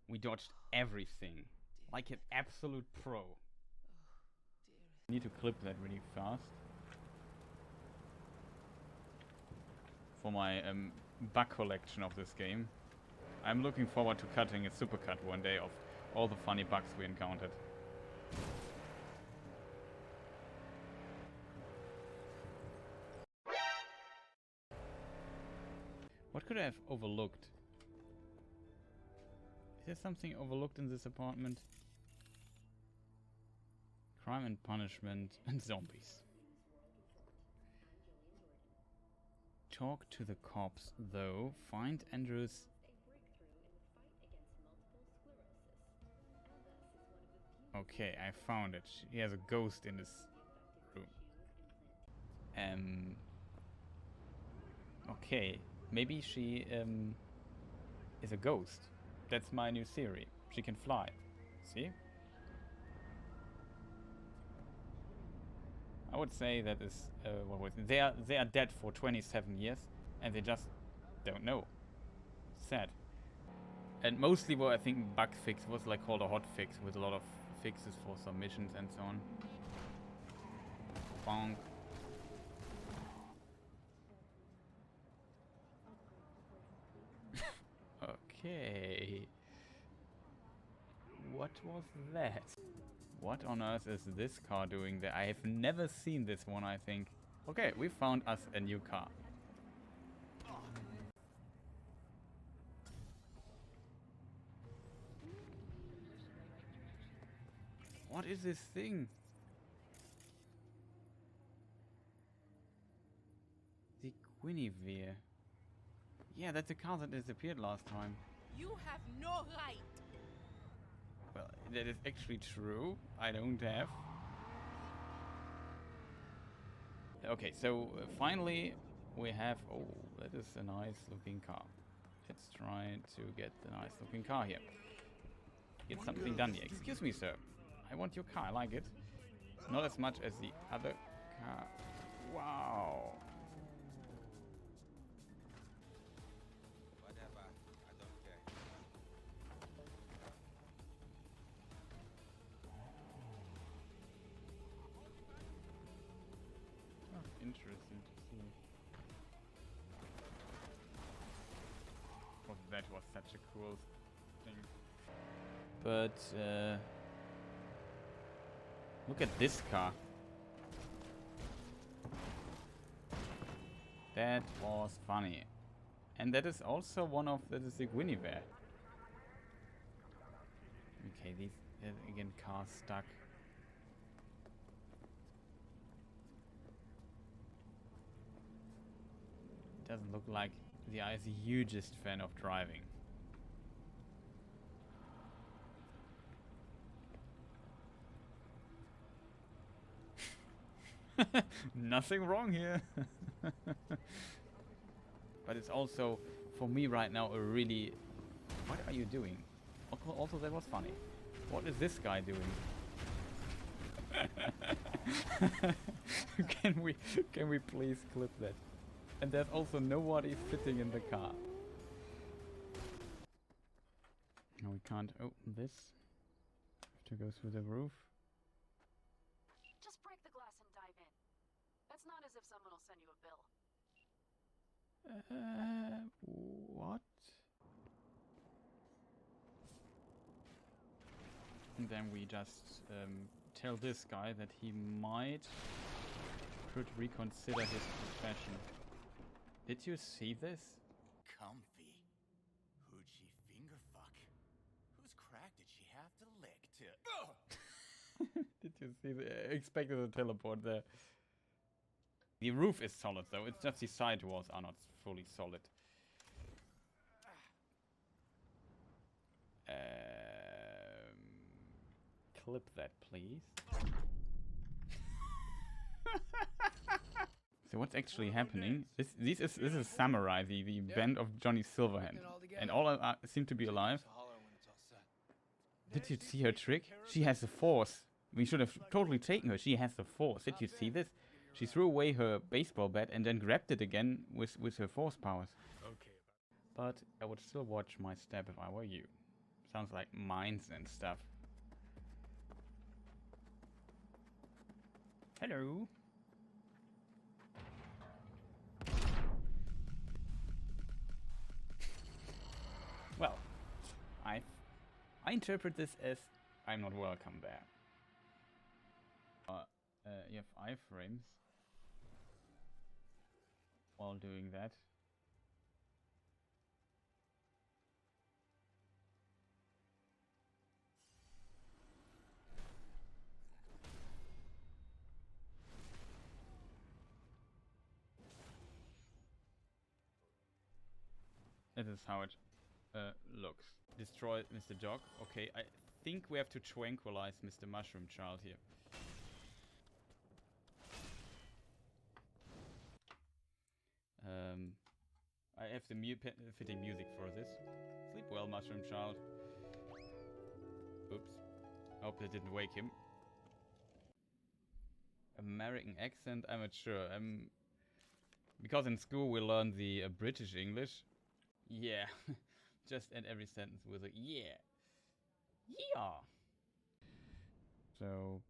We dodged everything. Like an absolute pro. I need to clip that really fast. For my bug collection of this game. I'm looking forward to cutting a supercut one day of all the funny bugs we encountered. What could I have overlooked? Is there something overlooked in this apartment? Crime and punishment and zombies. Talk to the cops, though. Find Andrew's... Okay, I found it. He has a ghost in his room. Okay, maybe she is a ghost. That's my new theory. She can fly. See? I would say that is what was it? They are dead for 27 years and they just don't know. Sad. And mostly what I think bug fix was like called a hot fix with a lot of fixes for some missions and so on. Bonk. Okay. What was that? What on earth is this car doing there? I have never seen this one, I think. Okay, we found us a new car. What is this thing? The Guinevere. Yeah, that's a car that disappeared last time. You have no right. Well, that is actually true. I don't have. Okay, so finally we have... Oh, that is a nice looking car. Let's try to get the nice looking car here. Get something done here. Excuse me, sir. I want your car. I like it. Not as much as the other car. Wow. Whatever. I don't care. Oh, interesting to see. Oh, that was such a cool thing. But, look at this car. That was funny. And that is also one of the Guinevere. Okay, these, again, cars stuck. Doesn't look like the guy is the hugest fan of driving. Nothing wrong here. But it's also, for me right now, a really... What are you doing? Also, that was funny. What is this guy doing? Can we please clip that? And there's also nobody sitting in the car. No, we can't open this. Have to go through the roof. Just break the glass and dive in. It's not as if someone will send you a bill. What? And then we just tell this guy that he could reconsider his profession. Did you see this? Comfy. Who'd she finger fuck? Whose crack did she have to lick to... Did you see the... expected a teleport there. The roof is solid though, it's just the side walls are not fully solid. Clip that, please. So what's actually happening? This is Samurai, the band of Johnny Silverhand, and all seem to be alive. Did you see her trick? She has the force. We should have totally taken her. She has the force. Did you see this? She threw away her baseball bat and then grabbed it again with her force powers. Okay. But I would still watch my step if I were you. Sounds like mines and stuff. Hello. Well, I interpret this as I'm not welcome there. You have iframes while doing that. This is how it looks. Destroy Mr. Dog. Okay, I think we have to tranquilize Mr. Mushroom Child here. I have the fitting music for this. Sleep well, Mushroom Child. Oops. Hope that didn't wake him. American accent, I'm not sure. Because in school we learned the British English. Yeah. Just end every sentence with a yeah. Yeah. So...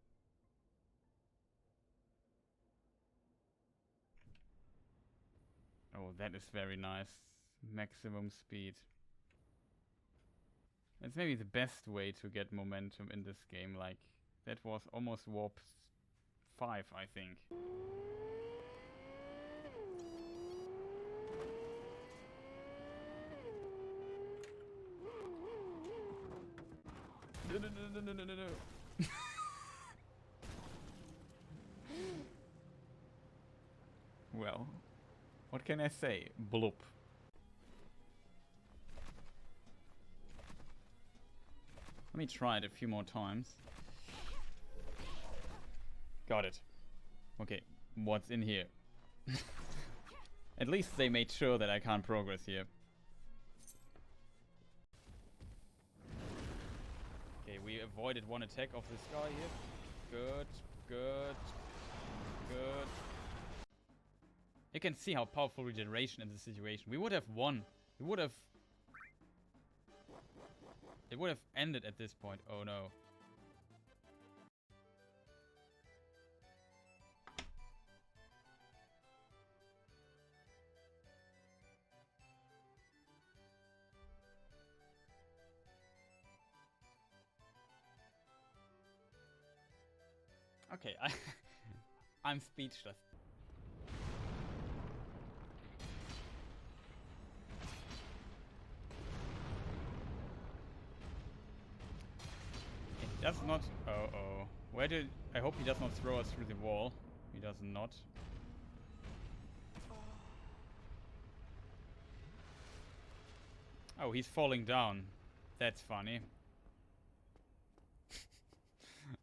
Oh, that is very nice. Maximum speed. That's maybe the best way to get momentum in this game. Like, that was almost warp 5, I think. No. Well, what can I say? Bloop. Let me try it a few more times. Got it. Okay, what's in here. At least they made sure that I can't progress here. Okay, we avoided one attack of this guy here. Good, good, good. You can see how powerful regeneration in this situation. We would have won. We would have... It would have ended at this point. Oh no. Okay, I'm speechless. It does not... Uh-oh. Where did... I hope he does not throw us through the wall. He does not. Oh, he's falling down. That's funny.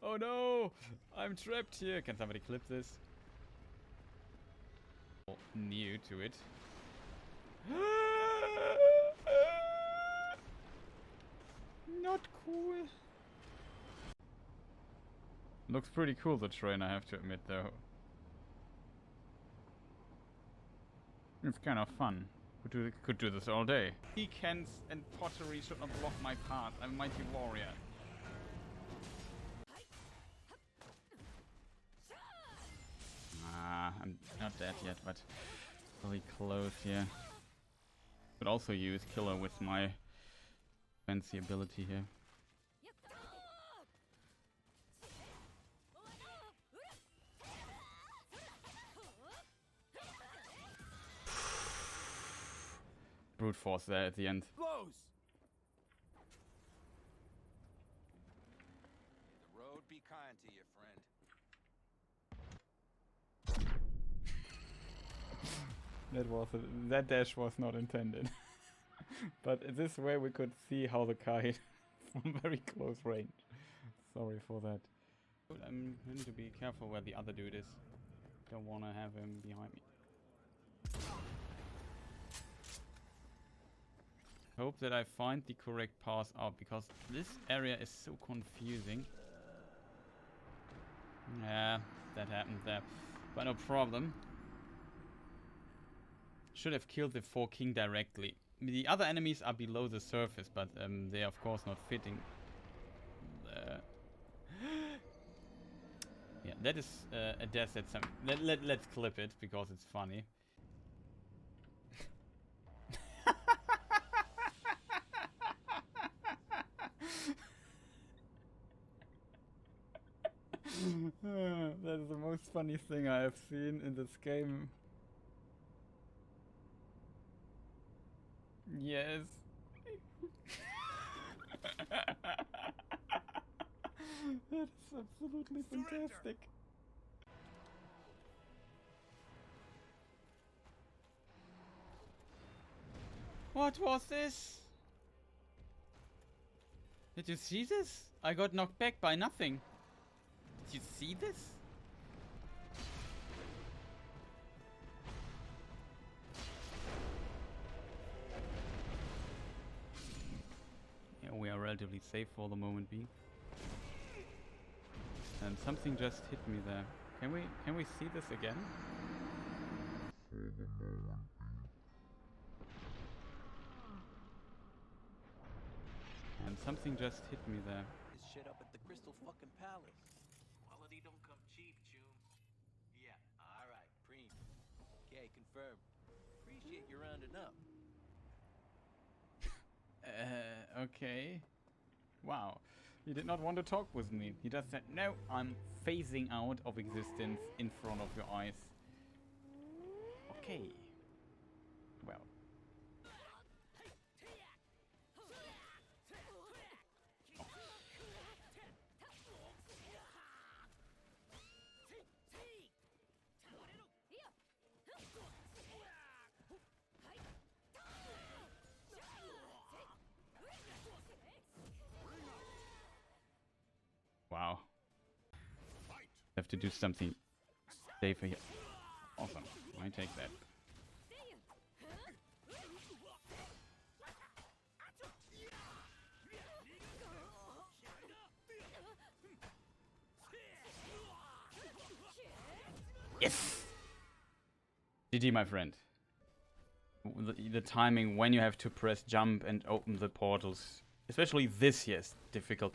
Oh no! I'm trapped here. Can somebody clip this? New to it. Not cool. Looks pretty cool, the train, I have to admit, though. It's kind of fun. Could do this all day. Cans and pottery should not block my path. I'm a mighty warrior. I'm not dead yet, but really close here. Could also use killer with my fancy ability here. Brute force there at the end. Close. The road be kind to you, friend. That dash was not intended. But this way we could see how the car hit from very close range. Sorry for that. I'm going to be careful where the other dude is. Don't want to have him behind me. Hope that I find the correct path out, because this area is so confusing. Yeah, that happened there. But no problem. Should have killed the 4 king directly. The other enemies are below the surface, but they are of course not fitting. Yeah, that is a death that's some... Let's clip it, because it's funny. That is the most funny thing I have seen in this game. Yes. That is absolutely fantastic. What was this? Did you see this? I got knocked back by nothing. Did you see this? Yeah, we are relatively safe for the moment being. And something just hit me there. Can we see this again? And something just hit me there. This shit up at the Crystal fucking Palace. Quality don't come cheap, Chum. Yeah, alright, preem. Okay, confirmed. Appreciate you rounding up. Okay. Wow. He did not want to talk with me. He just said, no, I'm phasing out of existence in front of your eyes. Okay. Well. Wow. Have to do something Safer here. Awesome. I take that. Yes! GG, my friend. The timing when you have to press jump and open the portals, especially this here, is difficult.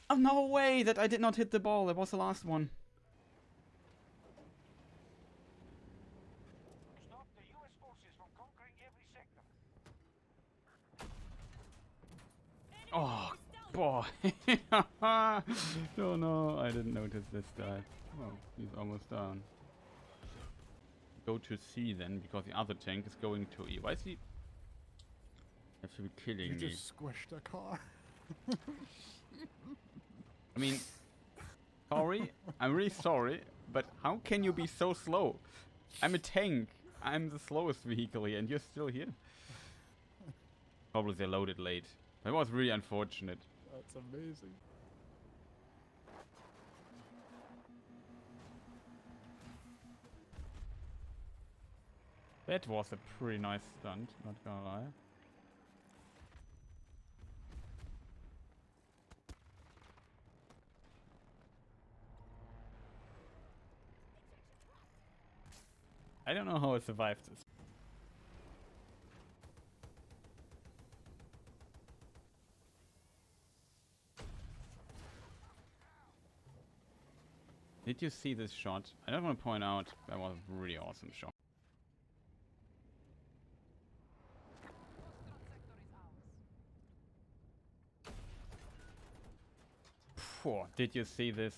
Oh, no way that I did not hit the ball. That was the last one. Stop the US forces from conquering every sector. Oh, boy. Oh no, I didn't notice this guy. Oh, he's almost down. Go to C then, because the other tank is going to E. Why is he... Have to be kidding me. You just squished a car. I mean, sorry, I'm really sorry, but how can you be so slow? I'm a tank. I'm the slowest vehicle here, and you're still here. Probably they loaded late. That was really unfortunate. That's amazing. That was a pretty nice stunt, not gonna lie. I don't know how it survived this. Did you see this shot? I just want to point out that was a really awesome shot. Phew, did you see this?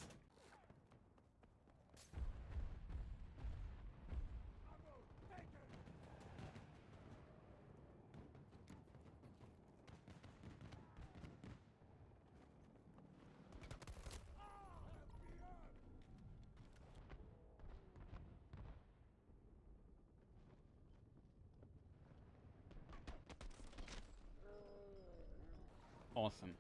Awesome.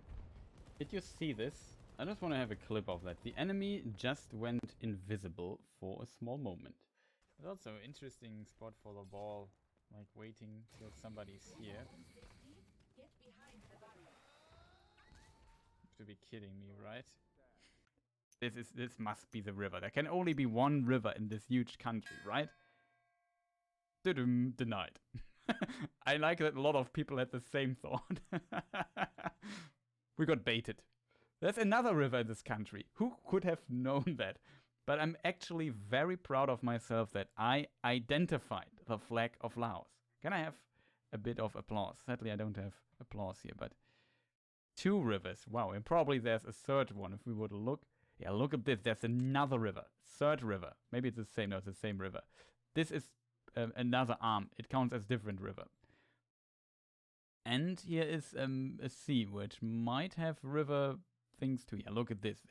Did you see this? I just want to have a clip of that. The enemy just went invisible for a small moment. It's also an interesting spot for the ball, like waiting till somebody's here. To be kidding me, right? This must be the river. There can only be one river in this huge country, right? Denied. I like that a lot of people had the same thought. We got baited. There's another river in this country. Who could have known that? But I'm actually very proud of myself that I identified the flag of Laos. Can I have a bit of applause? Sadly, I don't have applause here, but 2 rivers. Wow, and probably there's a third one if we were to look. Yeah, look at this. There's another river. 3rd river. Maybe it's the same. No, it's the same river. This is another arm. It counts as different river. And here is a sea, which might have river things too. Yeah, look at this.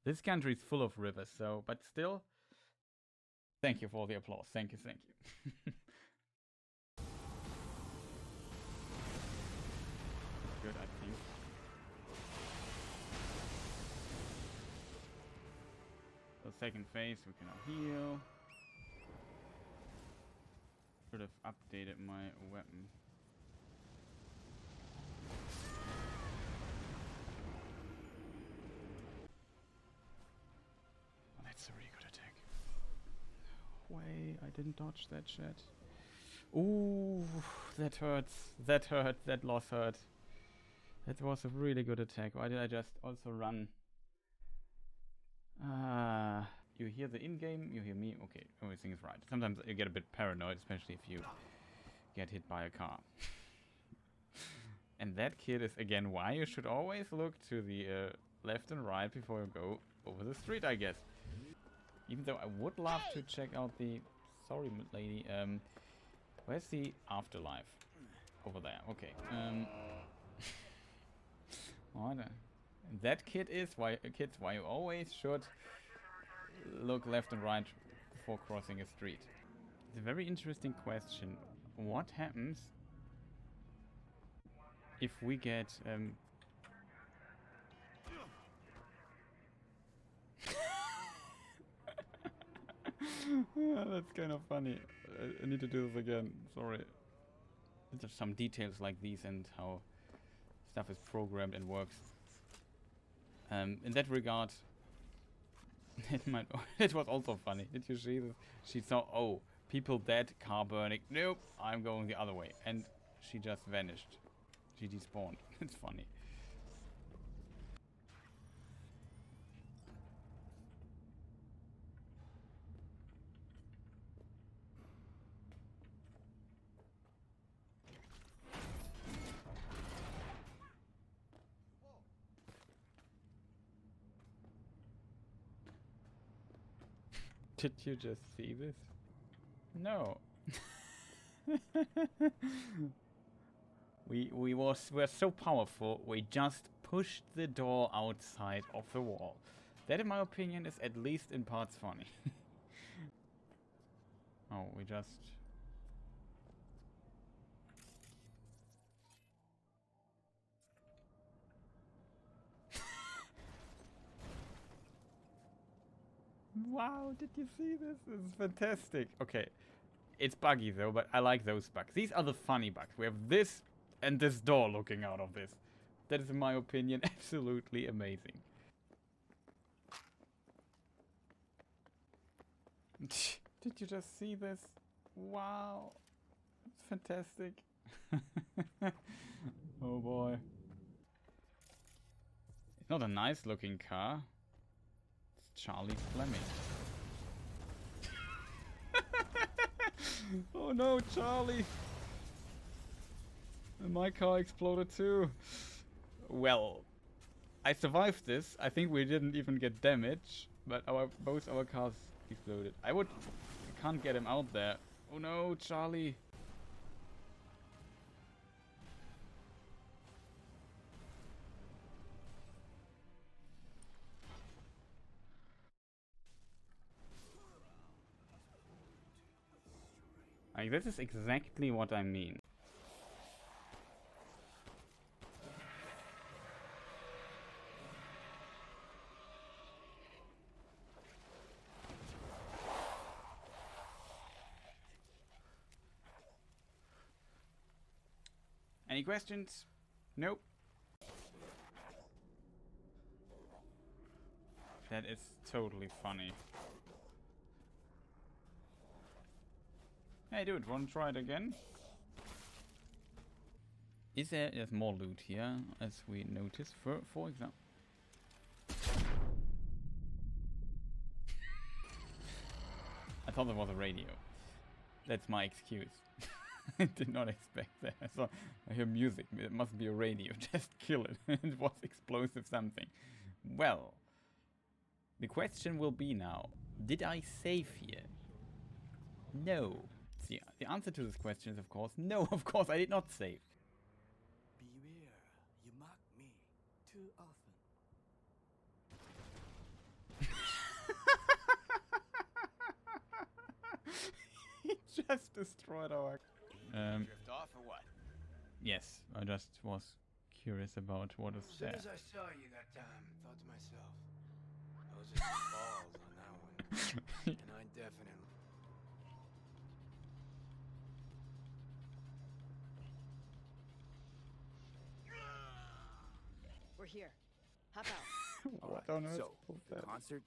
This country is full of rivers, so, but still, thank you for the applause. Thank you, thank you. Good, I think. So second phase, we can now heal. Should have updated my weapon. Oh, that's a really good attack. Way, I didn't dodge that shit. Ooh, that hurts. That hurt. That loss hurt. That was a really good attack. Why did I just also run? You hear the in-game, you hear me. Okay, everything is right. Sometimes you get a bit paranoid, especially if you get hit by a car. And that kid is again why you should always look to the left and right before you go over the street, I guess. Even though I would love to check out the... Sorry, lady. Where's the afterlife? Over there. Okay. That kid is why kids why you always should look left and right before crossing a street. It's a very interesting question. What happens if we get Yeah, that's kind of funny. I need to do this again. Sorry. There's some details like these and how stuff is programmed and works. In that regard, it was also funny. Did you see this? She saw, oh, people dead, car burning. Nope, I'm going the other way. And she just vanished. She despawned. It's funny. Did you just see this? No. we're so powerful, we just pushed the door outside of the wall. That, in my opinion, is at least in parts funny. Oh, we just... Wow, did you see this? This is fantastic. Okay, it's buggy though, but I like those bugs. These are the funny bugs. We have this and this door looking out of this. That is, in my opinion, absolutely amazing. Did you just see this? Wow, it's fantastic. Oh boy. It's not a nice looking car. Charlie Fleming. Oh no, Charlie! And my car exploded too. Well, I survived this. I think we didn't even get damage, but both our cars exploded. I can't get him out there. Oh no, Charlie! Like, this is exactly what I mean. Any questions? Nope. That is totally funny. Hey dude, wanna try it again? There's more loot here, as we noticed, for example. I thought there was a radio. That's my excuse. I did not expect that. I hear music, it must be a radio, just kill it. It was explosive something. Well, the question will be now, did I save here? No. The answer to this question is, of course, no, of course I did not save. Beware, you mock me too often. He just destroyed our... Drift off or what? Yes, I just was curious about what is there. As soon as I saw you that time, I thought to myself, those are some balls on that one. And I definitely... We're here. Hop out. What on earth So, was the that? concert?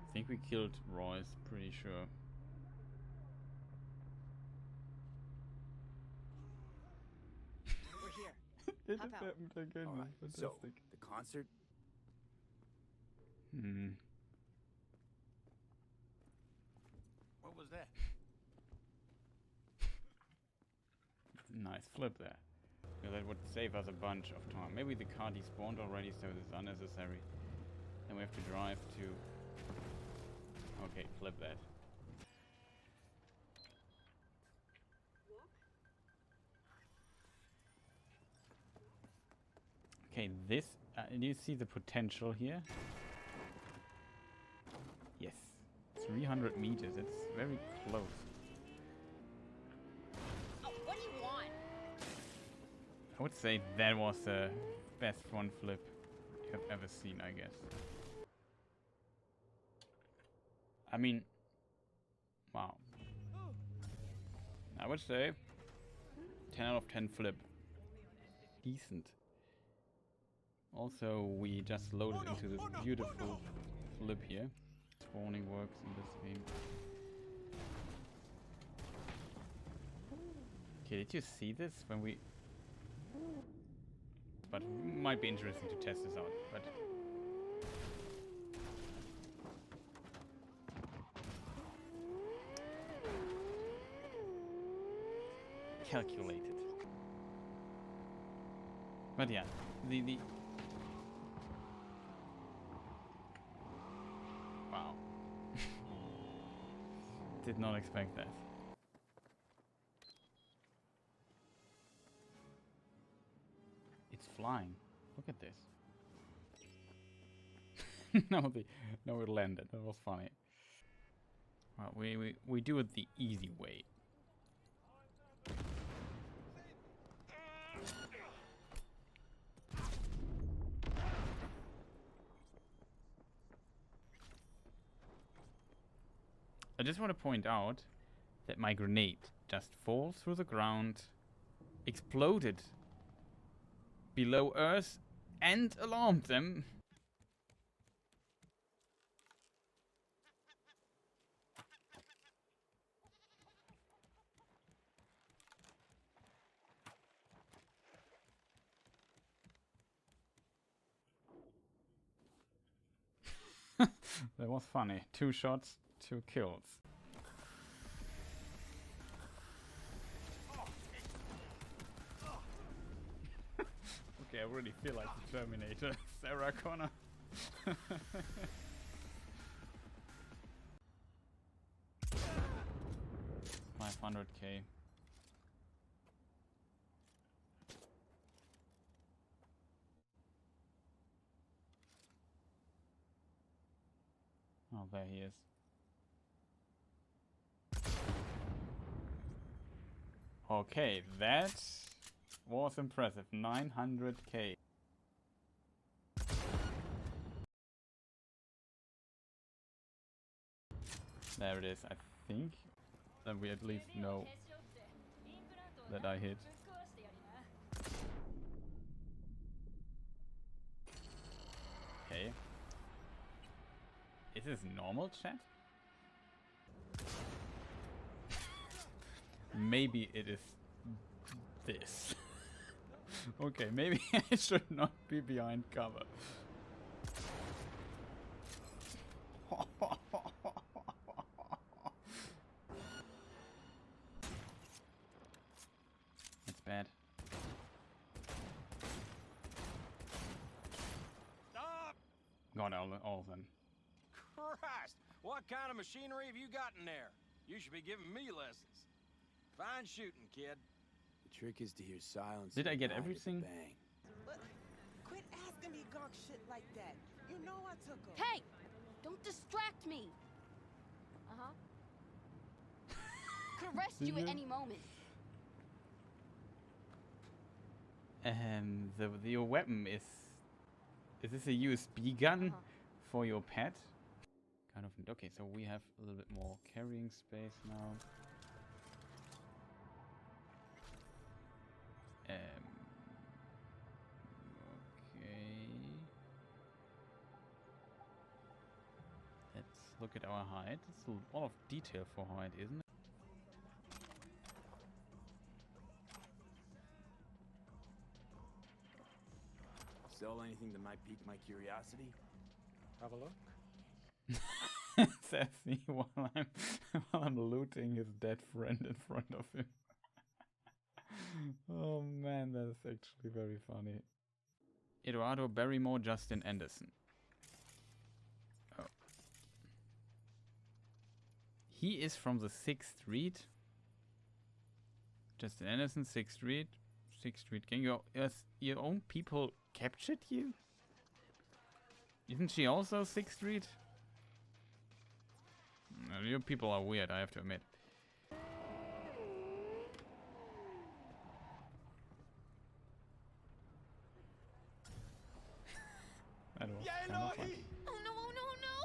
I think we killed Royce, pretty sure. We're here. It Hop out. happened again. All right. So, Fantastic. the concert? What was that? Nice flip there. Yeah, that would save us a bunch of time. Maybe the car despawned already, so this is unnecessary. Then we have to drive to... Okay, flip that. Okay, this... do you see the potential here? Yes. 300 meters, it's very close. Oh, what do you want? I would say that was the best front flip you have ever seen, I guess. I mean, Wow. I would say 10 out of 10 flip. Decent. Also, we just loaded into this beautiful flip here. Spawning works in this game. Okay, did you see this when we... But might be interesting to test this out, but... Calculated. But yeah, the wow. Did not expect that. It's flying. Look at this. No, it landed. That was funny. Well, we do it the easy way. I just want to point out that my grenade just falls through the ground, exploded below Earth, and alarmed them. That was funny. 2 shots, 2 kills. Okay, I really feel like the Terminator. Sarah Connor. 500k. Oh, there he is. Okay, that was impressive. 900k. There it is, I think. That we at least know that I hit. Okay. Is this normal, chat? Maybe it is this. Okay, maybe I should not be behind cover. That's bad. Stop! Got all of them. Christ! What kind of machinery have you got in there? You should be giving me lessons. Fine shooting, kid. The trick is to hear silence. Did I get and ride with the everything? bang. But quit asking me gunk shit like that. You know I took him. Hey! Don't distract me! Uh-huh. Could arrest you at any moment. Your weapon is this a USB gun for your pet? Kind of. Okay, so we have a little bit more carrying space now. Okay. Let's look at our height. It's a lot of detail for height, isn't it? Sell anything that might pique my curiosity? Have a look. Says he while I'm looting his dead friend in front of him. Oh man, that is actually very funny. Eduardo Barrymore, Justin Anderson. Oh. He is from the 6th Street. Justin Anderson, 6th Street. 6th Street gang. Your own people captured you? Isn't she also 6th Street? You people are weird, I have to admit. That was kind of fun. Oh no, oh no, oh no!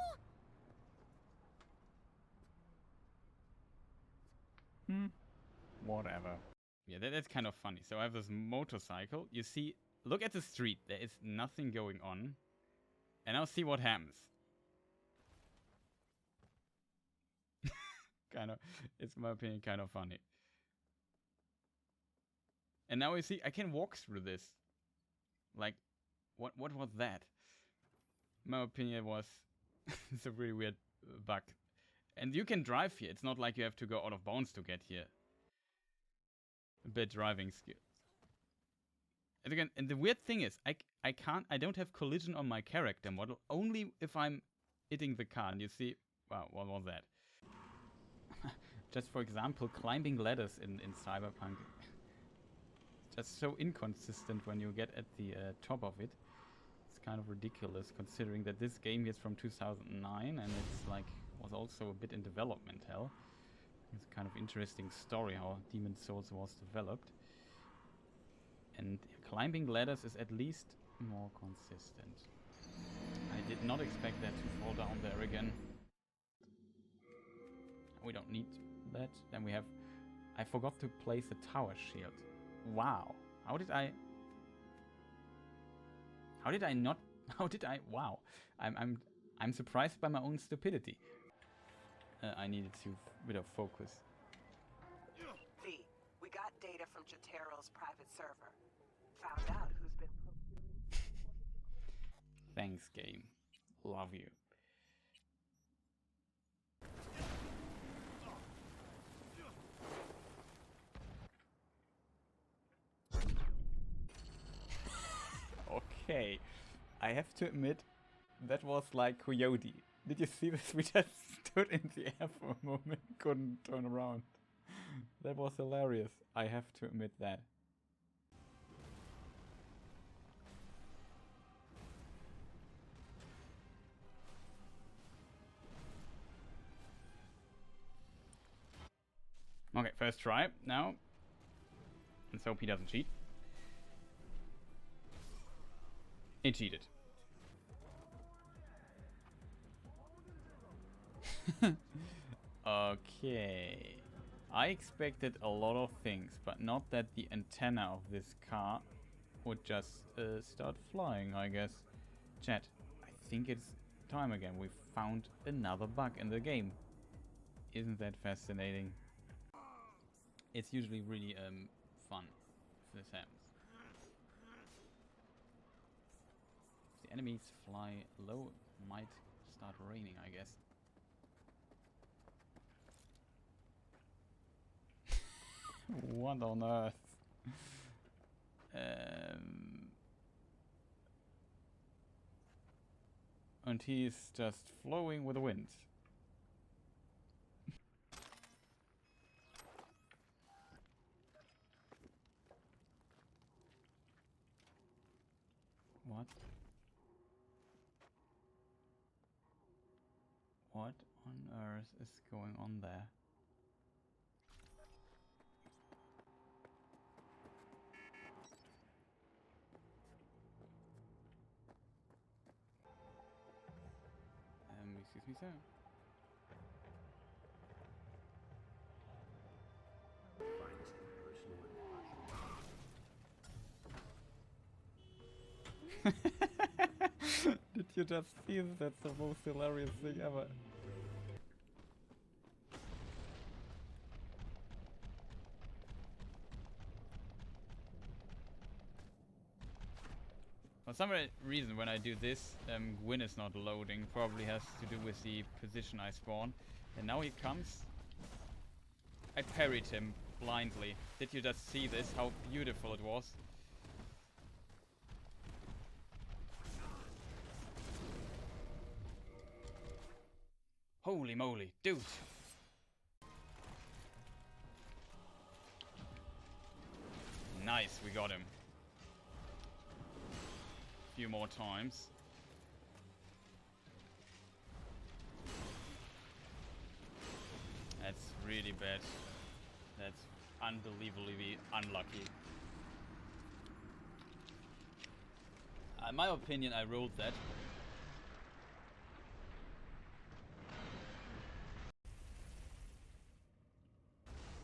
Whatever. Yeah, that's kind of funny. So I have this motorcycle. You see, look at the street. There is nothing going on. And now see what happens. Kind of, it's in my opinion kind of funny. And now you see, I can walk through this. Like, what was that? In my opinion, it was it's a really weird bug. And you can drive here. It's not like you have to go out of bounds to get here. A bit driving skills. And again, and the weird thing is, I don't have collision on my character model, only if I'm hitting the car. And you see, wow, what was that? Just for example, climbing ladders in Cyberpunk. Just so inconsistent when you get at the top of it. It's kind of ridiculous considering that this game is from 2009 and it's like was also a bit in development hell. It's a kind of interesting story how Demon's Souls was developed. And climbing ladders is at least more consistent. I did not expect that to fall down there again. We don't need that. Then we have... I forgot to place a tower shield. Wow. How did I not... How did I... Wow. I'm surprised by my own stupidity. I needed to bit of focus. V, we got data from Jotaro's private server. Found out who's been procuring... Thanks, game. Love you. Okay, I have to admit, that was like Coyote. Did you see this? We just stood in the air for a moment, couldn't turn around. That was hilarious, I have to admit that. Okay, first try now. Let's hope he doesn't cheat. He cheated. Okay. I expected a lot of things, but not that the antenna of this car would just start flying, I guess. Chat, I think it's time again. We've found another bug in the game. Isn't that fascinating? It's usually really fun if this happens. If the enemies fly low, it might start raining, I guess. What on earth? And he's just flowing with the wind. What? What on earth is going on there? Excuse me, sir. Did you just see this? That's the most hilarious thing ever. For some reason when I do this, Gwyn is not loading. Probably has to do with the position I spawn. And now he comes. I parried him blindly. Did you just see this? How beautiful it was. Holy moly, dude! Nice, we got him. Few more times. That's really bad. That's unbelievably unlucky. In my opinion, I rolled that.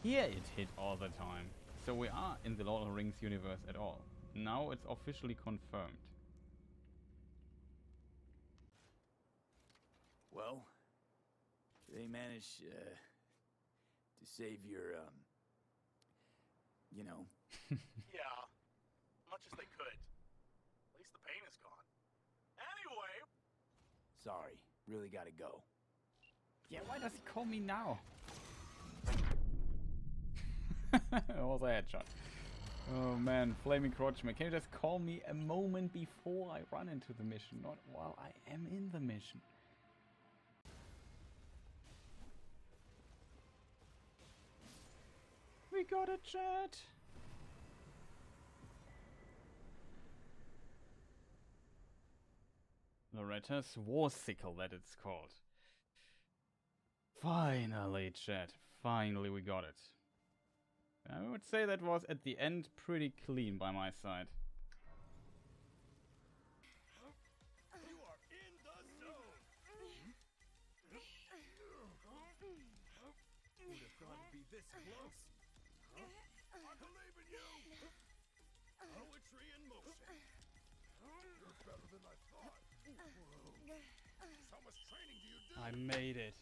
Here it hit all the time. So we are in the Lord of the Rings universe at all. Now it's officially confirmed. Well, they managed to save your, you know. Yeah, much as they could. At least the pain is gone. Anyway. Sorry, really gotta go. Yeah, why does he call me now? That was a headshot. Oh man, Flaming Crotchman, can you just call me a moment before I run into the mission, not while I am in the mission? We got a chat! Loretta's Warsicle, that it's called. Finally, chat. Finally we got it. I would say that was at the end pretty clean by my side. You are in the zone. Would have thought it'd be this close. Huh? I believe in you. Poetry in motion. You're better than I thought. Whoa. How much training do you do? I made it.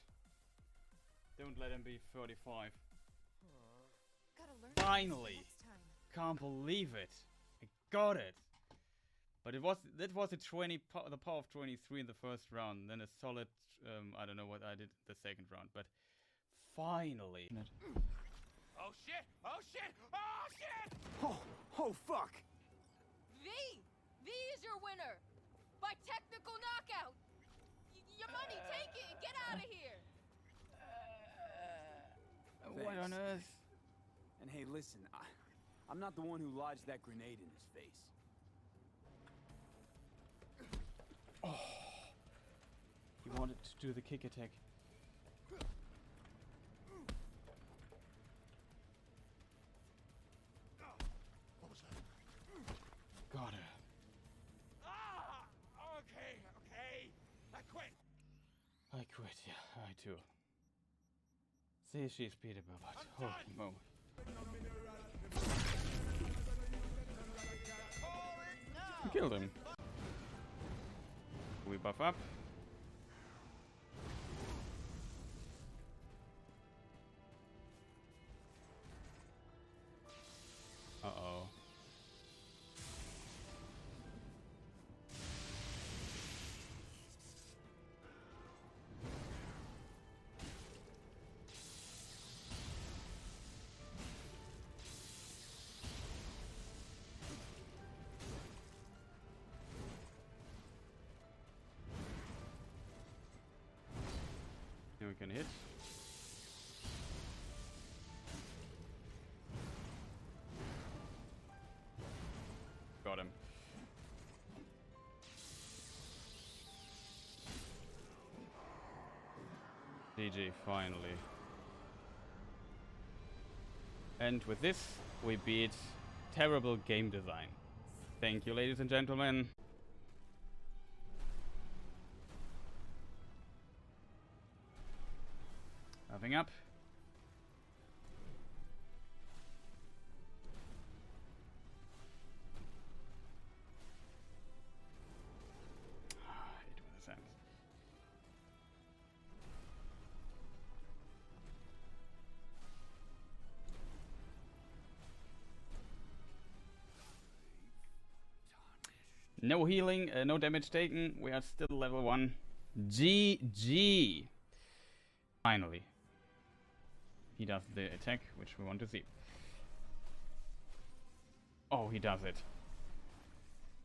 Don't let him be 35. Finally! Can't believe it. I got it. But that was a the power of 23 in the first round, then a solid I don't know what I did the second round, but finally. Oh shit! Oh shit! Oh shit! Oh fuck! V! V is your winner! By technical knockout! Your money, take it and get out of here! What on earth? And hey, listen, I'm not the one who lodged that grenade in his face. Oh, he wanted to do the kick attack. What was that? Got her. Ah! Okay, okay. I quit. I quit, yeah, I too. See, she's beatable, but holy moly. We killed him. We buff up. Uh-oh. Here we can hit. Got him. GG, finally. And with this, we beat terrible game design. Thank you, ladies and gentlemen. Nothing up. I hate when this ends. No healing, no damage taken. We are still level 1. GG. Finally. He does the attack, which we want to see. Oh, he does it.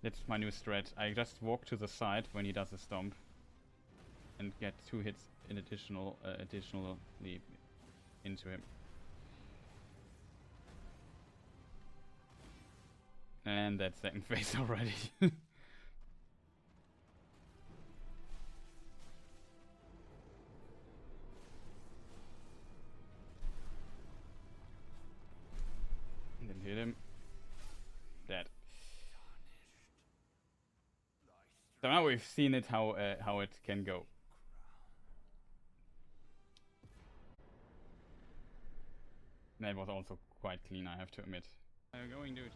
That's my new strat. I just walk to the side when he does a stomp. And get 2 hits in additionally into him. And that's second phase already. Didn't hit him. Dead. So now we've seen it how it can go. That was also quite clean, I have to admit. Where are you going, dude?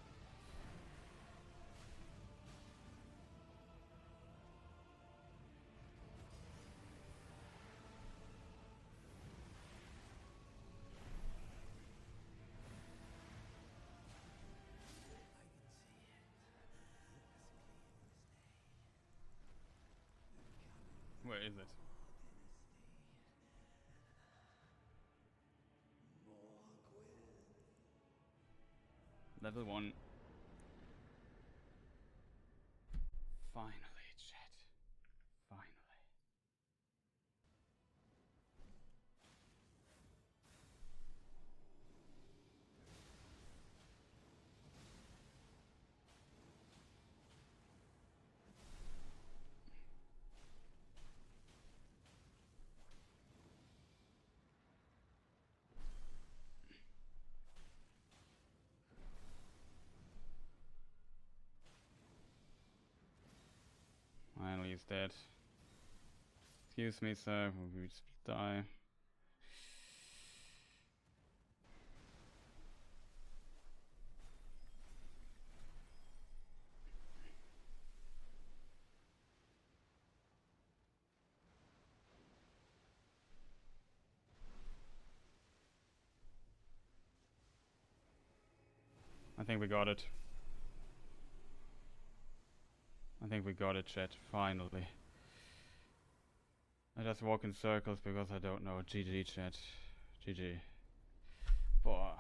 Where is it? Level 1. Finally, chat. Finally. Finally, he's dead. Excuse me, sir. We just die. I think we got it. I think we got it, chat. Finally. I just walk in circles because I don't know. GG, chat. GG. Boah.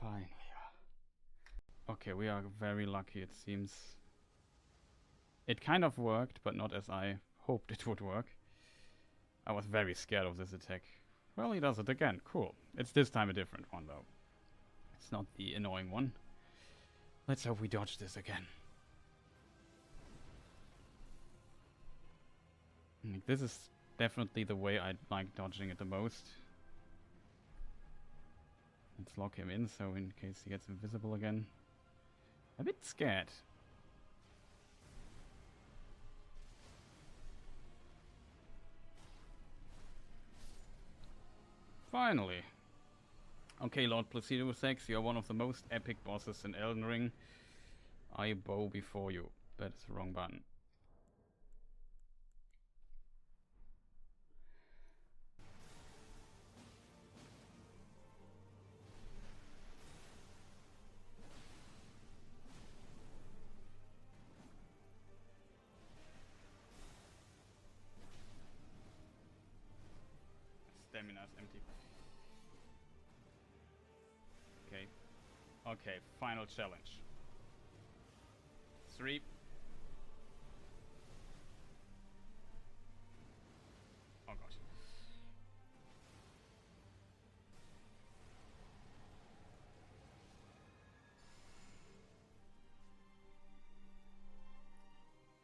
Finally. Okay, we are very lucky, it seems. It kind of worked, but not as I hoped it would work. I was very scared of this attack. Well, he does it again. Cool. It's this time a different one, though. It's not the annoying one. Let's hope we dodge this again. This is definitely the way I like dodging it the most. Let's lock him in, so in case he gets invisible again. A bit scared. Finally. Okay, Lord Placido 6, you're one of the most epic bosses in Elden Ring. I bow before you. That's the wrong button. Stamina's empty. Okay. Okay, final challenge. 3. Oh gosh.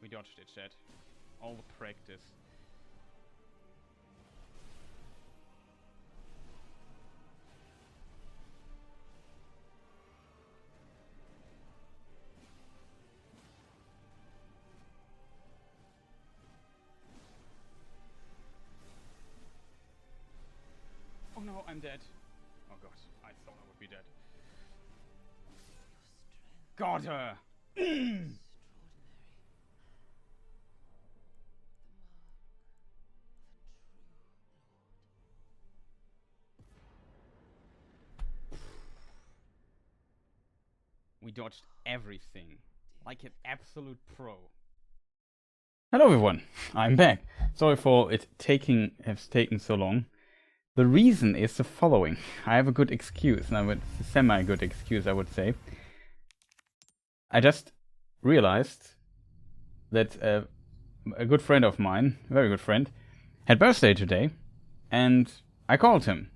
We dodged it, chat. All the practice. Oh no, I'm dead. Oh gosh, I thought I would be dead. Got her! We dodged everything. Like an absolute pro. Hello everyone, I'm back. Sorry for it has taken so long. The reason is the following. I have a good excuse, and a semi-good excuse, I would say. I just realized that a good friend of mine, a very good friend, had birthday today, and I called him.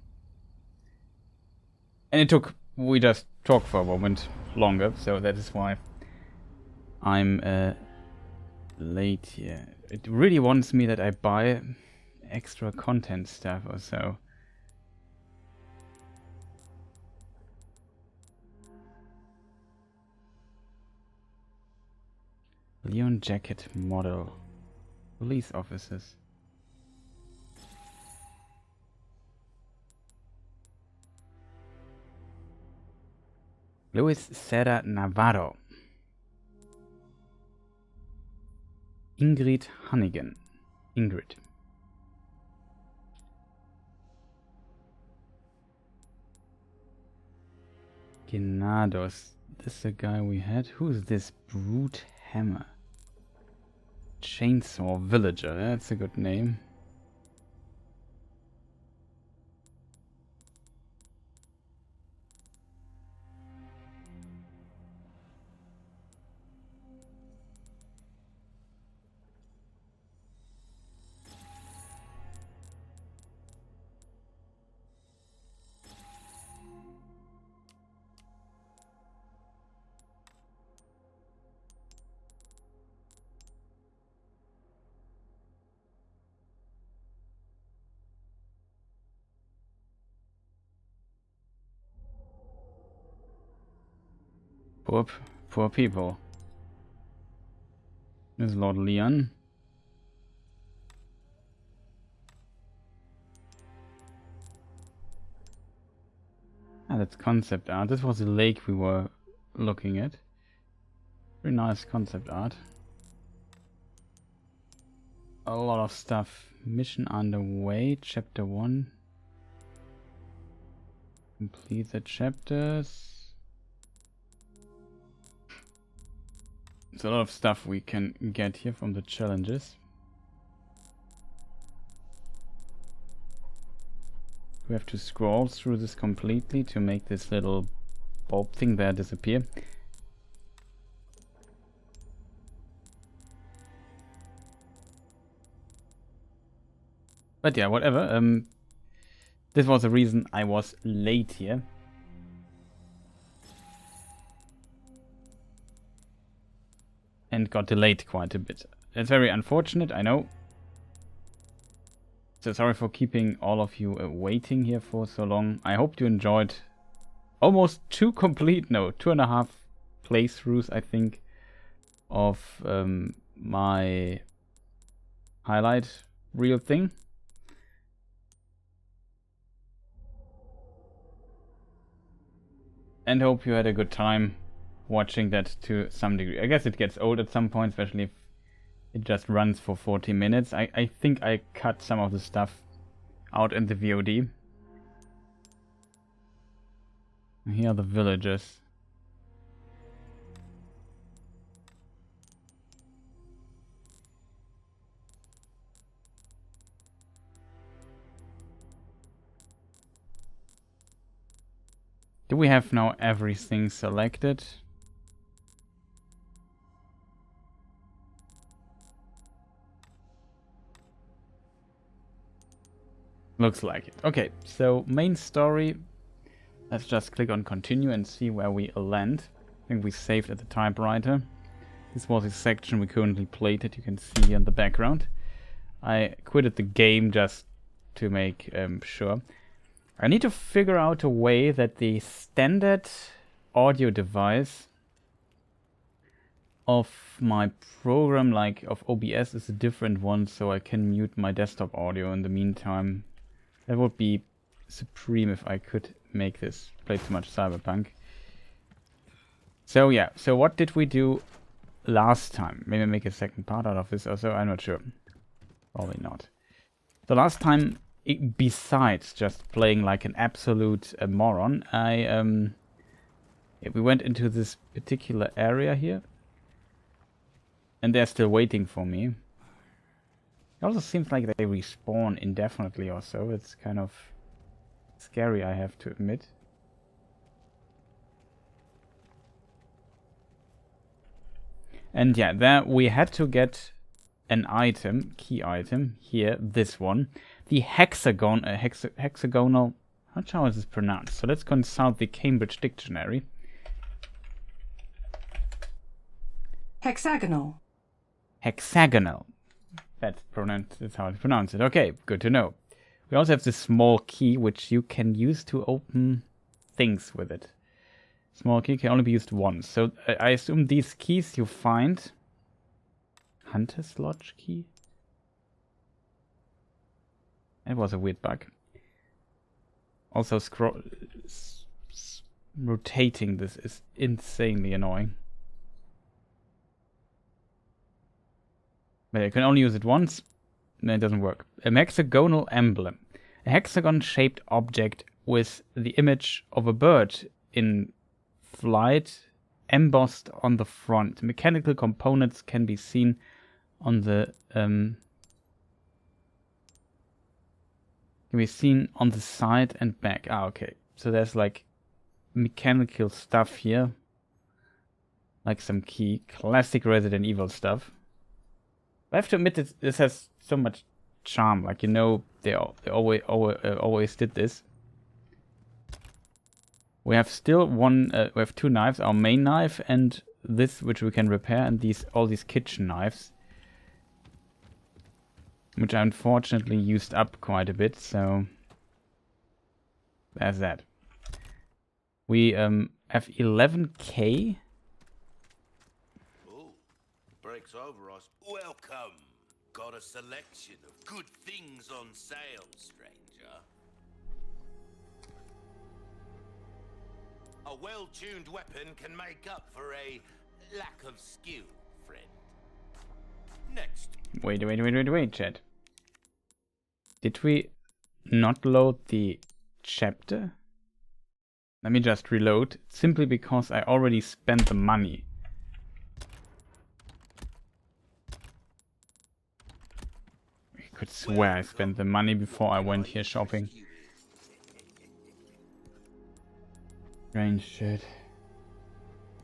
And we just talked for a moment longer, so that is why I'm late here. It really wants me that I buy extra content stuff or so. Leon jacket model. Police officers. Luis Serra Navarro. Ingrid Hannigan. Ingrid. Genados. This is the guy we had. Who's this brute hammer? Chainsaw Villager. That's a good name. Poor people. There's Lord Leon. Ah, that's concept art. This was the lake we were looking at. Very nice concept art. A lot of stuff. Mission underway. Chapter 1. Complete the chapters. There's a lot of stuff we can get here from the challenges. We have to scroll through this completely to make this little bulb thing there disappear. But yeah, whatever. This was the reason I was late here. And got delayed quite a bit. It's very unfortunate, I know. So sorry for keeping all of you waiting here for so long. I hope you enjoyed almost 2.5 playthroughs, I think, of my highlight reel thing. And hope you had a good time watching that to some degree. I guess it gets old at some point, especially if it just runs for 40 minutes. I think I cut some of the stuff out in the VOD. Here are the villagers. Do we have now everything selected? Looks like it. Okay, so main story. Let's just click on continue and see where we land. I think we saved at the typewriter. This was a section we currently played that you can see in the background. I quitted the game just to make sure. I need to figure out a way that the standard audio device of my program, like of OBS, is a different one, so I can mute my desktop audio in the meantime. That would be supreme if I could make this. Play too much Cyberpunk. So yeah, so what did we do last time? Maybe make a second part out of this also, I'm not sure. Probably not. The last time, besides just playing like an absolute moron, we went into this particular area here. And they're still waiting for me. It also seems like they respawn indefinitely or so. It's kind of scary, I have to admit. And yeah, there we had to get an item, key item, here, this one. The hexagonal, how is this pronounced? So let's consult the Cambridge Dictionary. Hexagonal. Hexagonal. That's how to pronounce it. Okay, good to know. We also have this small key, which you can use to open things with it. Small key can only be used once. So I assume these keys you find. Hunter's Lodge key? It was a weird bug. Also rotating this is insanely annoying. But I can only use it once, and it doesn't work. A hexagonal emblem. A hexagon-shaped object with the image of a bird in flight embossed on the front. Mechanical components can be seen on the side and back. Ah, okay. So there's like mechanical stuff here, like some key, classic Resident Evil stuff. I have to admit that this has so much charm. Like, you know, they always did this. We have still we have two knives, our main knife and this, which we can repair, and all these kitchen knives, which I unfortunately used up quite a bit. So there's that. We have 11k. Oh, breaks over us. Welcome. Got a selection of good things on sale, stranger. A well-tuned weapon can make up for a lack of skill, friend. Next. Wait, chat. Did we not load the chapter? Let me just reload, simply because I already spent the money. I could swear I spent the money before I went here shopping. Strange shit.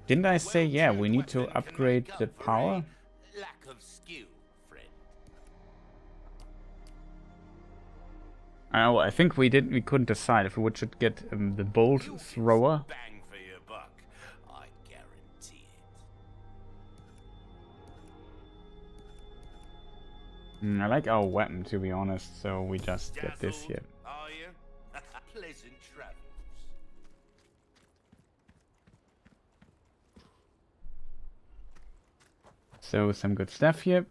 Didn't I say, yeah, we need to upgrade the power? Lack of skill, friend. I think we couldn't decide if we should get the bolt thrower. Bang for your buck, I guarantee it. I like our weapon, to be honest, so we just get this here. Are you? Pleasant travels. So some good stuff here.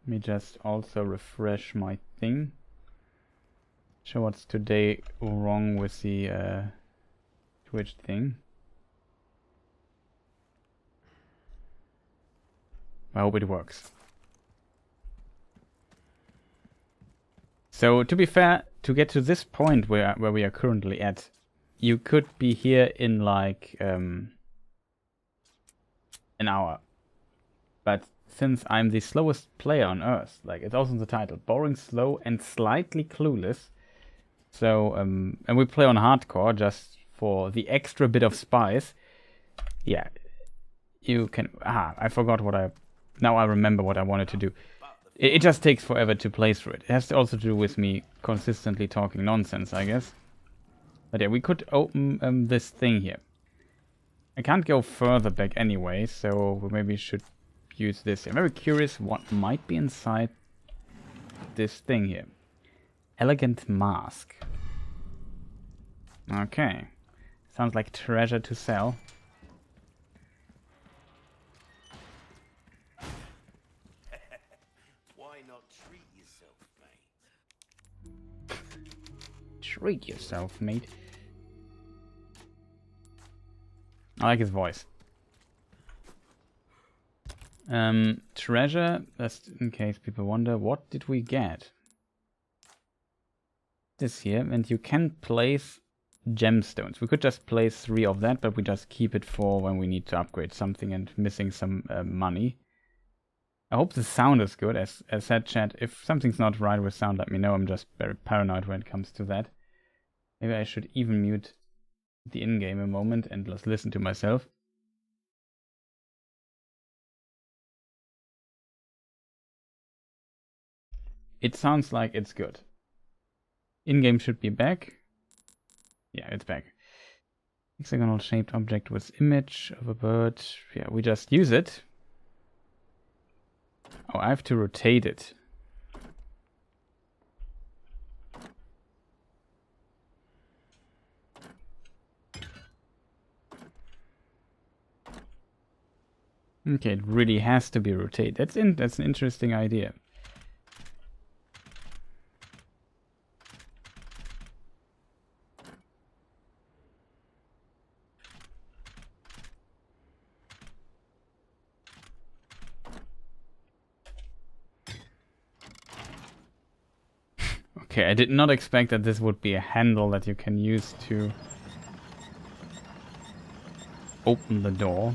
Let me just also refresh my thing. Show what's today wrong with the Twitch thing. I hope it works. So to be fair, to get to this point where we are currently at, you could be here in like an hour. But since I'm the slowest player on Earth, like it's also in the title, boring, slow, and slightly clueless. So and we play on hardcore just for the extra bit of spice. Yeah, you can. I forgot what I. Now I remember what I wanted to do. It just takes forever to play through it. It has to also do with me consistently talking nonsense, I guess. But yeah, we could open this thing here. I can't go further back anyway, so we maybe should use this. I'm very curious what might be inside this thing here. Elegant mask. Okay. Sounds like treasure to sell. Why not treat yourself, mate? Treat yourself, mate. I like his voice. Treasure, just in case people wonder, what did we get? This here, and you can place gemstones. We could just place 3 of that, but we just keep it for when we need to upgrade something and missing some money. I hope the sound is good. As said, chat, if something's not right with sound, let me know. I'm just very paranoid when it comes to that. Maybe I should even mute the in-game a moment and just listen to myself. It sounds like it's good. In-game should be back. Yeah, it's back. Hexagonal shaped object with image of a bird. Yeah, we just use it. Oh, I have to rotate it. Okay, it really has to be rotated. That's an interesting idea. Okay, I did not expect that this would be a handle that you can use to open the door.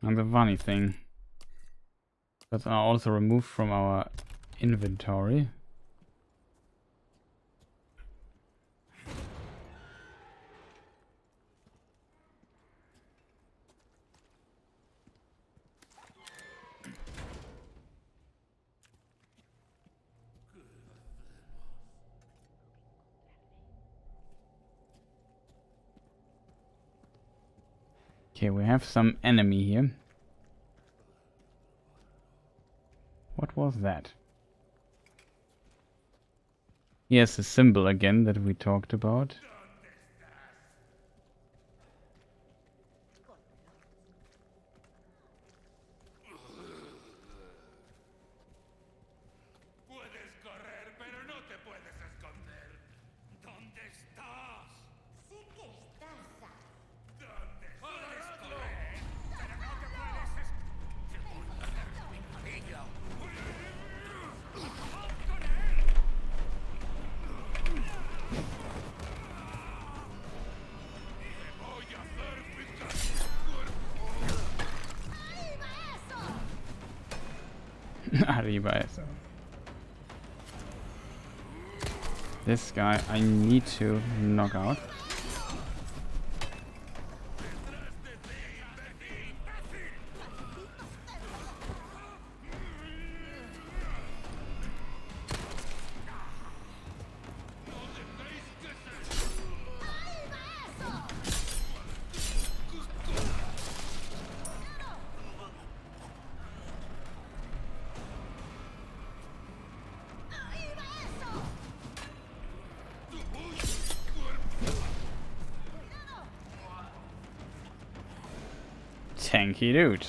And the funny thing, that's also removed from our inventory. Okay, we have some enemy here. What was that? Here's the symbol again that we talked about. Puedes correr, pero no te puedes esconder. ¿Dónde estás? Sé que estás. ¿Dónde puedes correr? Pero no te puedes esconder. Te voy a hacer picadillo. ¡Acabad con él! Te voy a hacer picadillo. Arriba eso. This guy I need to knock out. Tanky dude.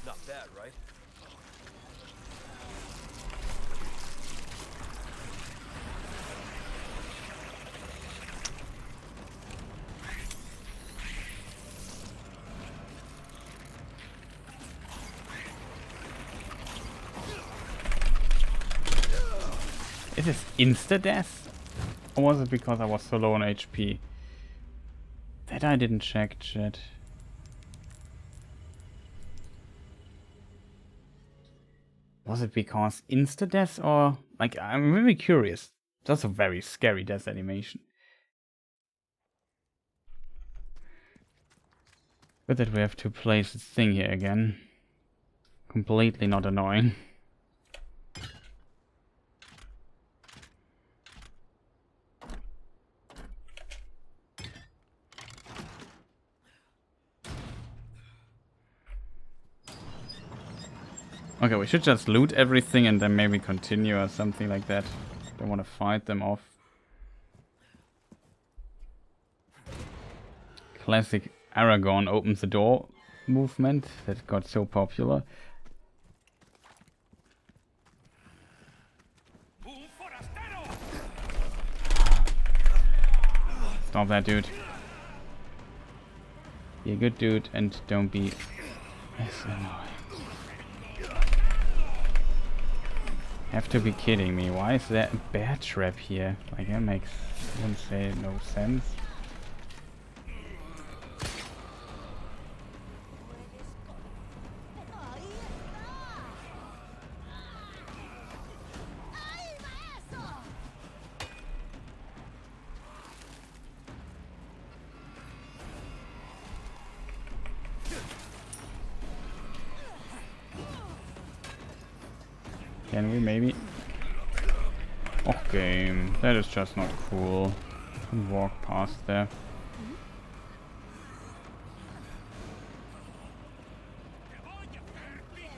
Not bad, right? Is this insta-death? Or was it because I was so low on HP? That I didn't check, chat. Was it because insta-death or... Like, I'm really curious. That's a very scary death animation. But that we have to place this thing here again. Completely not annoying. Okay, we should just loot everything and then maybe continue or something like that. Don't want to fight them off. Classic Aragon opens the door movement that got so popular. Stop that, dude. Be a good dude and don't be as annoying. Have to be kidding me. Why is there a bear trap here? Like, that makes, I wouldn't say, no sense. Can we maybe? Okay, that is just not cool. Walk past there.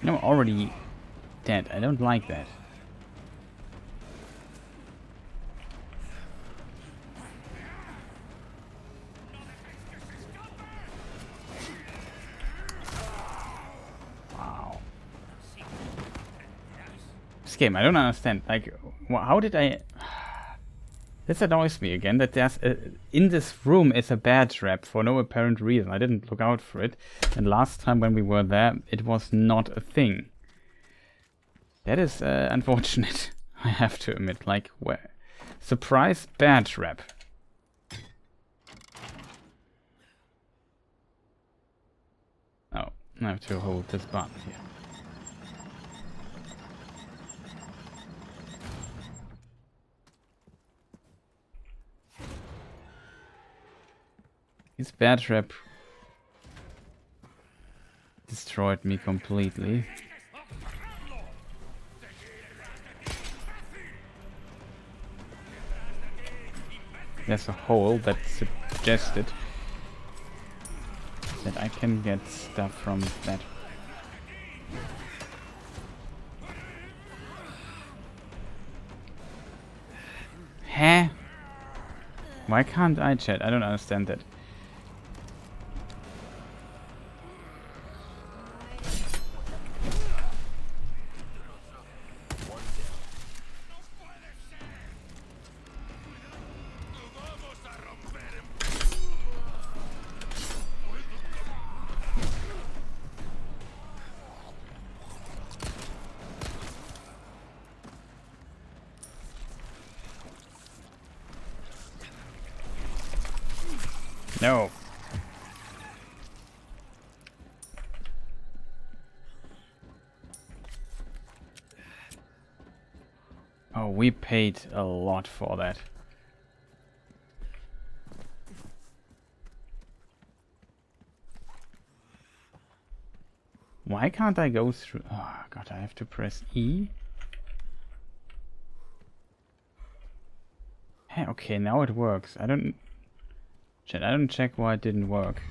No, already dead. I don't like that. This game, I don't understand. Like, how did I... This annoys me again, that there's in this room is a bear trap for no apparent reason. I didn't look out for it. And last time when we were there, it was not a thing. That is unfortunate, I have to admit. Like, where? Surprise bear trap. Oh, I have to hold this button here. This bear trap destroyed me completely. There's a hole that suggested that I can get stuff from that. Huh? Why can't I chat? I don't understand that. No. Oh, we paid a lot for that. Why can't I go through? Oh god, I have to press E. Hey, okay, now it works. I don't check why it didn't work.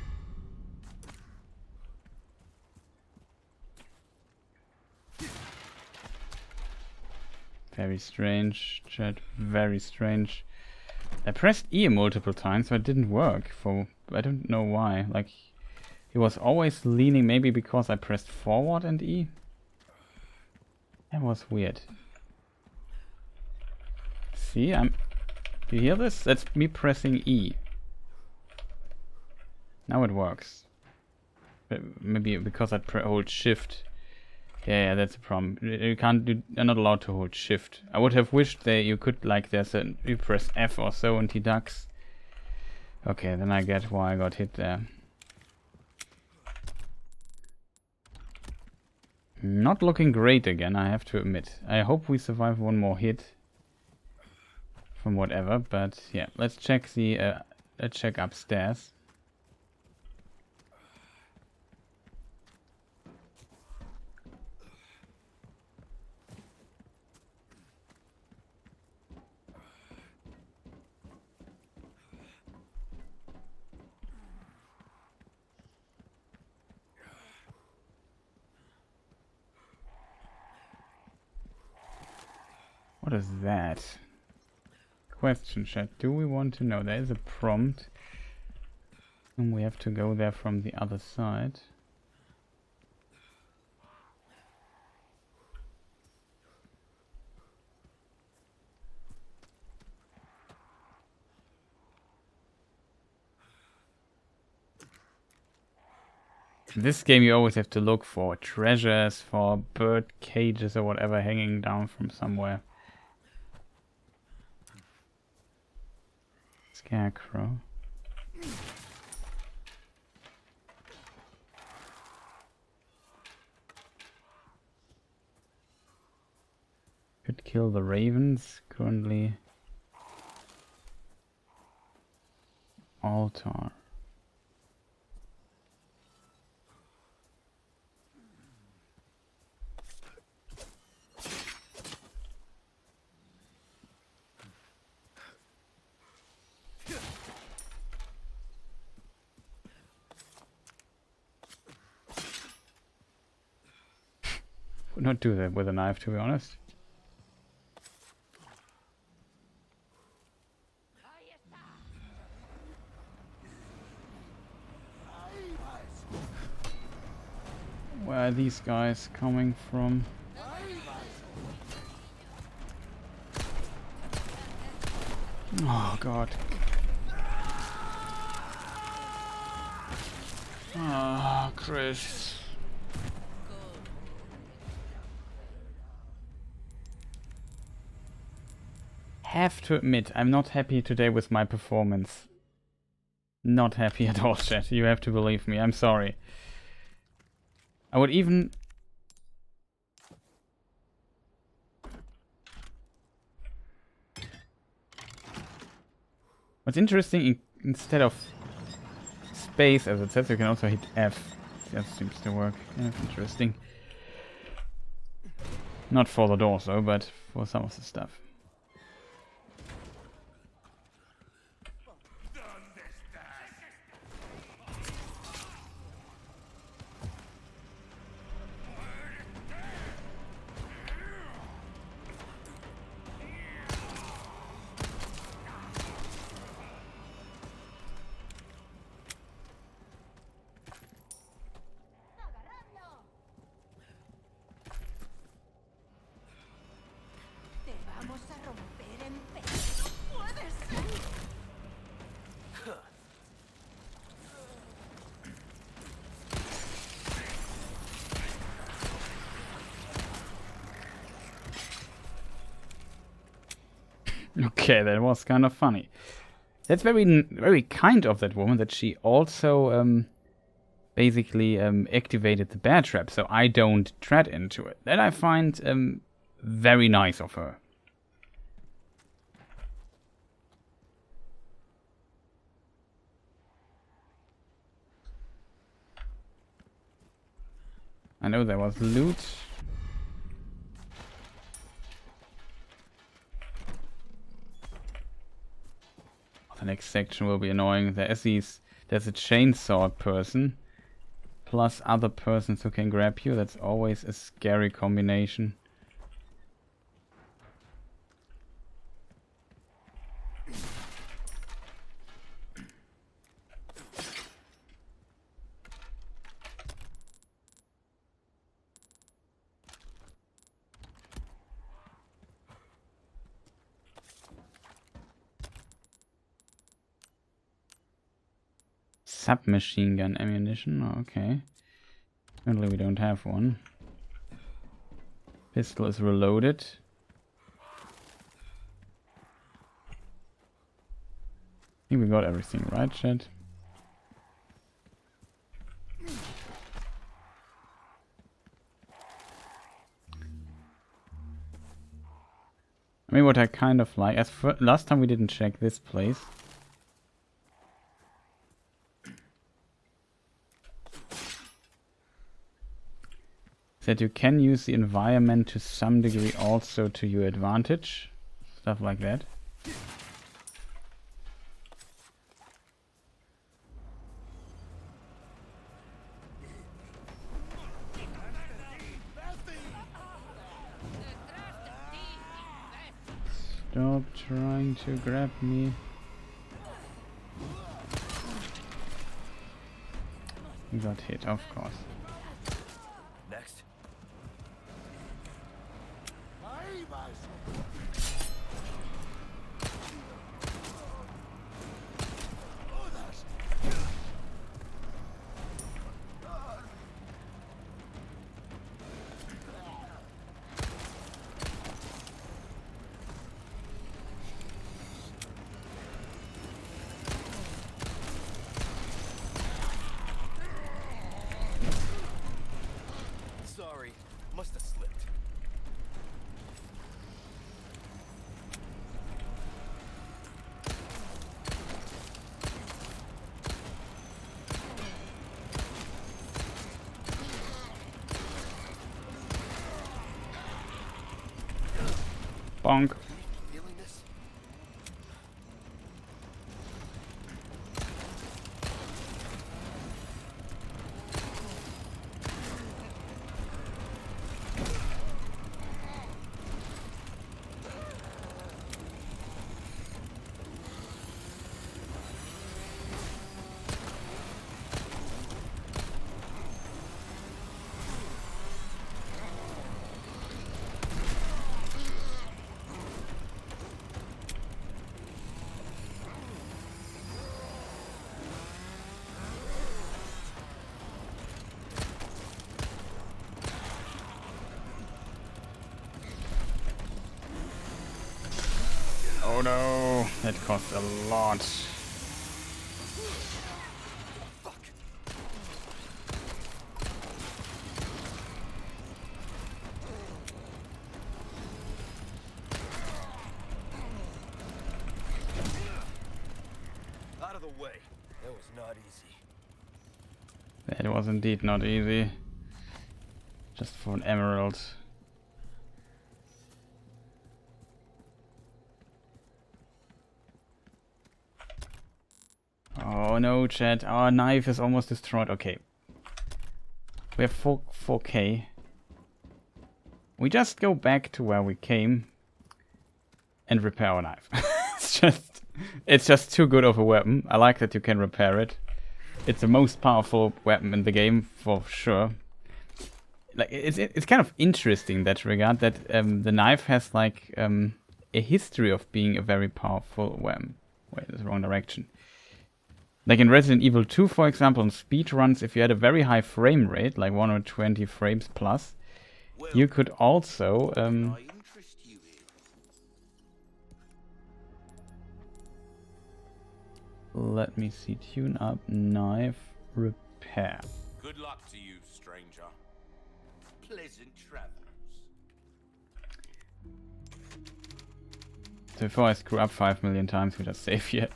Very strange, chat. Very strange. I pressed E multiple times, but it didn't work. I don't know why. Like, he was always leaning. Maybe because I pressed forward and E. That was weird. See, do you hear this? That's me pressing E. Now it works. But maybe because I hold Shift. Yeah, that's a problem. You're not allowed to hold Shift. I would have wished that you could, like, you press F or so and he ducks. Okay, then I get why I got hit there. Not looking great again, I have to admit. I hope we survive one more hit from whatever, but yeah, let's check let's check upstairs. What is that? Question chat. Do we want to know? There is a prompt. And we have to go there from the other side. This game you always have to look for treasures, for bird cages or whatever hanging down from somewhere. Scarecrow. Could kill the ravens. Currently altar. Would not do that with a knife, to be honest. Where are these guys coming from? Oh god. Ah, Chris. Have to admit, I'm not happy today with my performance. Not happy at all, chat. You have to believe me. I'm sorry. I would even... What's interesting, instead of space, as it says, you can also hit F. That seems to work. Yeah, interesting. Not for the doors though, but for some of the stuff. Te vamos a romper en pedazos. ¡Puede ser! Okay, that was kind of funny. That's very kind of that woman that she also basically activated the bear trap, so I don't tread into it. That I find very nice of her. I know there was loot. The next section will be annoying. There's a chainsaw person, plus other persons who can grab you. That's always a scary combination. Submachine gun ammunition, okay. Apparently we don't have one. Pistol is reloaded. I think we got everything, right, chat? I mean, what I kind of like, as for last time we didn't check this place. That you can use the environment to some degree also to your advantage. Stuff like that. Stop trying to grab me. You got hit, of course. Next. Sorry, must have slipped. Bonk. Feeling this? Oh no, that cost a lot. Out of the way. That was not easy. That was indeed not easy. Just for an emerald. Oh no, chat. Our knife is almost destroyed. Okay. We have 4K. We just go back to where we came and repair our knife. it's just too good of a weapon. I like that you can repair it. It's the most powerful weapon in the game for sure. Like it's kind of interesting in that regard that the knife has like a history of being a very powerful weapon. Wait, that's the wrong direction. Like in Resident Evil 2, for example, on speedruns, if you had a very high frame rate, like 120 frames plus, you could also let me see, tune up knife repair. Good luck to you, stranger. Pleasant travels. So before I screw up 5 million times, we just save here.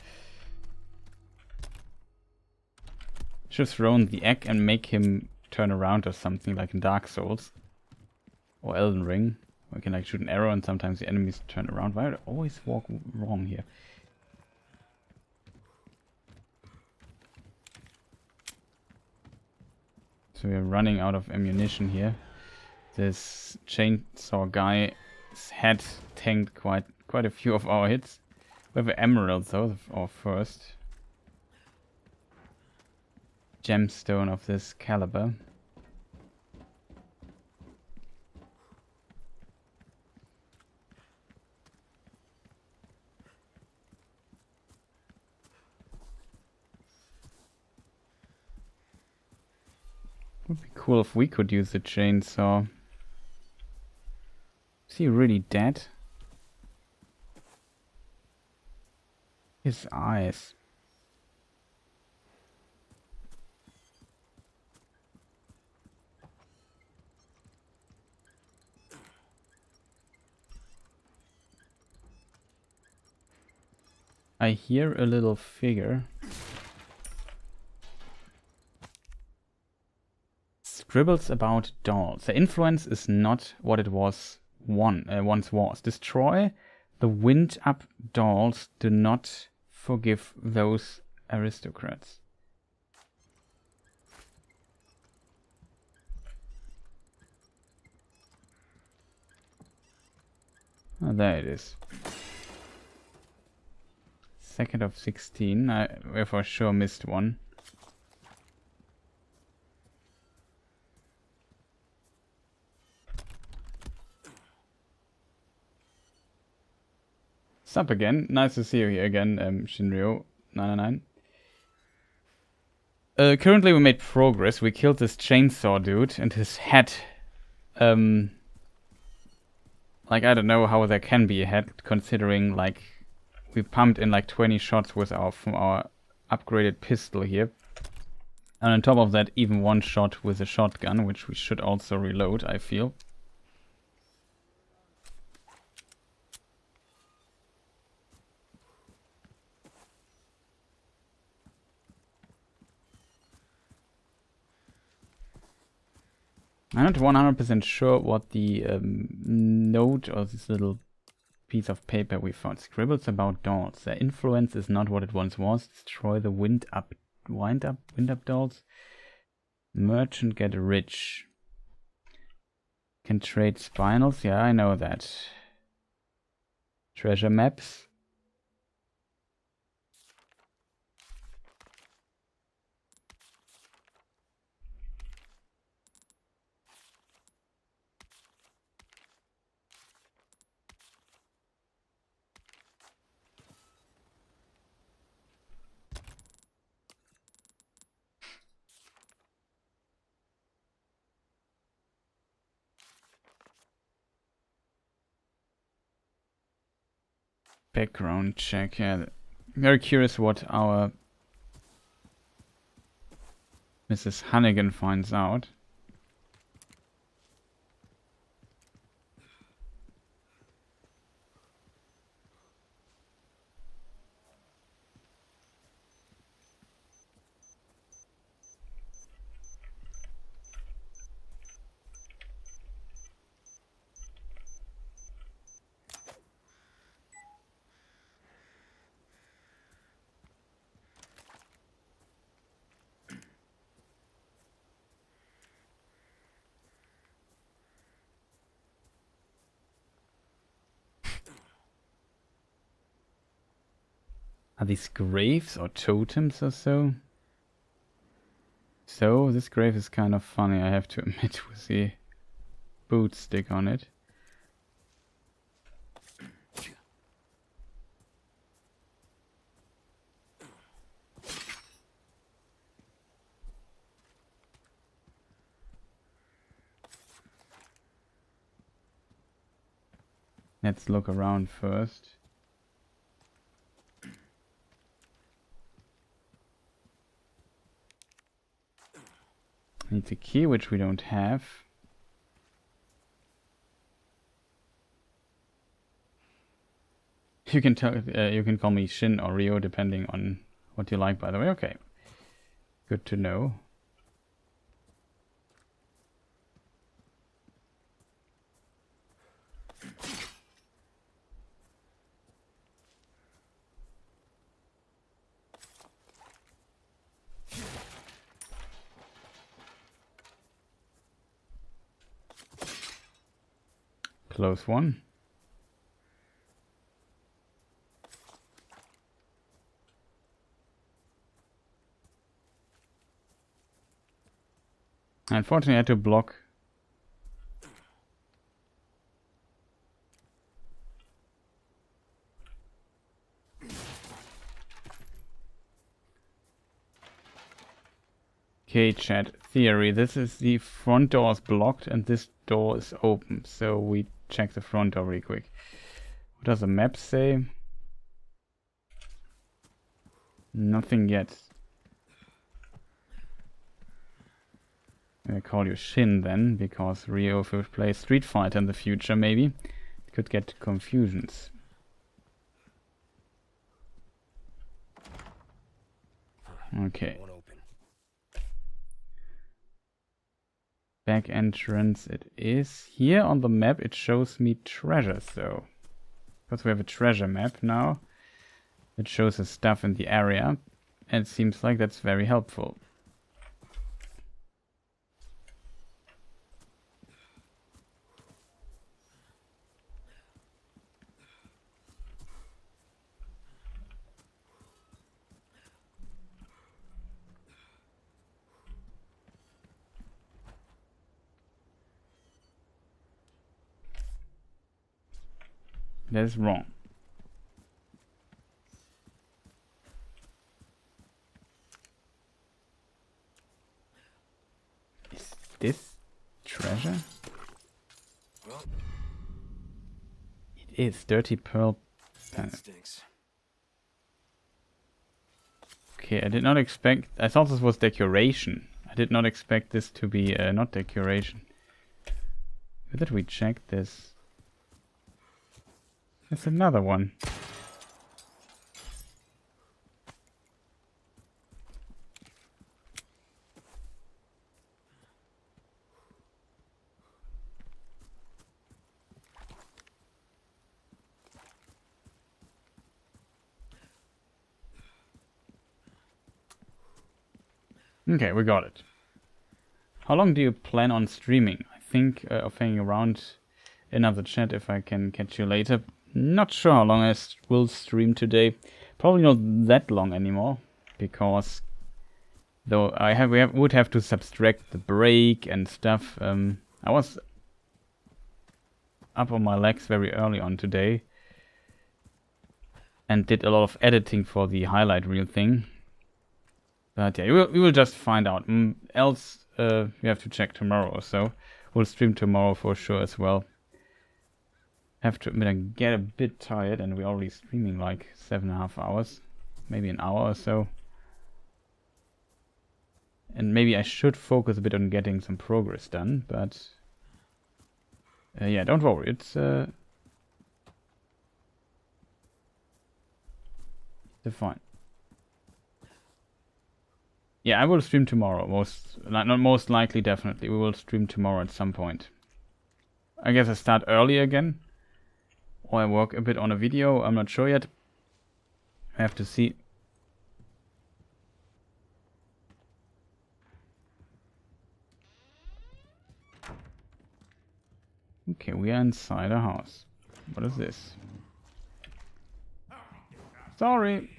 Should have thrown the egg and make him turn around or something like in Dark Souls. Or Elden Ring. We can like shoot an arrow and sometimes the enemies turn around. Why would I always walk wrong here? So we're running out of ammunition here. This chainsaw guy's head tanked quite a few of our hits. We have an emerald though, our first gemstone of this caliber. Would be cool if we could use the chainsaw. Is he really dead? His eyes. I hear a little figure. Scribbles about dolls. The influence is not what it was once was. Destroy the wind-up dolls. Do not forgive those aristocrats. Oh, there it is. 2nd of 16. I for sure missed one. Sup again. Nice to see you here again, Shinryo999. Currently we made progress. We killed this chainsaw dude and his head. Like I don't know how there can be a head considering like we pumped in like 20 shots with from our upgraded pistol here. And on top of that, even one shot with a shotgun, which we should also reload, I feel. I'm not 100% sure what the note or this little piece of paper we found. Scribbles about dolls. Their influence is not what it once was. Destroy the wind-up dolls. Merchant get rich. Can trade spinels. Yeah, I know that. Treasure maps. Background check. Yeah, very curious what our Mrs. Hannigan finds out. Are these graves or totems or so? So, this grave is kind of funny, I have to admit, with the boot stick on it. Let's look around first. Need the key, which we don't have. You can tell. You can call me Shin or Rio, depending on what you like. By the way, okay. Good to know. Close one. Unfortunately, I had to block. Okay, chat. Theory. This is the front door is blocked and this door is open. So we check the front door really quick. What does the map say? Nothing yet. I call you Shin then, because Rio, if we play Street Fighter in the future, maybe it could get confusions. Okay. Back entrance it is. Here on the map it shows me treasures though. Because we have a treasure map now. It shows us stuff in the area. And it seems like that's very helpful. That is wrong. Is this treasure? It is dirty pearl. That stinks. Okay, I did not expect. I thought this was decoration. I did not expect this to be not decoration. Where did we check this? There's another one. Okay, we got it. How long do you plan on streaming? I think of hanging around another chat if I can catch you later. Not sure how long I will stream today. Probably not that long anymore, because though we would have to subtract the break and stuff. I was up on my legs very early on today and did a lot of editing for the highlight reel thing. But yeah, we will just find out. Else we have to check tomorrow or so. We'll stream tomorrow for sure as well. have to admit I get a bit tired, and we're already streaming like 7.5 hours, maybe an hour or so. And maybe I should focus a bit on getting some progress done, but yeah, don't worry, it's fine. Yeah, I will stream tomorrow. Not most likely, definitely. We will stream tomorrow at some point. I guess I start early again, or I work a bit on a video. I'm not sure yet. I have to see. Okay, we are inside a house. What is this? Sorry.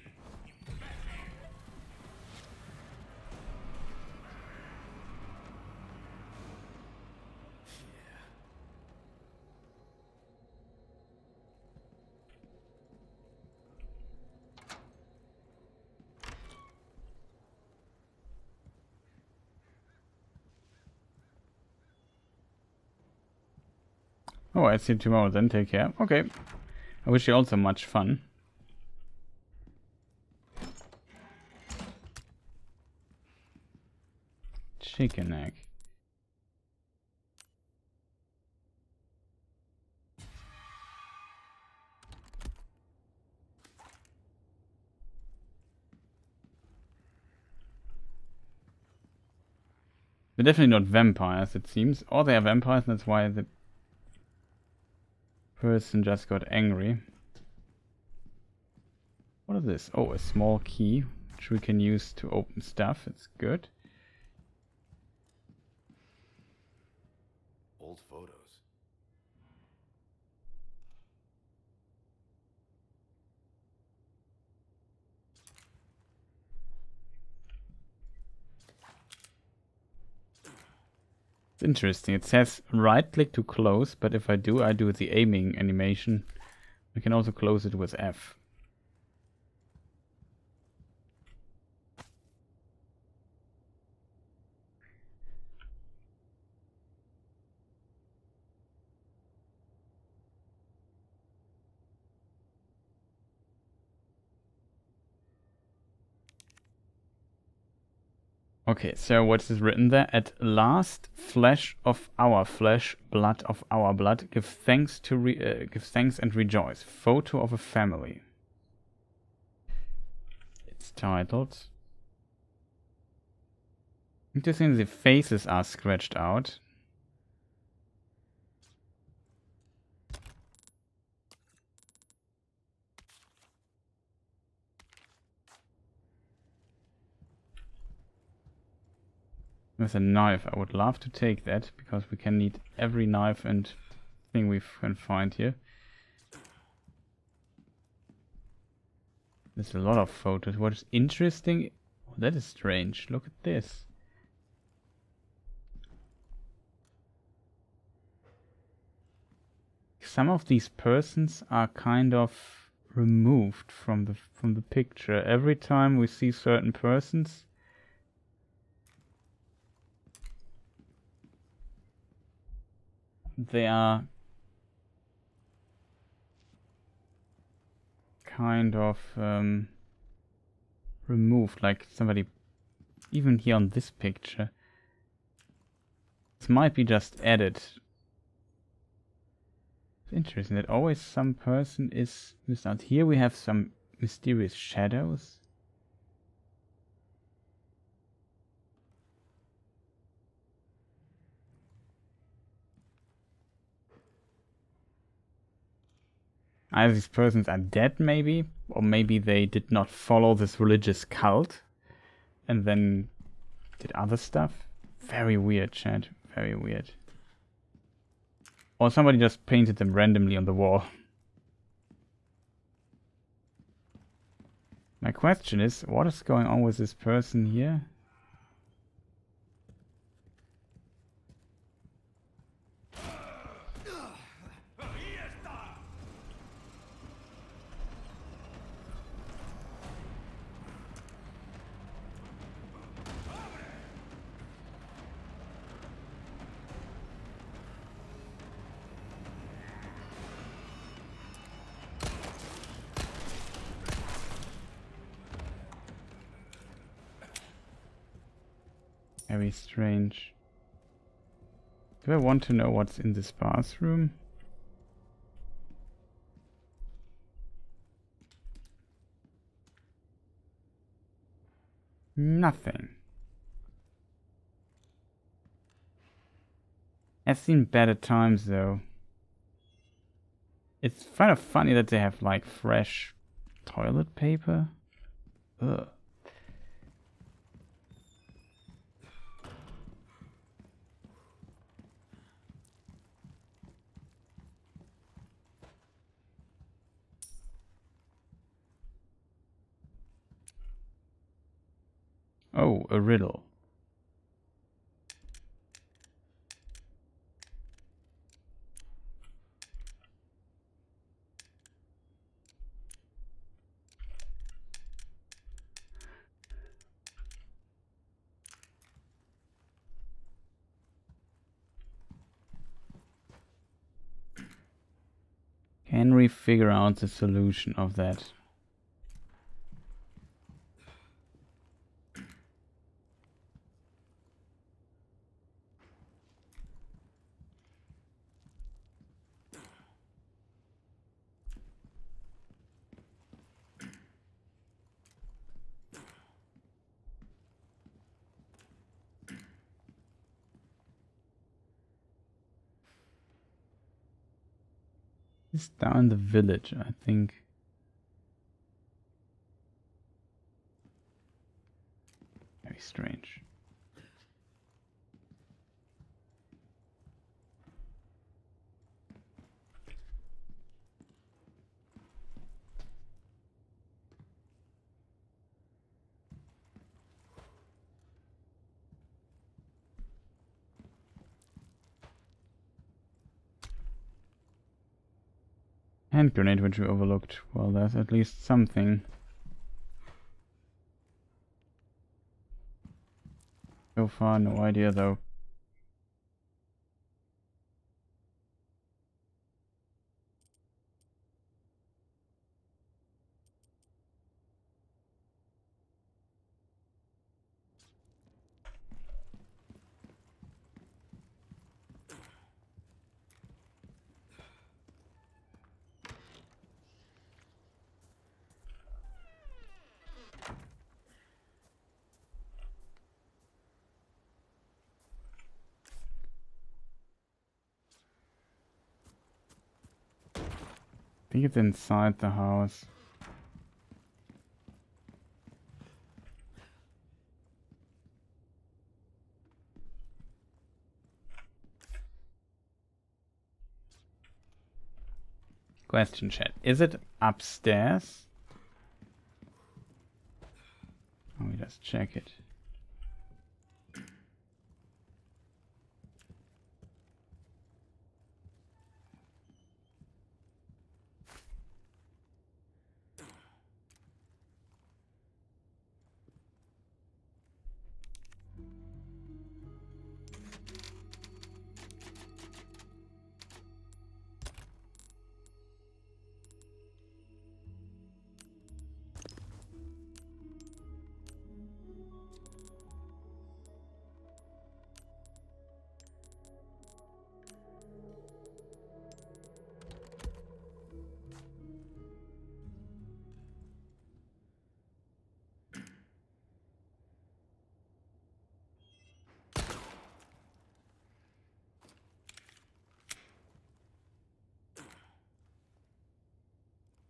Oh, I see you tomorrow then. Take care. Okay. I wish you also much fun. Chicken egg. They're definitely not vampires, it seems. Or they are vampires, and that's why the person just got angry. What is this? Oh, a small key, which we can use to open stuff. It's good. Old photos. It's interesting. It says right click to close, but if I do the aiming animation. We can also close it with F. Okay, so what is written there? At last, flesh of our flesh, blood of our blood, give thanks and rejoice. Photo of a family. It's titled. Interesting, the faces are scratched out. With a knife, I would love to take that, because we can need every knife and thing we can find here. There's a lot of photos. What is interesting? Oh, that is strange. Look at this. Some of these persons are kind of removed from the picture. Every time we see certain persons, they are kind of removed, like somebody, even here on this picture. This might be just added. It's interesting that always some person is missed out. Here we have some mysterious shadows. Either these persons are dead, maybe, or maybe they did not follow this religious cult and then did other stuff. Very weird, chat. Very weird. Or somebody just painted them randomly on the wall. My question is, what is going on with this person here? Very strange. Do I want to know what's in this bathroom? Nothing. I've seen better times though. It's kind of funny that they have like fresh toilet paper. Ugh. Oh, a riddle. Can we figure out the solution of that? It's down in the village, I think. Very strange. Hand grenade which we overlooked. Well, there's at least something. So far, no idea though. I think it's inside the house. Question chat. Is it upstairs? Oh, we just check it.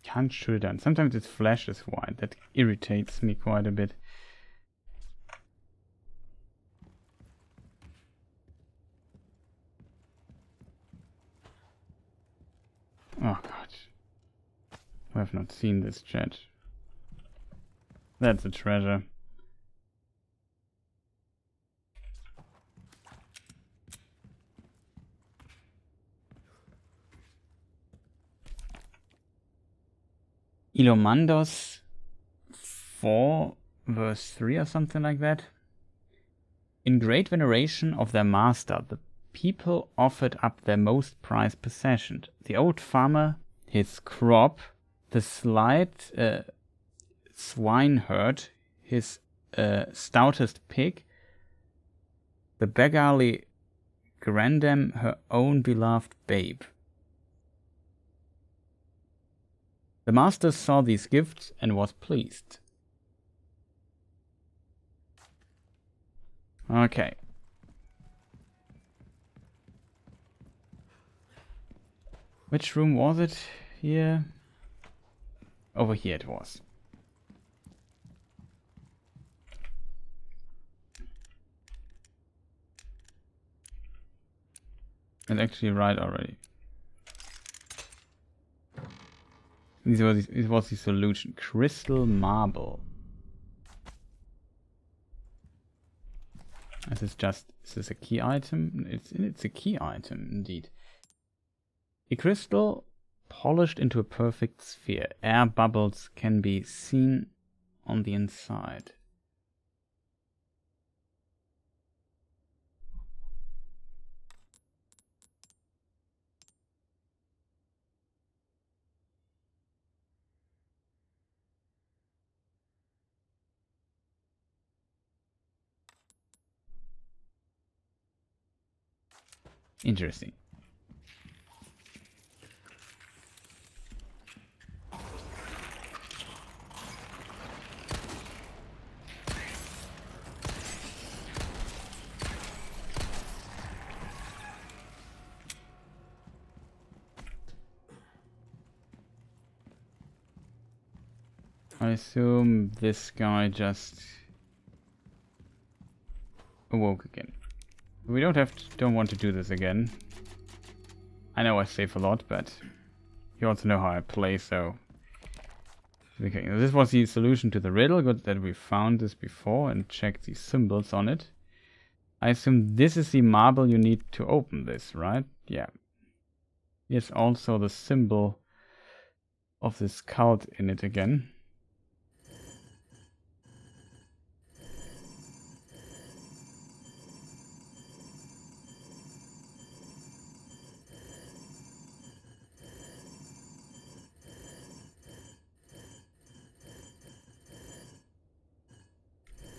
Can't shoot it down. Sometimes it flashes white. That irritates me quite a bit. Oh god. I have not seen this chat. That's a treasure. Ilomandos 4 verse 3 or something like that. In great veneration of their master, the people offered up their most prized possession. The old farmer, his crop, the slight swineherd, his stoutest pig, The beggarly grandam, her own beloved babe. The master saw these gifts and was pleased. Okay. Which room was it? Here? Over here it was. It's actually right already. It was the solution. Crystal marble. Is this a key item? It's a key item indeed. A crystal polished into a perfect sphere. Air bubbles can be seen on the inside. Interesting. I assume this guy just awoke again. We don't want to do this again. I know I save a lot, but you also know how I play, so... Okay, this was the solution to the riddle. Good that we found this before and checked the symbols on it. I assume this is the marble you need to open this, right? Yeah. Here's also the symbol of this cult in it again.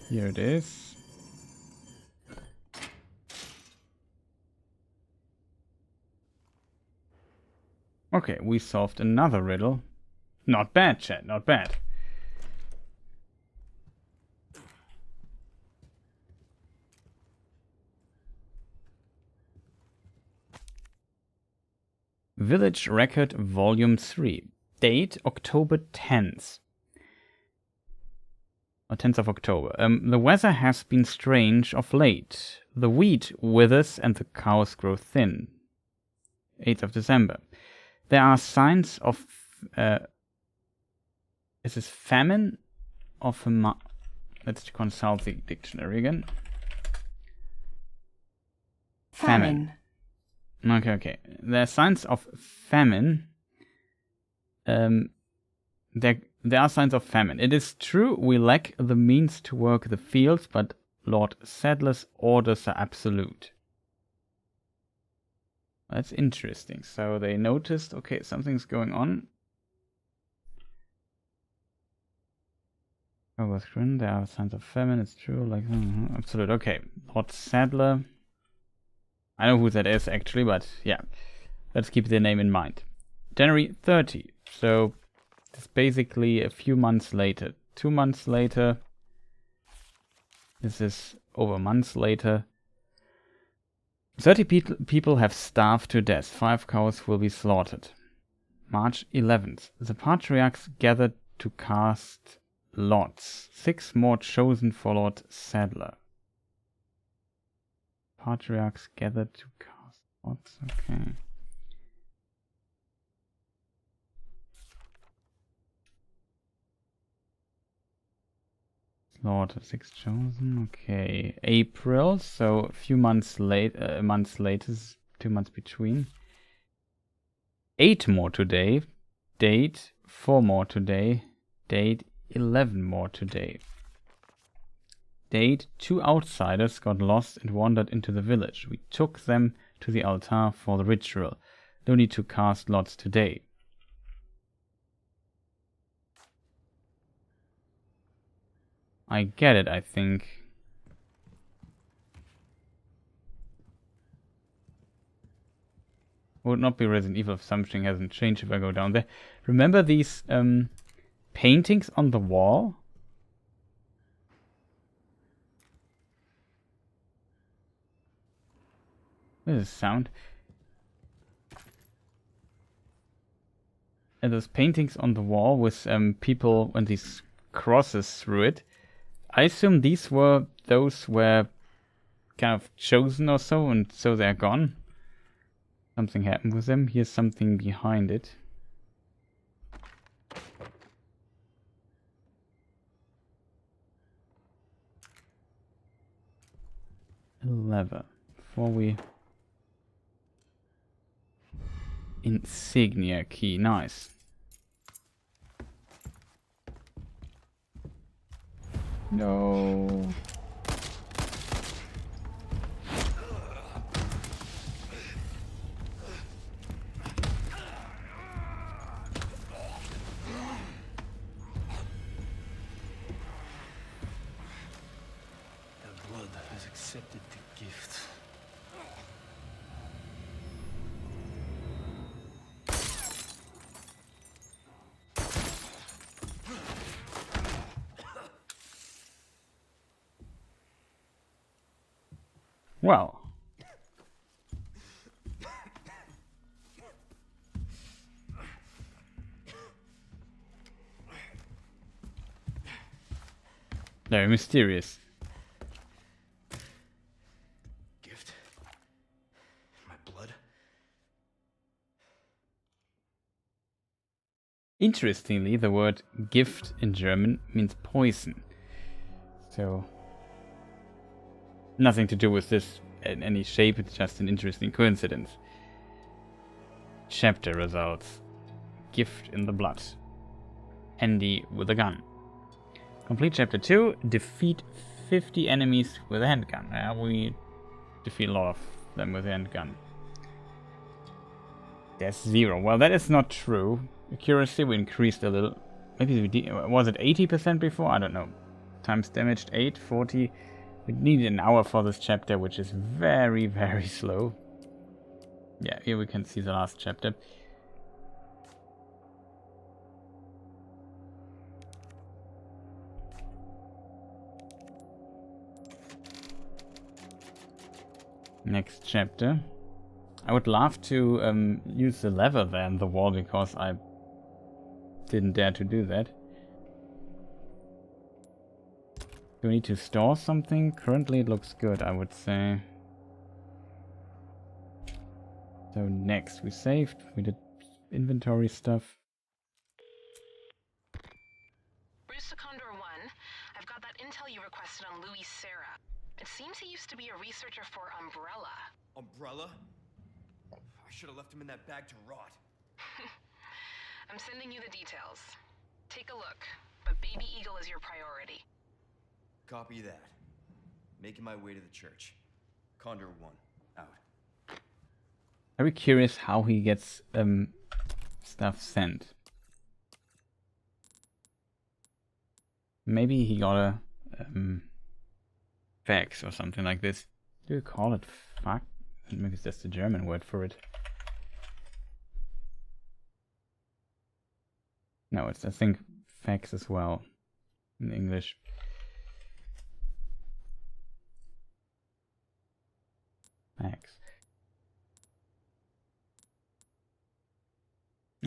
Here it is. Okay, we solved another riddle. Not bad, chat, not bad. Village Record Volume 3. Date October 10th. Or 10th of October. The weather has been strange of late. The wheat withers and the cows grow thin. 8th of December. There are signs of... is this famine? Of a let's consult the dictionary again. Famine. Okay. There are signs of famine. There are signs of famine. It is true we lack the means to work the fields, but Lord Sadler's orders are absolute. That's interesting. So they noticed, okay, something's going on. There are signs of famine, it's true, like, absolute. Okay, Lord Sadler. I know who that is actually, but yeah, let's keep the name in mind. January 30. So it's basically a few months later. 2 months later. This is over months later. 30 people have starved to death. 5 cows will be slaughtered. March 11th. The patriarchs gathered to cast lots. 6 more chosen for Lord Sadler. Patriarchs gathered to cast lots. Okay. Slaughter 6 chosen. Okay. April. So a few months later, 2 months between. 8 more today. Date 4 more today. Date 11 more today. Date 2 outsiders got lost and wandered into the village. We took them to the altar for the ritual. No need to cast lots today. I get it, I think. Would not be Resident Evil if something hasn't changed if I go down there. Remember these paintings on the wall? What is this sound? And those paintings on the wall with people and these crosses through it. I assume these were those were kind of chosen or so, and so they're gone. Something happened with them. Here's something behind it. A lever. Before we... Insignia key. Nice. No. The blood has accepted the gift. Well. Very mysterious. Gift? My blood? Interestingly, the word gift in German means poison. So, nothing to do with this in any shape, it's just an interesting coincidence. Chapter results. Gift in the blood. Handy with a gun. Complete chapter 2. Defeat 50 enemies with a handgun. We defeat a lot of them with a handgun. There's 0. Well, that is not true. Accuracy we increased a little. Maybe was it 80% before? I don't know. Times damaged 8, 40. We needed an hour for this chapter, which is very, very slow. Yeah, here we can see the last chapter. Next chapter. I would love to use the lever there in the wall because I didn't dare to do that. Do we need to store something? Currently it looks good, I would say. So next we saved, we did inventory stuff. Bruce to Condor 1, I've got that intel you requested on Louis Serra. It seems he used to be a researcher for Umbrella. Umbrella? I should have left him in that bag to rot. I'm sending you the details. Take a look, but Baby Eagle is your priority. Copy that. Making my way to the church. Condor 1, out. Very curious how he gets stuff sent. Maybe he got a fax or something like this. Do you call it fuck? Maybe it's just a German word for it. No, it's I think fax as well in English. Fax.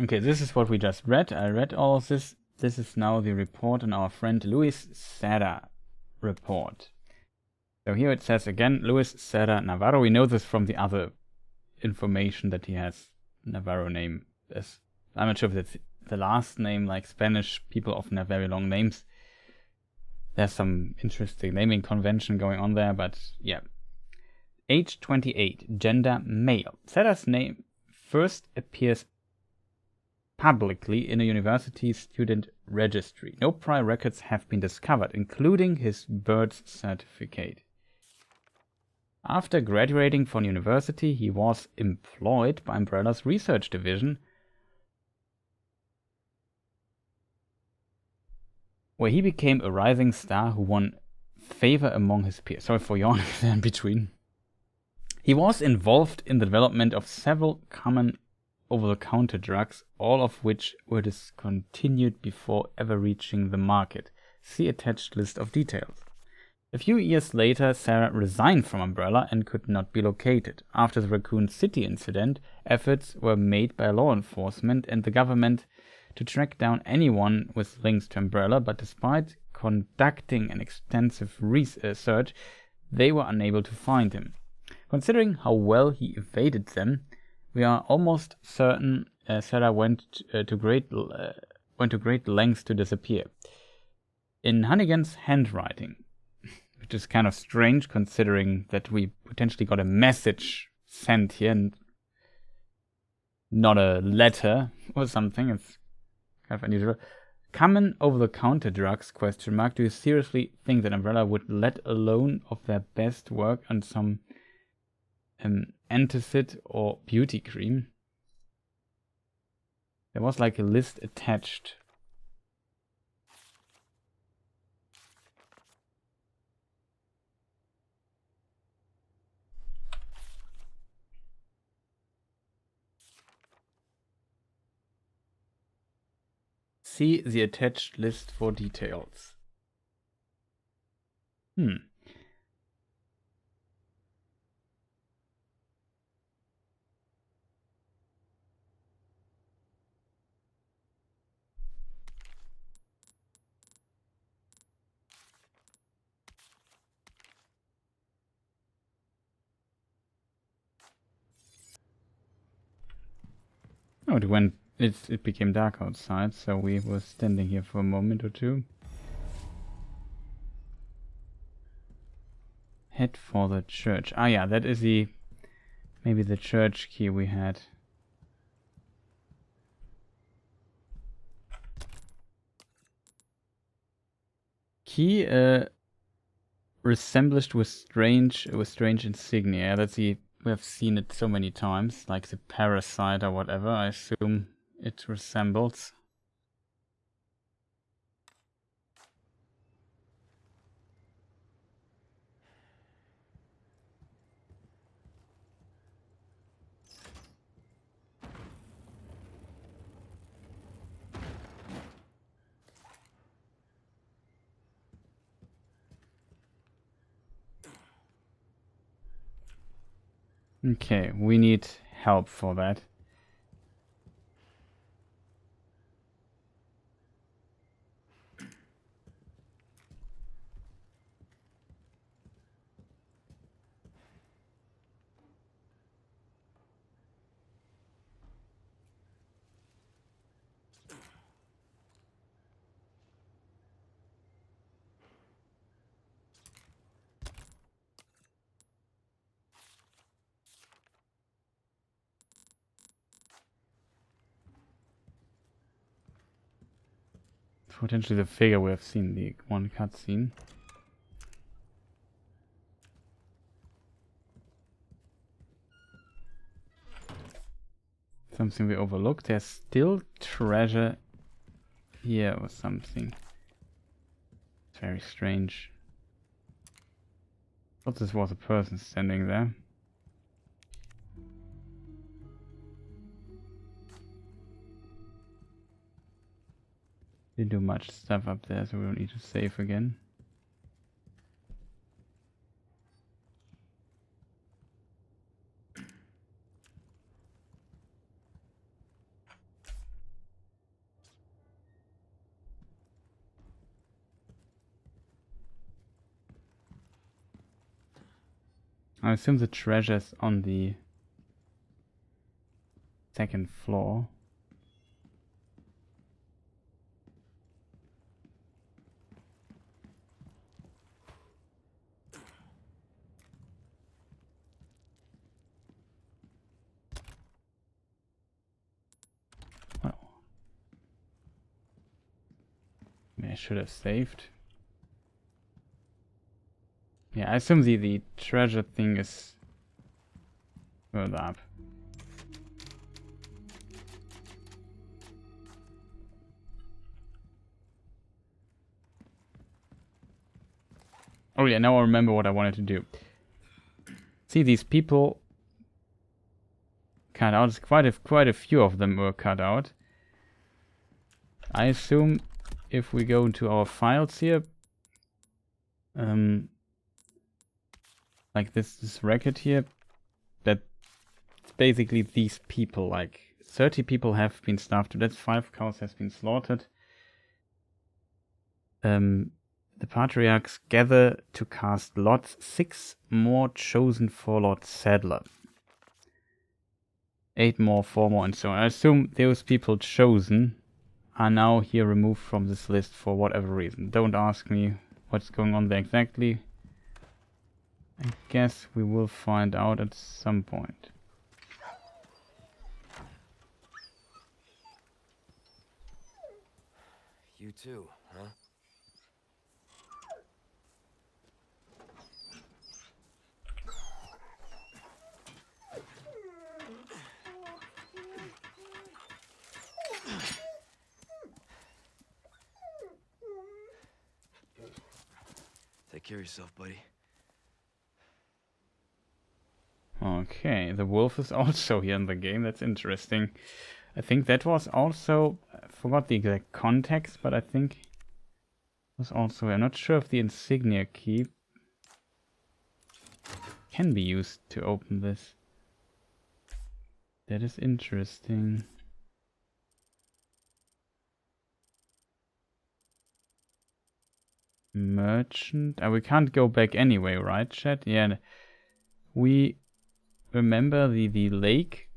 Okay, this is what we just read. I read all of this. This is now the report on our friend Luis Serra report. So here it says again, Luis Serra Navarro. We know this from the other information that he has Navarro name. I'm not sure if that's the last name, like Spanish people often have very long names. There's some interesting naming convention going on there, but yeah. Age 28, gender male. Serra's name first appears publicly in a university student registry. No prior records have been discovered, including his birth certificate. After graduating from university, he was employed by Umbrella's research division, where he became a rising star who won favor among his peers. Sorry for yawning there in between. He was involved in the development of several common over-the-counter drugs, all of which were discontinued before ever reaching the market. See attached list of details. A few years later, Sarah resigned from Umbrella and could not be located. After the Raccoon City incident, efforts were made by law enforcement and the government to track down anyone with links to Umbrella, but despite conducting an extensive research, they were unable to find him. Considering how well he evaded them, we are almost certain Sarah went to great lengths to disappear. In Hannigan's handwriting, which is kind of strange considering that we potentially got a message sent here and not a letter or something. It's kind of unusual. Common over-the-counter drugs, ? Do you seriously think that Umbrella would let alone of their best work on some antacid or beauty cream? There was like a list attached. See the attached list for details. Oh, it became dark outside, so we were standing here for a moment or two. Head for the church. Ah yeah, that is maybe the church key we had. Key resembled with strange insignia. We have seen it so many times, like the parasite or whatever. I assume it resembles. Okay, we need help for that. Potentially the figure we have seen, the one cutscene. Something we overlooked. There's still treasure here or something. It's very strange. I thought this was a person standing there. Didn't do much stuff up there, so we don't need to save again. I assume the treasure's on the second floor. I should have saved. Yeah, I assume the treasure thing is further up. Oh yeah, now I remember what I wanted to do. see these people cut out. It's quite a few of them were cut out. I assume if we go into our files here, like this record here, that it's basically these people, like 30 people have been starved to death, 5 cows has been slaughtered. The patriarchs gather to cast lots, 6 more chosen for Lord Sadler. 8 more, 4 more, and so on. I assume those people chosen are now here removed from this list for whatever reason. Don't ask me what's going on there exactly. I guess we will find out at some point. You too, huh? Take care of yourself, buddy. Okay, the wolf is also here in the game. That's interesting. I think that was also... I forgot the exact context, but I think... it was also... I'm not sure if the insignia key can be used to open this. That is interesting. Merchant. We can't go back anyway, right, chat? Yeah. We remember the lake.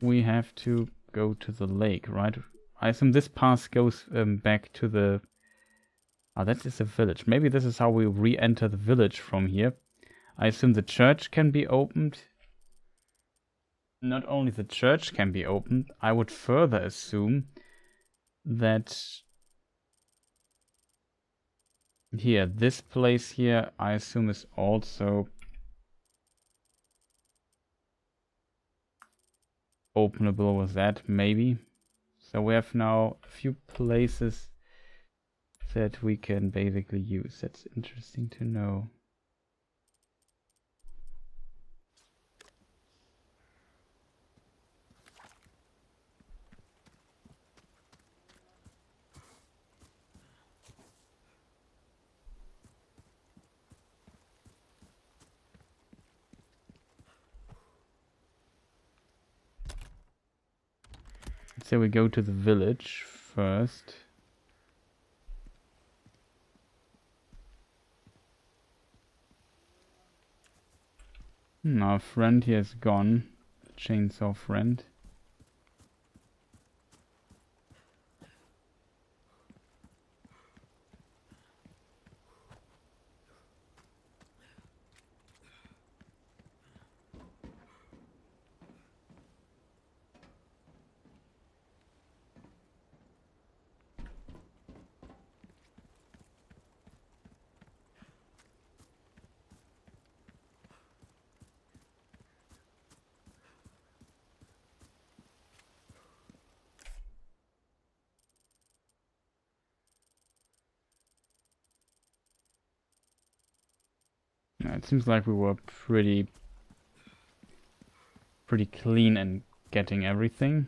We have to go to the lake, right? I assume this path goes back to the... oh, that is a village. Maybe this is how we re-enter the village from here. I assume the church can be opened. Not only the church can be opened, I would further assume that... here, this place here, I assume is also openable with that, maybe. So we have now a few places that we can basically use. That's interesting to know. So we go to the village first. Our friend here is gone. The chainsaw friend. It seems like we were pretty clean in getting everything.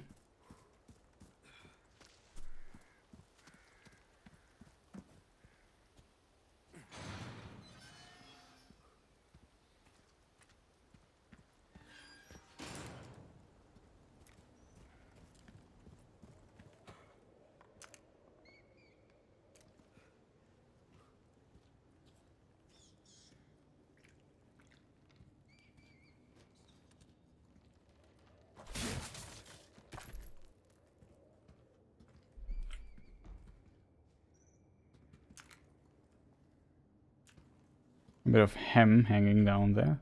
A bit of hem hanging down there.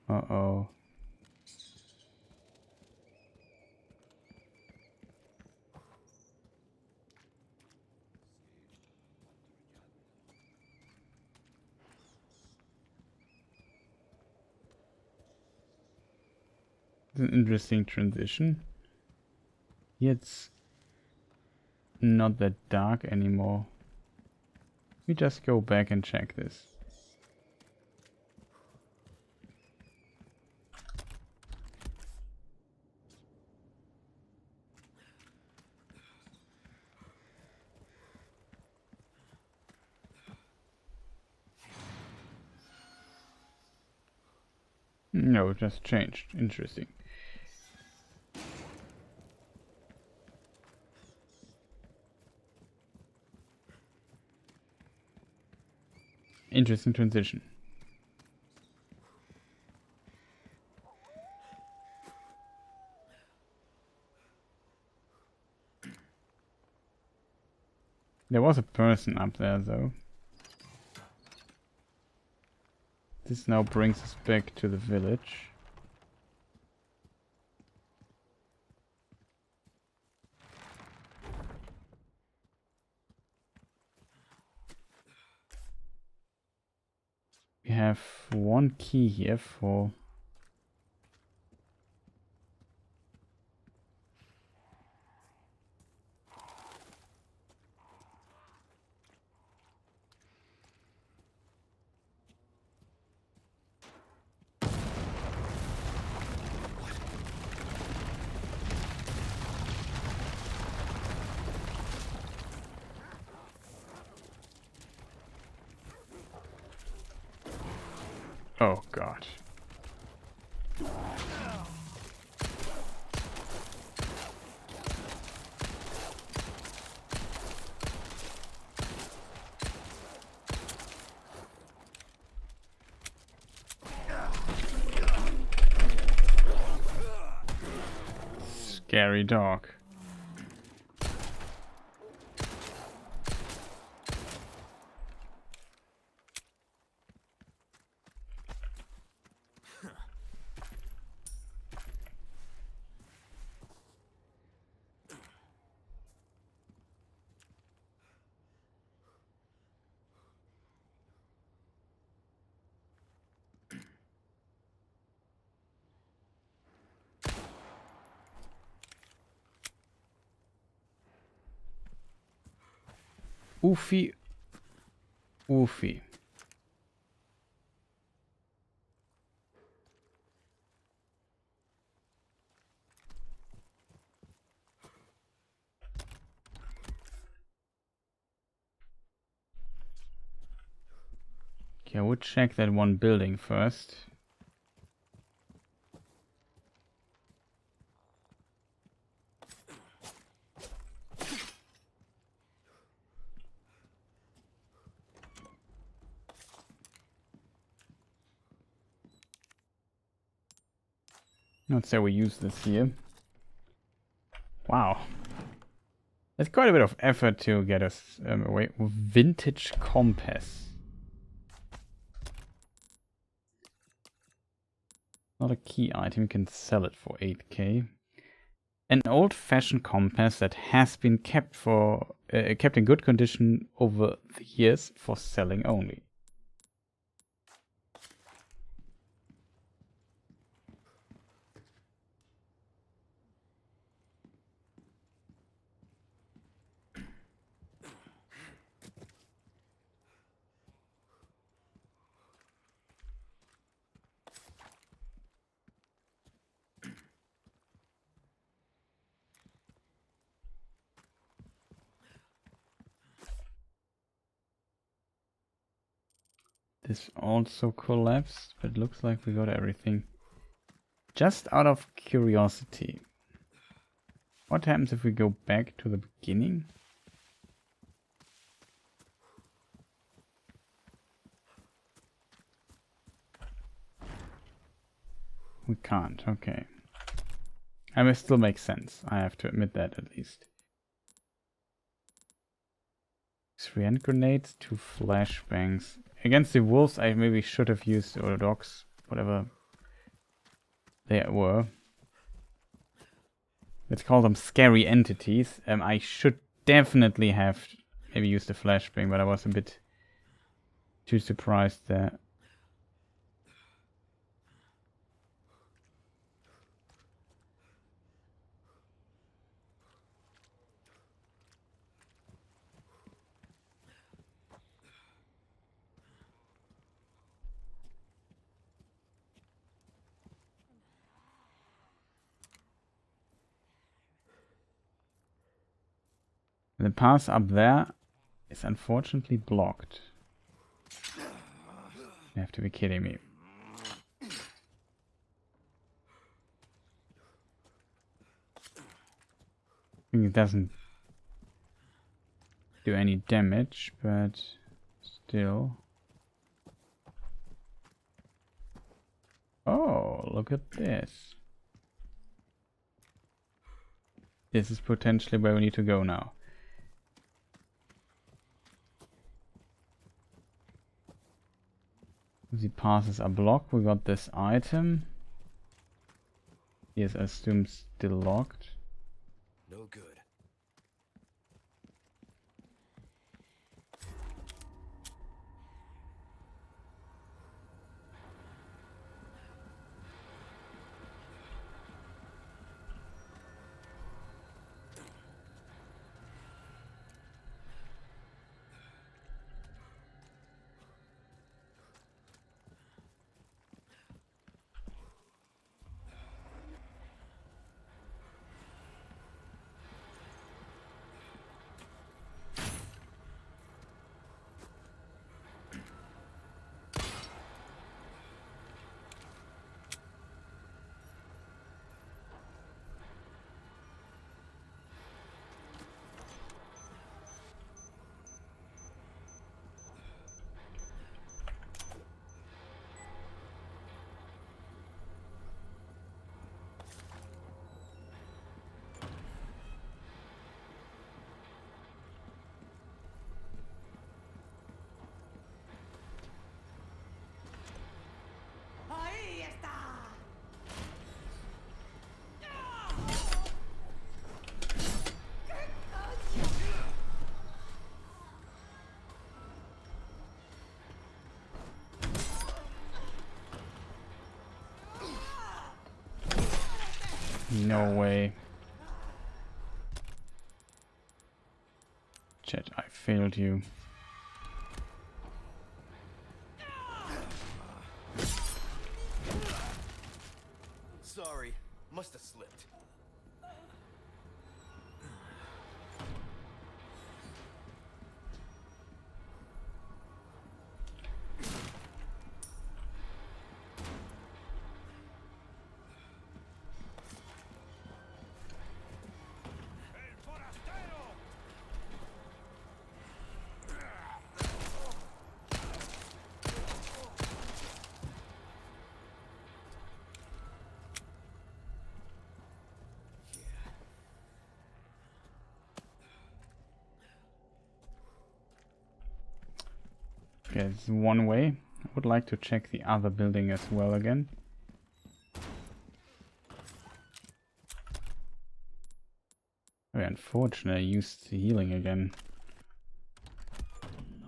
Uh-oh. It's an interesting transition. It's not that dark anymore. We just go back and check this. No, it just changed. Interesting. Interesting transition. There was a person up there though. This now brings us back to the village. We have one key here for... Oh god. Scary dog. Oofy. Oofy. Okay, I would check that one building first. Let's say we use this here. Wow. That's quite a bit of effort to get us away. Vintage compass. Not a key item, you can sell it for 8k. An old-fashioned compass that has been kept in good condition over the years for selling only. This also collapsed, but it looks like we got everything. Just out of curiosity, what happens if we go back to the beginning? We can't, okay. I mean, it still makes sense. I have to admit that at least. 3 hand grenades, 2 flashbangs. Against the wolves, I maybe should have used, or dogs, whatever they were. Let's call them scary entities. I should definitely have maybe used the flashbang, but I was a bit too surprised there. And the path up there is unfortunately blocked. You have to be kidding me. I think it doesn't do any damage, but still. Oh, look at this. This is potentially where we need to go now. The passes are blocked. We got this item. Yes, I assume still locked. No good. Ahí está. No way. Chat, I failed you. Sorry, must have slipped. Okay, this is one way. I would like to check the other building as well again. Very unfortunate, I used the healing again.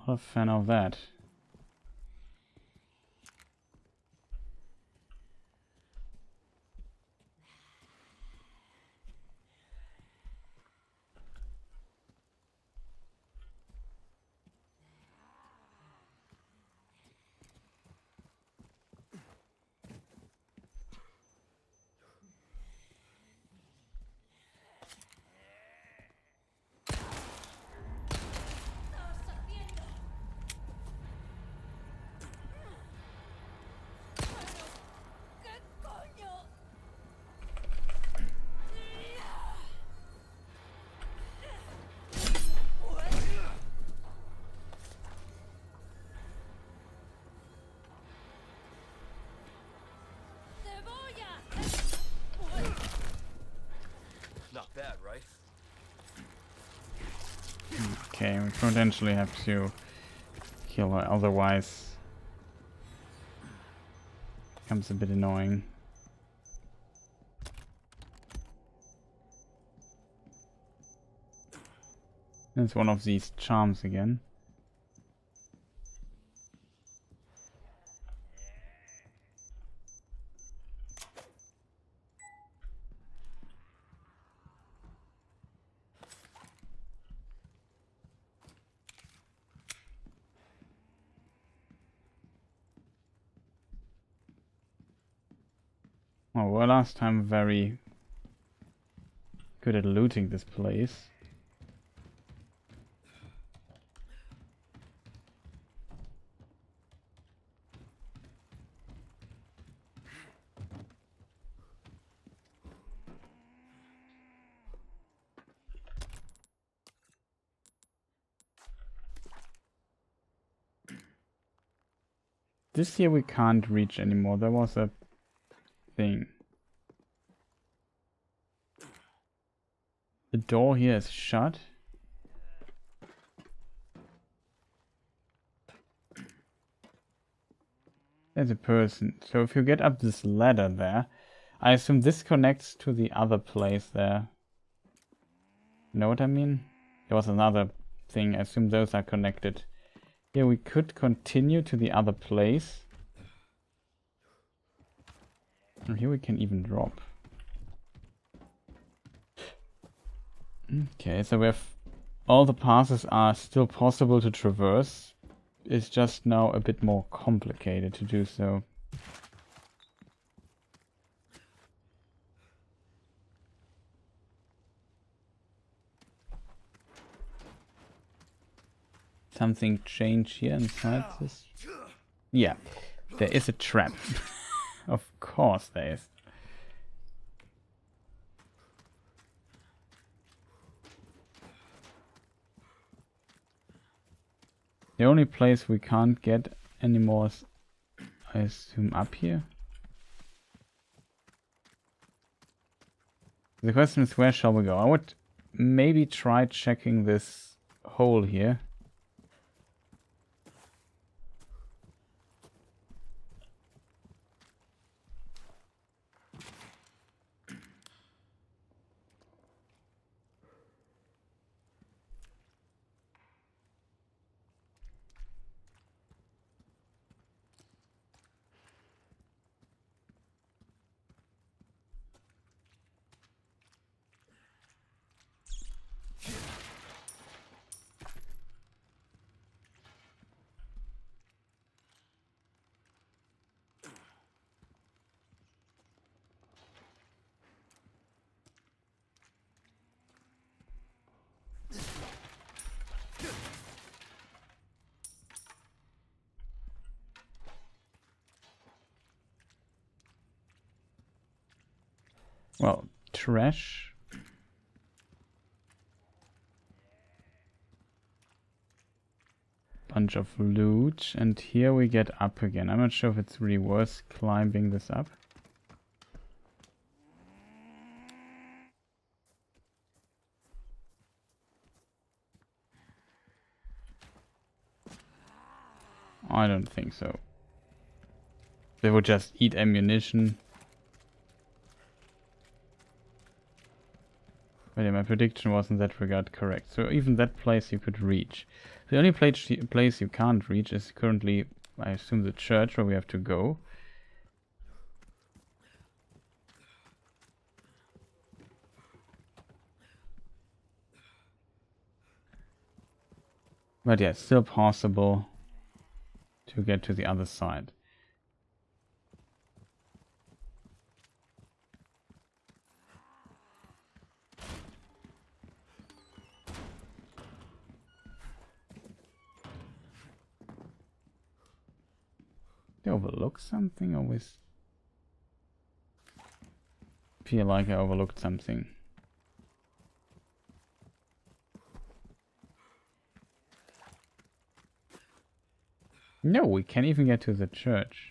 Not a fan of that. Not bad, right? Okay, we potentially have to kill her, otherwise it becomes a bit annoying. It's one of these charms again. Oh, well, last time very good at looting this place. This here we can't reach anymore. There was a thing. The door here is shut. There's a person. So if you get up this ladder there, I assume this connects to the other place there. You know what I mean? There was another thing. I assume those are connected. Here we could continue to the other place. And here we can even drop. Okay, so we have all the passes are still possible to traverse. It's just now a bit more complicated to do so. Something changed here inside this? Yeah, there is a trap. Of course there is. The only place we can't get anymore is, I assume, up here. The question is, where shall we go? I would maybe try checking this hole here. Well, trash. Bunch of loot, and here we get up again. I'm not sure if it's really worth climbing this up. I don't think so. They would just eat ammunition. But yeah, my prediction was in that regard correct. So even that place you could reach. The only place you can't reach is currently, I assume, the church where we have to go. But yeah, it's still possible to get to the other side. Did I overlook something? I always feel like I overlooked something. No, we can't even get to the church.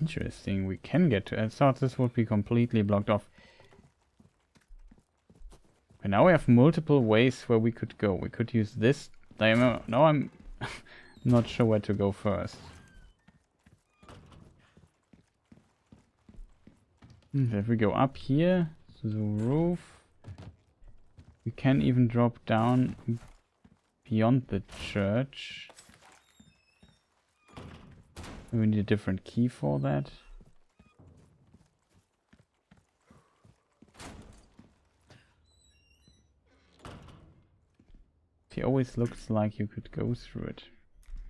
Interesting, we can get to it. I thought this would be completely blocked off. But now we have multiple ways where we could go. We could use this. Now I'm not sure where to go first. If we go up here to the roof, we can even drop down beyond the church. We need a different key for that. It always looks like you could go through it.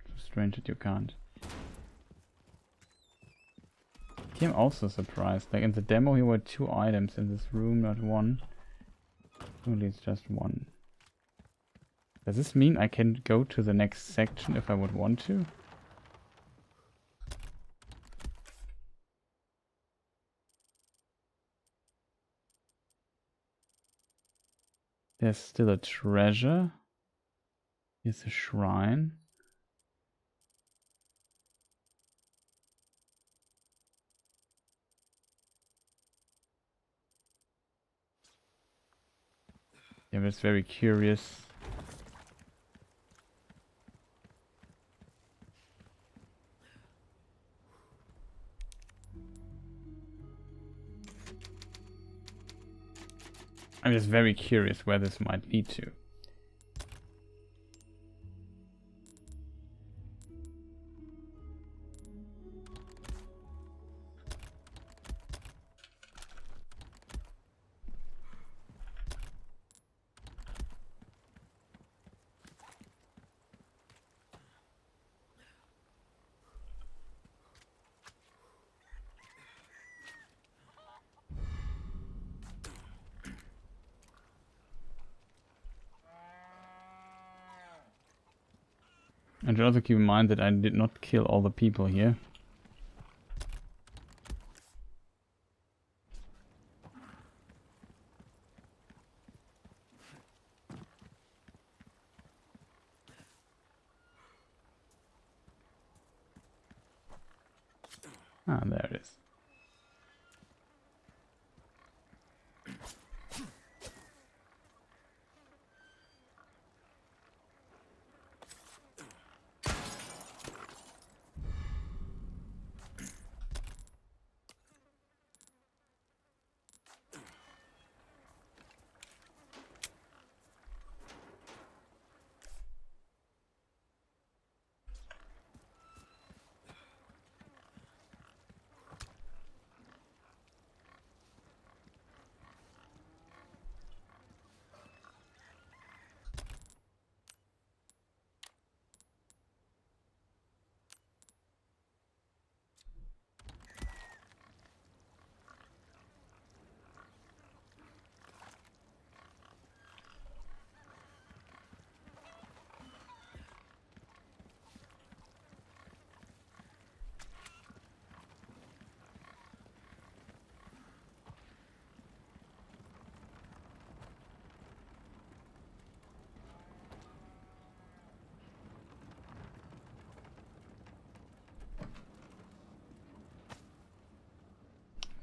So strange that you can't. Here I'm also surprised. Like in the demo here were 2 items in this room, not 1. Only it's just 1. Does this mean I can go to the next section if I would want to? There's still a treasure. Here's a shrine. Yeah, I was very curious. I'm just very curious where this might lead to. And also keep in mind that I did not kill all the people here. Ah, there it is.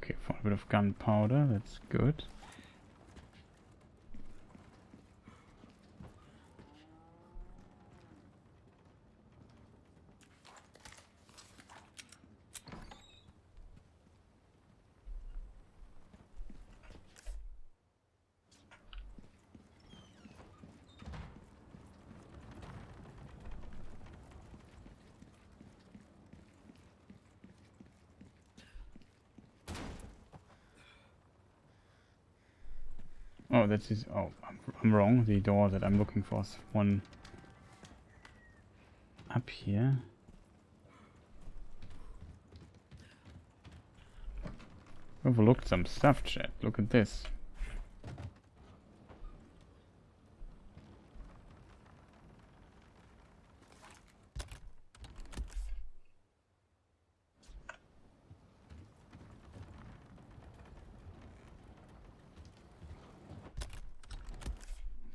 Okay, for a bit of gunpowder, that's good. Oh, that is. Oh, I'm wrong. The door that I'm looking for is one up here. Overlooked some stuff, chat. Look at this.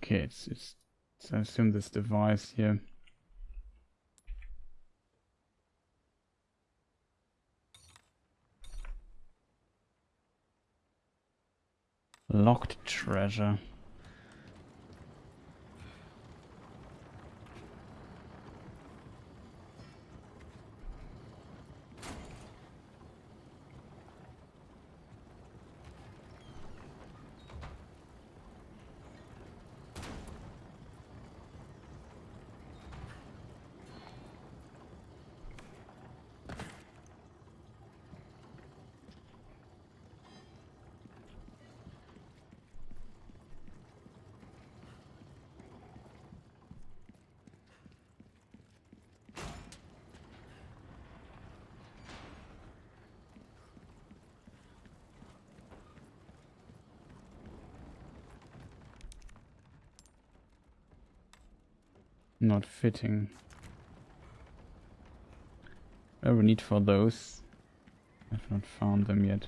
Okay, it's I assume this device here. Locked treasure. Not fitting. No need for those. I've not found them yet.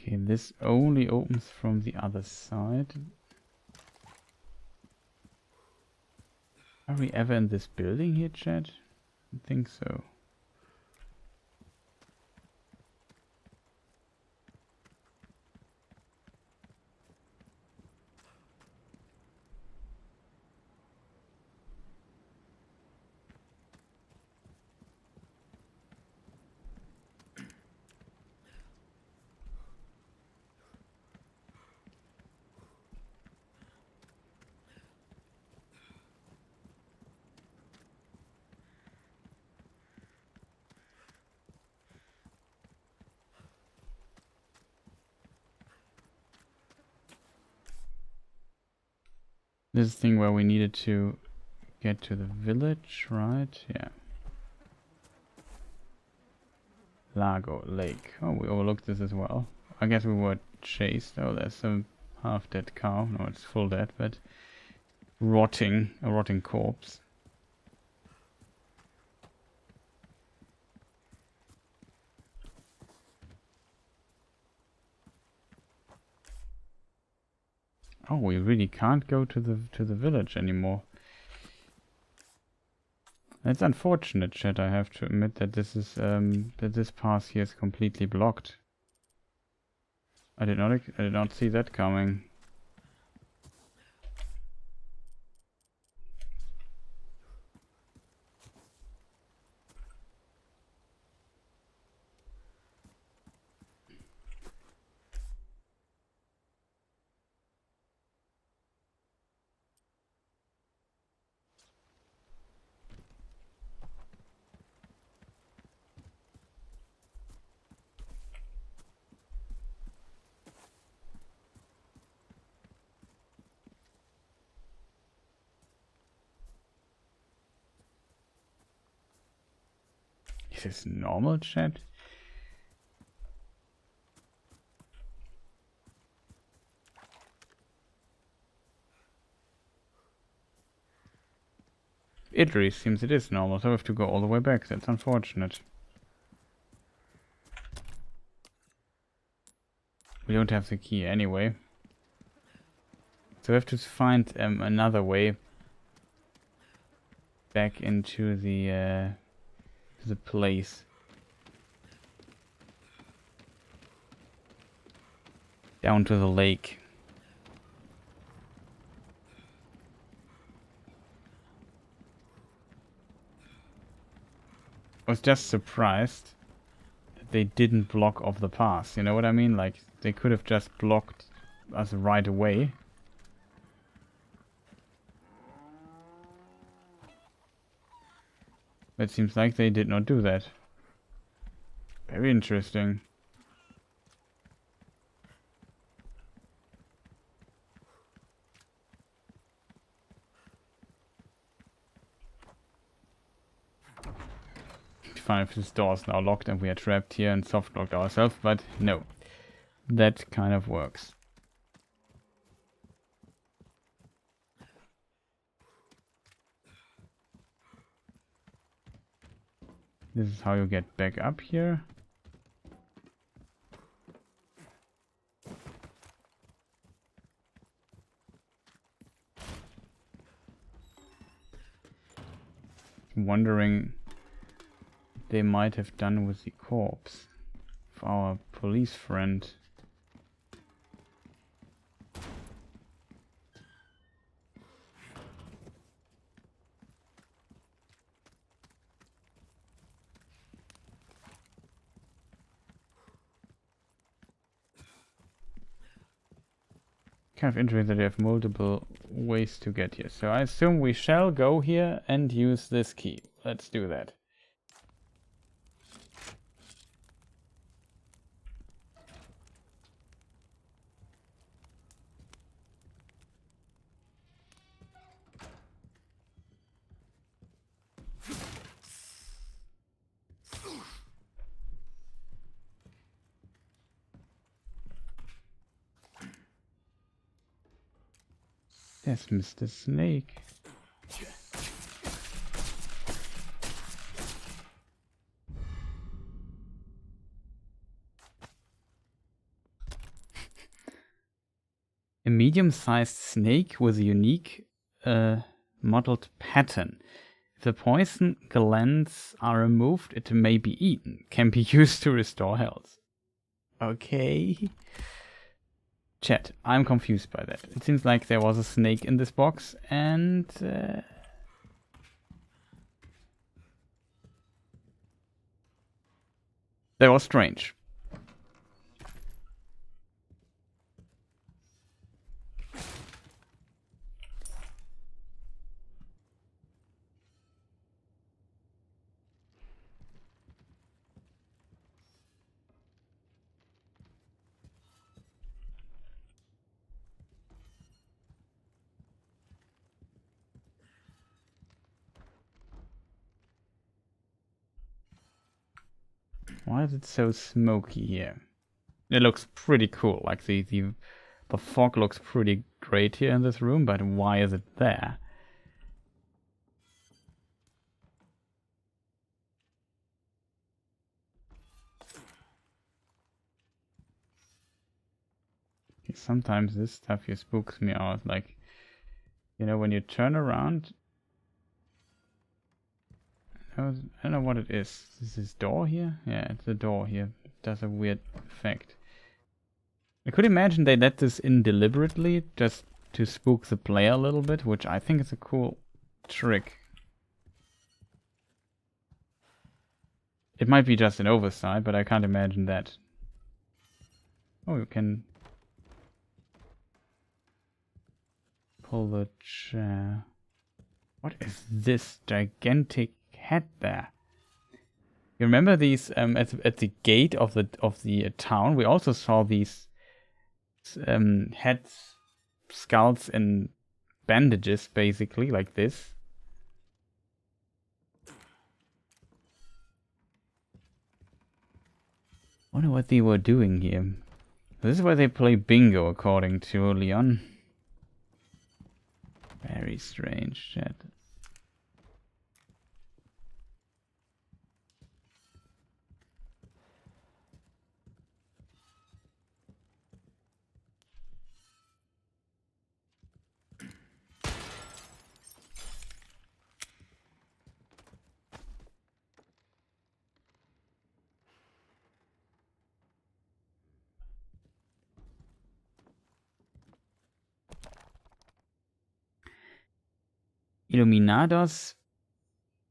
Okay, this only opens from the other side. Are we ever in this building here, Chad? I think so. This thing where we needed to get to the village, right? Yeah. Lago, lake. Oh, we overlooked this as well. I guess we were chased. Oh, there's a half-dead cow. No, it's full dead, but a rotting corpse. Oh, we really can't go to the village anymore. It's unfortunate, chat. I have to admit that this is that this path here is completely blocked. I did not see that coming. Is this normal, chat? It really seems it is normal, so I have to go all the way back. That's unfortunate. We don't have the key anyway. So we have to find another way back into the place. Down to the lake. I was just surprised that they didn't block off the path. You know what I mean? Like, they could have just blocked us right away. It seems like they did not do that. Very interesting. Fine if this door is now locked and we are trapped here and soft locked ourselves, but no. That kind of works. This is how you get back up here. Wondering what they might have done with the corpse of our police friend. Kind of interesting that you have multiple ways to get here. So I assume we shall go here and use this key. Let's do that. There's Mr. Snake. A medium-sized snake with a unique mottled pattern. If the poison glands are removed, it may be eaten. Can be used to restore health. Okay. Chat, I'm confused by that. It seems like there was a snake in this box and... that was strange. Why is it so smoky here? It looks pretty cool, like the fog looks pretty great here in this room, but why is it there? Sometimes this stuff here spooks me out, like, you know, when you turn around, I don't know what it is. Is this door here? Yeah, it's a door here. It does a weird effect. I could imagine they let this in deliberately, just to spook the player a little bit, which I think is a cool trick. It might be just an oversight, but I can't imagine that. Oh, you can pull the chair. What is this gigantic head there? You remember these at the gate of the town? We also saw these heads, skulls, and bandages, basically like this. I wonder what they were doing here. This is where they play bingo, according to Leon. Very strange chat. Illuminados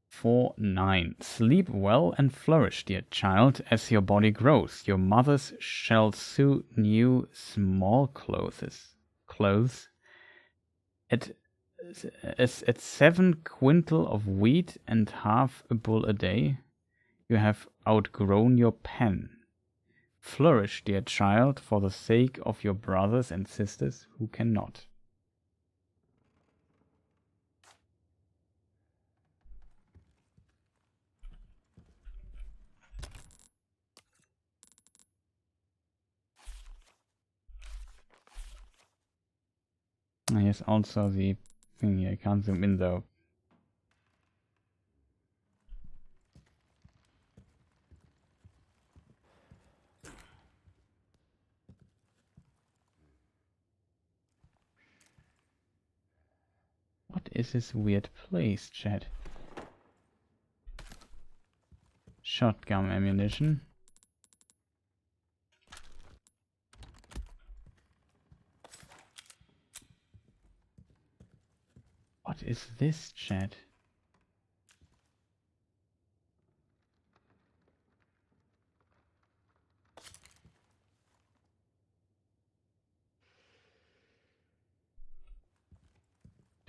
4-9. Sleep well and flourish, dear child, as your body grows. Your mothers shall sew new small clothes. At 7 quintal of wheat and half a bull a day, you have outgrown your pen. Flourish, dear child, for the sake of your brothers and sisters who cannot. Here's also the thing here. I can't zoom in though. What is this weird place, chat? Shotgun ammunition. What is this, chat?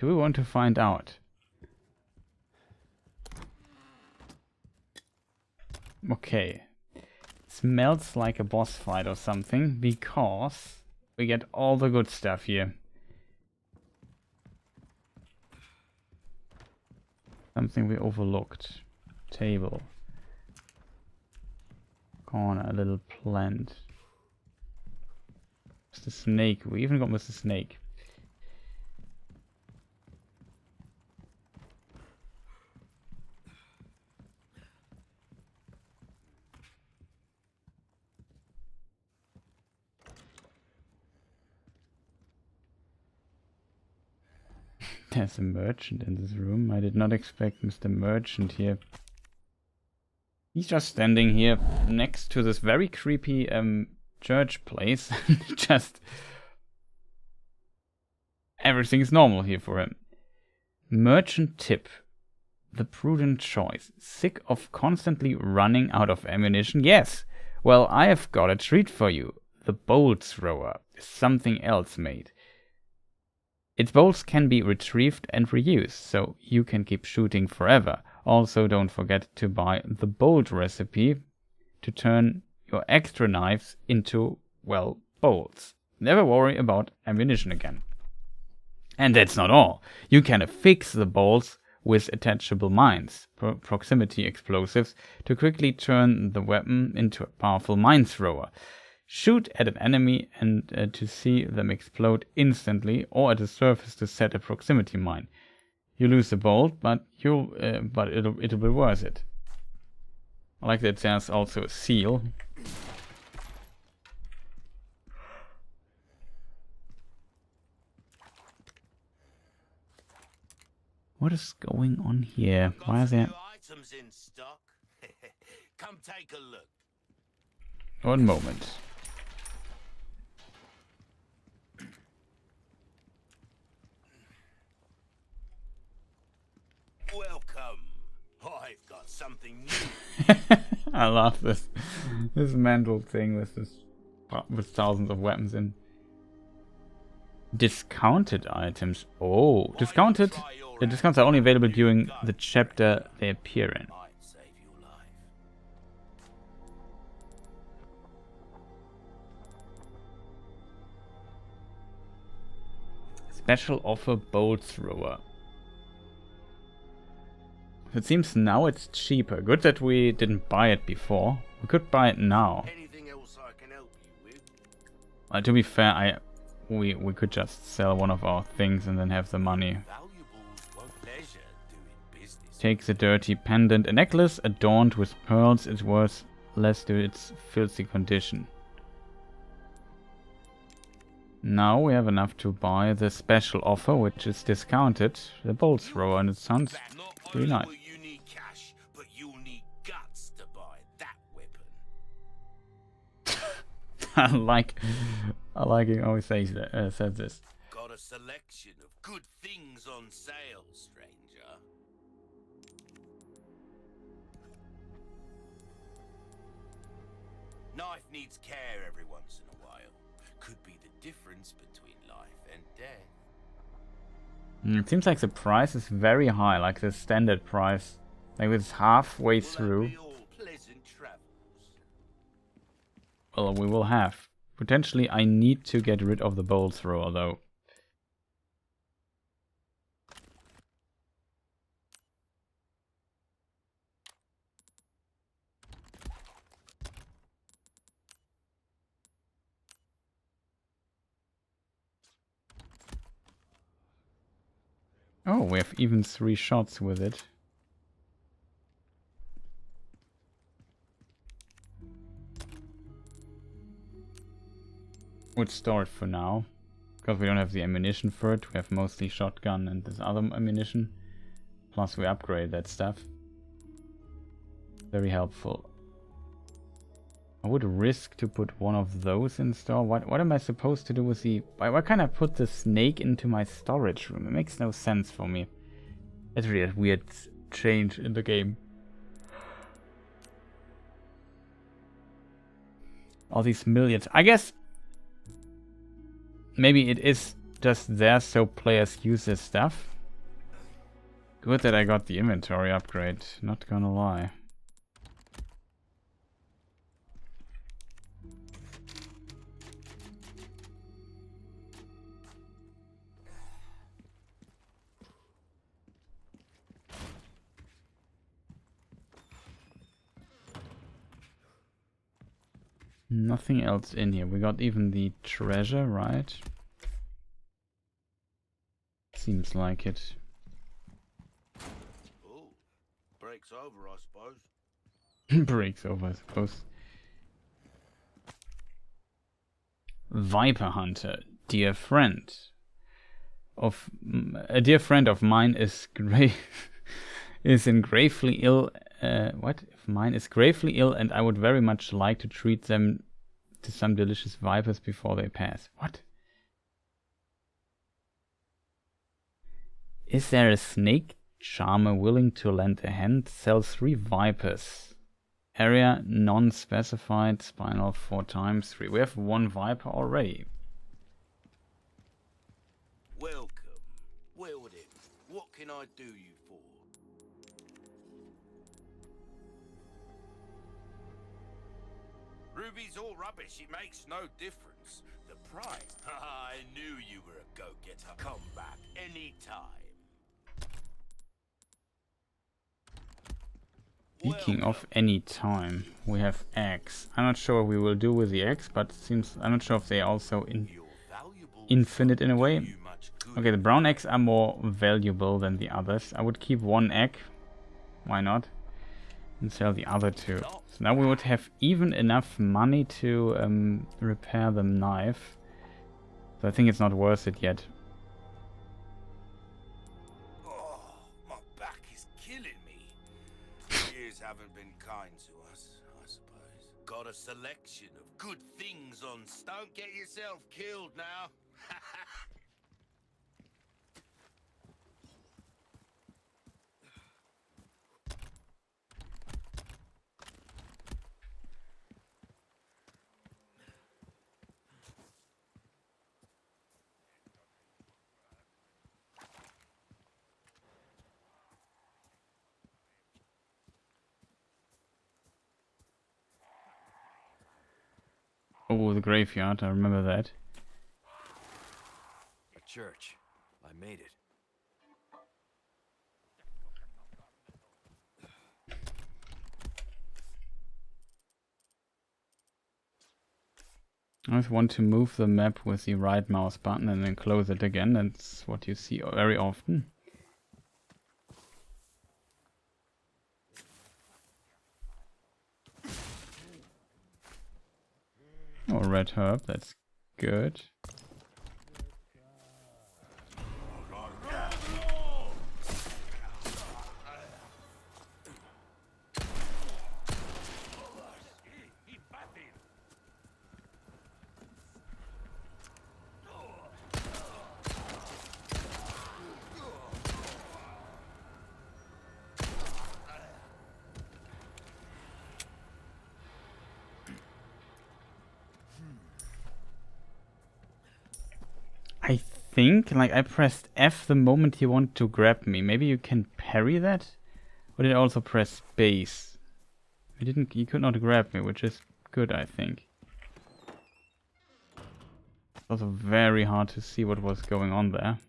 Do we want to find out? Okay. Smells like a boss fight or something, because we get all the good stuff here. Something we overlooked. Table. Corner, a little plant. Mr. Snake. We even got Mr. Snake. There's a merchant in this room. I did not expect Mr. Merchant here. He's just standing here next to this very creepy church place. Just everything is normal here for him. Merchant tip. The prudent choice. Sick of constantly running out of ammunition? Yes. Well, I have got a treat for you. The bolt thrower is something else made. Its bolts can be retrieved and reused, so you can keep shooting forever. Also, don't forget to buy the bolt recipe to turn your extra knives into, well, bolts. Never worry about ammunition again. And that's not all. You can affix the bolts with attachable mines, proximity explosives, to quickly turn the weapon into a powerful mine thrower. Shoot at an enemy and to see them explode instantly, or at a surface to set a proximity mine. You lose the bolt, but it'll be worth it. I like that there's also a seal. What is going on here? Why is there items in stock? Come take a look. One moment. Welcome. I've got something new. I love this mental thing with thousands of weapons in. Discounted items. Oh, discounted. The discounts are only available during the chapter they appear in. Special offer bolt thrower. It seems now it's cheaper. Good that we didn't buy it before. We could buy it now. Anything else I can help you with? To be fair, we could just sell one of our things and then have the money. Take the dirty pendant. A necklace adorned with pearls is worth less to its filthy condition. Now we have enough to buy the special offer, which is discounted, the bolt thrower, and it sounds really nice. You need cash, but you'll need guts to buy that weapon. I like it always says this. Got a selection of good things on sale, stranger. Knife needs care every once in a while. Could be the difference between life and death. It seems like the price is very high, like the standard price. Like it's halfway through. Well, we will have. Potentially I need to get rid of the bolt thrower though. Oh, we have even 3 shots with it. We'll store it for now, because we don't have the ammunition for it. We have mostly shotgun and this other ammunition. Plus we upgrade that stuff. Very helpful. I would risk to put one of those in store. What am I supposed to do with the... Why can't I put the snake into my storage room? It makes no sense for me. That's really a weird change in the game. All these millions. I guess... maybe it is just there so players use this stuff. Good that I got the inventory upgrade, not gonna lie. Nothing else in here. We got even the treasure, right? Seems like it. Oh, breaks over, I suppose. Breaks over, I suppose. Viper Hunter, dear friend. A dear friend of mine is gravely ill. What? If mine is gravely ill, and I would very much like to treat them to some delicious vipers before they pass. What? Is there a snake charmer willing to lend a hand? Sell 3 vipers. Area non-specified. Spinal 4 times 3. We have 1 viper already. Welcome. Well then, what can I do you for? Ruby's all rubbish. It makes no difference. The price. I knew you were a go-getter. Come back anytime. Speaking of any time, we have eggs. I'm not sure what we will do with the eggs, but it seems I'm not sure if they are also infinite in a way. Okay, the brown eggs are more valuable than the others. I would keep 1 egg. Why not? And sell the other 2. So now we would have even enough money to repair the knife. So I think it's not worth it yet. Oh, my back is killing me. Years haven't been kind to us, I suppose. Got a selection of good things on. Don't get yourself killed now. Oh, the graveyard, I remember that. A church. I made it. I always want to move the map with the right mouse button and then close it again. That's what you see very often. Oh, red herb, that's good. I think, like, I pressed F the moment he wanted to grab me. Maybe you can parry that? Or did I also press space? He could not grab me, which is good, I think. It's also very hard to see what was going on there.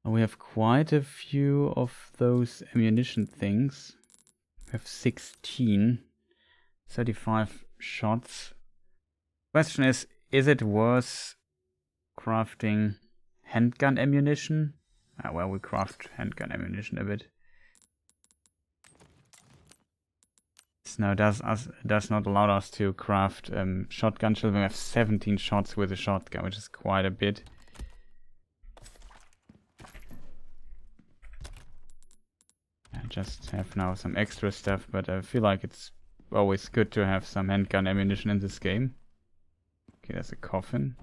We have quite a few of those ammunition things. We have 16. 35 shots. Question is it worth crafting handgun ammunition? Well, we craft handgun ammunition a bit. This now does not allow us to craft shotgun shells. We have 17 shots with a shotgun, which is quite a bit. I just have now some extra stuff, but I feel like it's always good to have some handgun ammunition in this game. Okay, there's a coffin.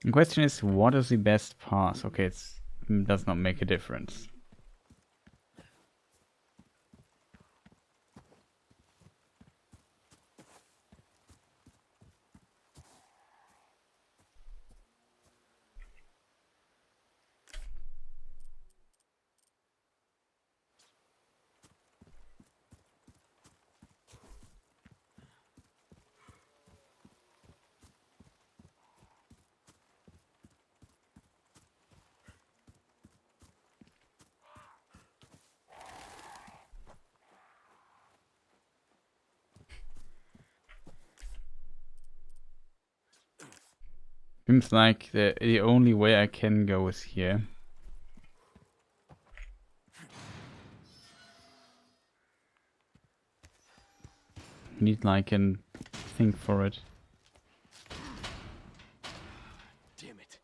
The question is, what is the best path? Okay, it does not make a difference. Seems like the only way I can go is here. Need like an think for it. Damn it.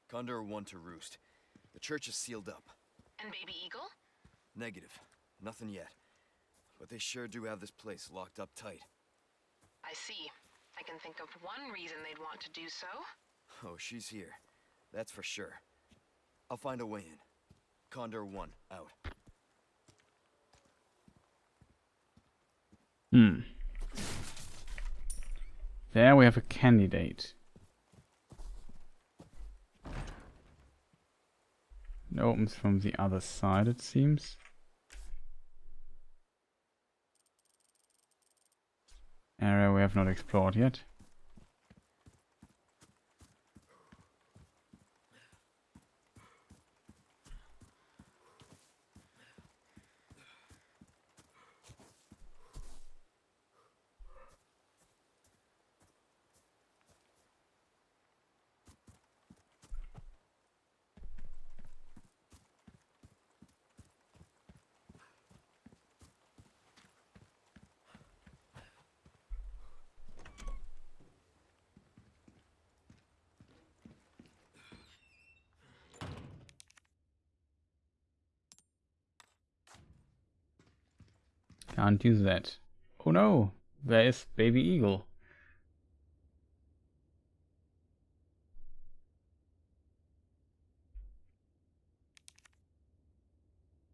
Condor 1 to Roost. The church is sealed up. And Baby Eagle? Negative. Nothing yet. But they sure do have this place locked up tight. I see. I can think of one reason they'd want to do so. Oh, she's here. That's for sure. I'll find a way in. Condor 1, out. There we have a candidate. It opens from the other side, it seems. Area we have not explored yet. Can't use that. Oh no, there is Baby Eagle.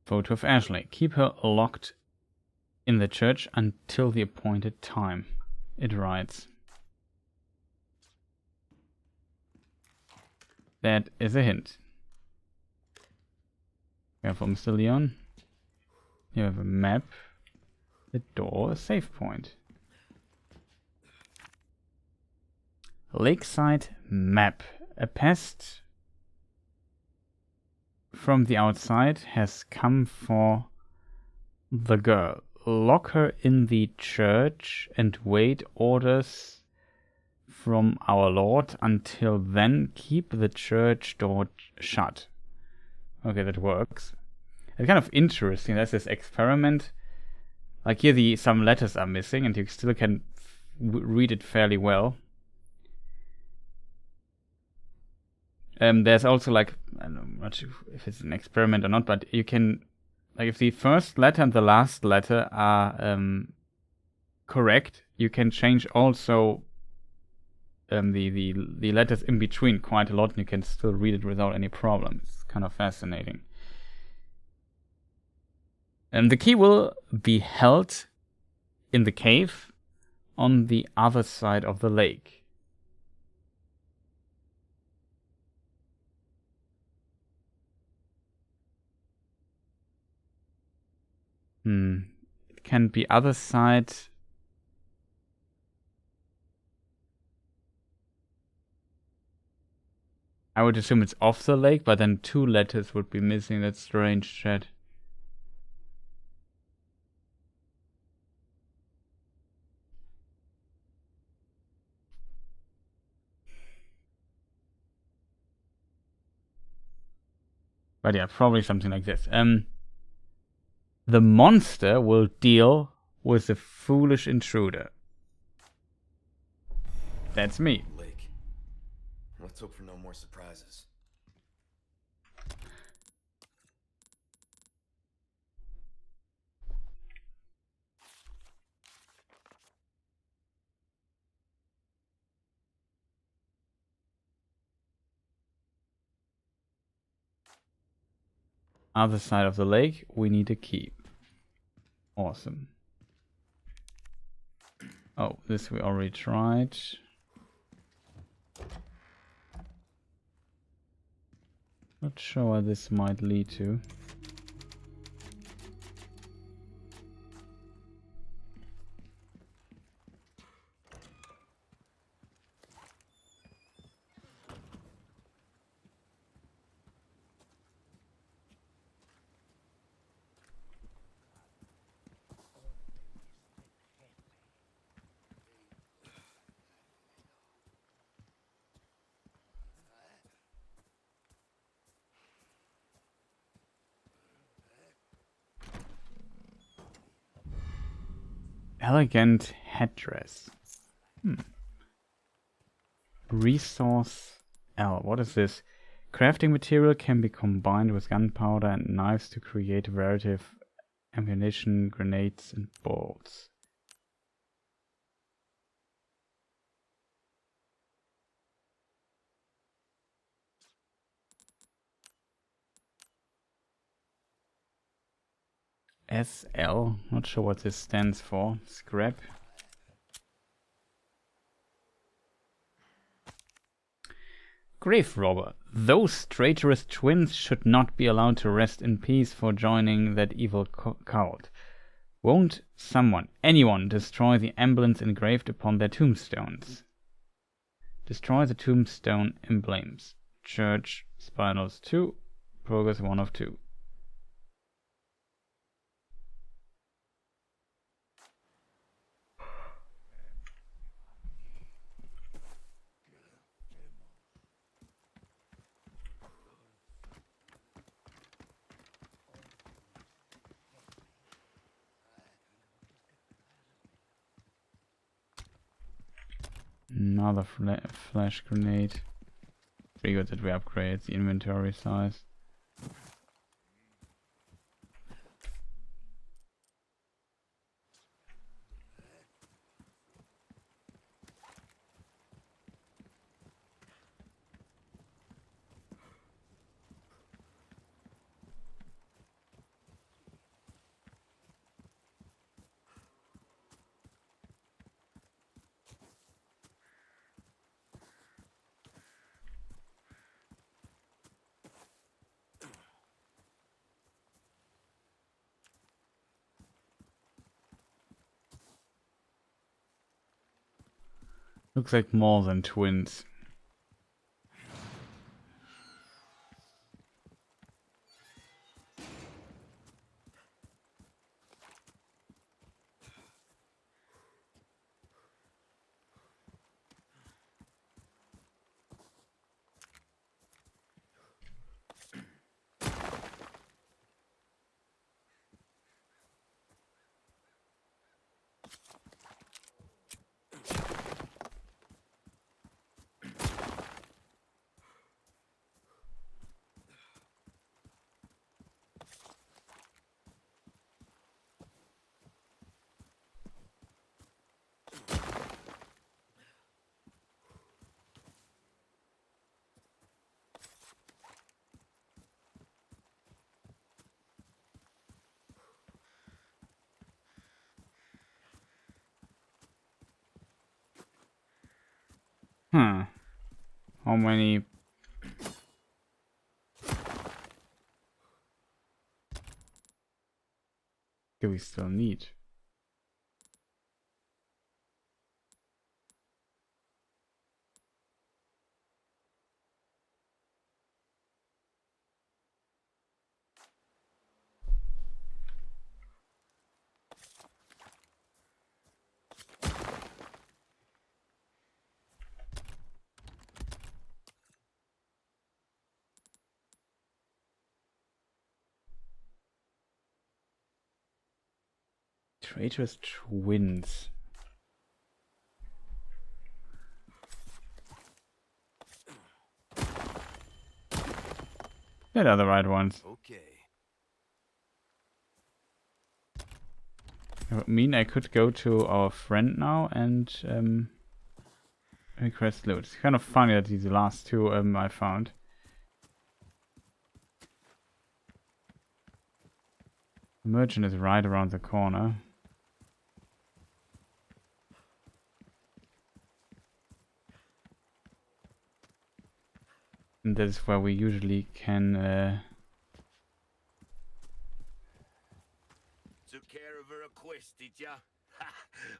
Photo of Ashley. Keep her locked in the church until the appointed time. It writes. That is a hint. We have Mr. Leon. You have a map. The door, a save point. Lakeside map. A pest from the outside has come for the girl. Lock her in the church and wait orders from our Lord. Until then, keep the church door shut. Okay, that works. It's kind of interesting. There's this experiment. Like here, some letters are missing, and you still can read it fairly well. There's also like, I'm not sure if it's an experiment or not, but you can, like, if the first letter and the last letter are correct, you can change also the letters in between quite a lot, and you can still read it without any problem. It's kind of fascinating. And the key will be held in the cave on the other side of the lake. It can be other side. I would assume it's off the lake, but then 2 letters would be missing. That's strange, chat. But yeah, probably something like this. The monster will deal with the foolish intruder. That's me. Lake. Let's hope for no more surprises. Other side of the lake, we need a key. Awesome. Oh, this we already tried. Not sure where this might lead to. Elegant headdress. Resource L. What is this? Crafting material can be combined with gunpowder and knives to create a variety of ammunition, grenades, and bolts. SL. Not sure what this stands for. Scrap. Grave robber. Those traitorous twins should not be allowed to rest in peace for joining that evil cult. Won't someone, anyone, destroy the emblems engraved upon their tombstones? Destroy the tombstone emblems. Church, Spinals 2, Progress 1 of 2. Another flash grenade. Pretty good that we upgrade the inventory size. Looks like more than twins. How many do we still need? Traitorous twins. That are the right ones. Okay. I mean, I could go to our friend now and request loot. It's kind of funny that these last two I found. Merchant is right around the corner. And that's where we usually can Took care of her request, did ya?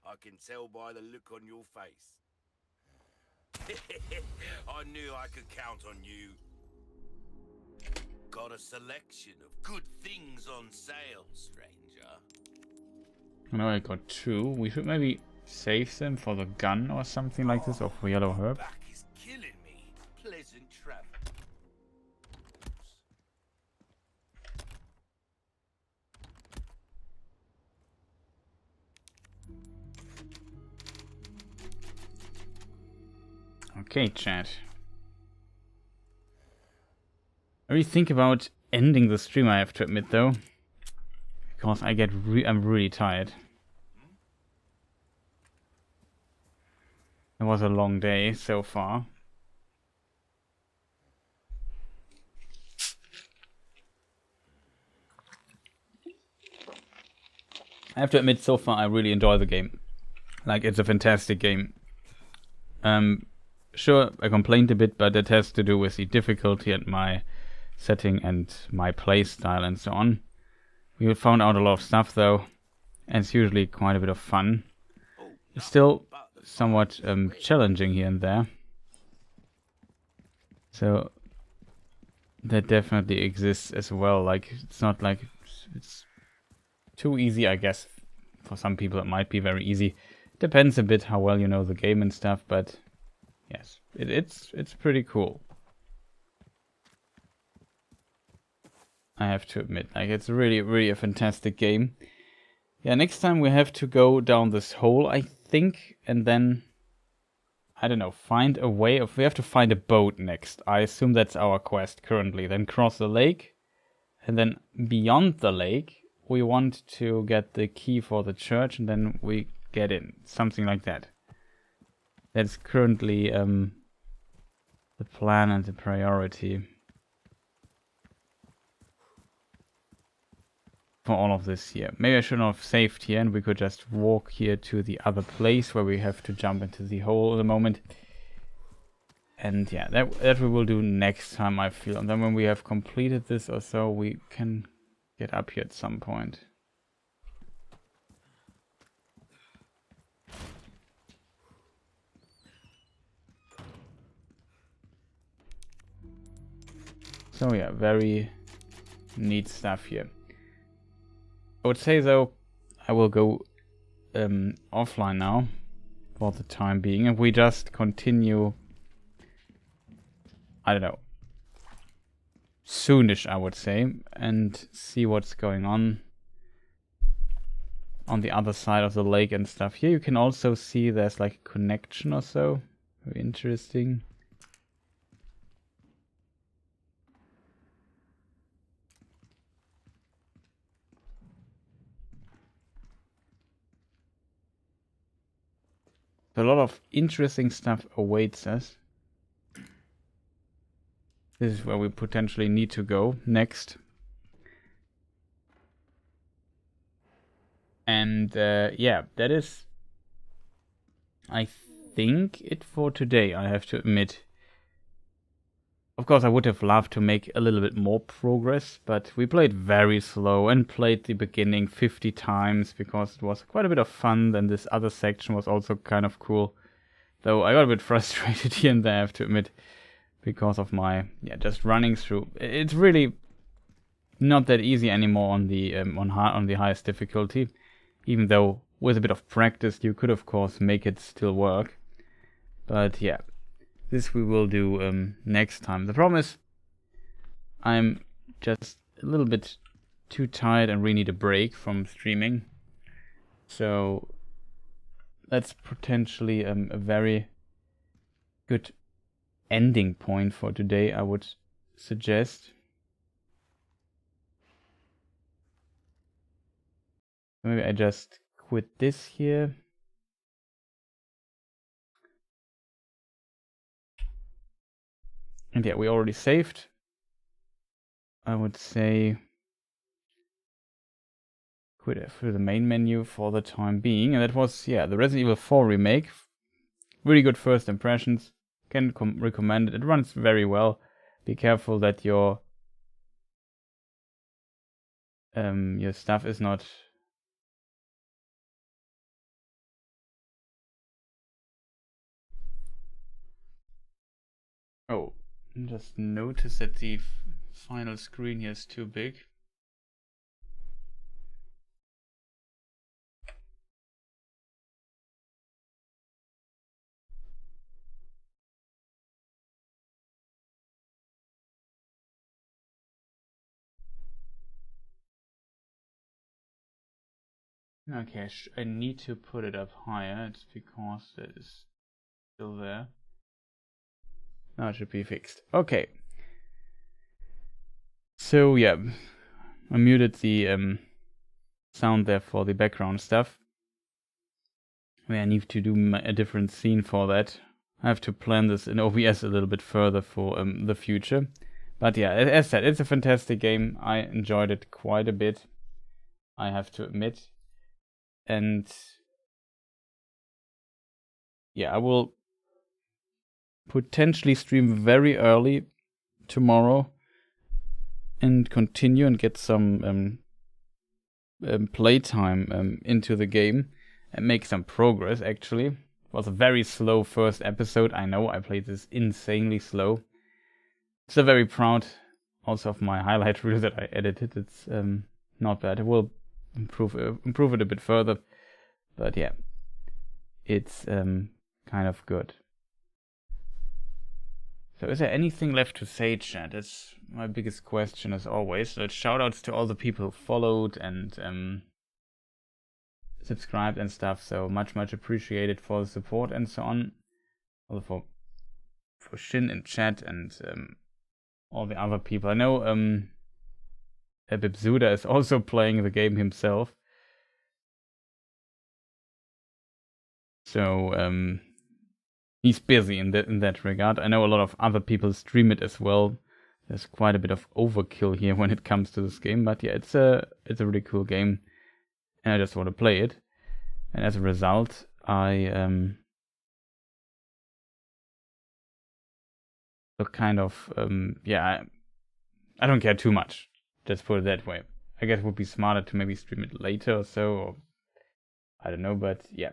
I can tell by the look on your face. I knew I could count on you. Got a selection of good things on sale, stranger. I know I got 2. We should maybe save them for the gun or something like this, or for yellow herb. Back is killing me. Pleasant travel. Okay, chat. I really think about ending the stream, I have to admit, though. Because I'm really tired. It was a long day so far. I have to admit, so far I really enjoy the game. Like, it's a fantastic game. Sure, I complained a bit, but that has to do with the difficulty and my setting and my playstyle and so on. We found out a lot of stuff though, and it's usually quite a bit of fun. It's still somewhat challenging here and there. So that definitely exists as well. Like, it's not like it's too easy, I guess. For some people it might be very easy. Depends a bit how well you know the game and stuff, but yes, it's pretty cool. I have to admit, like, it's really a fantastic game. Yeah, next time we have to go down this hole, I think, and then, I don't know, find a way of... We have to find a boat next. I assume that's our quest currently. Then cross the lake, and then beyond the lake, we want to get the key for the church, and then we get in. Something like that. That's currently the plan and the priority for all of this here. Maybe I should not have saved here and we could just walk here to the other place where we have to jump into the hole in a moment. And yeah, that we will do next time, I feel. And then when we have completed this or so, we can get up here at some point. So yeah, very neat stuff here. I would say though, I will go offline now for the time being, and we just continue, I don't know, soonish, I would say, and see what's going on the other side of the lake and stuff. Here you can also see there's like a connection or so. Very interesting. A lot of interesting stuff awaits us. This is where we potentially need to go next. And yeah, that is, I think, it for today, I have to admit. Of course, I would have loved to make a little bit more progress, but we played very slow and played the beginning 50 times because it was quite a bit of fun. Then this other section was also kind of cool. Though I got a bit frustrated here and there, I have to admit, because of my, just running through. It's really not that easy anymore on the on the highest difficulty. Even though with a bit of practice you could of course make it still work. But yeah, this we will do next time. The problem is I'm just a little bit too tired and really need a break from streaming. So that's potentially a very good ending point for today, I would suggest. Maybe I just quit this here. And yeah, we already saved. I would say quit through the main menu for the time being. And that was, yeah, the Resident Evil 4 remake. Really good first impressions. Can recommend it. It runs very well. Be careful that your stuff is not oh, just notice that the final screen here is too big. Okay, I need to put it up higher. It's because it is still there. Now it should be fixed. Okay. So yeah, I muted the sound there for the background stuff. I need to do a different scene for that. I have to plan this in OBS a little bit further for the future. But yeah, as said, it's a fantastic game. I enjoyed it quite a bit, I have to admit. And yeah, I will potentially stream very early tomorrow and continue and get some playtime into the game and make some progress. Actually, it was a very slow first episode. I know I played this insanely slow. So very proud also of my highlight reel that I edited. It's not bad. I will improve it a bit further, but yeah, it's kind of good. So is there anything left to say, chat? That's my biggest question as always. So shoutouts to all the people who followed and subscribed and stuff. So much appreciated for the support and so on. Also for Shin in chat and all the other people. I know Bibzuda is also playing the game himself. So he's busy in that regard. I know a lot of other people stream it as well. There's quite a bit of overkill here when it comes to this game, but yeah, it's a really cool game, and I just want to play it. And as a result, I look kind of yeah, I don't care too much. Just put it that way. I guess it would be smarter to maybe stream it later or so, or I don't know, but yeah.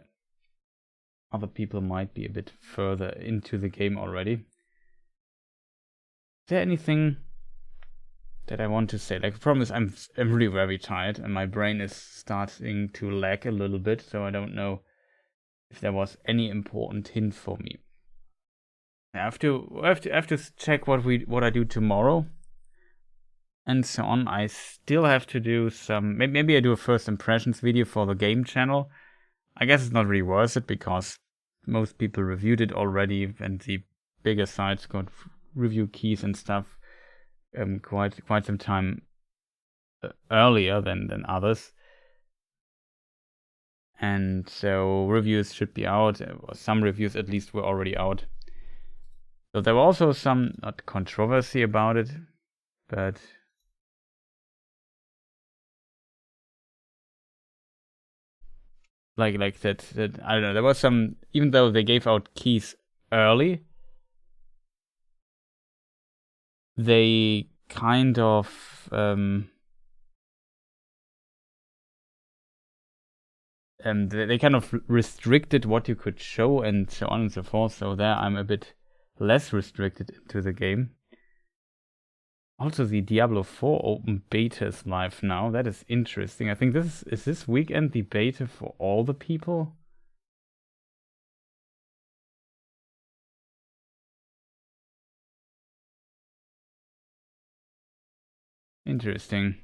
Other people might be a bit further into the game already. Is there anything that I want to say? Like, the problem is I'm really very tired and my brain is starting to lag a little bit, so I don't know if there was any important hint for me. I have to check what I do tomorrow and so on. I still have to do some. Maybe I do a first impressions video for the game channel. I guess it's not really worth it because most people reviewed it already, and the bigger sites got review keys and stuff quite some time earlier than others. And so reviews should be out. Some reviews at least were already out. So there was also some not controversy about it, but like that I don't know, there was some, even though they gave out keys early, they kind of they kind of restricted what you could show and so on and so forth. So there I'm a bit less restricted into the game. Also, the Diablo 4 open beta is live now. That is interesting. I think this weekend the beta for all the people. Interesting.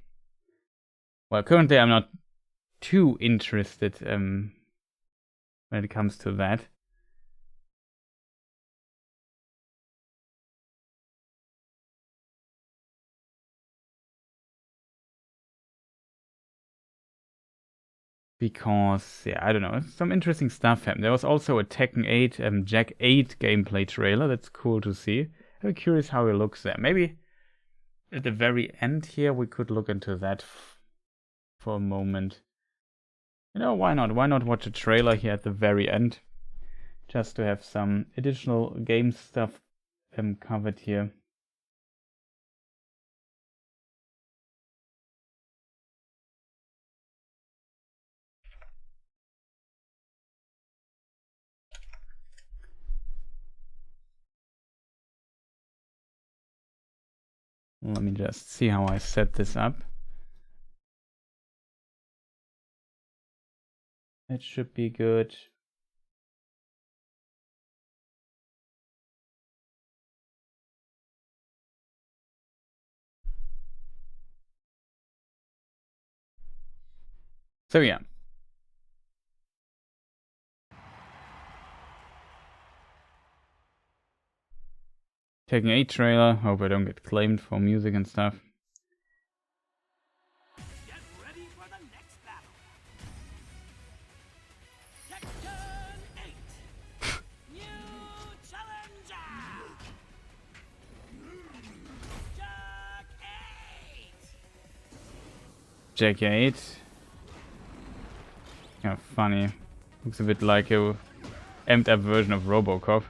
Well, currently I'm not too interested when it comes to that. Because, yeah, I don't know, some interesting stuff happened. There was also a Tekken 8 Jack 8 gameplay trailer. That's cool to see. I'm curious how it looks there. Maybe at the very end here we could look into that for a moment. You know, why not? Why not watch a trailer here at the very end? Just to have some additional game stuff covered here. Let me just see how I set this up. It should be good. So yeah. Taking a trailer. Hope I don't get claimed for music and stuff. Get ready for the next battle. Section 8. New challenger. Jack 8. Yeah, funny. Looks a bit like a amped up version of Robocop.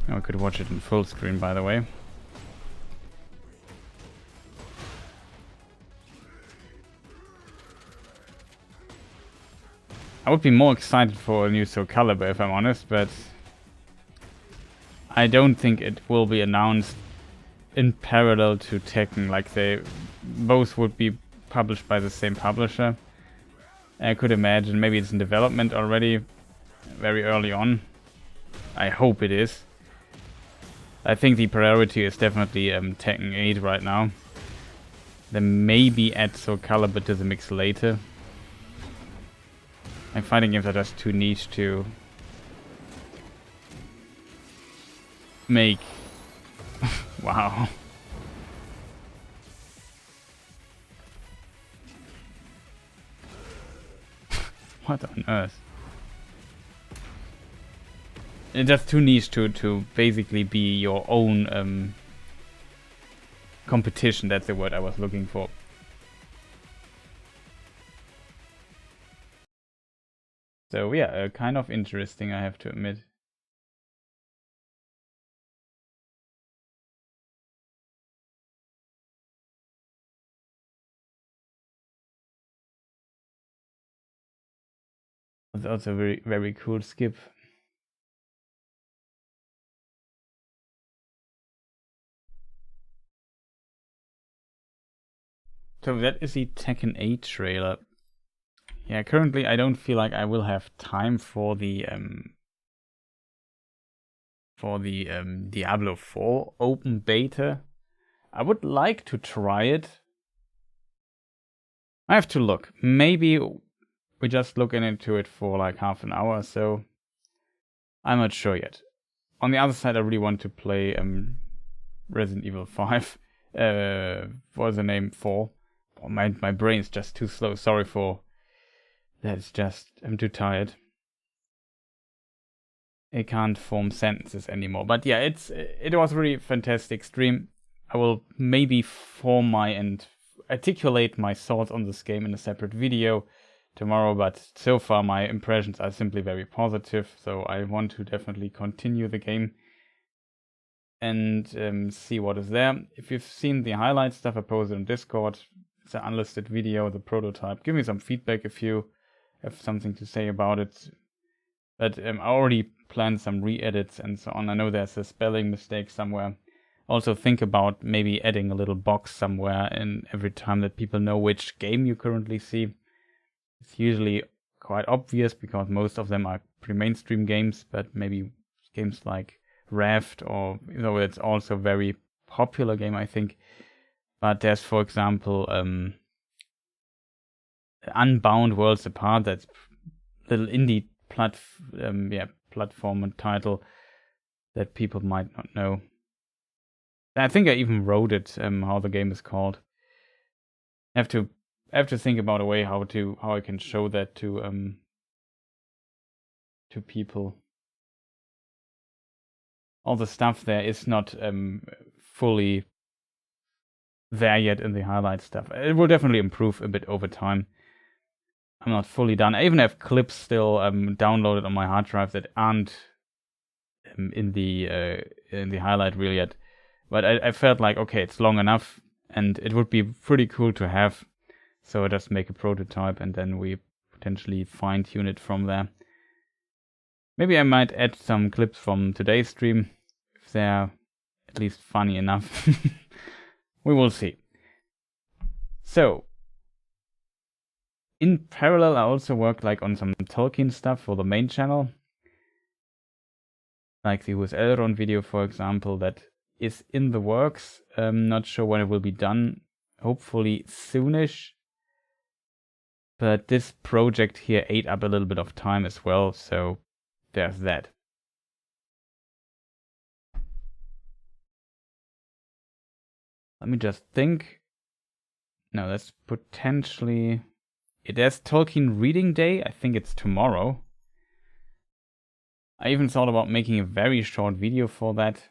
I could watch it in full screen, by the way. I would be more excited for a new Soul Calibur if I'm honest, but I don't think it will be announced in parallel to Tekken, like they both would be published by the same publisher. I could imagine maybe it's in development already very early on. I hope it is. I think the priority is definitely Tekken 8 right now. Then maybe add Soul Calibur to the mix later. Like fighting games are just too niche to make. Wow. What on earth? It's just too niche to basically be your own competition. That's the word I was looking for. So yeah, kind of interesting, I have to admit. It's also a very, very cool skip. So that is the Tekken 8 trailer. Yeah, currently I don't feel like I will have time for the Diablo 4 open beta. I would like to try it. I have to look. Maybe we just look into it for like half an hour or so. I'm not sure yet. On the other side, I really want to play Resident Evil 5. What's the name? 4. Oh, my brain's just too slow. Sorry for that. It's just I'm too tired. I can't form sentences anymore. But yeah, it was a really fantastic stream. I will maybe form my and articulate my thoughts on this game in a separate video tomorrow, but so far my impressions are simply very positive, so I want to definitely continue the game and see what is there. If you've seen the highlight stuff I posted on Discord, it's an unlisted video, the prototype. Give me some feedback if you have something to say about it. But I already planned some re-edits and so on. I know there's a spelling mistake somewhere. Also think about maybe adding a little box somewhere in every time that people know which game you currently see. It's usually quite obvious because most of them are pretty mainstream games, but maybe games like Raft, or though it's also a very popular game, I think. But there's, for example, Unbound Worlds Apart. That's little indie platform title that people might not know. I think I even wrote it, how the game is called. I have to think about a way how I can show that to people. all the stuff there is not fully there yet in the highlight stuff. It will definitely improve a bit over time. I'm not fully done. I even have clips still downloaded on my hard drive that aren't in the highlight reel yet. But I felt like, okay, it's long enough, and it would be pretty cool to have. So I just make a prototype, and then we potentially fine-tune it from there. Maybe I might add some clips from today's stream, if they're at least funny enough. We will see. So, in parallel, I also worked on some Tolkien stuff for the main channel. Like the US Elrond video, for example, that is in the works. Not sure when it will be done. Hopefully soonish. But this project here ate up a little bit of time as well, so there's that. Let me just think. No, that's potentially... There's Tolkien Reading Day. I think it's tomorrow. I even thought about making a very short video for that.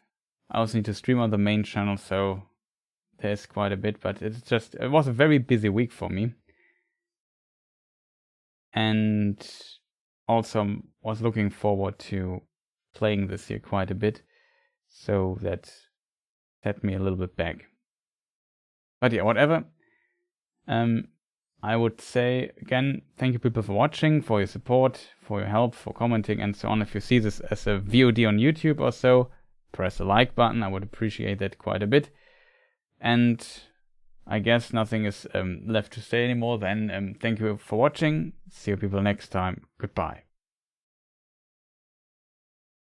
I also need to stream on the main channel, so there's quite a bit, but it was a very busy week for me. And also was looking forward to playing this year quite a bit, so that set me a little bit back. But yeah, whatever. I would say, again, thank you people for watching, for your support, for your help, for commenting and so on. If you see this as a VOD on YouTube or so, press the like button. I would appreciate that quite a bit. And I guess nothing is left to say anymore then. Thank you for watching. See you people next time. Goodbye.